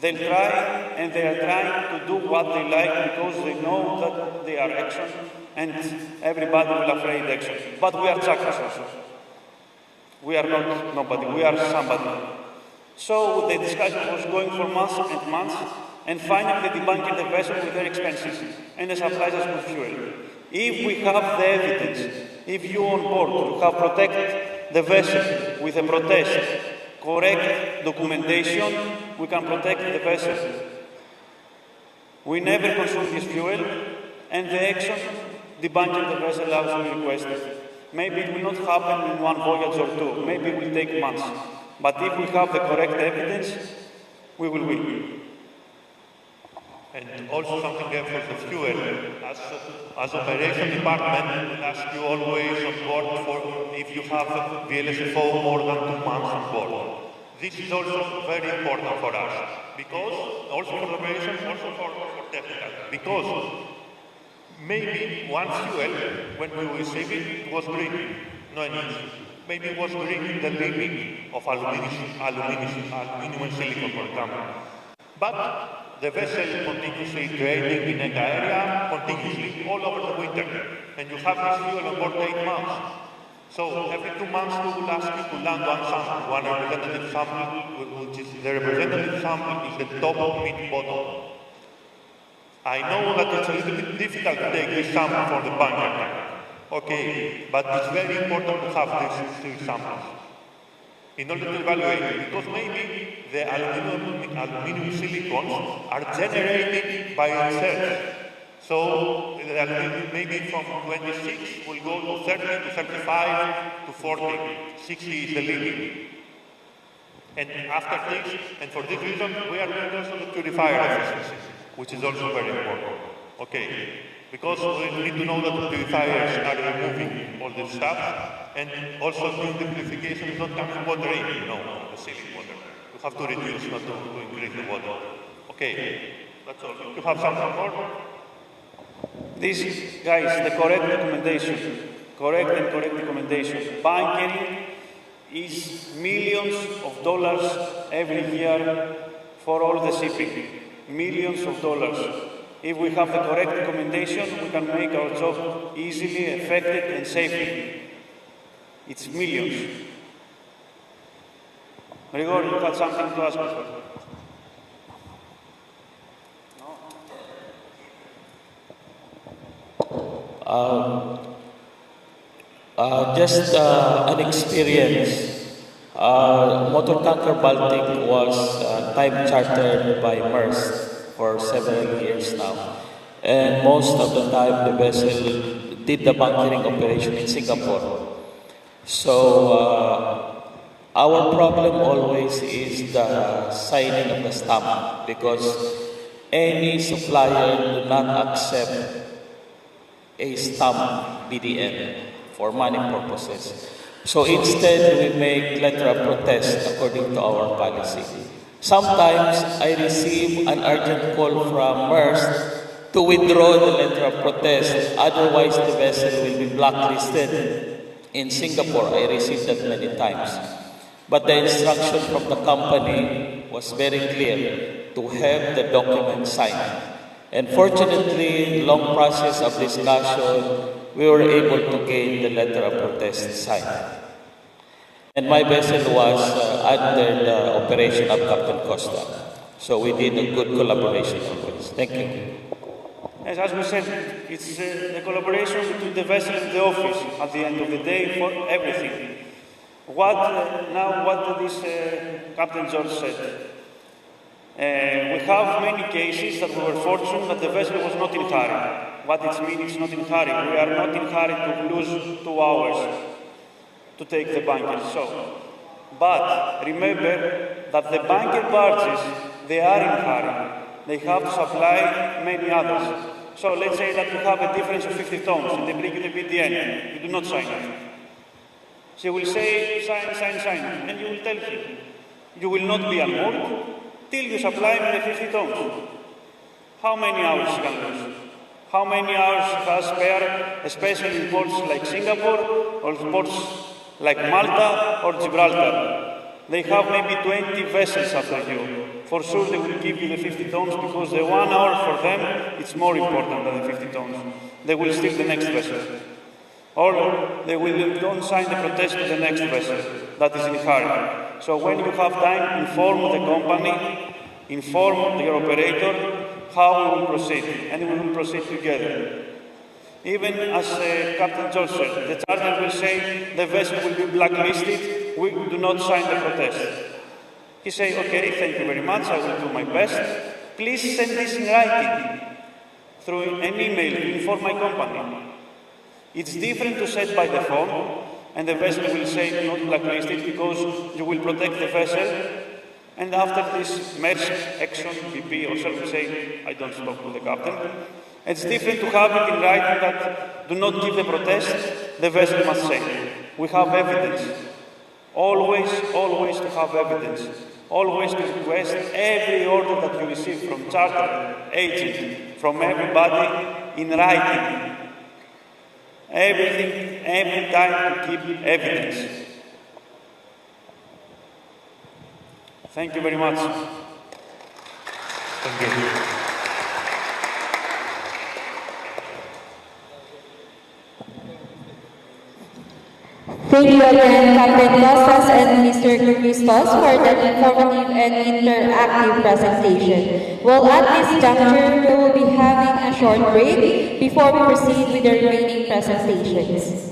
They'll try, and they are trying to do what they like because they know that they are Exxon, and everybody will afraid Exxon. But we are Tsakos also. We are not nobody, we are somebody. So the discussion was going for months and months, and finally they debunked the vessel with their expenses, and they supplied us with fuel. If we have the evidence, if you on board have protected the vessel with a protest, correct documentation, we can protect the vessel. We never consume this fuel, and the Exxon debunking the vessel as we requested. Maybe it will not happen in one voyage or two, maybe it will take months. But if we have the correct evidence, we will win. And also something for the fuel. As operation department, we ask you always on board for if you have VLSFO more than 2 months on board. This is also very important for us, because, also for the operation, also for technical, because maybe one fuel, when we received it, was green, no any issue. Maybe it was green the limit of aluminum and silicon, for example. But the vessel continuously trading in ECA area, continuously, all over the winter. And you have this fuel on board 8 months. So every 2 months we will ask you to land one sample, one representative sample, which is the representative sample is the top mid bottom. I know that it's a little bit difficult to take this sample for the bunker tank. Okay, but it's very important to have these 3 samples in order to evaluate it, because maybe the aluminum silicons are generated by themselves. So the aluminum maybe from 26 will go to 30 to 35 to 40, 60 is the limit. And after this, and for this reason, we are doing also the purifier efficiency, which is also very important. Okay, because we need to know that the purifiers are removing all this stuff, and also doing the purification is not coming water in, the sealing water. You have to reduce, not to increase the water. Okay, that's all. You have something more? This, guys, the correct recommendation. Correct recommendation. Bunkering is millions of dollars every year for all the shipping. Millions of dollars. If we have the correct recommendation, we can make our job easily, effective, and safely. It's millions. Grigor, you had something to ask us? Just an experience. Motor tanker Baltic was time chartered by Maersk for several years now. And most of the time the vessel did the bunkering operation in Singapore. So our problem always is the signing of the stamp, because any supplier do not accept a stamp BDN for money purposes. So instead, we make letter of protest according to our policy. Sometimes I receive an urgent call from Maersk to withdraw the letter of protest, otherwise the vessel will be blacklisted. In Singapore, I received that many times. But the instruction from the company was very clear, to have the document signed. And fortunately, long process of discussion, we were able to gain the letter of protest signed. And my vessel was under the operation of Captain Costa. So we did a good collaboration always. Thank you. Yes, as we said, it's the collaboration between the vessel and the office at the end of the day for everything. What this Captain George said. We have many cases that we were fortunate that the vessel was not in hurry. What it means it's not in hurry. We are not in hurry to lose 2 hours to take the bunker. But remember that the bunker barges, they are in hurry. They have to supply many others. So let's say that you have a difference of 50 tons and they bring you the BDN. You do not sign it. She will say, sign, and you will tell him, you will not be unmoored till you supply me the 50 tons. How many hours you can lose? How many hours has spare, especially in ports like Singapore or ports like Malta or Gibraltar? They have maybe 20 vessels after you. For sure they will give you the 50 tons because the 1 hour for them, it's more important than the 50 tons. They will steal the next vessel. Or they will don't sign the protest to the next vessel that is in hurry. So when you have time, inform the company, inform your operator how we will proceed, and we will proceed together. Even as Captain George said, the charter will say the vessel will be blacklisted, we do not sign the protest. He say, okay, thank you very much, I will do my best. Please send this in writing through an email to inform my company. It's different to say by the phone, and the vessel will say not blacklisted because you will protect the vessel. And after this Maersk, Exxon, BP, or shall we say, I don't talk to the captain. It's different to have it in writing that do not give the protest, the vessel must say. We have evidence Always, always to have evidence. Always to request every order that you receive from charter, agent, from everybody in writing. Everything, every time to keep evidence. Thank you very much. Thank you. Thank you again, Captain Costas and Mr. Christos, for that informative and interactive presentation. Well, at this juncture, we will be having a short break before we proceed with the remaining presentations.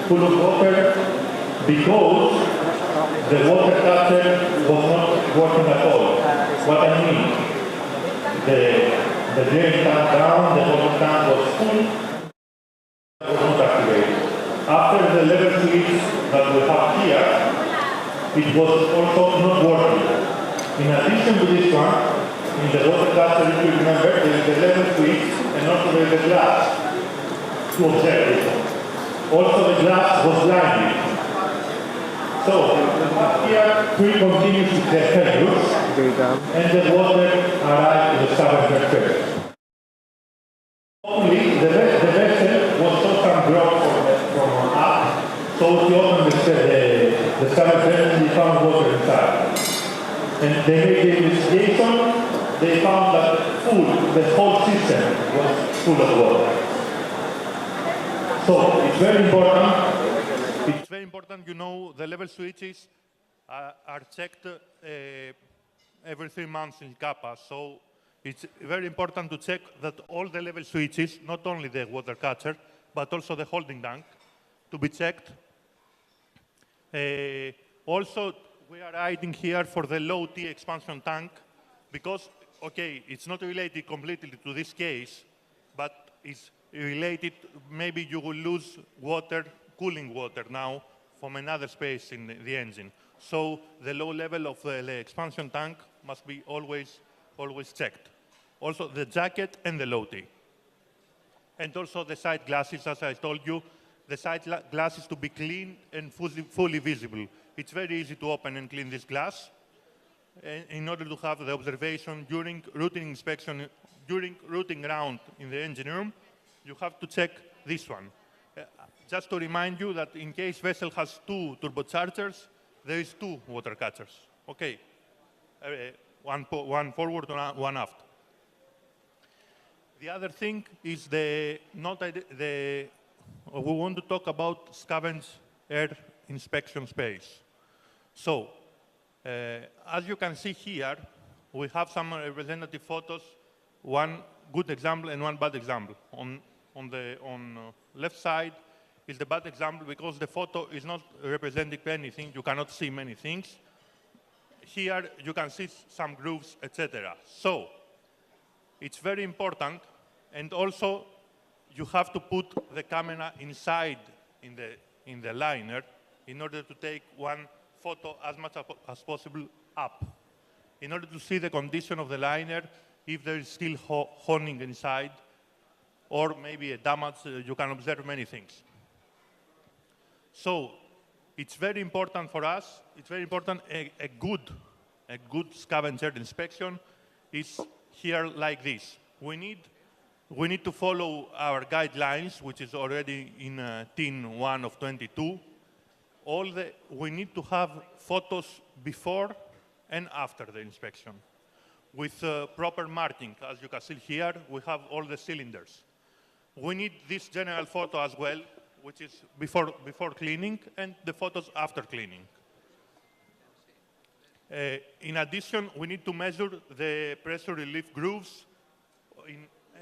full of water because the water catcher was not working at all. What I mean, the drain tank down, the water tank was full, was not activated. After the level switch that we have here, it was also not working. In addition to this one, in the water catcher, if you remember, there is the level switch and also there is the glass to observe it. Also the glass was blinded. So here, three continuous failures, and the water arrived to the scavenger first. Only the vessel was so some drop from up, so he opened the scavenger and he found water inside. And they made the investigation, they found that the whole system was full of water. So it's very important. It's very important, you know, the level switches are checked every 3 months in Kappa. So it's very important to check that all the level switches, not only the water catcher, but also the holding tank, to be checked. Also, we are writing here for the low T expansion tank because, okay, it's not related completely to this case, but it's related, maybe you will lose water, cooling water now from another space in the engine. So the low level of the expansion tank must be always checked. Also the jacket and the low T. And also the side glasses, as I told you, the side glasses to be clean and fully visible. It's very easy to open and clean this glass in order to have the observation during routing inspection, during routing round in the engine room. You have to check this one. Just to remind you that in case vessel has 2 turbochargers, there is 2 water catchers. Okay, one forward, one aft. The other thing is we want to talk about scavenge air inspection space. So, as you can see here, we have some representative photos, one good example and one bad example. On the left side is the bad example because the photo is not representing anything. You cannot see many things. Here you can see some grooves, etc. So it's very important, and also you have to put the camera inside in the liner in order to take one photo as much as possible up, in order to see the condition of the liner, if there is still honing inside, or maybe a damage. You can observe many things. So it's very important for us, it's very important, a good scavenger inspection is here like this. We need to follow our guidelines, which is already in TIN 1 of 22. We need to have photos before and after the inspection with proper marking. As you can see here, we have all the cylinders. We need this general photo as well, which is before cleaning, and the photos after cleaning. In addition, we need to measure the pressure relief grooves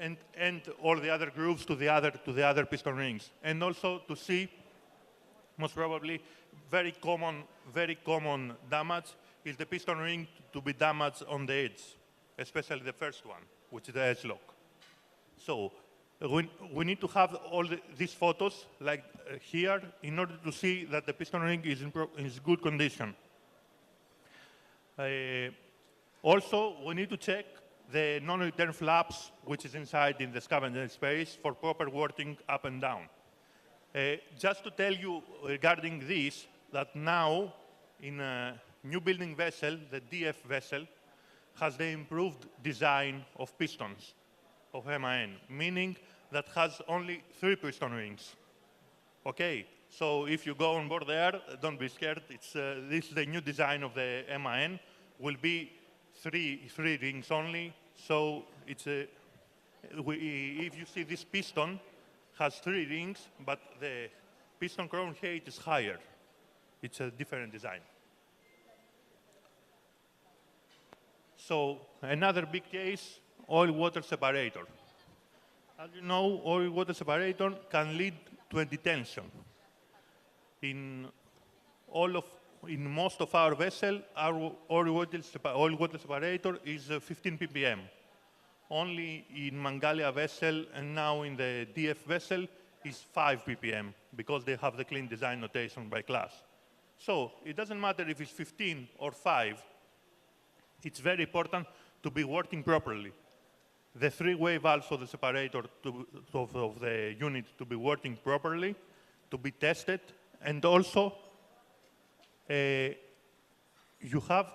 and all the other grooves to the other piston rings, and also to see, most probably, very common damage is the piston ring to be damaged on the edge, especially the first one, which is the edge lock. So we need to have all these photos like here in order to see that the piston ring is in good condition. Also, we need to check the non-return flaps, which is inside in the scavenger space, for proper working up and down. Just to tell you regarding this, that now in a new building vessel, the DF vessel, has the improved design of pistons of MAN, meaning that has only 3 piston rings. Okay, so if you go on board there, don't be scared. This is the new design of the MAN. Will be three rings only. So it's if you see this piston has 3 rings, but the piston crown height is higher. It's a different design. So another big case, oil-water separator. As you know, oil-water separator can lead to a detention. In in most of our vessel, our oil water separator is 15 ppm. Only in Mangalia vessel and now in the DF vessel is 5 ppm because they have the clean design notation by class. So it doesn't matter if it's 15 or 5, it's very important to be working properly. The three-way valves of the separator of the unit to be working properly, to be tested, and also you have,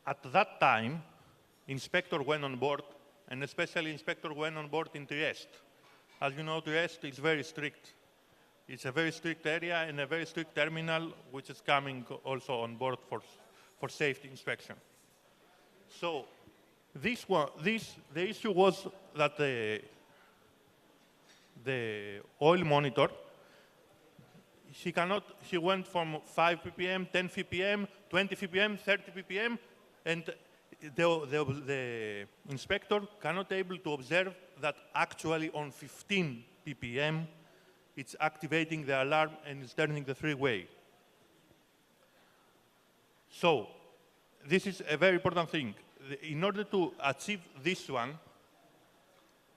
at that time, inspector went on board, and especially inspector went on board in Trieste. As you know, Trieste is very strict. It's a very strict area and a very strict terminal, which is coming also on board for safety inspection. So the issue was that the oil monitor, he went from 5 ppm, 10 ppm, 20 ppm, 30 ppm, and the inspector cannot able to observe that actually on 15 ppm it's activating the alarm and it's turning the three-way. So this is a very important thing. In order to achieve this one,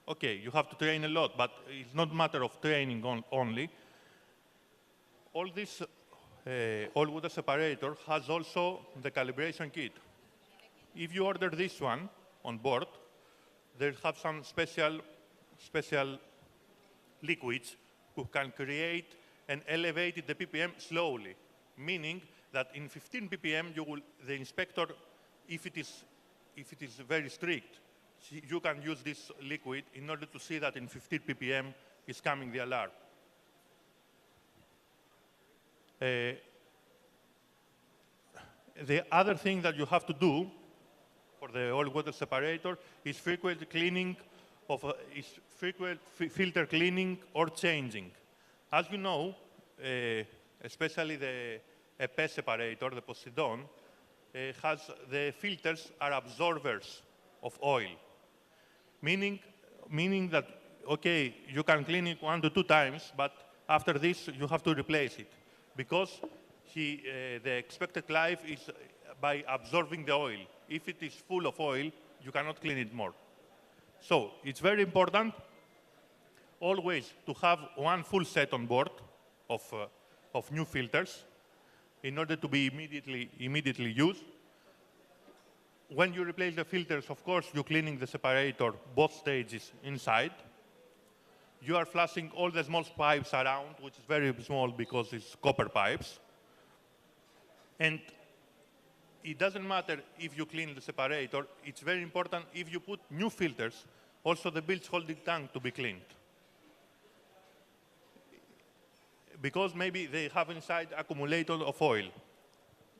okay, you have to train a lot, but it's not a matter of training only. All this oil water separator has also the calibration kit. If you order this one on board, they have some special liquids who can create and elevate the ppm slowly, meaning that in 15 ppm, the inspector, if it is very strict, you can use this liquid in order to see that in 15 ppm is coming the alarm. The other thing that you have to do for the oil water separator is frequent cleaning frequent filter cleaning or changing. As you know, especially the EP separator, the Poseidon, the filters are absorbers of oil, meaning that, okay, you can clean it 1 to 2 times, but after this you have to replace it because the expected life is by absorbing the oil. If it is full of oil, you cannot clean it more. So it's very important always to have one full set on board of new filters in order to be immediately used. When you replace the filters, of course, you're cleaning the separator, both stages inside. You are flushing all the small pipes around, which is very small because it's copper pipes. And it doesn't matter if you clean the separator. It's very important if you put new filters, also the bilge holding tank to be cleaned. Because maybe they have inside accumulator of oil.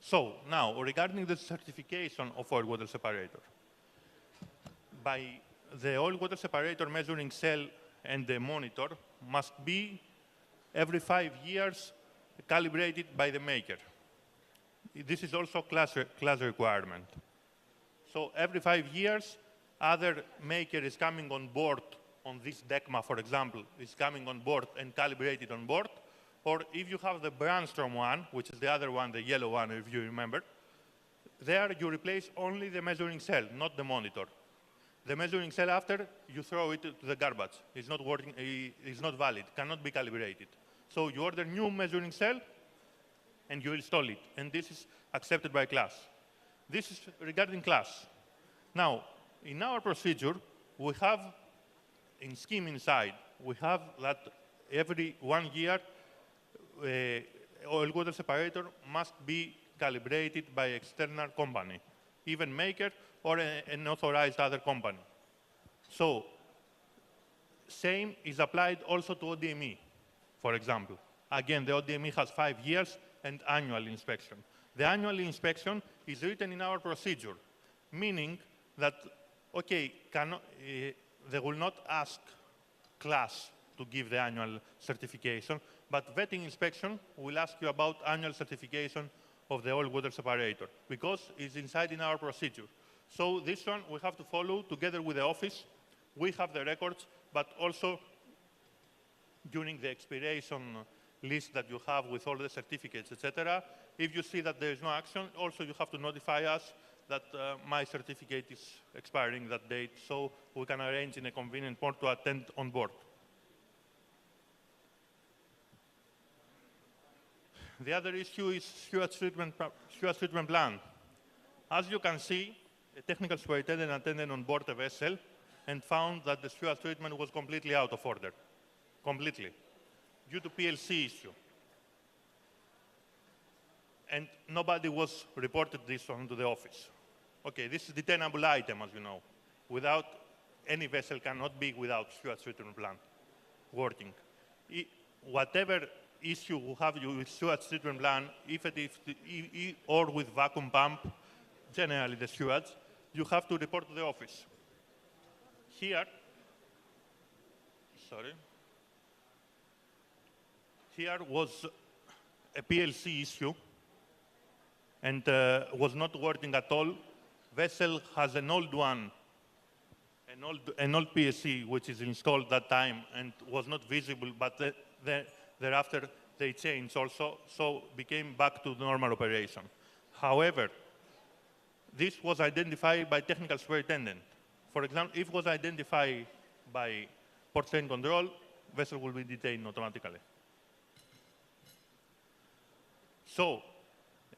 So now, regarding the certification of oil water separator, by the oil water separator measuring cell and the monitor must be every 5 years calibrated by the maker. This is also class requirement. So every 5 years, other maker is coming on board on this DECMA, for example, is coming on board and calibrated on board. Or if you have the Brandstrom one, which is the other one, the yellow one, if you remember, there you replace only the measuring cell, not the monitor. The measuring cell after, you throw it to the garbage. It's not working, it's not valid, cannot be calibrated. So you order new measuring cell and you install it. And this is accepted by class. This is regarding class. Now, in our procedure, we have, in scheme inside, we have that every 1 year, oil water separator must be calibrated by external company, even maker or an authorized other company. So, same is applied also to ODME, for example. Again, the ODME has 5 years and annual inspection. The annual inspection is written in our procedure, meaning that, okay, they will not ask class to give the annual certification, but vetting inspection will ask you about annual certification of the oil water separator, because it's inside in our procedure. So this one we have to follow together with the office. We have the records, but also during the expiration list that you have with all the certificates, etc. If you see that there is no action, also you have to notify us that my certificate is expiring that date, so we can arrange in a convenient port to attend on board. The other issue is sewage treatment plan. As you can see, a technical superintendent attended on board a vessel and found that the sewage treatment was completely out of order, completely, due to PLC issue. And nobody was reported this onto the office. Okay, this is a detainable item, as you know. Without, any vessel cannot be without sewage treatment plant working. Whatever issue we have with sewage treatment plant, if it is or with vacuum pump, generally the sewage, you have to report to the office. Here, here was a PLC issue and was not working at all. Vessel has an old one, an old PLC which is installed that time and was not visible, but thereafter they changed also, so became back to normal operation. However, this was identified by technical superintendent. For example, if it was identified by port state control, vessel will be detained automatically. So,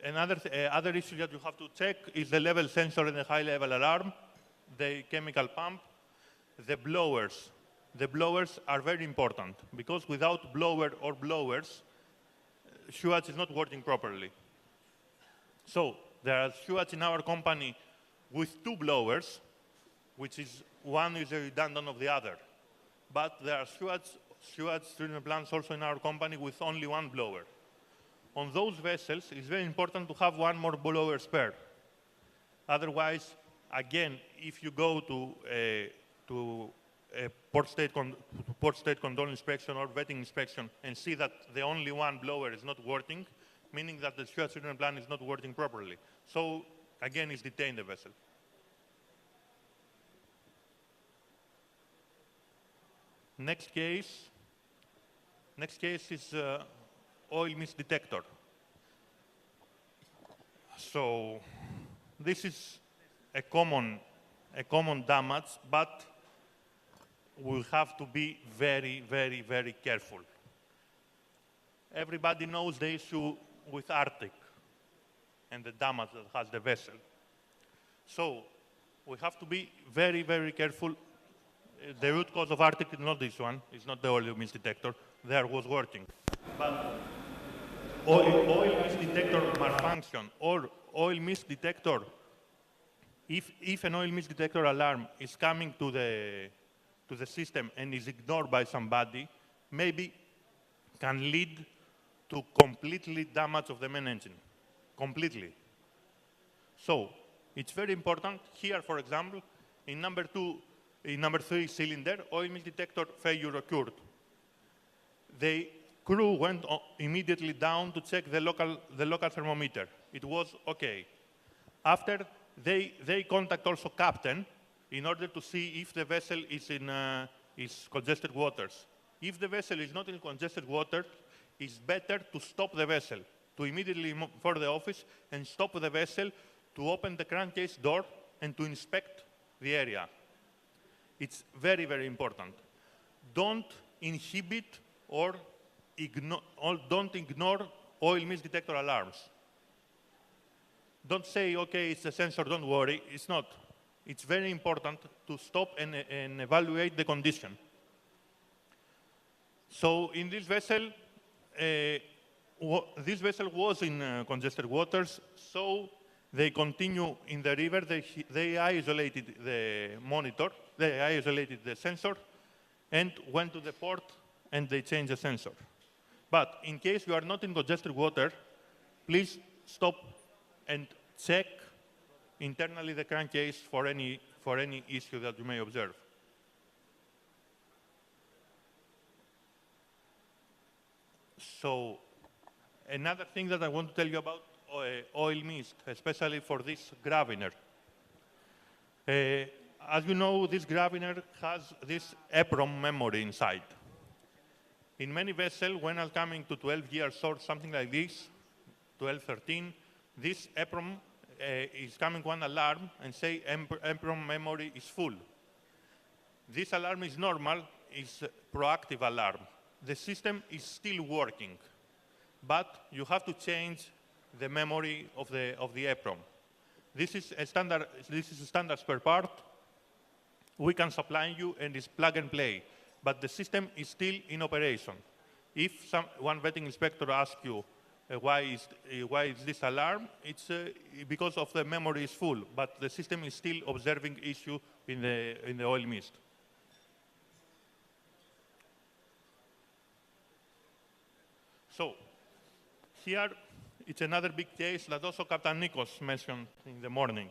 another other issue that you have to check is the level sensor and the high level alarm, the chemical pump, the blowers. The blowers are very important because without blower or blowers, sewage is not working properly. So, there are sewage in our company with 2 blowers, which is one is a redundant of the other. But there are sewage treatment plants also in our company with only 1 blower. On those vessels, it's very important to have 1 more blower spare. Otherwise, again, if you go to a port state control inspection or vetting inspection and see that the only 1 blower is not working, meaning that the sewage treatment plant is not working properly. So, again, it's detained the vessel. Next case is oil mist detector. So, this is a common damage, but we have to be very, very, very careful. Everybody knows the issue with Arctic and the damage that has the vessel. So, we have to be very, very careful. The root cause of Arctic is not this one. It's not the oil mist detector. There was working. But oil mist detector malfunction or oil mist detector, if an oil mist detector alarm is coming to the system and is ignored by somebody, maybe can lead to completely damage of the main engine, completely. So, it's very important here, for example, in number 3 cylinder, oil mist detector failure occurred. The crew went immediately down to check the local thermometer. It was okay. After, they contact also captain in order to see if the vessel is in congested waters. If the vessel is not in congested water, it's better to stop the vessel, to immediately move for the office and stop the vessel, to open the crankcase door and to inspect the area. It's very, very important. Don't inhibit or don't ignore oil mist detector alarms. Don't say, okay, it's a sensor, don't worry. It's not. It's very important to stop and evaluate the condition. So in this vessel was in congested waters, so they continue in the river. They isolated the monitor, they isolated the sensor, and went to the port, and they changed the sensor. But in case you are not in congested water, please stop and check internally the crankcase for any issue that you may observe. So, another thing that I want to tell you about oil mist, especially for this graviner. As you know, this graviner has this EPROM memory inside. In many vessels, when are coming to 12 years old, something like this, 12, 13, this EPROM is coming one alarm and say EPROM memory is full. This alarm is normal, it's a proactive alarm. The system is still working, but you have to change the memory of the EPROM. This is a standard spare part. We can supply you and it's plug and play, but the system is still in operation. If one vetting inspector asks you why is this alarm, it's because of the memory is full, but the system is still observing issue in the oil mist. So here it's another big case that also Captain Nikos mentioned in the morning.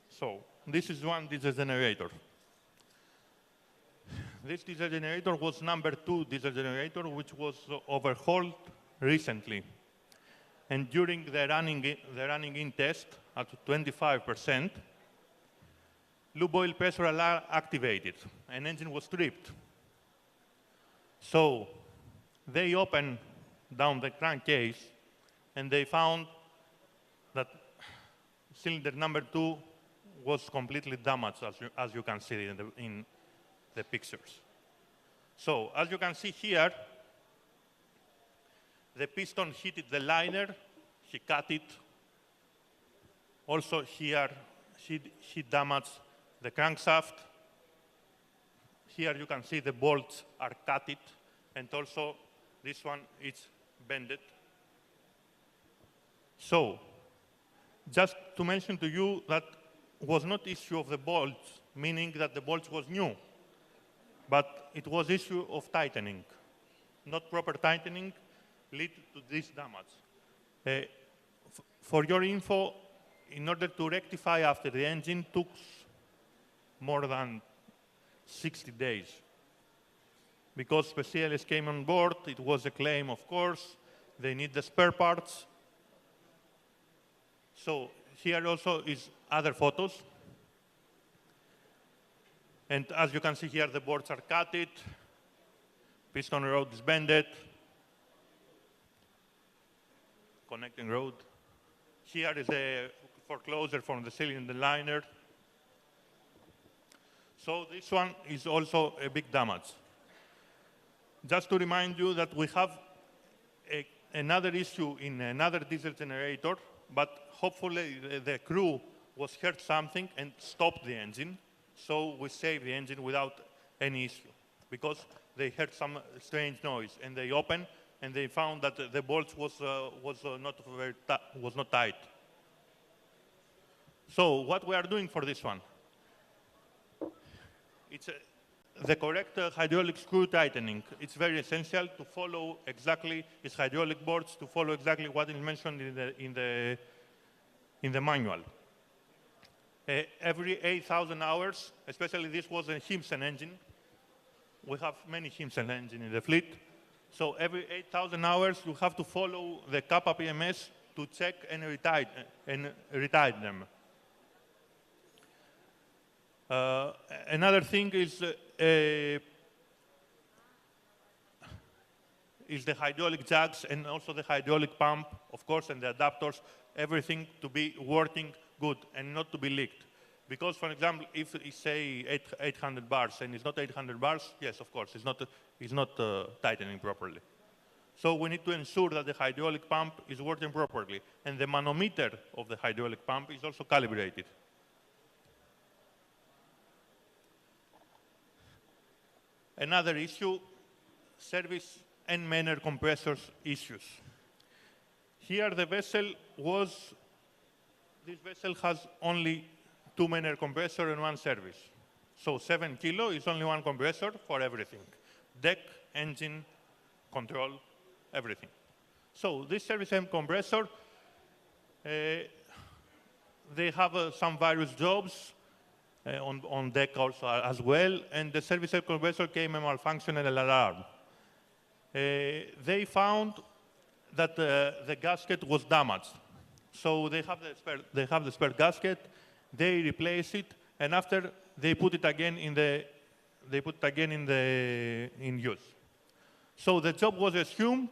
So this is one diesel generator. This diesel generator was number 2 diesel generator, which was overhauled recently. And during the running in test at 25%, lube oil pressure alarm activated, and engine was tripped. So they opened down the crankcase, and they found that cylinder number 2 was completely damaged, as you can see in the pictures. So as you can see here, the piston hit the liner, he cut it. Also here, he damaged the crankshaft. Here you can see the bolts are cut, and also this one is bended. So, just to mention to you that was not issue of the bolts, meaning that the bolts was new, but it was issue of tightening. Not proper tightening lead to this damage. For your info, in order to rectify after the engine took more than 60 days. Because specialists came on board, it was a claim, of course, they need the spare parts. So here also is other photos. And as you can see here, the boards are cut, piston rod is bended, connecting rod. Here is a foreclosure from the cylinder liner. So this one is also a big damage. Just to remind you that we have another issue in another diesel generator, but hopefully the crew was heard something and stopped the engine, so we saved the engine without any issue, because they heard some strange noise, and they opened and they found that the bolts was not tight. So what we are doing for this one? It's the correct hydraulic screw tightening. It's very essential to follow exactly its hydraulic boards, to follow exactly what is mentioned in the manual. Every 8,000 hours, especially this was a Himsen engine. We have many Himsen engines in the fleet. So every 8,000 hours, you have to follow the Kappa PMS to check and retighten them. Another thing is the hydraulic jugs and also the hydraulic pump, of course, and the adapters, everything to be working good and not to be leaked. Because, for example, if it's, say, 800 bars and it's not 800 bars, yes, of course, it's not tightening properly. So we need to ensure that the hydraulic pump is working properly, and the manometer of the hydraulic pump is also calibrated. Another issue, service and manner compressors issues. Here the vessel this vessel has only 2 manner compressor and 1 service. So 7 kilo is only 1 compressor for everything. Deck, engine, control, everything. So this service and compressor, they have some various jobs on deck also as well, and the service and compressor came a malfunctional alarm. They found that the gasket was damaged. So they have the spare gasket, they replace it, and after they put it again in use. So the job was assumed,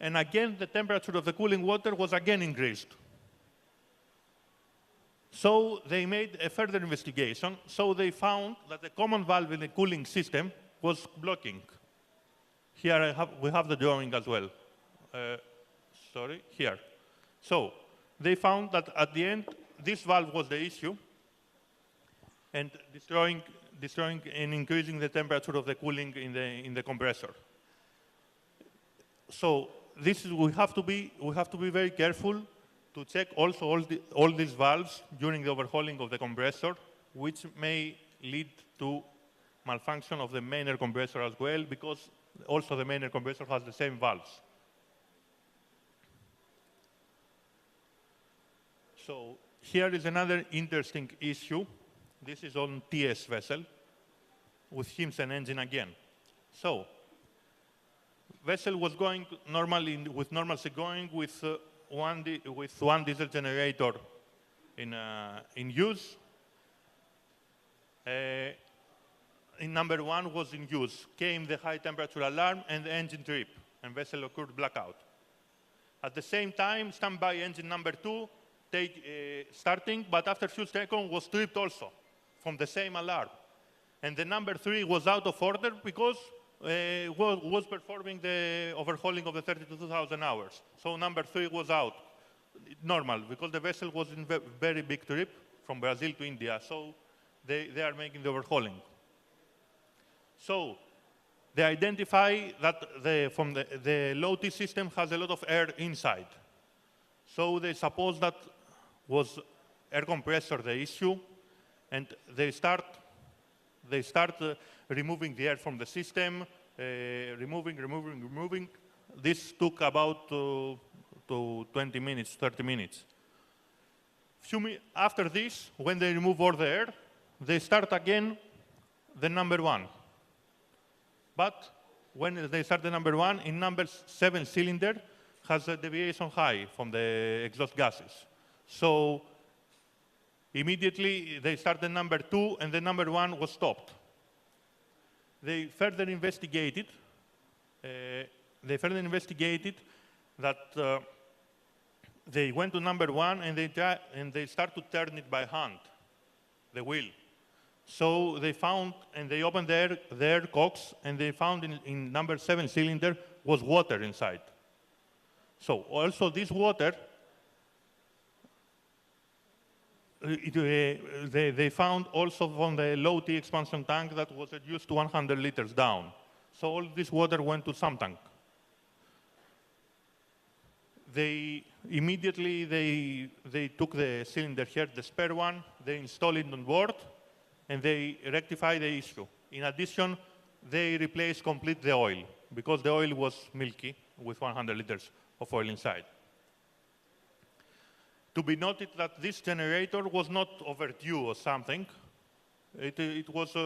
and again the temperature of the cooling water was again increased. So they made a further investigation. So they found that the common valve in the cooling system was blocking. Here we have the drawing as well. Sorry, here. So they found that at the end, this valve was the issue, and destroying and increasing the temperature of the cooling in the compressor. So this is, we have to be very careful to check also all these valves during the overhauling of the compressor, which may lead to malfunction of the main air compressor as well, because also the main air compressor has the same valves. So here is another interesting issue. This is on TS vessel with Himsen engine again. So vessel was going normally with normalcy going with one diesel generator in use. In number 1 was in use. Came the high temperature alarm and the engine trip, and vessel occurred blackout. At the same time, standby engine number 2 starting, but after few seconds was tripped also from the same alarm. And the number 3 was out of order because was performing the overhauling of the 32,000 hours. So number 3 was out, normal, because the vessel was in very big trip from Brazil to India, so they are making the overhauling. So they identify that the low T system has a lot of air inside. So they suppose that was air compressor the issue, and they start removing the air from the system, removing. This took about to 20 minutes, 30 minutes. After this, when they remove all the air, they start again the number 1. But when they start the number 1, in number 7 cylinder has a deviation high from the exhaust gases. So immediately they start the number 2 and the number 1 was stopped. They further investigated that they went to number 1 and they start to turn it by hand, the wheel. So they found, and they opened the air cocks, and they found in number 7 cylinder was water inside. So also this water, they found also from the low T expansion tank that was reduced to 100 liters down. So all this water went to some tank. They immediately took the cylinder here, the spare one, they installed it on board, and they rectify the issue. In addition, they replaced complete the oil, because the oil was milky with 100 liters of oil inside. To be noted that this generator was not overdue or something. It was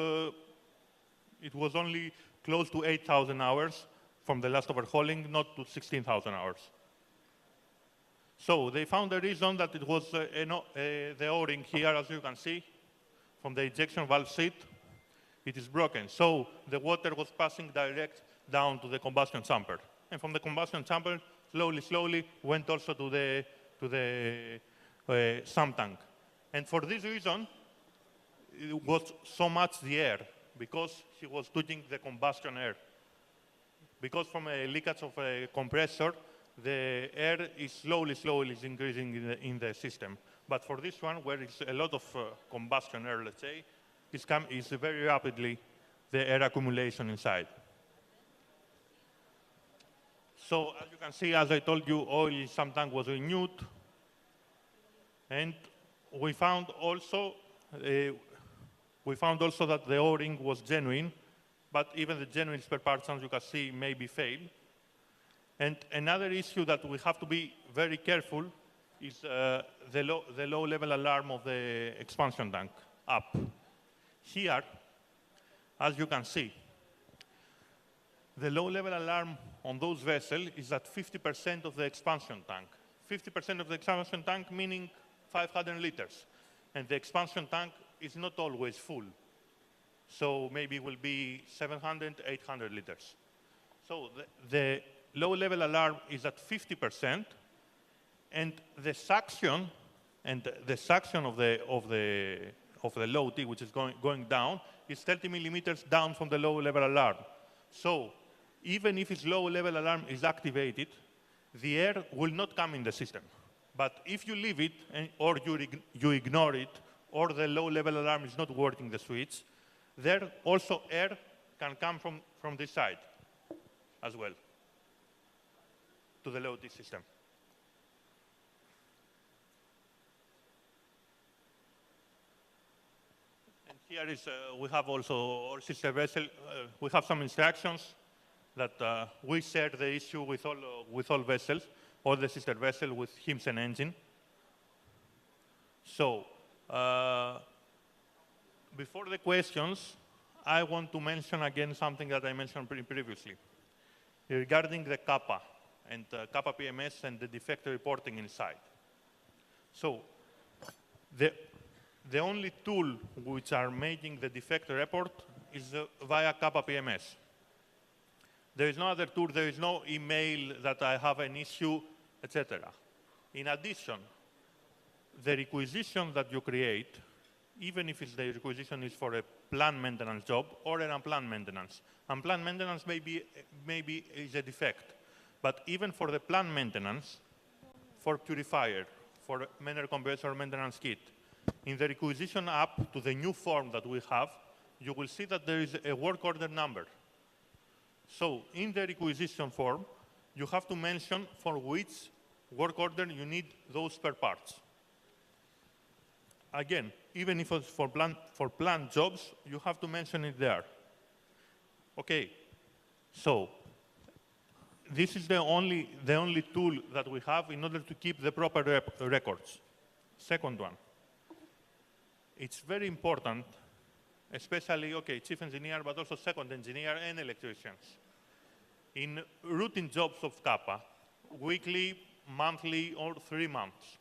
only close to 8,000 hours from the last overhauling, not to 16,000 hours. So they found the reason that it was the O-ring here, as you can see, from the ejection valve seat, it is broken. So the water was passing direct down to the combustion chamber. And from the combustion chamber, slowly went also to the sump tank. And for this reason, it was so much the air, because he was taking the combustion air. Because from a leakage of a compressor, the air is slowly increasing in the system. But for this one, where it's a lot of combustion air, let's say, is very rapidly the air accumulation inside. So as you can see, as I told you, oil in some tank was renewed. And we found also that the O-ring was genuine, but even the genuine spare parts, as you can see, may be failed. And another issue that we have to be very careful is the low level alarm of the expansion tank up. Here, as you can see, the low level alarm on those vessels is at 50% of the expansion tank. 50% of the expansion tank meaning 500 liters. And the expansion tank is not always full. So maybe it will be 700, 800 liters. So the low-level alarm is at 50%, and the suction of the low T, which is going down, is 30 millimeters down from the low-level alarm. So even if its low-level alarm is activated, the air will not come in the system. But if you leave it, or you ignore it, or the low-level alarm is not working the switch, there also air can come from this side as well to the low T system. And here is, we have also our sister vessel. We have some instructions that we share the issue with all vessels, all the sister vessels with HIMS and engine. So, before the questions, I want to mention again something that I mentioned previously regarding the Kappa and Kappa PMS and the defect reporting inside. So, the only tool which are making the defect report is via Kappa PMS. There is no other tool, there is no email that I have an issue, etc. In addition, the requisition that you create, even if the requisition is for a planned maintenance job or an unplanned maintenance maybe is a defect. But even for the planned maintenance, for purifier, for minor compressor maintenance kit, in the requisition app to the new form that we have, you will see that there is a work order number. So in the requisition form, you have to mention for which work order you need those spare parts. Again, even if it's for planned jobs, you have to mention it there. Okay, so this is the only tool that we have in order to keep the proper records. Second one, it's very important, especially, chief engineer, but also second engineer and electricians. In routine jobs of Kappa, weekly, monthly, or 3 months,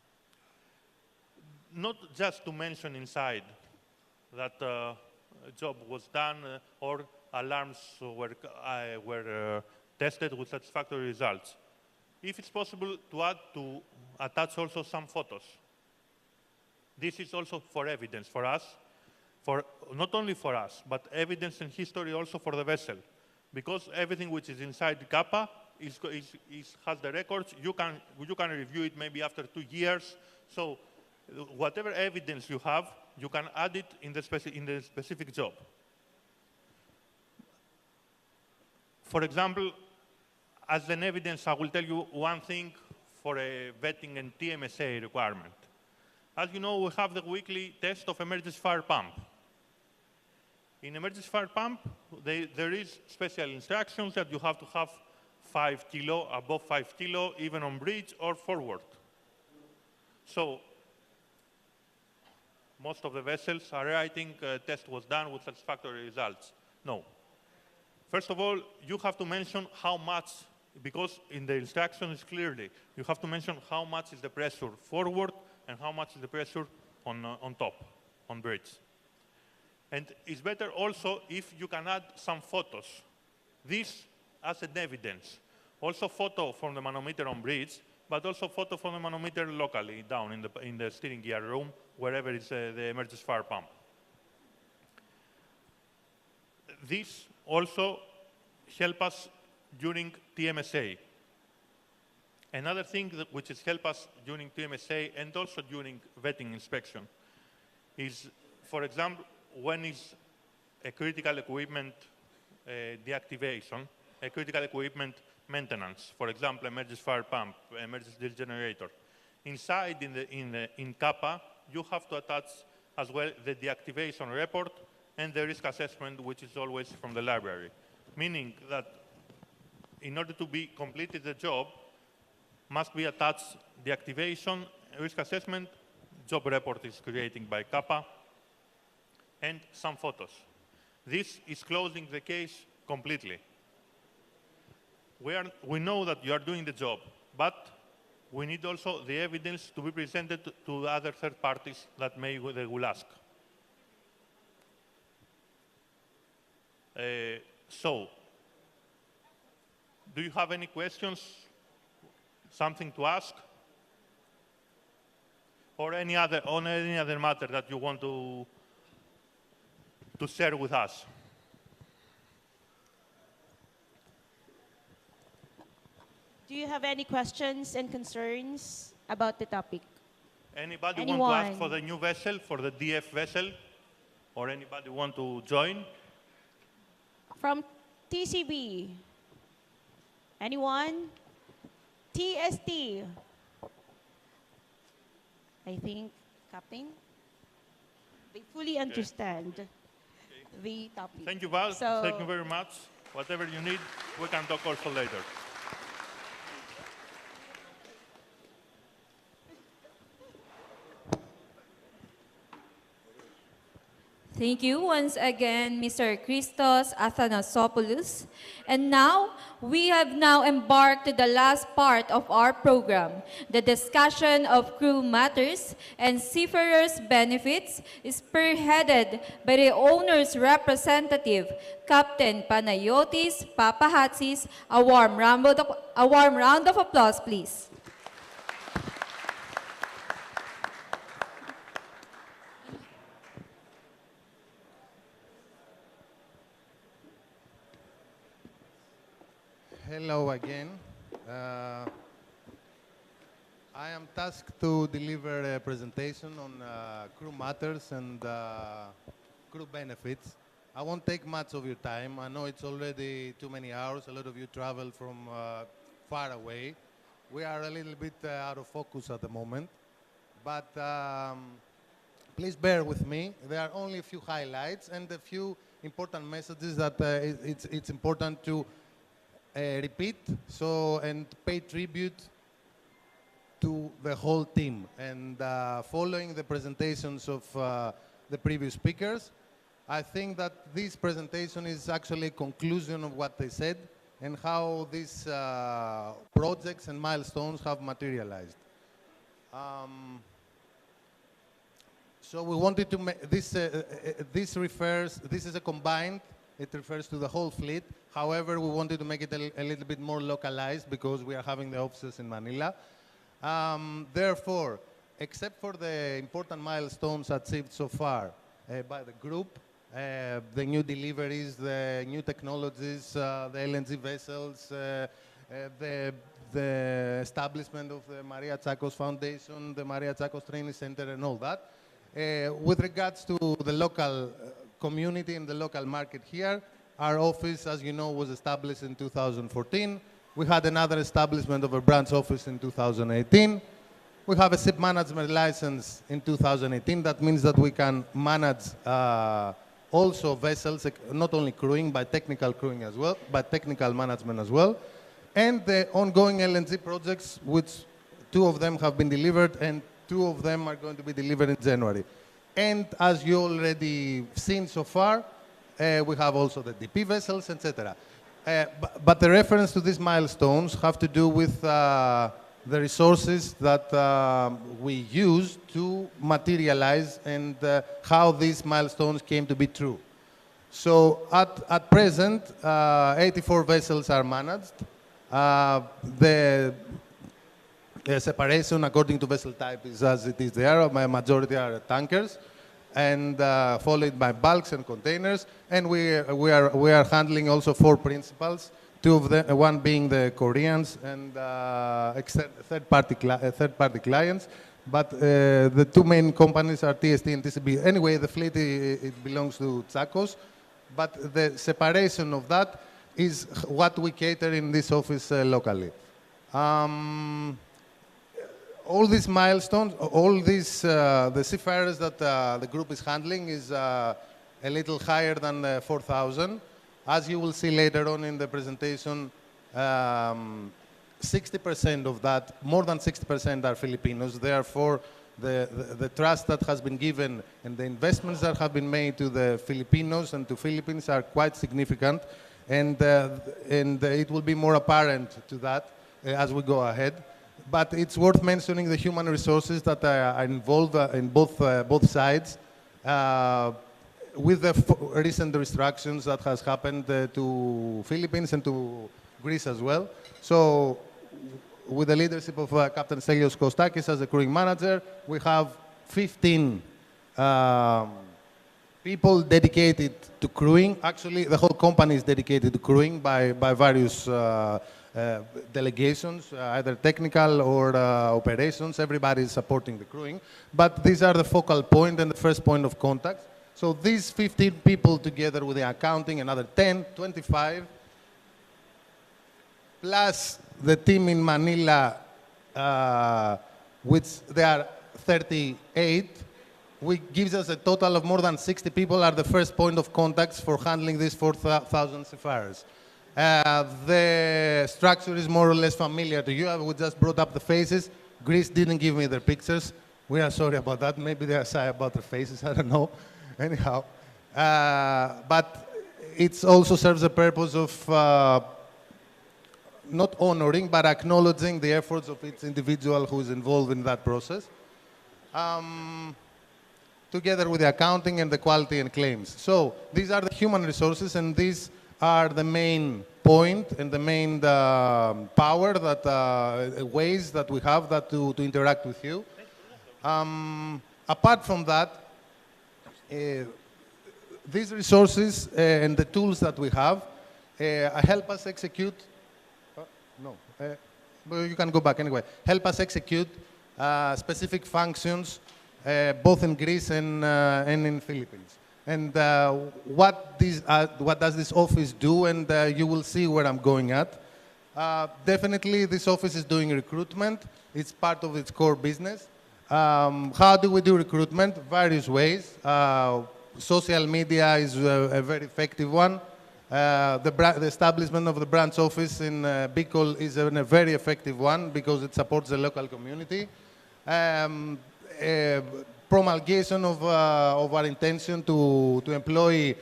not just to mention inside that a job was done or alarms were tested with satisfactory results. If it's possible to attach also some photos. This is also for evidence for us, not only for us, but evidence and history also for the vessel. Because everything which is inside Kappa has the records, you can review it maybe after 2 years. So whatever evidence you have, you can add it in the specific job. For example, as an evidence, I will tell you one thing for a vetting and TMSA requirement. As you know, we have the weekly test of emergency fire pump. In emergency fire pump, there is special instructions that you have to have 5 kilo, above 5 kilo, even on bridge or forward. So most of the vessels are writing test was done with satisfactory results. No. First of all, you have to mention how much, because in the instructions clearly, you have to mention how much is the pressure forward and how much is the pressure on top, on bridge. And it's better also if you can add some photos. This as an evidence. Also photo from the manometer on bridge, but also photo from the manometer locally down in the steering gear room, wherever is the emergency fire pump. This also helps us during TMSA. Another thing which has helped us during TMSA and also during vetting inspection is, for example, when is a critical equipment deactivation, a critical equipment maintenance, for example, emergency fire pump, emergency diesel generator. Inside in Kappa, you have to attach as well the deactivation report and the risk assessment, which is always from the library. Meaning that in order to be completed the job, must be attached the activation, risk assessment, job report is created by Kappa, and some photos. This is closing the case completely. We know that you are doing the job, but we need also the evidence to be presented to other third parties that they will ask. So, Do you have any questions? Something to ask? Or any other matter that you want to share with us? Do you have any questions and concerns about the topic? Anybody Anyone? want to ask for the new vessel, for the DF vessel? Or anybody want to join? From TCB? Anyone? TST? I think, Captain, they fully understand the topic. Thank you, Val. So, Thank you very much. Whatever you need, we can talk also later. Thank you once again, Mr. Christos Athanasopoulos. And now, we have now embarked to the last part of our program, the discussion of crew matters and seafarers' benefits, spearheaded by the owner's representative, Captain Panayotis Papahatsis. A warm round of applause, please. Hello again. I am tasked to deliver a presentation on crew matters and crew benefits. I won't take much of your time. I know it's already too many hours. A lot of you travel from far away. We are a little bit out of focus at the moment. But please bear with me. There are only a few highlights and a few important messages that it's important to repeat and pay tribute to the whole team. And following the presentations of the previous speakers, I think that this presentation is actually a conclusion of what they said and how these projects and milestones have materialized. So we wanted to make this. This is a combined. It refers to the whole fleet. However, we wanted to make it a little bit more localized because we are having the offices in Manila. Therefore, except for the important milestones achieved so far by the group, the new deliveries, the new technologies, the LNG vessels, the establishment of the Maria Tsakos Foundation, the Maria Tsakos Training Center, and all that. With regards to the local community and the local market here, our office, as you know, was established in 2014. We had another establishment of a branch office in 2018. We have a ship management license in 2018. That means that we can manage also vessels, not only crewing, but technical crewing as well, but technical management as well. And the ongoing LNG projects, which 2 of them have been delivered and 2 of them are going to be delivered in January. And as you already seen so far, we have also the DP vessels, etc. But the reference to these milestones have to do with the resources that we use to materialize and how these milestones came to be true. So at present, 84 vessels are managed. The separation according to vessel type is as it is there. My majority are tankers, and followed by bulks and containers. And we are handling also 4 principals. 2 of them, one being the Koreans and third-party clients. But the 2 main companies are TST and TCB. Anyway, the fleet it belongs to Tsakos, but the separation of that is what we cater in this office locally. All these milestones, all these, the seafarers that the group is handling is a little higher than 4,000. As you will see later on in the presentation, 60% of that, more than 60% are Filipinos. Therefore, the trust that has been given and the investments that have been made to the Filipinos and to Philippines are quite significant. And it will be more apparent to that as we go ahead. But it's worth mentioning the human resources that are involved in both sides. With the recent restrictions that has happened to Philippines and to Greece as well. So with the leadership of Captain Stelios Kostakis as the crewing manager, we have 15 people dedicated to crewing. Actually, the whole company is dedicated to crewing by various delegations, either technical or operations. Everybody is supporting the crewing. But these are the focal point and the first point of contact. So these 15 people together with the accounting, another 10, 25, plus the team in Manila, which they are 38, which gives us a total of more than 60 people are the first point of contacts for handling these 4,000 seafarers. The structure is more or less familiar to you. We just brought up the faces. Greece didn't give me their pictures. We are sorry about that. Maybe they are shy about their faces. I don't know. Anyhow. But it also serves the purpose of not honoring, but acknowledging the efforts of each individual who is involved in that process, together with the accounting and the quality and claims. So these are the human resources, and these are the main point and the main power that ways that we have that to interact with you. Apart from that, these resources and the tools that we have help us execute. But you can go back anyway. Help us execute specific functions both in Greece and in Philippines. And what does this office do? And you will see where I'm going at. Definitely, this office is doing recruitment. It's part of its core business. How do we do recruitment? Various ways. Social media is a very effective one. The establishment of the branch office in Bicol is a very effective one because it supports the local community. Promulgation of our intention to employ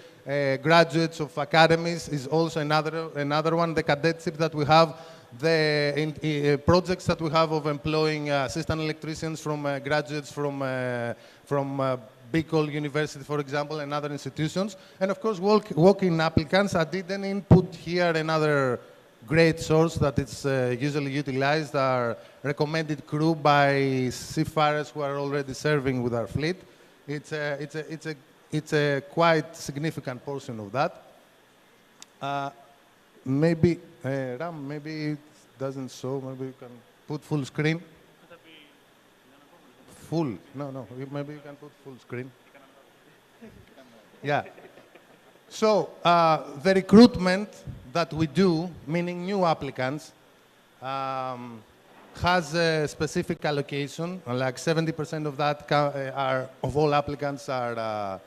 graduates of academies is also another one. The cadetship that we have, the projects that we have of employing assistant electricians from graduates from Bicol University, for example, and other institutions. And of course, walk-in applicants. I didn't input here another great source that is usually utilized, our recommended crew by seafarers who are already serving with our fleet. It's a quite significant portion of that. Maybe, Ram, maybe it doesn't show. Maybe you can put full screen. Full. No. Maybe you can put full screen. Yeah. So the recruitment that we do, meaning new applicants, has a specific allocation. Like 70% of that of all applicants are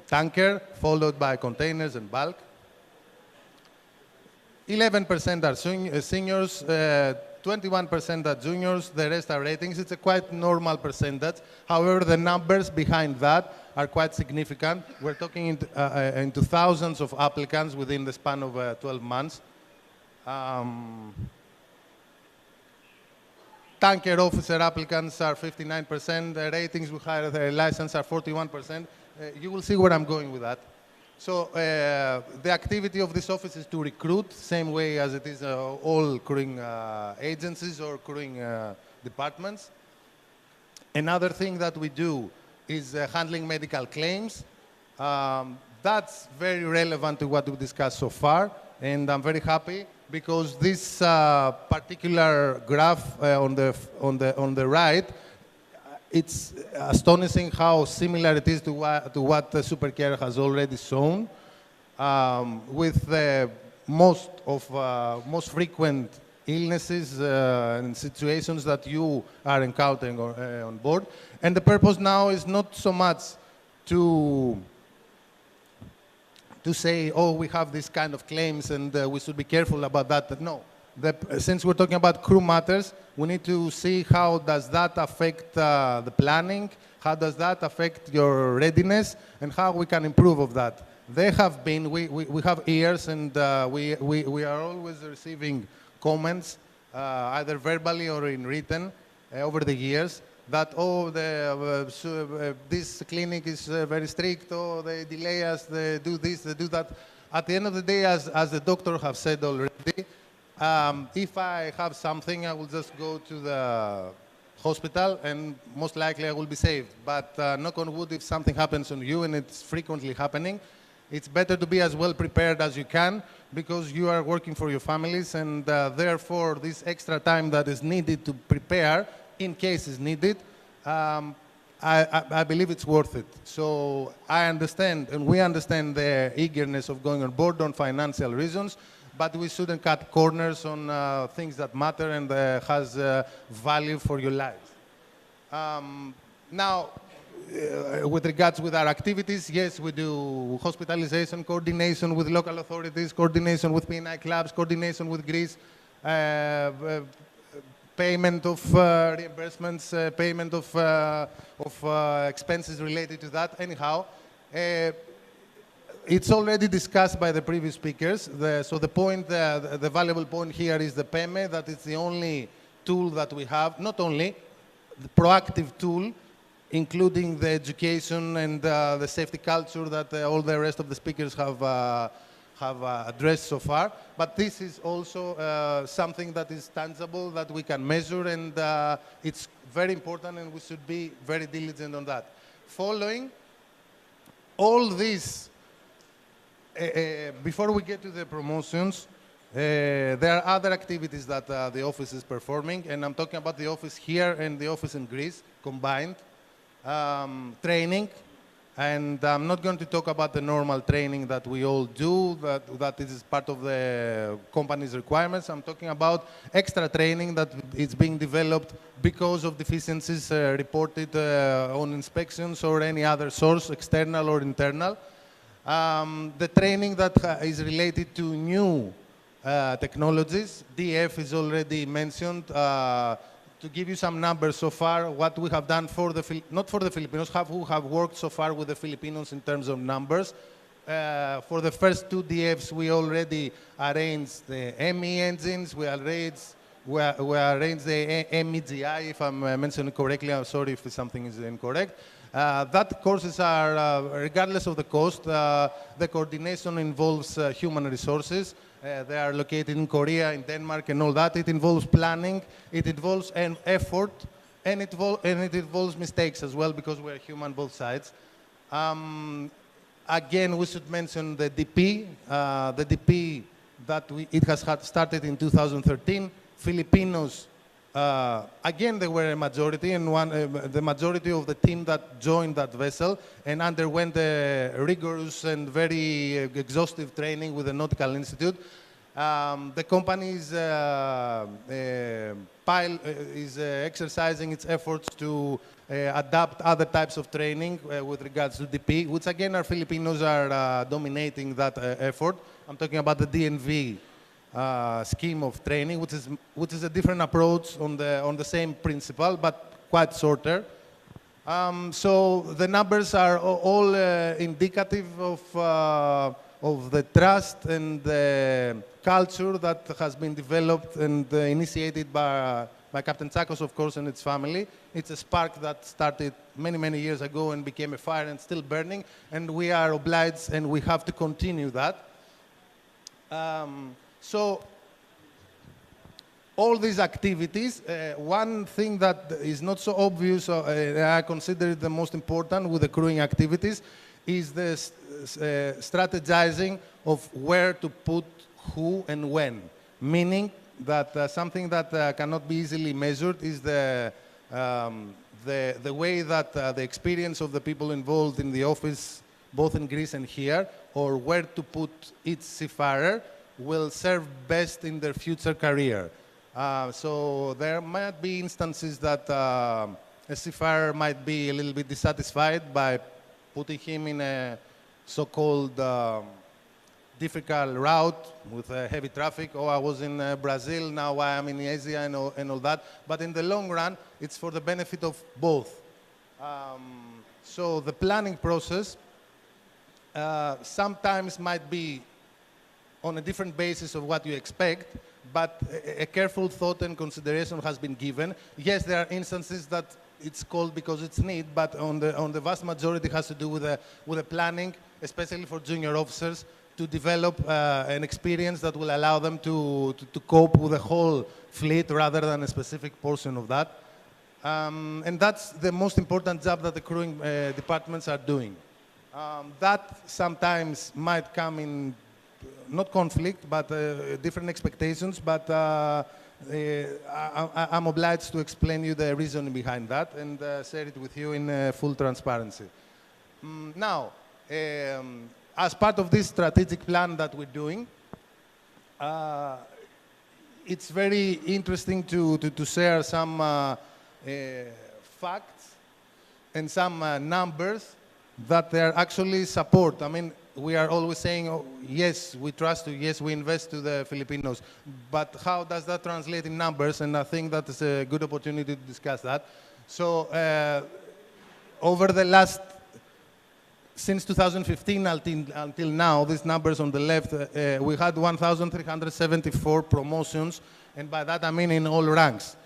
tanker, followed by containers and bulk. 11% are seniors. 21% are juniors, the rest are ratings. It's a quite normal percentage. However, the numbers behind that are quite significant. We're talking into thousands of applicants within the span of 12 months. Tanker officer applicants are 59%. The ratings with higher license are 41%. You will see where I'm going with that. So the activity of this office is to recruit, same way as it is all crewing agencies or crewing departments. Another thing that we do is handling medical claims. That's very relevant to what we discussed so far, and I'm very happy because this particular graph on the right, it's astonishing how similar it is to what the Supercare has already shown, with the most frequent illnesses and situations that you are encountering on board. And the purpose now is not so much to say, oh, we have this kind of claims and we should be careful about that. No. Since we're talking about crew matters, we need to see how does that affect the planning, how does that affect your readiness, and how we can improve of that. They have been, we have ears, and we are always receiving comments, either verbally or in written, over the years, that, oh, this clinic is very strict, oh, they delay us, they do this, they do that. at the end of the day, as the doctor have said already, if I have something, I will just go to the hospital and most likely I will be saved. But knock on wood, if something happens on you, and it's frequently happening, it's better to be as well prepared as you can because you are working for your families, and therefore this extra time that is needed to prepare in case is needed, I believe it's worth it. So I understand, and we understand the eagerness of going on board on financial reasons, but we shouldn't cut corners on things that matter and has value for your lives. Now, with regards with our activities, yes, we do hospitalization, coordination with local authorities, coordination with PNI clubs, coordination with Greece, payment of reimbursements, payment of expenses related to that. Anyhow, it's already discussed by the previous speakers. So the point, the valuable point here is the PEME, that it's the only tool that we have, not only the proactive tool, including the education and the safety culture that all the rest of the speakers have addressed so far. But this is also something that is tangible, that we can measure, and it's very important, and we should be very diligent on that. Following all this, before we get to the promotions, there are other activities that the office is performing, and I'm talking about the office here and the office in Greece combined. Training, and I'm not going to talk about the normal training that we all do, that is part of the company's requirements. I'm talking about extra training that is being developed because of deficiencies reported on inspections or any other source, external or internal. The training that is related to new technologies, DF is already mentioned. To give you some numbers so far, what we have done for the, not for the Filipinos, who have worked so far with the Filipinos in terms of numbers. For the first two DFs, we already arranged the ME engines, we arranged the MEGI, if I'm mentioning correctly. I'm sorry if something is incorrect. That courses are, regardless of the cost, the coordination involves human resources. They are located in Korea, in Denmark, and all that. It involves planning, it involves an effort, and it involves mistakes as well, because we're human both sides. Again, we should mention the DP. The DP that it has started in 2013. Filipinos, again, they were a majority, and the majority of the team that joined that vessel and underwent a rigorous and very exhaustive training with the Nautical Institute. The company is exercising its efforts to adapt other types of training with regards to DP, which again, our Filipinos are dominating that effort. I'm talking about the DNV scheme of training, which is a different approach on the same principle, but quite shorter. So the numbers are all indicative of the trust and the culture that has been developed and initiated by Captain Tsakos, of course, and its family. It's a spark that started many, many years ago and became a fire and still burning, and we are obliged and we have to continue that. So all these activities, one thing that is not so obvious, I consider it the most important with the crewing activities, is the strategizing of where to put who and when. Meaning that something that cannot be easily measured is the way that the experience of the people involved in the office, both in Greece and here, or where to put each seafarer, will serve best in their future career. So there might be instances that a seafarer might be a little bit dissatisfied by putting him in a so-called difficult route with heavy traffic. Oh, I was in Brazil, now I am in Asia, and all that. But in the long run, it's for the benefit of both. So the planning process sometimes might be on a different basis of what you expect, but a careful thought and consideration has been given. Yes, there are instances that it's called because it's need, but on the vast majority it has to do with the planning, especially for junior officers, to develop an experience that will allow them to cope with the whole fleet rather than a specific portion of that. And that's the most important job that the crewing departments are doing. That sometimes might come in, not conflict, but different expectations, but I'm obliged to explain you the reason behind that and share it with you in full transparency. Now, as part of this strategic plan that we're doing, it's very interesting to share some facts and some numbers that they actually support. I mean, we are always saying, oh, yes, we trust you, yes, we invest to the Filipinos. But how does that translate in numbers? And I think that is a good opportunity to discuss that. So over the last, since 2015 until now, these numbers on the left, we had 1,374 promotions. And by that, I mean in all ranks.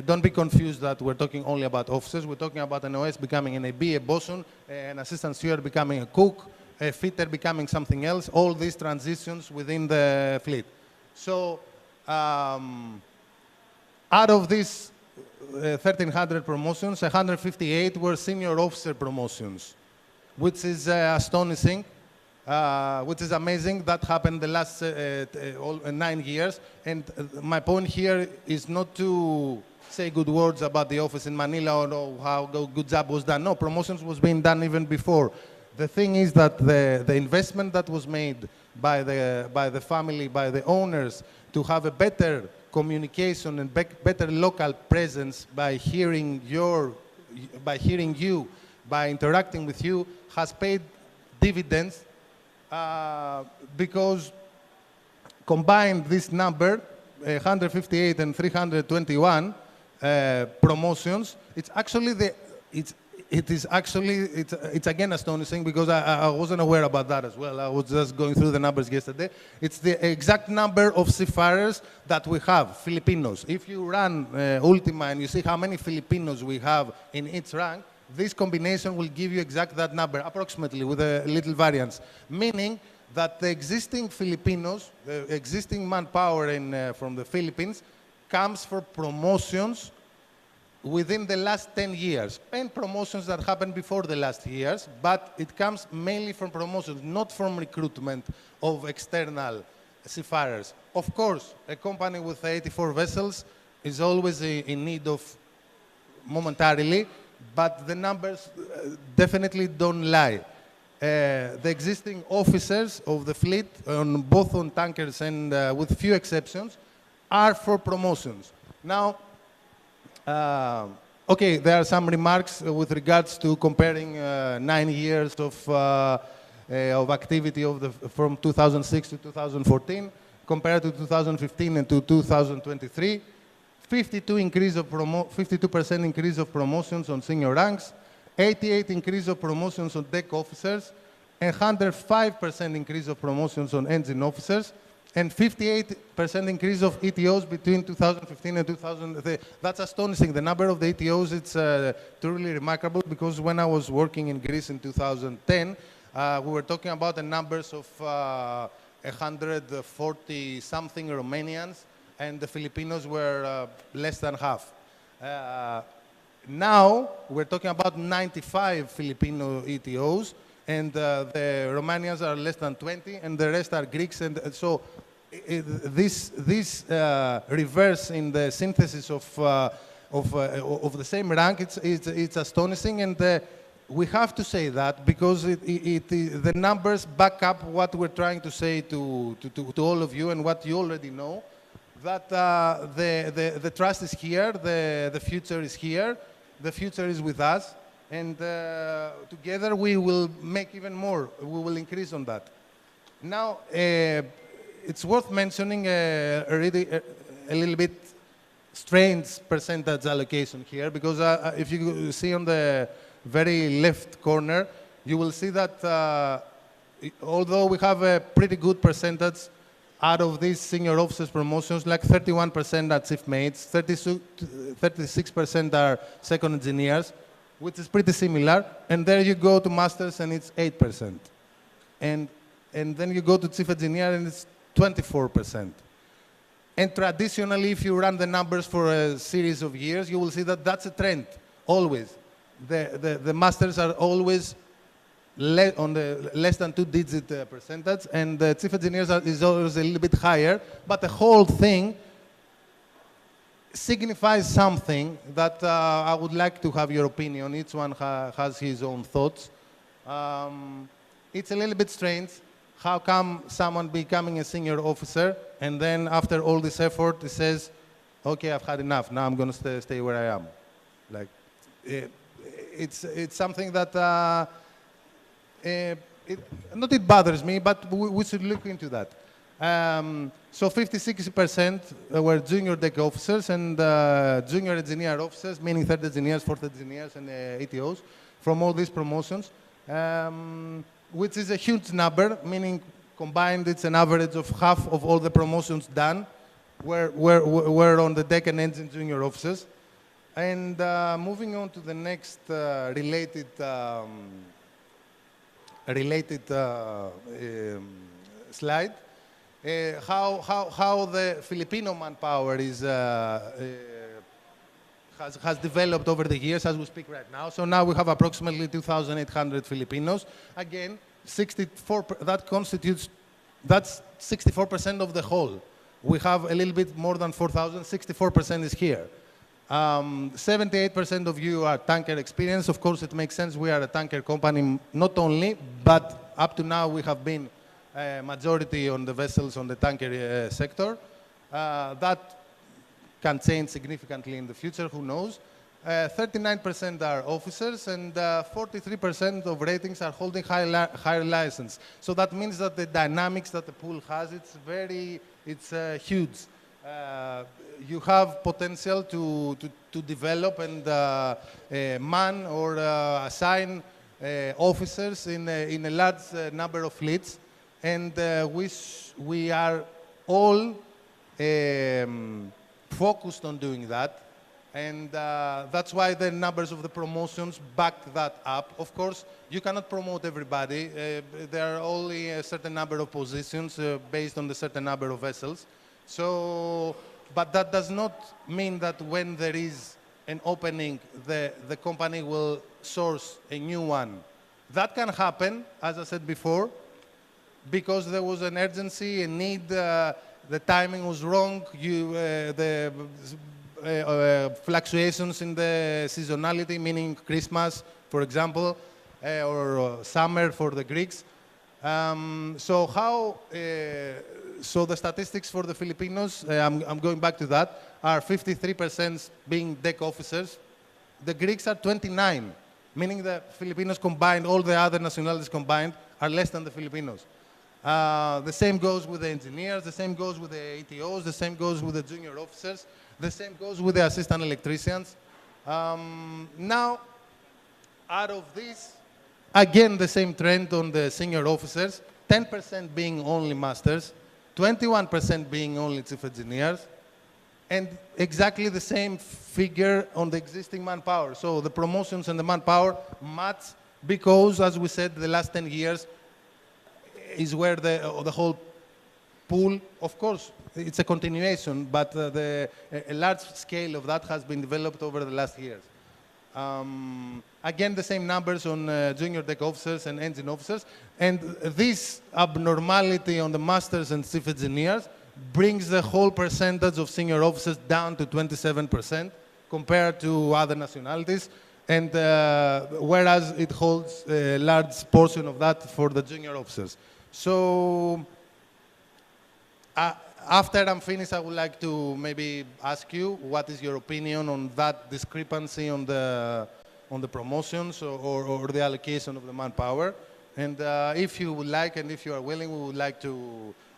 Don't be confused that we're talking only about officers. We're talking about an OS becoming an AB, a bosun, an assistant steward becoming a cook, a fitter becoming something else, all these transitions within the fleet. So out of these 1,300 promotions, 158 were senior officer promotions, which is astonishing, which is amazing. That happened the last 9 years. And my point here is not to say good words about the office in Manila or how good job was done. No, promotions was being done even before. The thing is that the investment that was made by the family, by the owners, to have a better communication and better local presence by hearing you, by interacting with you, has paid dividends because combined this number, 158 and 321 promotions, it's again astonishing because I wasn't aware about that as well. I was just going through the numbers yesterday. It's the exact number of seafarers that we have, Filipinos. If you run Ultima and you see how many Filipinos we have in each rank, this combination will give you exact that number, approximately, with a little variance. Meaning that the existing Filipinos, the existing manpower from the Philippines, comes for promotions within the last 10 years, and promotions that happened before the last years, but it comes mainly from promotions, not from recruitment of external seafarers. Of course, a company with 84 vessels is always in need of momentarily, but the numbers definitely don't lie. The existing officers of the fleet, both on tankers and with few exceptions, are for promotions. Now, okay, there are some remarks with regards to comparing 9 years of activity from 2006 to 2014 compared to 2015 and to 2023. 52% increase of promotions on senior ranks, 88% increase of promotions on deck officers, 105% increase of promotions on engine officers, and 58% increase of ETOs between 2015 and 2000. That's astonishing. The number of the ETOs, it's truly remarkable, because when I was working in Greece in 2010, we were talking about the numbers of 140-something Romanians, and the Filipinos were less than half. Now, we're talking about 95 Filipino ETOs, and the Romanians are less than 20, and the rest are Greeks. And so this reverse in the synthesis of the same rank, it's astonishing, and we have to say that because the numbers back up what we're trying to say to all of you and what you already know, that the trust is here, the future is here, the future is with us, and together we will make even more. We will increase on that. Now, it's worth mentioning already a little bit strange percentage allocation here, because if you see on the very left corner, you will see that although we have a pretty good percentage out of these senior officers promotions, like 31% are chief mates, 36% are second engineers, which is pretty similar. And there you go to masters and it's 8%. And and then you go to chief engineer and it's 24%. And traditionally, if you run the numbers for a series of years, you will see that that's a trend, always. The masters are always on the less than 2-digit percentage, and the chief engineers is always a little bit higher, but the whole thing signifies something that I would like to have your opinion. Each one has his own thoughts. It's a little bit strange. How come someone becoming a senior officer and then after all this effort he says, okay, I've had enough, now I'm going to stay where I am. Like, it's something that, not it bothers me, but we should look into that. So 56% were junior deck officers and junior engineer officers, meaning third engineers, fourth engineers, and ATOs from all these promotions, which is a huge number, meaning combined it's an average of half of all the promotions done were on the deck and engine junior officers. And moving on to the next related slide, how the Filipino manpower is has developed over the years as we speak right now. So now we have approximately 2,800 Filipinos. Again, 64, that's 64% of the whole. We have a little bit more than 4,000, 64% is here. 78% of you are tanker experienced. Of course, it makes sense. We are a tanker company, not only, but up to now we have been majority on the vessels on the tanker sector. That can change significantly in the future, who knows. 39% are officers, and 43% of ratings are holding higher license. So that means that the dynamics that the pool has, it's huge. You have potential to develop and man or assign officers in a large number of fleets, and we are all focused on doing that, and that's why the numbers of the promotions back that up. Of course, you cannot promote everybody. There are only a certain number of positions based on the certain number of vessels. So, but that does not mean that when there is an opening, the company will source a new one. That can happen, as I said before, because there was an urgency, a need, the timing was wrong, the fluctuations in the seasonality, meaning Christmas, for example, or summer for the Greeks. So the statistics for the Filipinos, I'm going back to that, are 53% being deck officers. The Greeks are 29, meaning the Filipinos combined, all the other nationalities combined, are less than the Filipinos. The same goes with the engineers, the same goes with the ATOs, the same goes with the junior officers, the same goes with the assistant electricians. Now, out of this, again, the same trend on the senior officers, 10% being only masters, 21% being only chief engineers, and exactly the same figure on the existing manpower. So the promotions and the manpower match because, as we said, the last 10 years is where the whole pool, of course, it's a continuation, but a large scale of that has been developed over the last years. Again, the same numbers on junior deck officers and engine officers. And this abnormality on the masters and chief engineers brings the whole percentage of senior officers down to 27% compared to other nationalities. And whereas it holds a large portion of that for the junior officers. So after I'm finished, I would like to maybe ask you what is your opinion on that discrepancy on the promotions or the allocation of the manpower. And if you would like, and if you are willing, I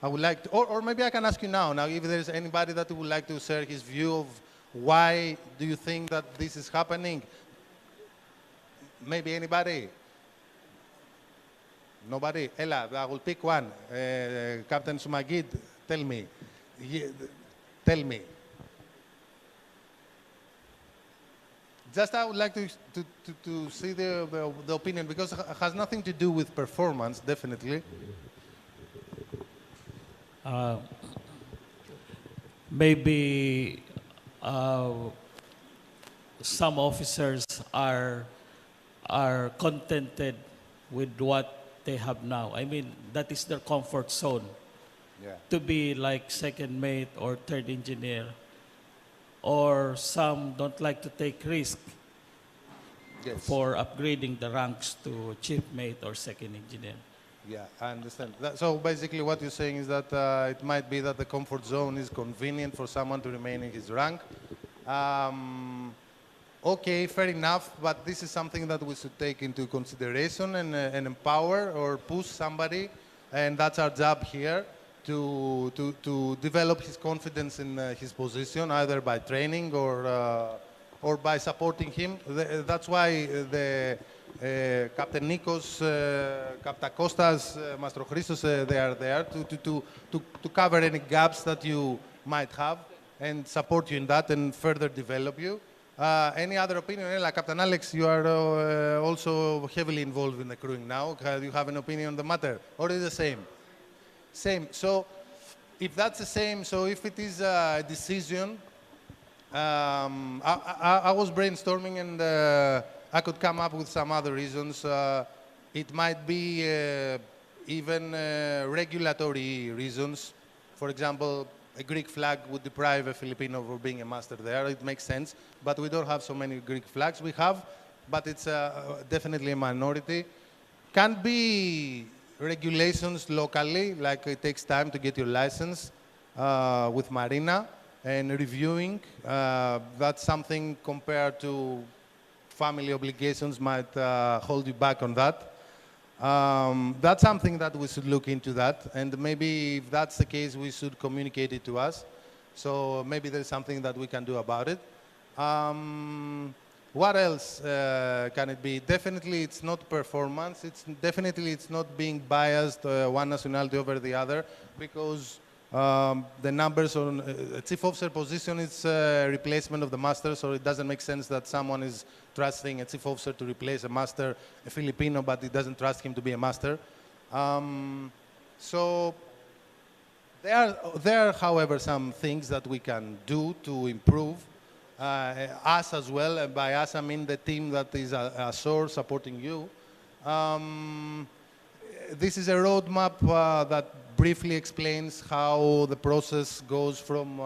would like to, or maybe I can ask you now, if there is anybody that would like to share his view of why do you think that this is happening? Maybe anybody? Nobody? Ella, I will pick one. Captain Sumagid, tell me. Tell me. Just I would like to see the opinion, because it has nothing to do with performance, definitely. uh, maybe some officers are contented with what they have now. I mean, that is their comfort zone. Yeah. To be like second mate or third engineer. Or some don't like to take risk Yes. for upgrading the ranks to chief mate or second engineer. Yeah, I understand. So basically what you're saying is that it might be that the comfort zone is convenient for someone to remain in his rank. Okay, fair enough, but this is something that we should take into consideration and empower or push somebody, and that's our job here, to develop his confidence in his position, either by training or by supporting him. That's why Captain Nikos, Captain Kostas, Master Christos, they are there to cover any gaps that you might have and support you in that and further develop you. Any other opinion? Like Captain Alex, you are also heavily involved in the crewing now. Do you have an opinion on the matter? Or is it the same? Same. So if that's the same, so if it is a decision, I was brainstorming and I could come up with some other reasons. It might be even regulatory reasons. For example, a Greek flag would deprive a Filipino of being a master there. It makes sense, but we don't have so many Greek flags. We have, but it's definitely a minority. Can be regulations locally, like it takes time to get your license with Marina and reviewing. That's something compared to family obligations might hold you back on that. That's something that we should look into that, and maybe if that's the case, we should communicate it to us. So maybe there's something that we can do about it. What else can it be? Definitely it's not performance. It's not being biased one nationality over the other, because the numbers on a chief officer position is replacement of the master, so it doesn't make sense that someone is trusting a chief officer to replace a master, a Filipino, but he doesn't trust him to be a master. So there are, however, some things that we can do to improve us as well. And by us, I mean the team that is a source supporting you. This is a roadmap that briefly explains how the process goes from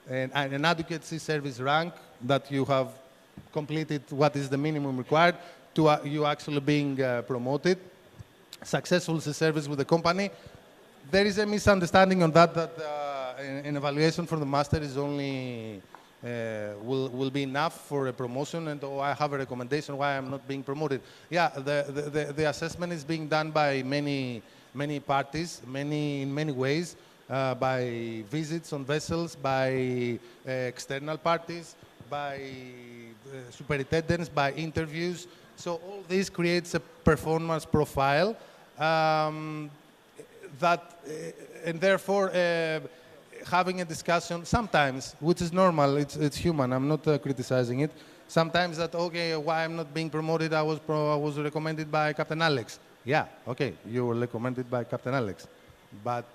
an advocacy service rank that you have completed what is the minimum required to you actually being promoted. Successful service with the company. There is a misunderstanding on that an evaluation from the master is only will be enough for a promotion, and I have a recommendation why I'm not being promoted. Yeah, the assessment is being done by many parties, in many ways, by visits on vessels, by external parties, by superintendents, by interviews. So all this creates a performance profile and therefore having a discussion sometimes, which is normal, it's human, I'm not criticizing it. Sometimes that, okay, why I'm not being promoted, I was recommended by Captain Alex. Yeah, okay, you were recommended by Captain Alex. But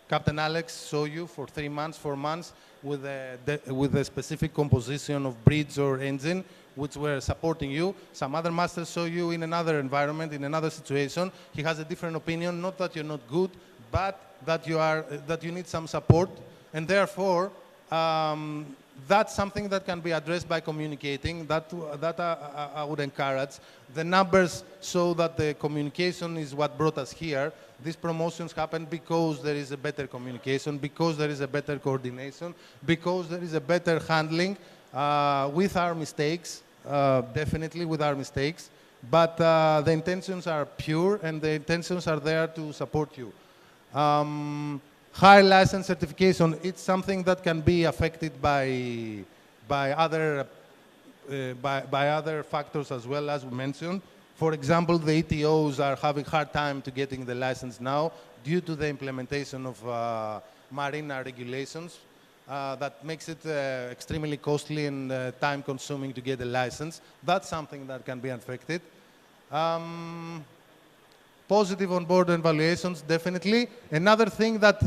Captain Alex saw you for 3 months, 4 months with a specific composition of bridge or engine which were supporting you. Some other masters saw you in another environment, in another situation. He has a different opinion, not that you're not good, but that you need some support, and therefore that's something that can be addressed by communicating. That I would encourage. The numbers show that the communication is what brought us here. These promotions happen because there is a better communication, because there is a better coordination, because there is a better handling with our mistakes, definitely with our mistakes. But the intentions are pure, and the intentions are there to support you. High license certification, it's something that can be affected by other factors as well, as we mentioned. For example, the ETOs are having hard time to getting the license now due to the implementation of marina regulations. That makes it extremely costly and time-consuming to get a license. That's something that can be affected. positive on-board evaluations, definitely. Another thing that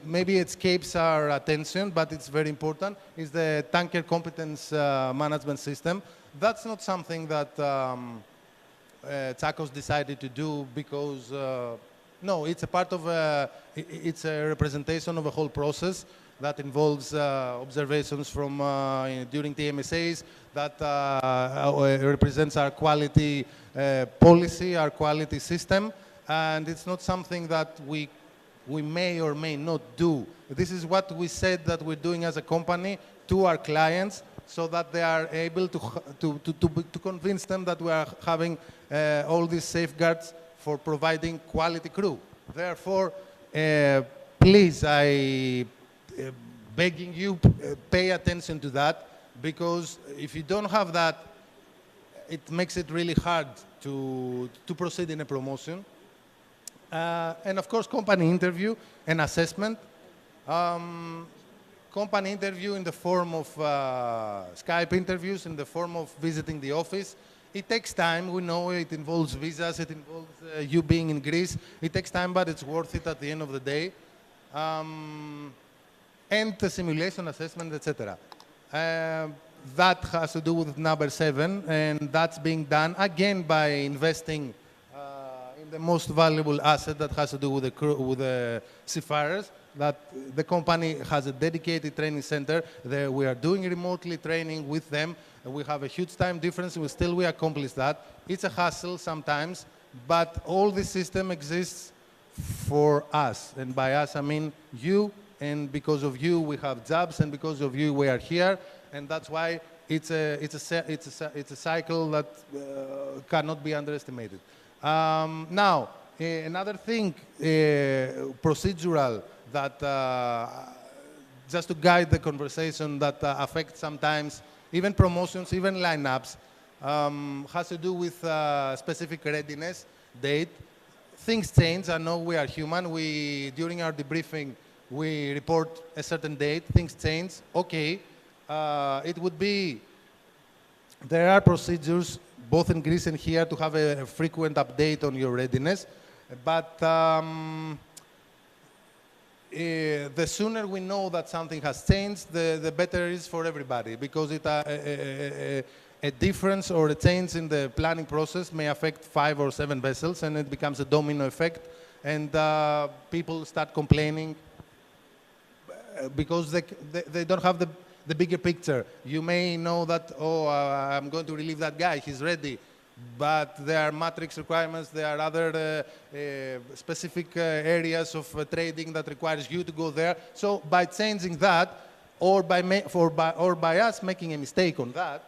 maybe escapes our attention, but it's very important, is the tanker competence management system. That's not something that Tsakos decided to do because, no, it's a part of, it's a representation of a whole process that involves observations from during TMSAs that represents our quality policy, our quality system, and it's not something that we may or may not do. This is what we said that we're doing as a company to our clients, so that they are able to convince them that we are having all these safeguards for providing quality crew. Therefore, please, begging you, pay attention to that, because if you don't have that, it makes it really hard to proceed in a promotion. And of course, company interview and assessment. Company interview in the form of Skype interviews, in the form of visiting the office. It takes time, we know it involves visas, it involves you being in Greece. It takes time, but it's worth it at the end of the day. And the simulation assessment, etc. That has to do with number 7, and that's being done again by investing in the most valuable asset that has to do with the crew, with the seafarers. That the company has a dedicated training center. We are doing remotely training with them. We have a huge time difference. We accomplish that. It's a hassle sometimes, but all this system exists for us, and by us I mean you. And because of you, we have jobs, and because of you, we are here, and that's why it's a cycle that cannot be underestimated. Now, another thing, procedural, that just to guide the conversation, that affects sometimes even promotions, even lineups, has to do with specific readiness date. Things change. I know we are human. During our debriefing, we report a certain date. Things change. Okay. It would be, there are procedures both in Greece and here to have a frequent update on your readiness. But the sooner we know that something has changed, the better it is for everybody, because a difference or a change in the planning process may affect 5 or 7 vessels, and it becomes a domino effect, and people start complaining because they don't have the bigger picture. You may know that, oh, I'm going to relieve that guy, he's ready. But there are matrix requirements, there are other specific areas of trading that requires you to go there. So by changing that, or by us making a mistake on that,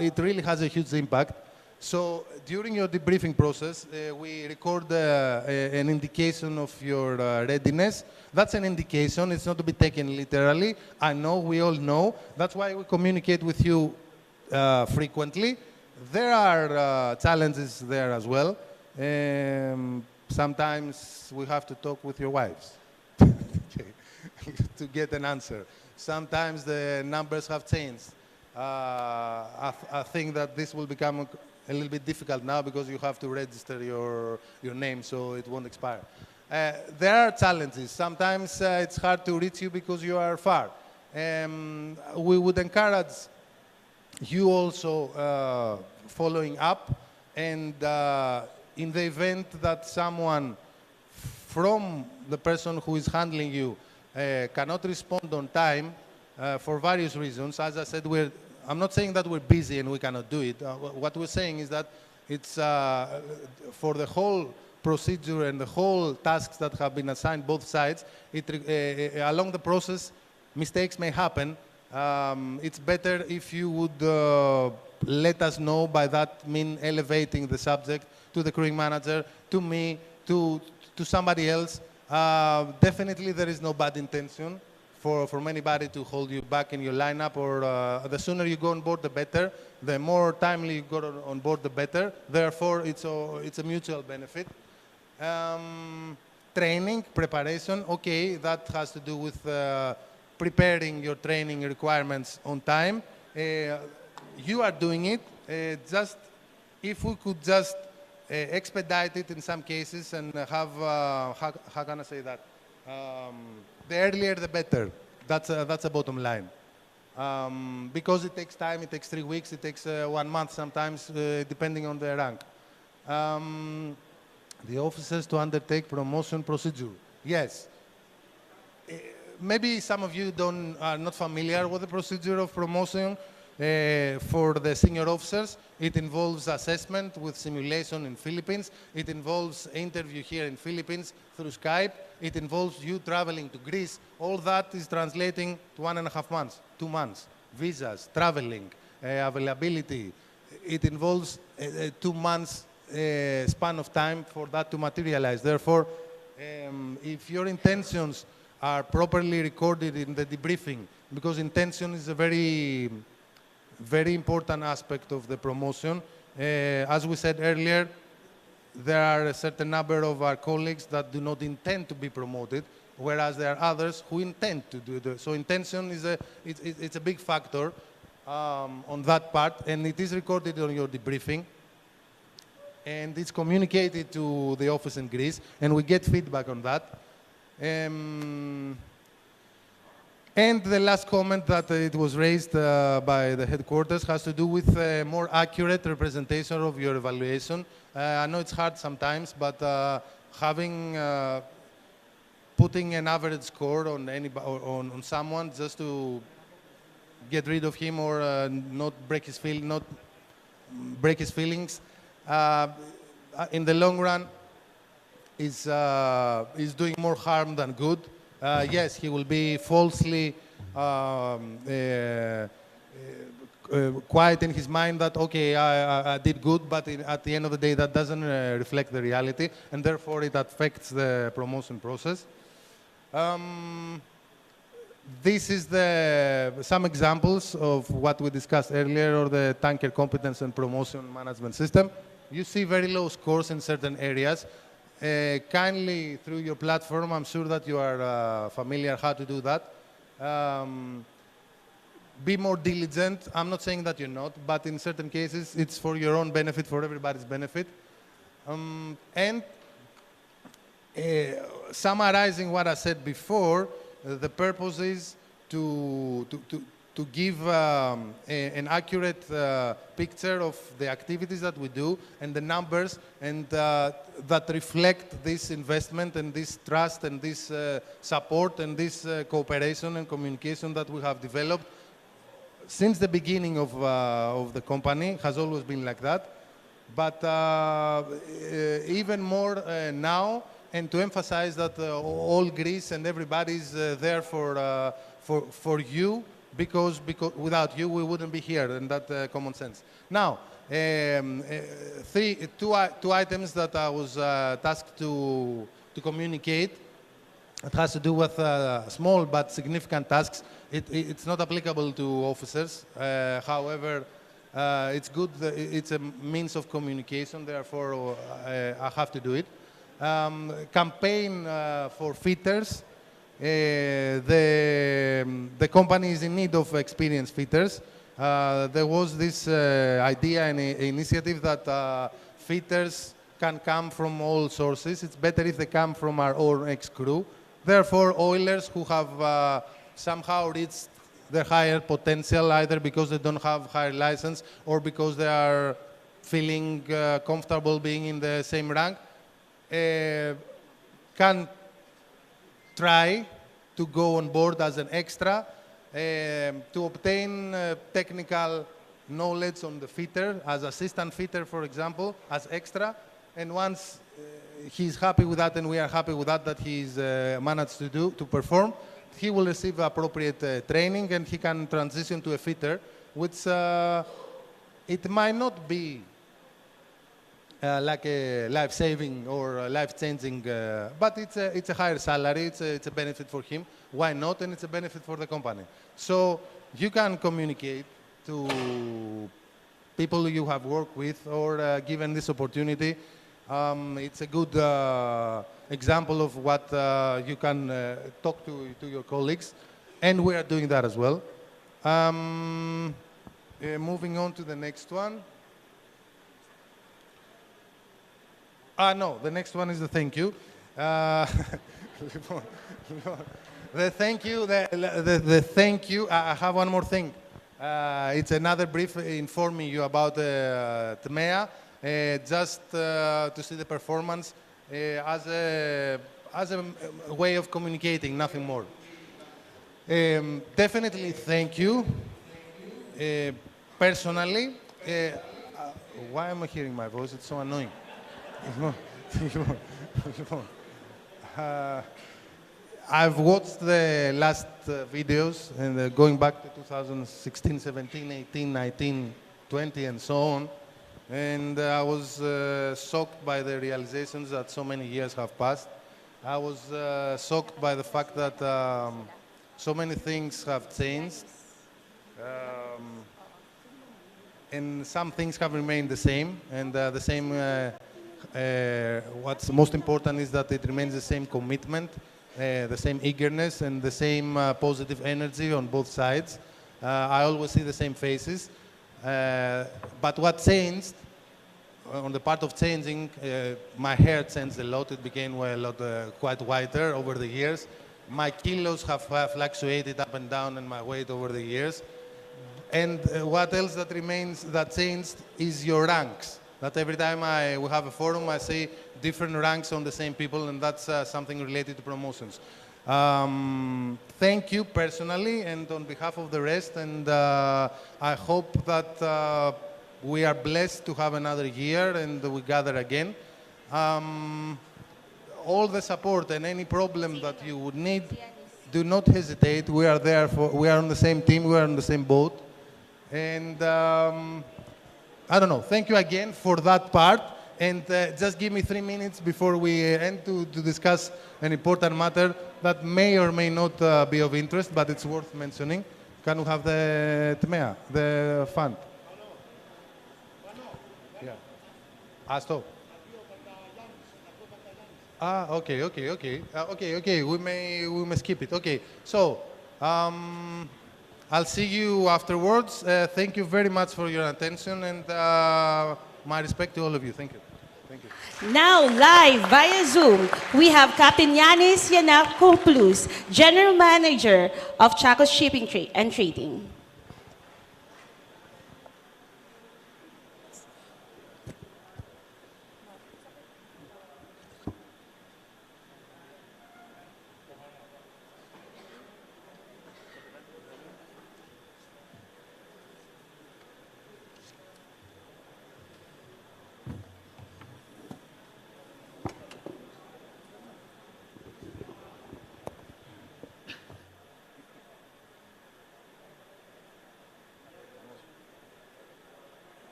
it really has a huge impact. So during your debriefing process, we record an indication of your readiness. That's an indication, it's not to be taken literally. I know, we all know. That's why we communicate with you frequently. There are challenges there as well. Sometimes we have to talk with your wives to get an answer. Sometimes the numbers have changed. I think that this will become a little bit difficult now because you have to register your name so it won't expire. There are challenges. Sometimes it's hard to reach you because you are far. We would encourage you also following up, and in the event that someone from the person who is handling you cannot respond on time for various reasons, as I said, I'm not saying that we're busy and we cannot do it. What we're saying is that it's for the whole procedure and the whole tasks that have been assigned both sides, along the process, mistakes may happen. It's better if you would let us know. By that mean elevating the subject to the crewing manager, to me, to somebody else. Definitely there is no bad intention from anybody to hold you back in your lineup, or the sooner you go on board, the better. The more timely you go on board, the better. Therefore, it's a mutual benefit. Training, preparation, okay, that has to do with preparing your training requirements on time. You are doing it. Just if we could just expedite it in some cases and have, how can I say that? The earlier the better. That's a bottom line. Because it takes time, it takes 3 weeks, it takes 1 month sometimes, depending on the rank. The officers to undertake promotion procedure. Yes. Maybe some of you are not familiar with the procedure of promotion. For the senior officers, it involves assessment with simulation in Philippines. It involves interview here in Philippines through Skype. It involves you traveling to Greece. All that is translating to 1.5 months, 2 months. Visas, traveling, availability. It involves 2 months span of time for that to materialize. Therefore, if your intentions are properly recorded in the debriefing, because intention is a very important aspect of the promotion. As we said earlier, there are a certain number of our colleagues that do not intend to be promoted, whereas there are others who intend to do it. So intention is it's a big factor on that part, and it is recorded on your debriefing, and it's communicated to the office in Greece, and we get feedback on that. And the last comment that it was raised by the headquarters has to do with a more accurate representation of your evaluation. I know it's hard sometimes, but putting an average score on on someone just to get rid of him or not break his feelings, in the long run is doing more harm than good. Yes, he will be falsely quiet in his mind that, okay, I did good, but at the end of the day, that doesn't reflect the reality, and therefore it affects the promotion process. This is some examples of what we discussed earlier, or the tanker competence and promotion management system. You see very low scores in certain areas. Kindly, through your platform, I'm sure that you are familiar how to do that. Be more diligent. I'm not saying that you're not, but in certain cases, it's for your own benefit, for everybody's benefit. And summarizing what I said before, the purpose is to give an accurate picture of the activities that we do and the numbers, and that reflect this investment and this trust and this support and this cooperation and communication that we have developed since the beginning of the company. Has always been like that, but even more now, and to emphasize that all Greece and everybody is there for you, because without you we wouldn't be here, and that common sense. Now, two items that I was tasked to communicate. It has to do with small but significant tasks. It's not applicable to officers. However, it's good. It's a means of communication. Therefore, I have to do it. Campaign for fitters. The company is in need of experienced fitters. There was this idea and initiative that fitters can come from all sources. It's better if they come from our own ex-crew. Therefore, oilers who have somehow reached their higher potential, either because they don't have higher license or because they are feeling comfortable being in the same rank, can try to go on board as an extra to obtain technical knowledge on the fitter, as assistant fitter, for example, as extra. And once he's happy with that, and we are happy with that he's managed to perform, he will receive appropriate training, and he can transition to a fitter, which it might not be like a life-saving or life-changing, but it's a higher salary, it's a benefit for him. Why not? And it's a benefit for the company. So you can communicate to people you have worked with or given this opportunity. It's a good example of what you can talk to your colleagues, and we are doing that as well. Moving on to the next one. No, the next one is the thank you. The thank you, the thank you. I have one more thing. It's another brief informing you about TMEA, just to see the performance as a way of communicating, nothing more. Definitely thank you. Personally, why am I hearing my voice? It's so annoying. I've watched the last videos and going back to 2016, 17, 18, 19, 20 and so on. And I was shocked by the realizations that so many years have passed. I was shocked by the fact that so many things have changed. And some things have remained the same. And the same, what's most important is that it remains the same commitment, the same eagerness, and the same positive energy on both sides. I always see the same faces. But what changed, on the part of changing, my hair changed a lot. It became a lot quite whiter over the years. My kilos have fluctuated up and down in my weight over the years. And what else that remains, that changed, is your ranks. That every time we have a forum, I see different ranks on the same people, and that's something related to promotions. Thank you personally and on behalf of the rest, and I hope that we are blessed to have another year and we gather again. All the support and any problem that you would need, do not hesitate. We are there we are on the same team, we are on the same boat. And I don't know, thank you again for that part. And just give me 3 minutes before we end to discuss an important matter that may or may not be of interest, but it's worth mentioning. Can we have the TMEA, the fund? Yeah. Stop. Okay. Okay. We may skip it. Okay. So, I'll see you afterwards. Thank you very much for your attention, and my respect to all of you. Thank you. Thank you. Now, live via Zoom, we have Captain Yanis Yanakopoulos, General Manager of Tsakos Shipping and Trading.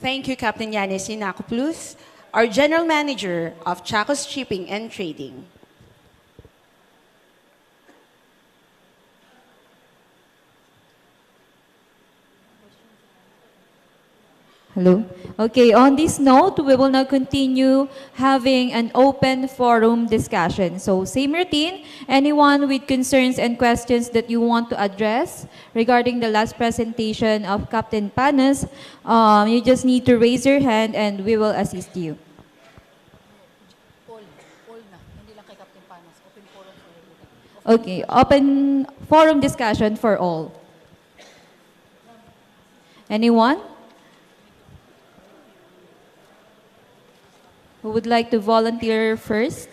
Thank you, Captain Yanis Yiannopoulos, our General Manager of Tsakos Shipping and Trading. Hello. Okay, on this note, we will now continue having an open forum discussion. So same routine, anyone with concerns and questions that you want to address regarding the last presentation of Captain Panas, you just need to raise your hand and we will assist you. Okay, open forum discussion for all. Anyone? Who would like to volunteer first?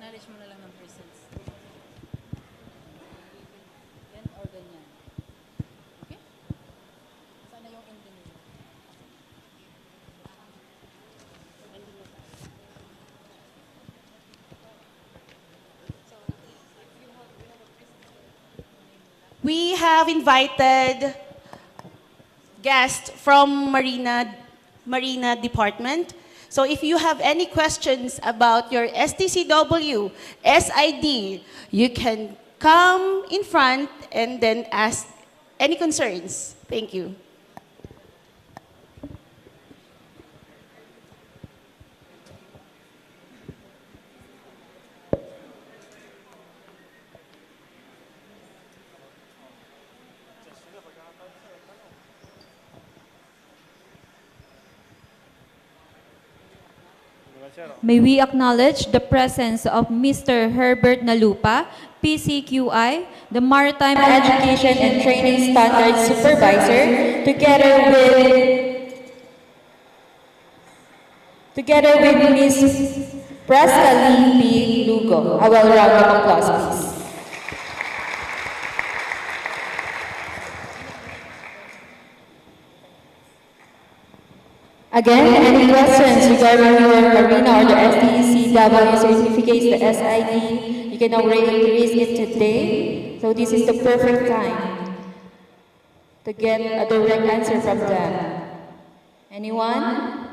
Acknowledge mo na lang ng presence. Yan or ganyan. Okay? Sana yung ending nila. We have invited guests from Marina Department. So if you have any questions about your STCW, SID, you can come in front and then ask any concerns. Thank you. May we acknowledge the presence of Mr. Herbert Nalupa, PCQI, the Maritime Education and Training Standards Supervisor, together with Ms. Prascaline P. Lugo. A well round of applause, please. Again, any questions regarding your marina or the STCW certificates, the SID, you can already raise it today. So this is the perfect time to get a direct answer from them. Anyone?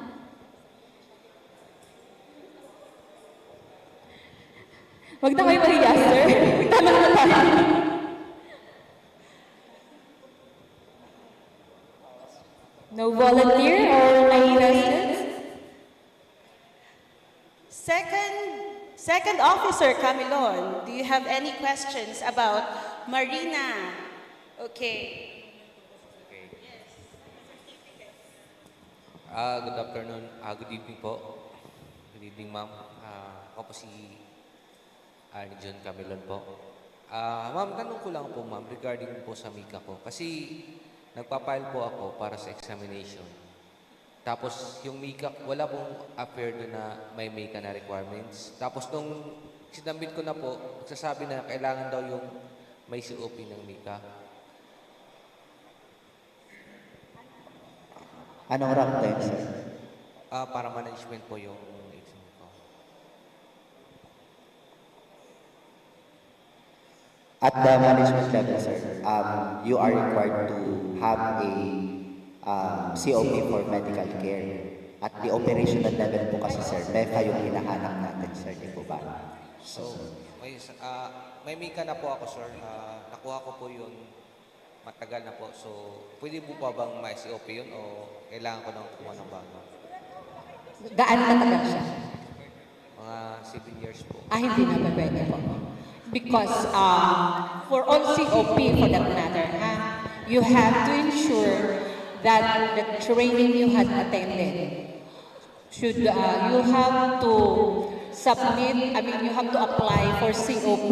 Wag na kayo mahiya, sir. Tanong na tayo. No volunteer or any questions? Second Officer Camilon, do you have any questions about Marina? Okay. Good afternoon. Good evening po. Good evening, ma'am. Ako po si John Camilon po. Ma'am, tanong ko lang po, ma'am, regarding po sa Mika ko. Kasi nagpapile po ako para sa examination. Tapos yung Mika, wala pong appear doon na may Mika na requirements. Tapos nung sinabit ko na po, nagsasabi na kailangan daw yung may COP ng Mika. Anong rank din, sir? Para management po yung exam ko. At the management level, sir, you are required to have a COP for medical care. At the operational level po kasi, sir, MEFA yung hinahanap natin, sir, di po ba? So, may Mika na po ako, sir. Nakuha ko po yun matagal na po. So, pwede po pa bang may COP yun o kailangan ko nang kumuha ng bago? Gaano katagal siya? Mga 7 years po. Hindi na ba pwede po? Because for all COP for that matter, you have to ensure that the training you had attended you have to submit, you have to apply for COP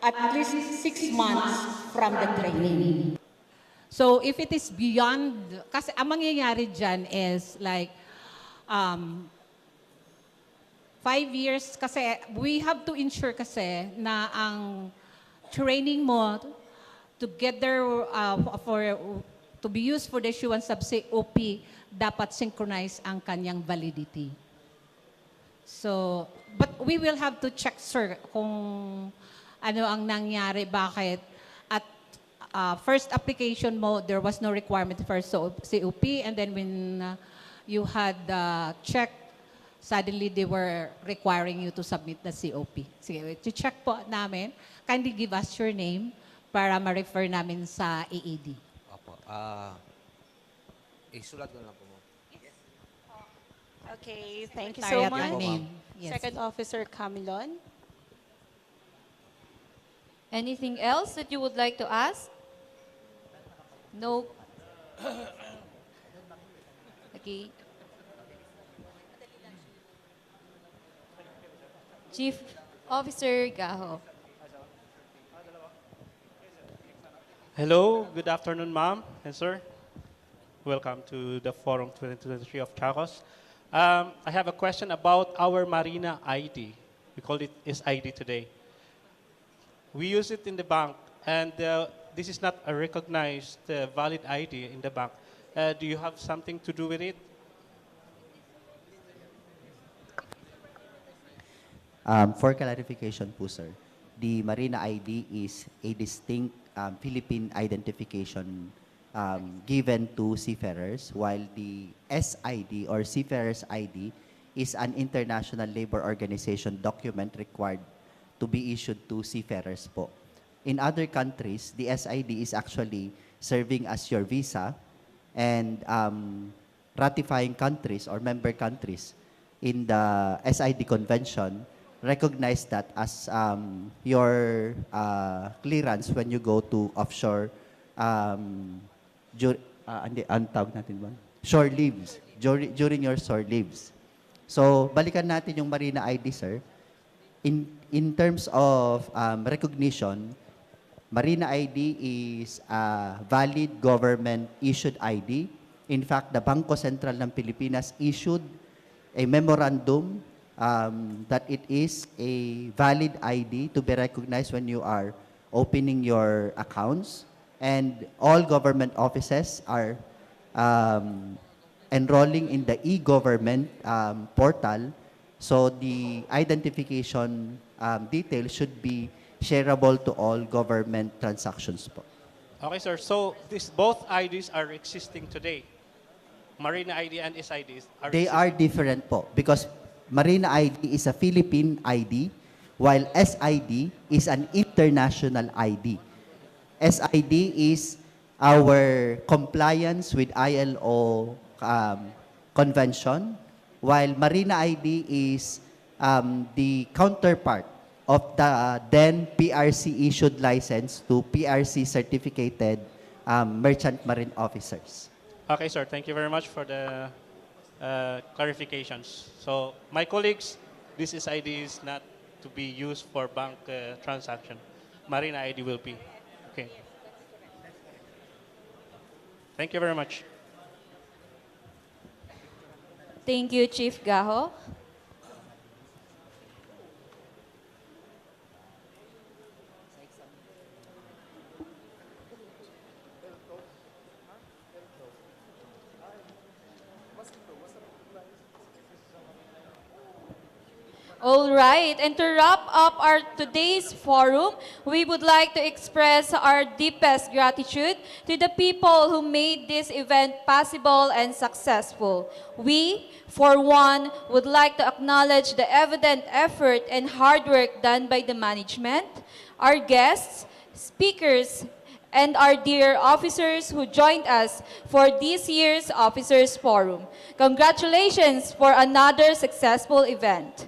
at least 6 months from the training. So if it is beyond, kasi ang mangyayari dyan is like, 5 years kasi we have to ensure kasi na ang training mo to get there to be used for the issuance of COP dapat synchronize ang kanyang validity. So, but we will have to check, sir, kung ano ang nangyari, bakit. At first application mo, there was no requirement for COP, and then when you had checked, suddenly they were requiring you to submit the COP. Sige, to check po namin, kindly give us your name para ma-refer namin sa AAD. Opo. Isulat ko na po mo. Okay, thank you Sorry so at your much. name. Yes. Second Officer Camilon. Anything else that you would like to ask? No. Okay. Chief Officer Gaho. Hello, good afternoon, ma'am and sir. Welcome to the Forum 2023 of Tsakos. I have a question about our Marina ID. We call it SID today. We use it in the bank, and this is not a recognized valid ID in the bank. Do you have something to do with it? For clarification po, sir, the Marina ID is a distinct Philippine identification given to seafarers, while the SID or Seafarers ID is an international labor organization document required to be issued to seafarers po. In other countries, the SID is actually serving as your visa, and ratifying countries or member countries in the SID convention recognize that as your clearance when you go to offshore shore leaves, during your shore leaves. So, balikan natin yung Marina ID, sir. In terms of recognition, Marina ID is a valid government-issued ID. In fact, the Bangko Sentral ng Pilipinas issued a memorandum that it is a valid ID to be recognized when you are opening your accounts. And all government offices are enrolling in the e-government portal. So the identification details should be shareable to all government transactions po. Okay, sir. So both IDs are existing today. Marina ID and SIDs are They are different po because Marina ID is a Philippine ID, while SID is an international ID. SID is our compliance with ILO convention, while Marina ID is the counterpart of the then PRC issued license to PRC certificated merchant marine officers. Okay, sir. Thank you very much for the clarifications. So, my colleagues, this ID is not to be used for bank transaction. Marina ID will be. Okay. Thank you very much. Thank you, Chief Gaho. All right, and to wrap up our today's forum, we would like to express our deepest gratitude to the people who made this event possible and successful. We, for one, would like to acknowledge the evident effort and hard work done by the management, our guests, speakers, and our dear officers who joined us for this year's Officers Forum. Congratulations for another successful event.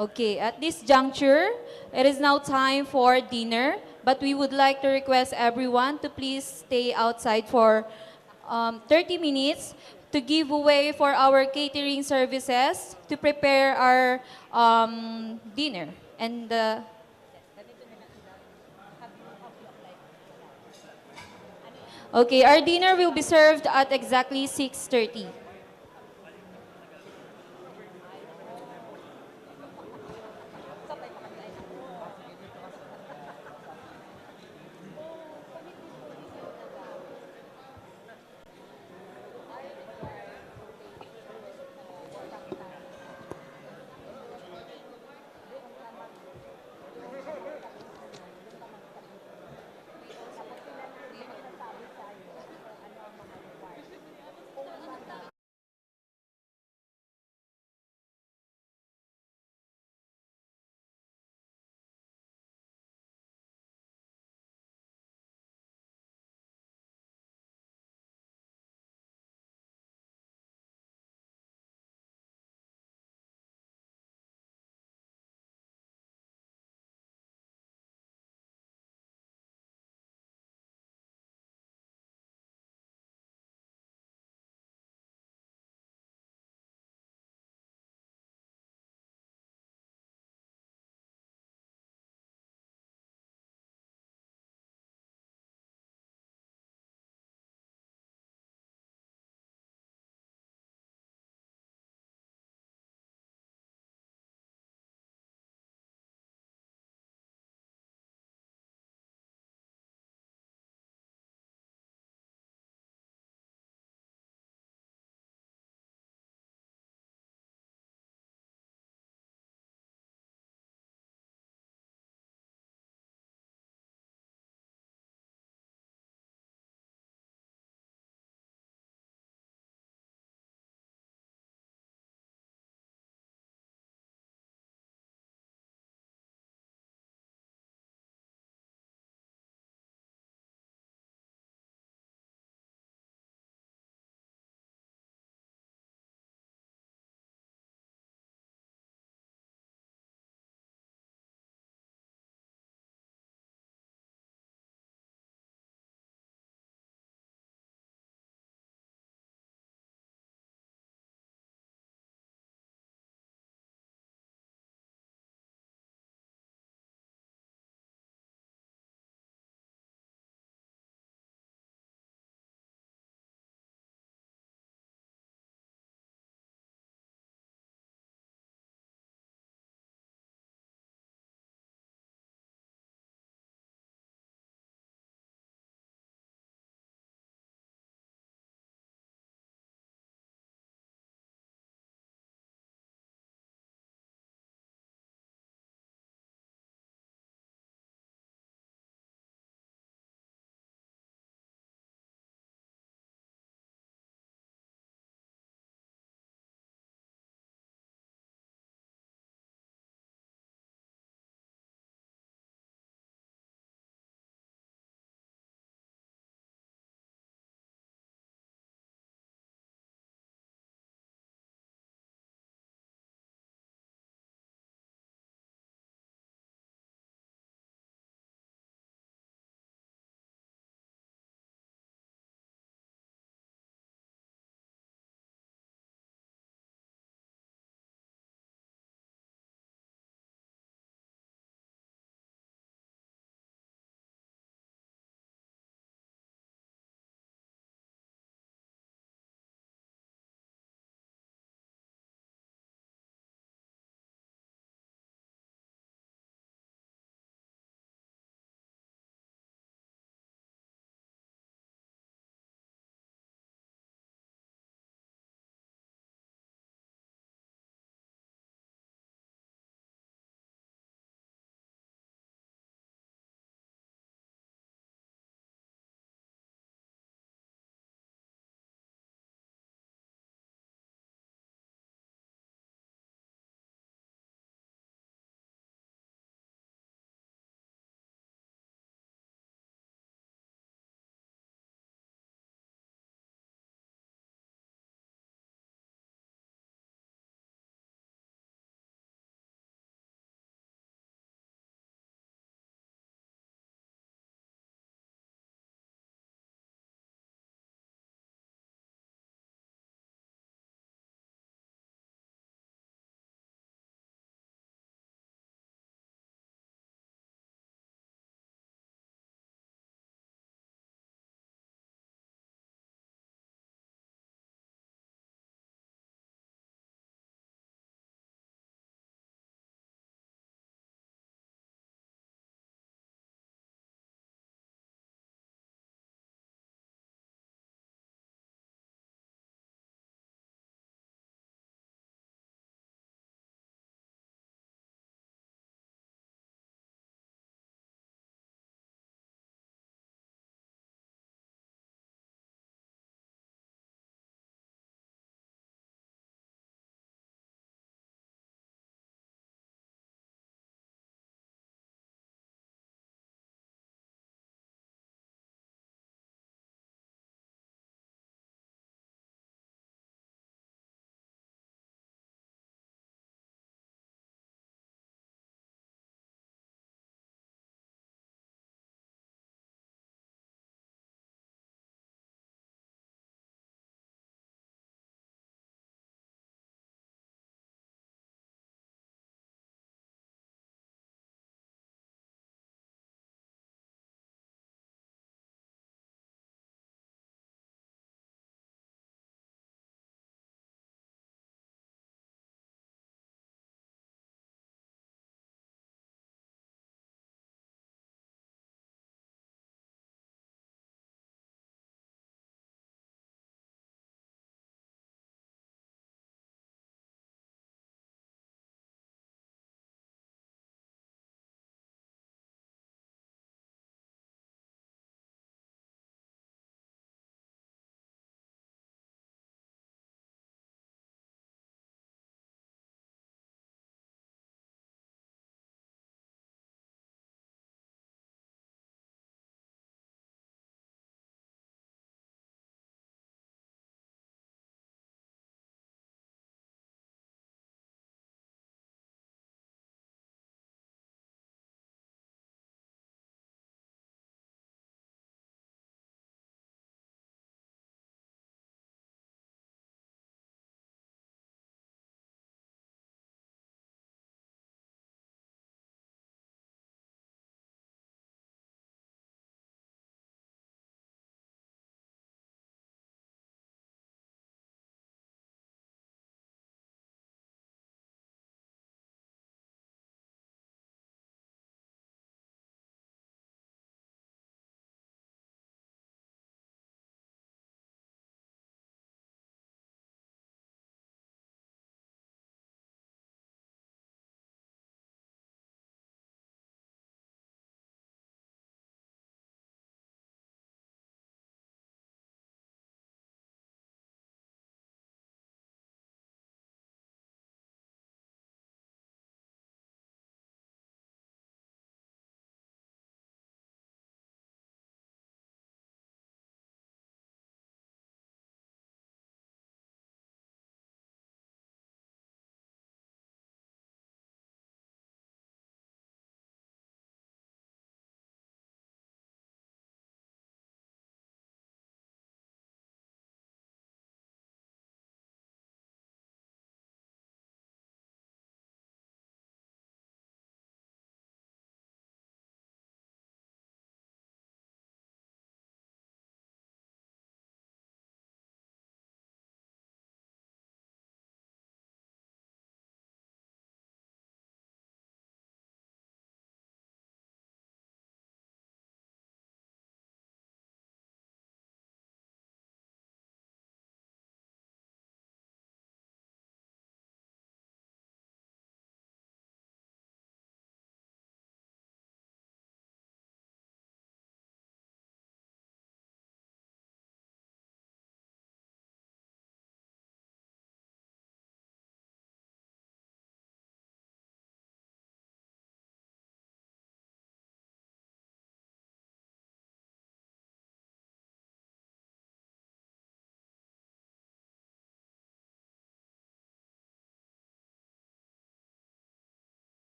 Okay, at this juncture, it is now time for dinner, but we would like to request everyone to please stay outside for 30 minutes to give way for our catering services to prepare our dinner. And okay, our dinner will be served at exactly 6:30.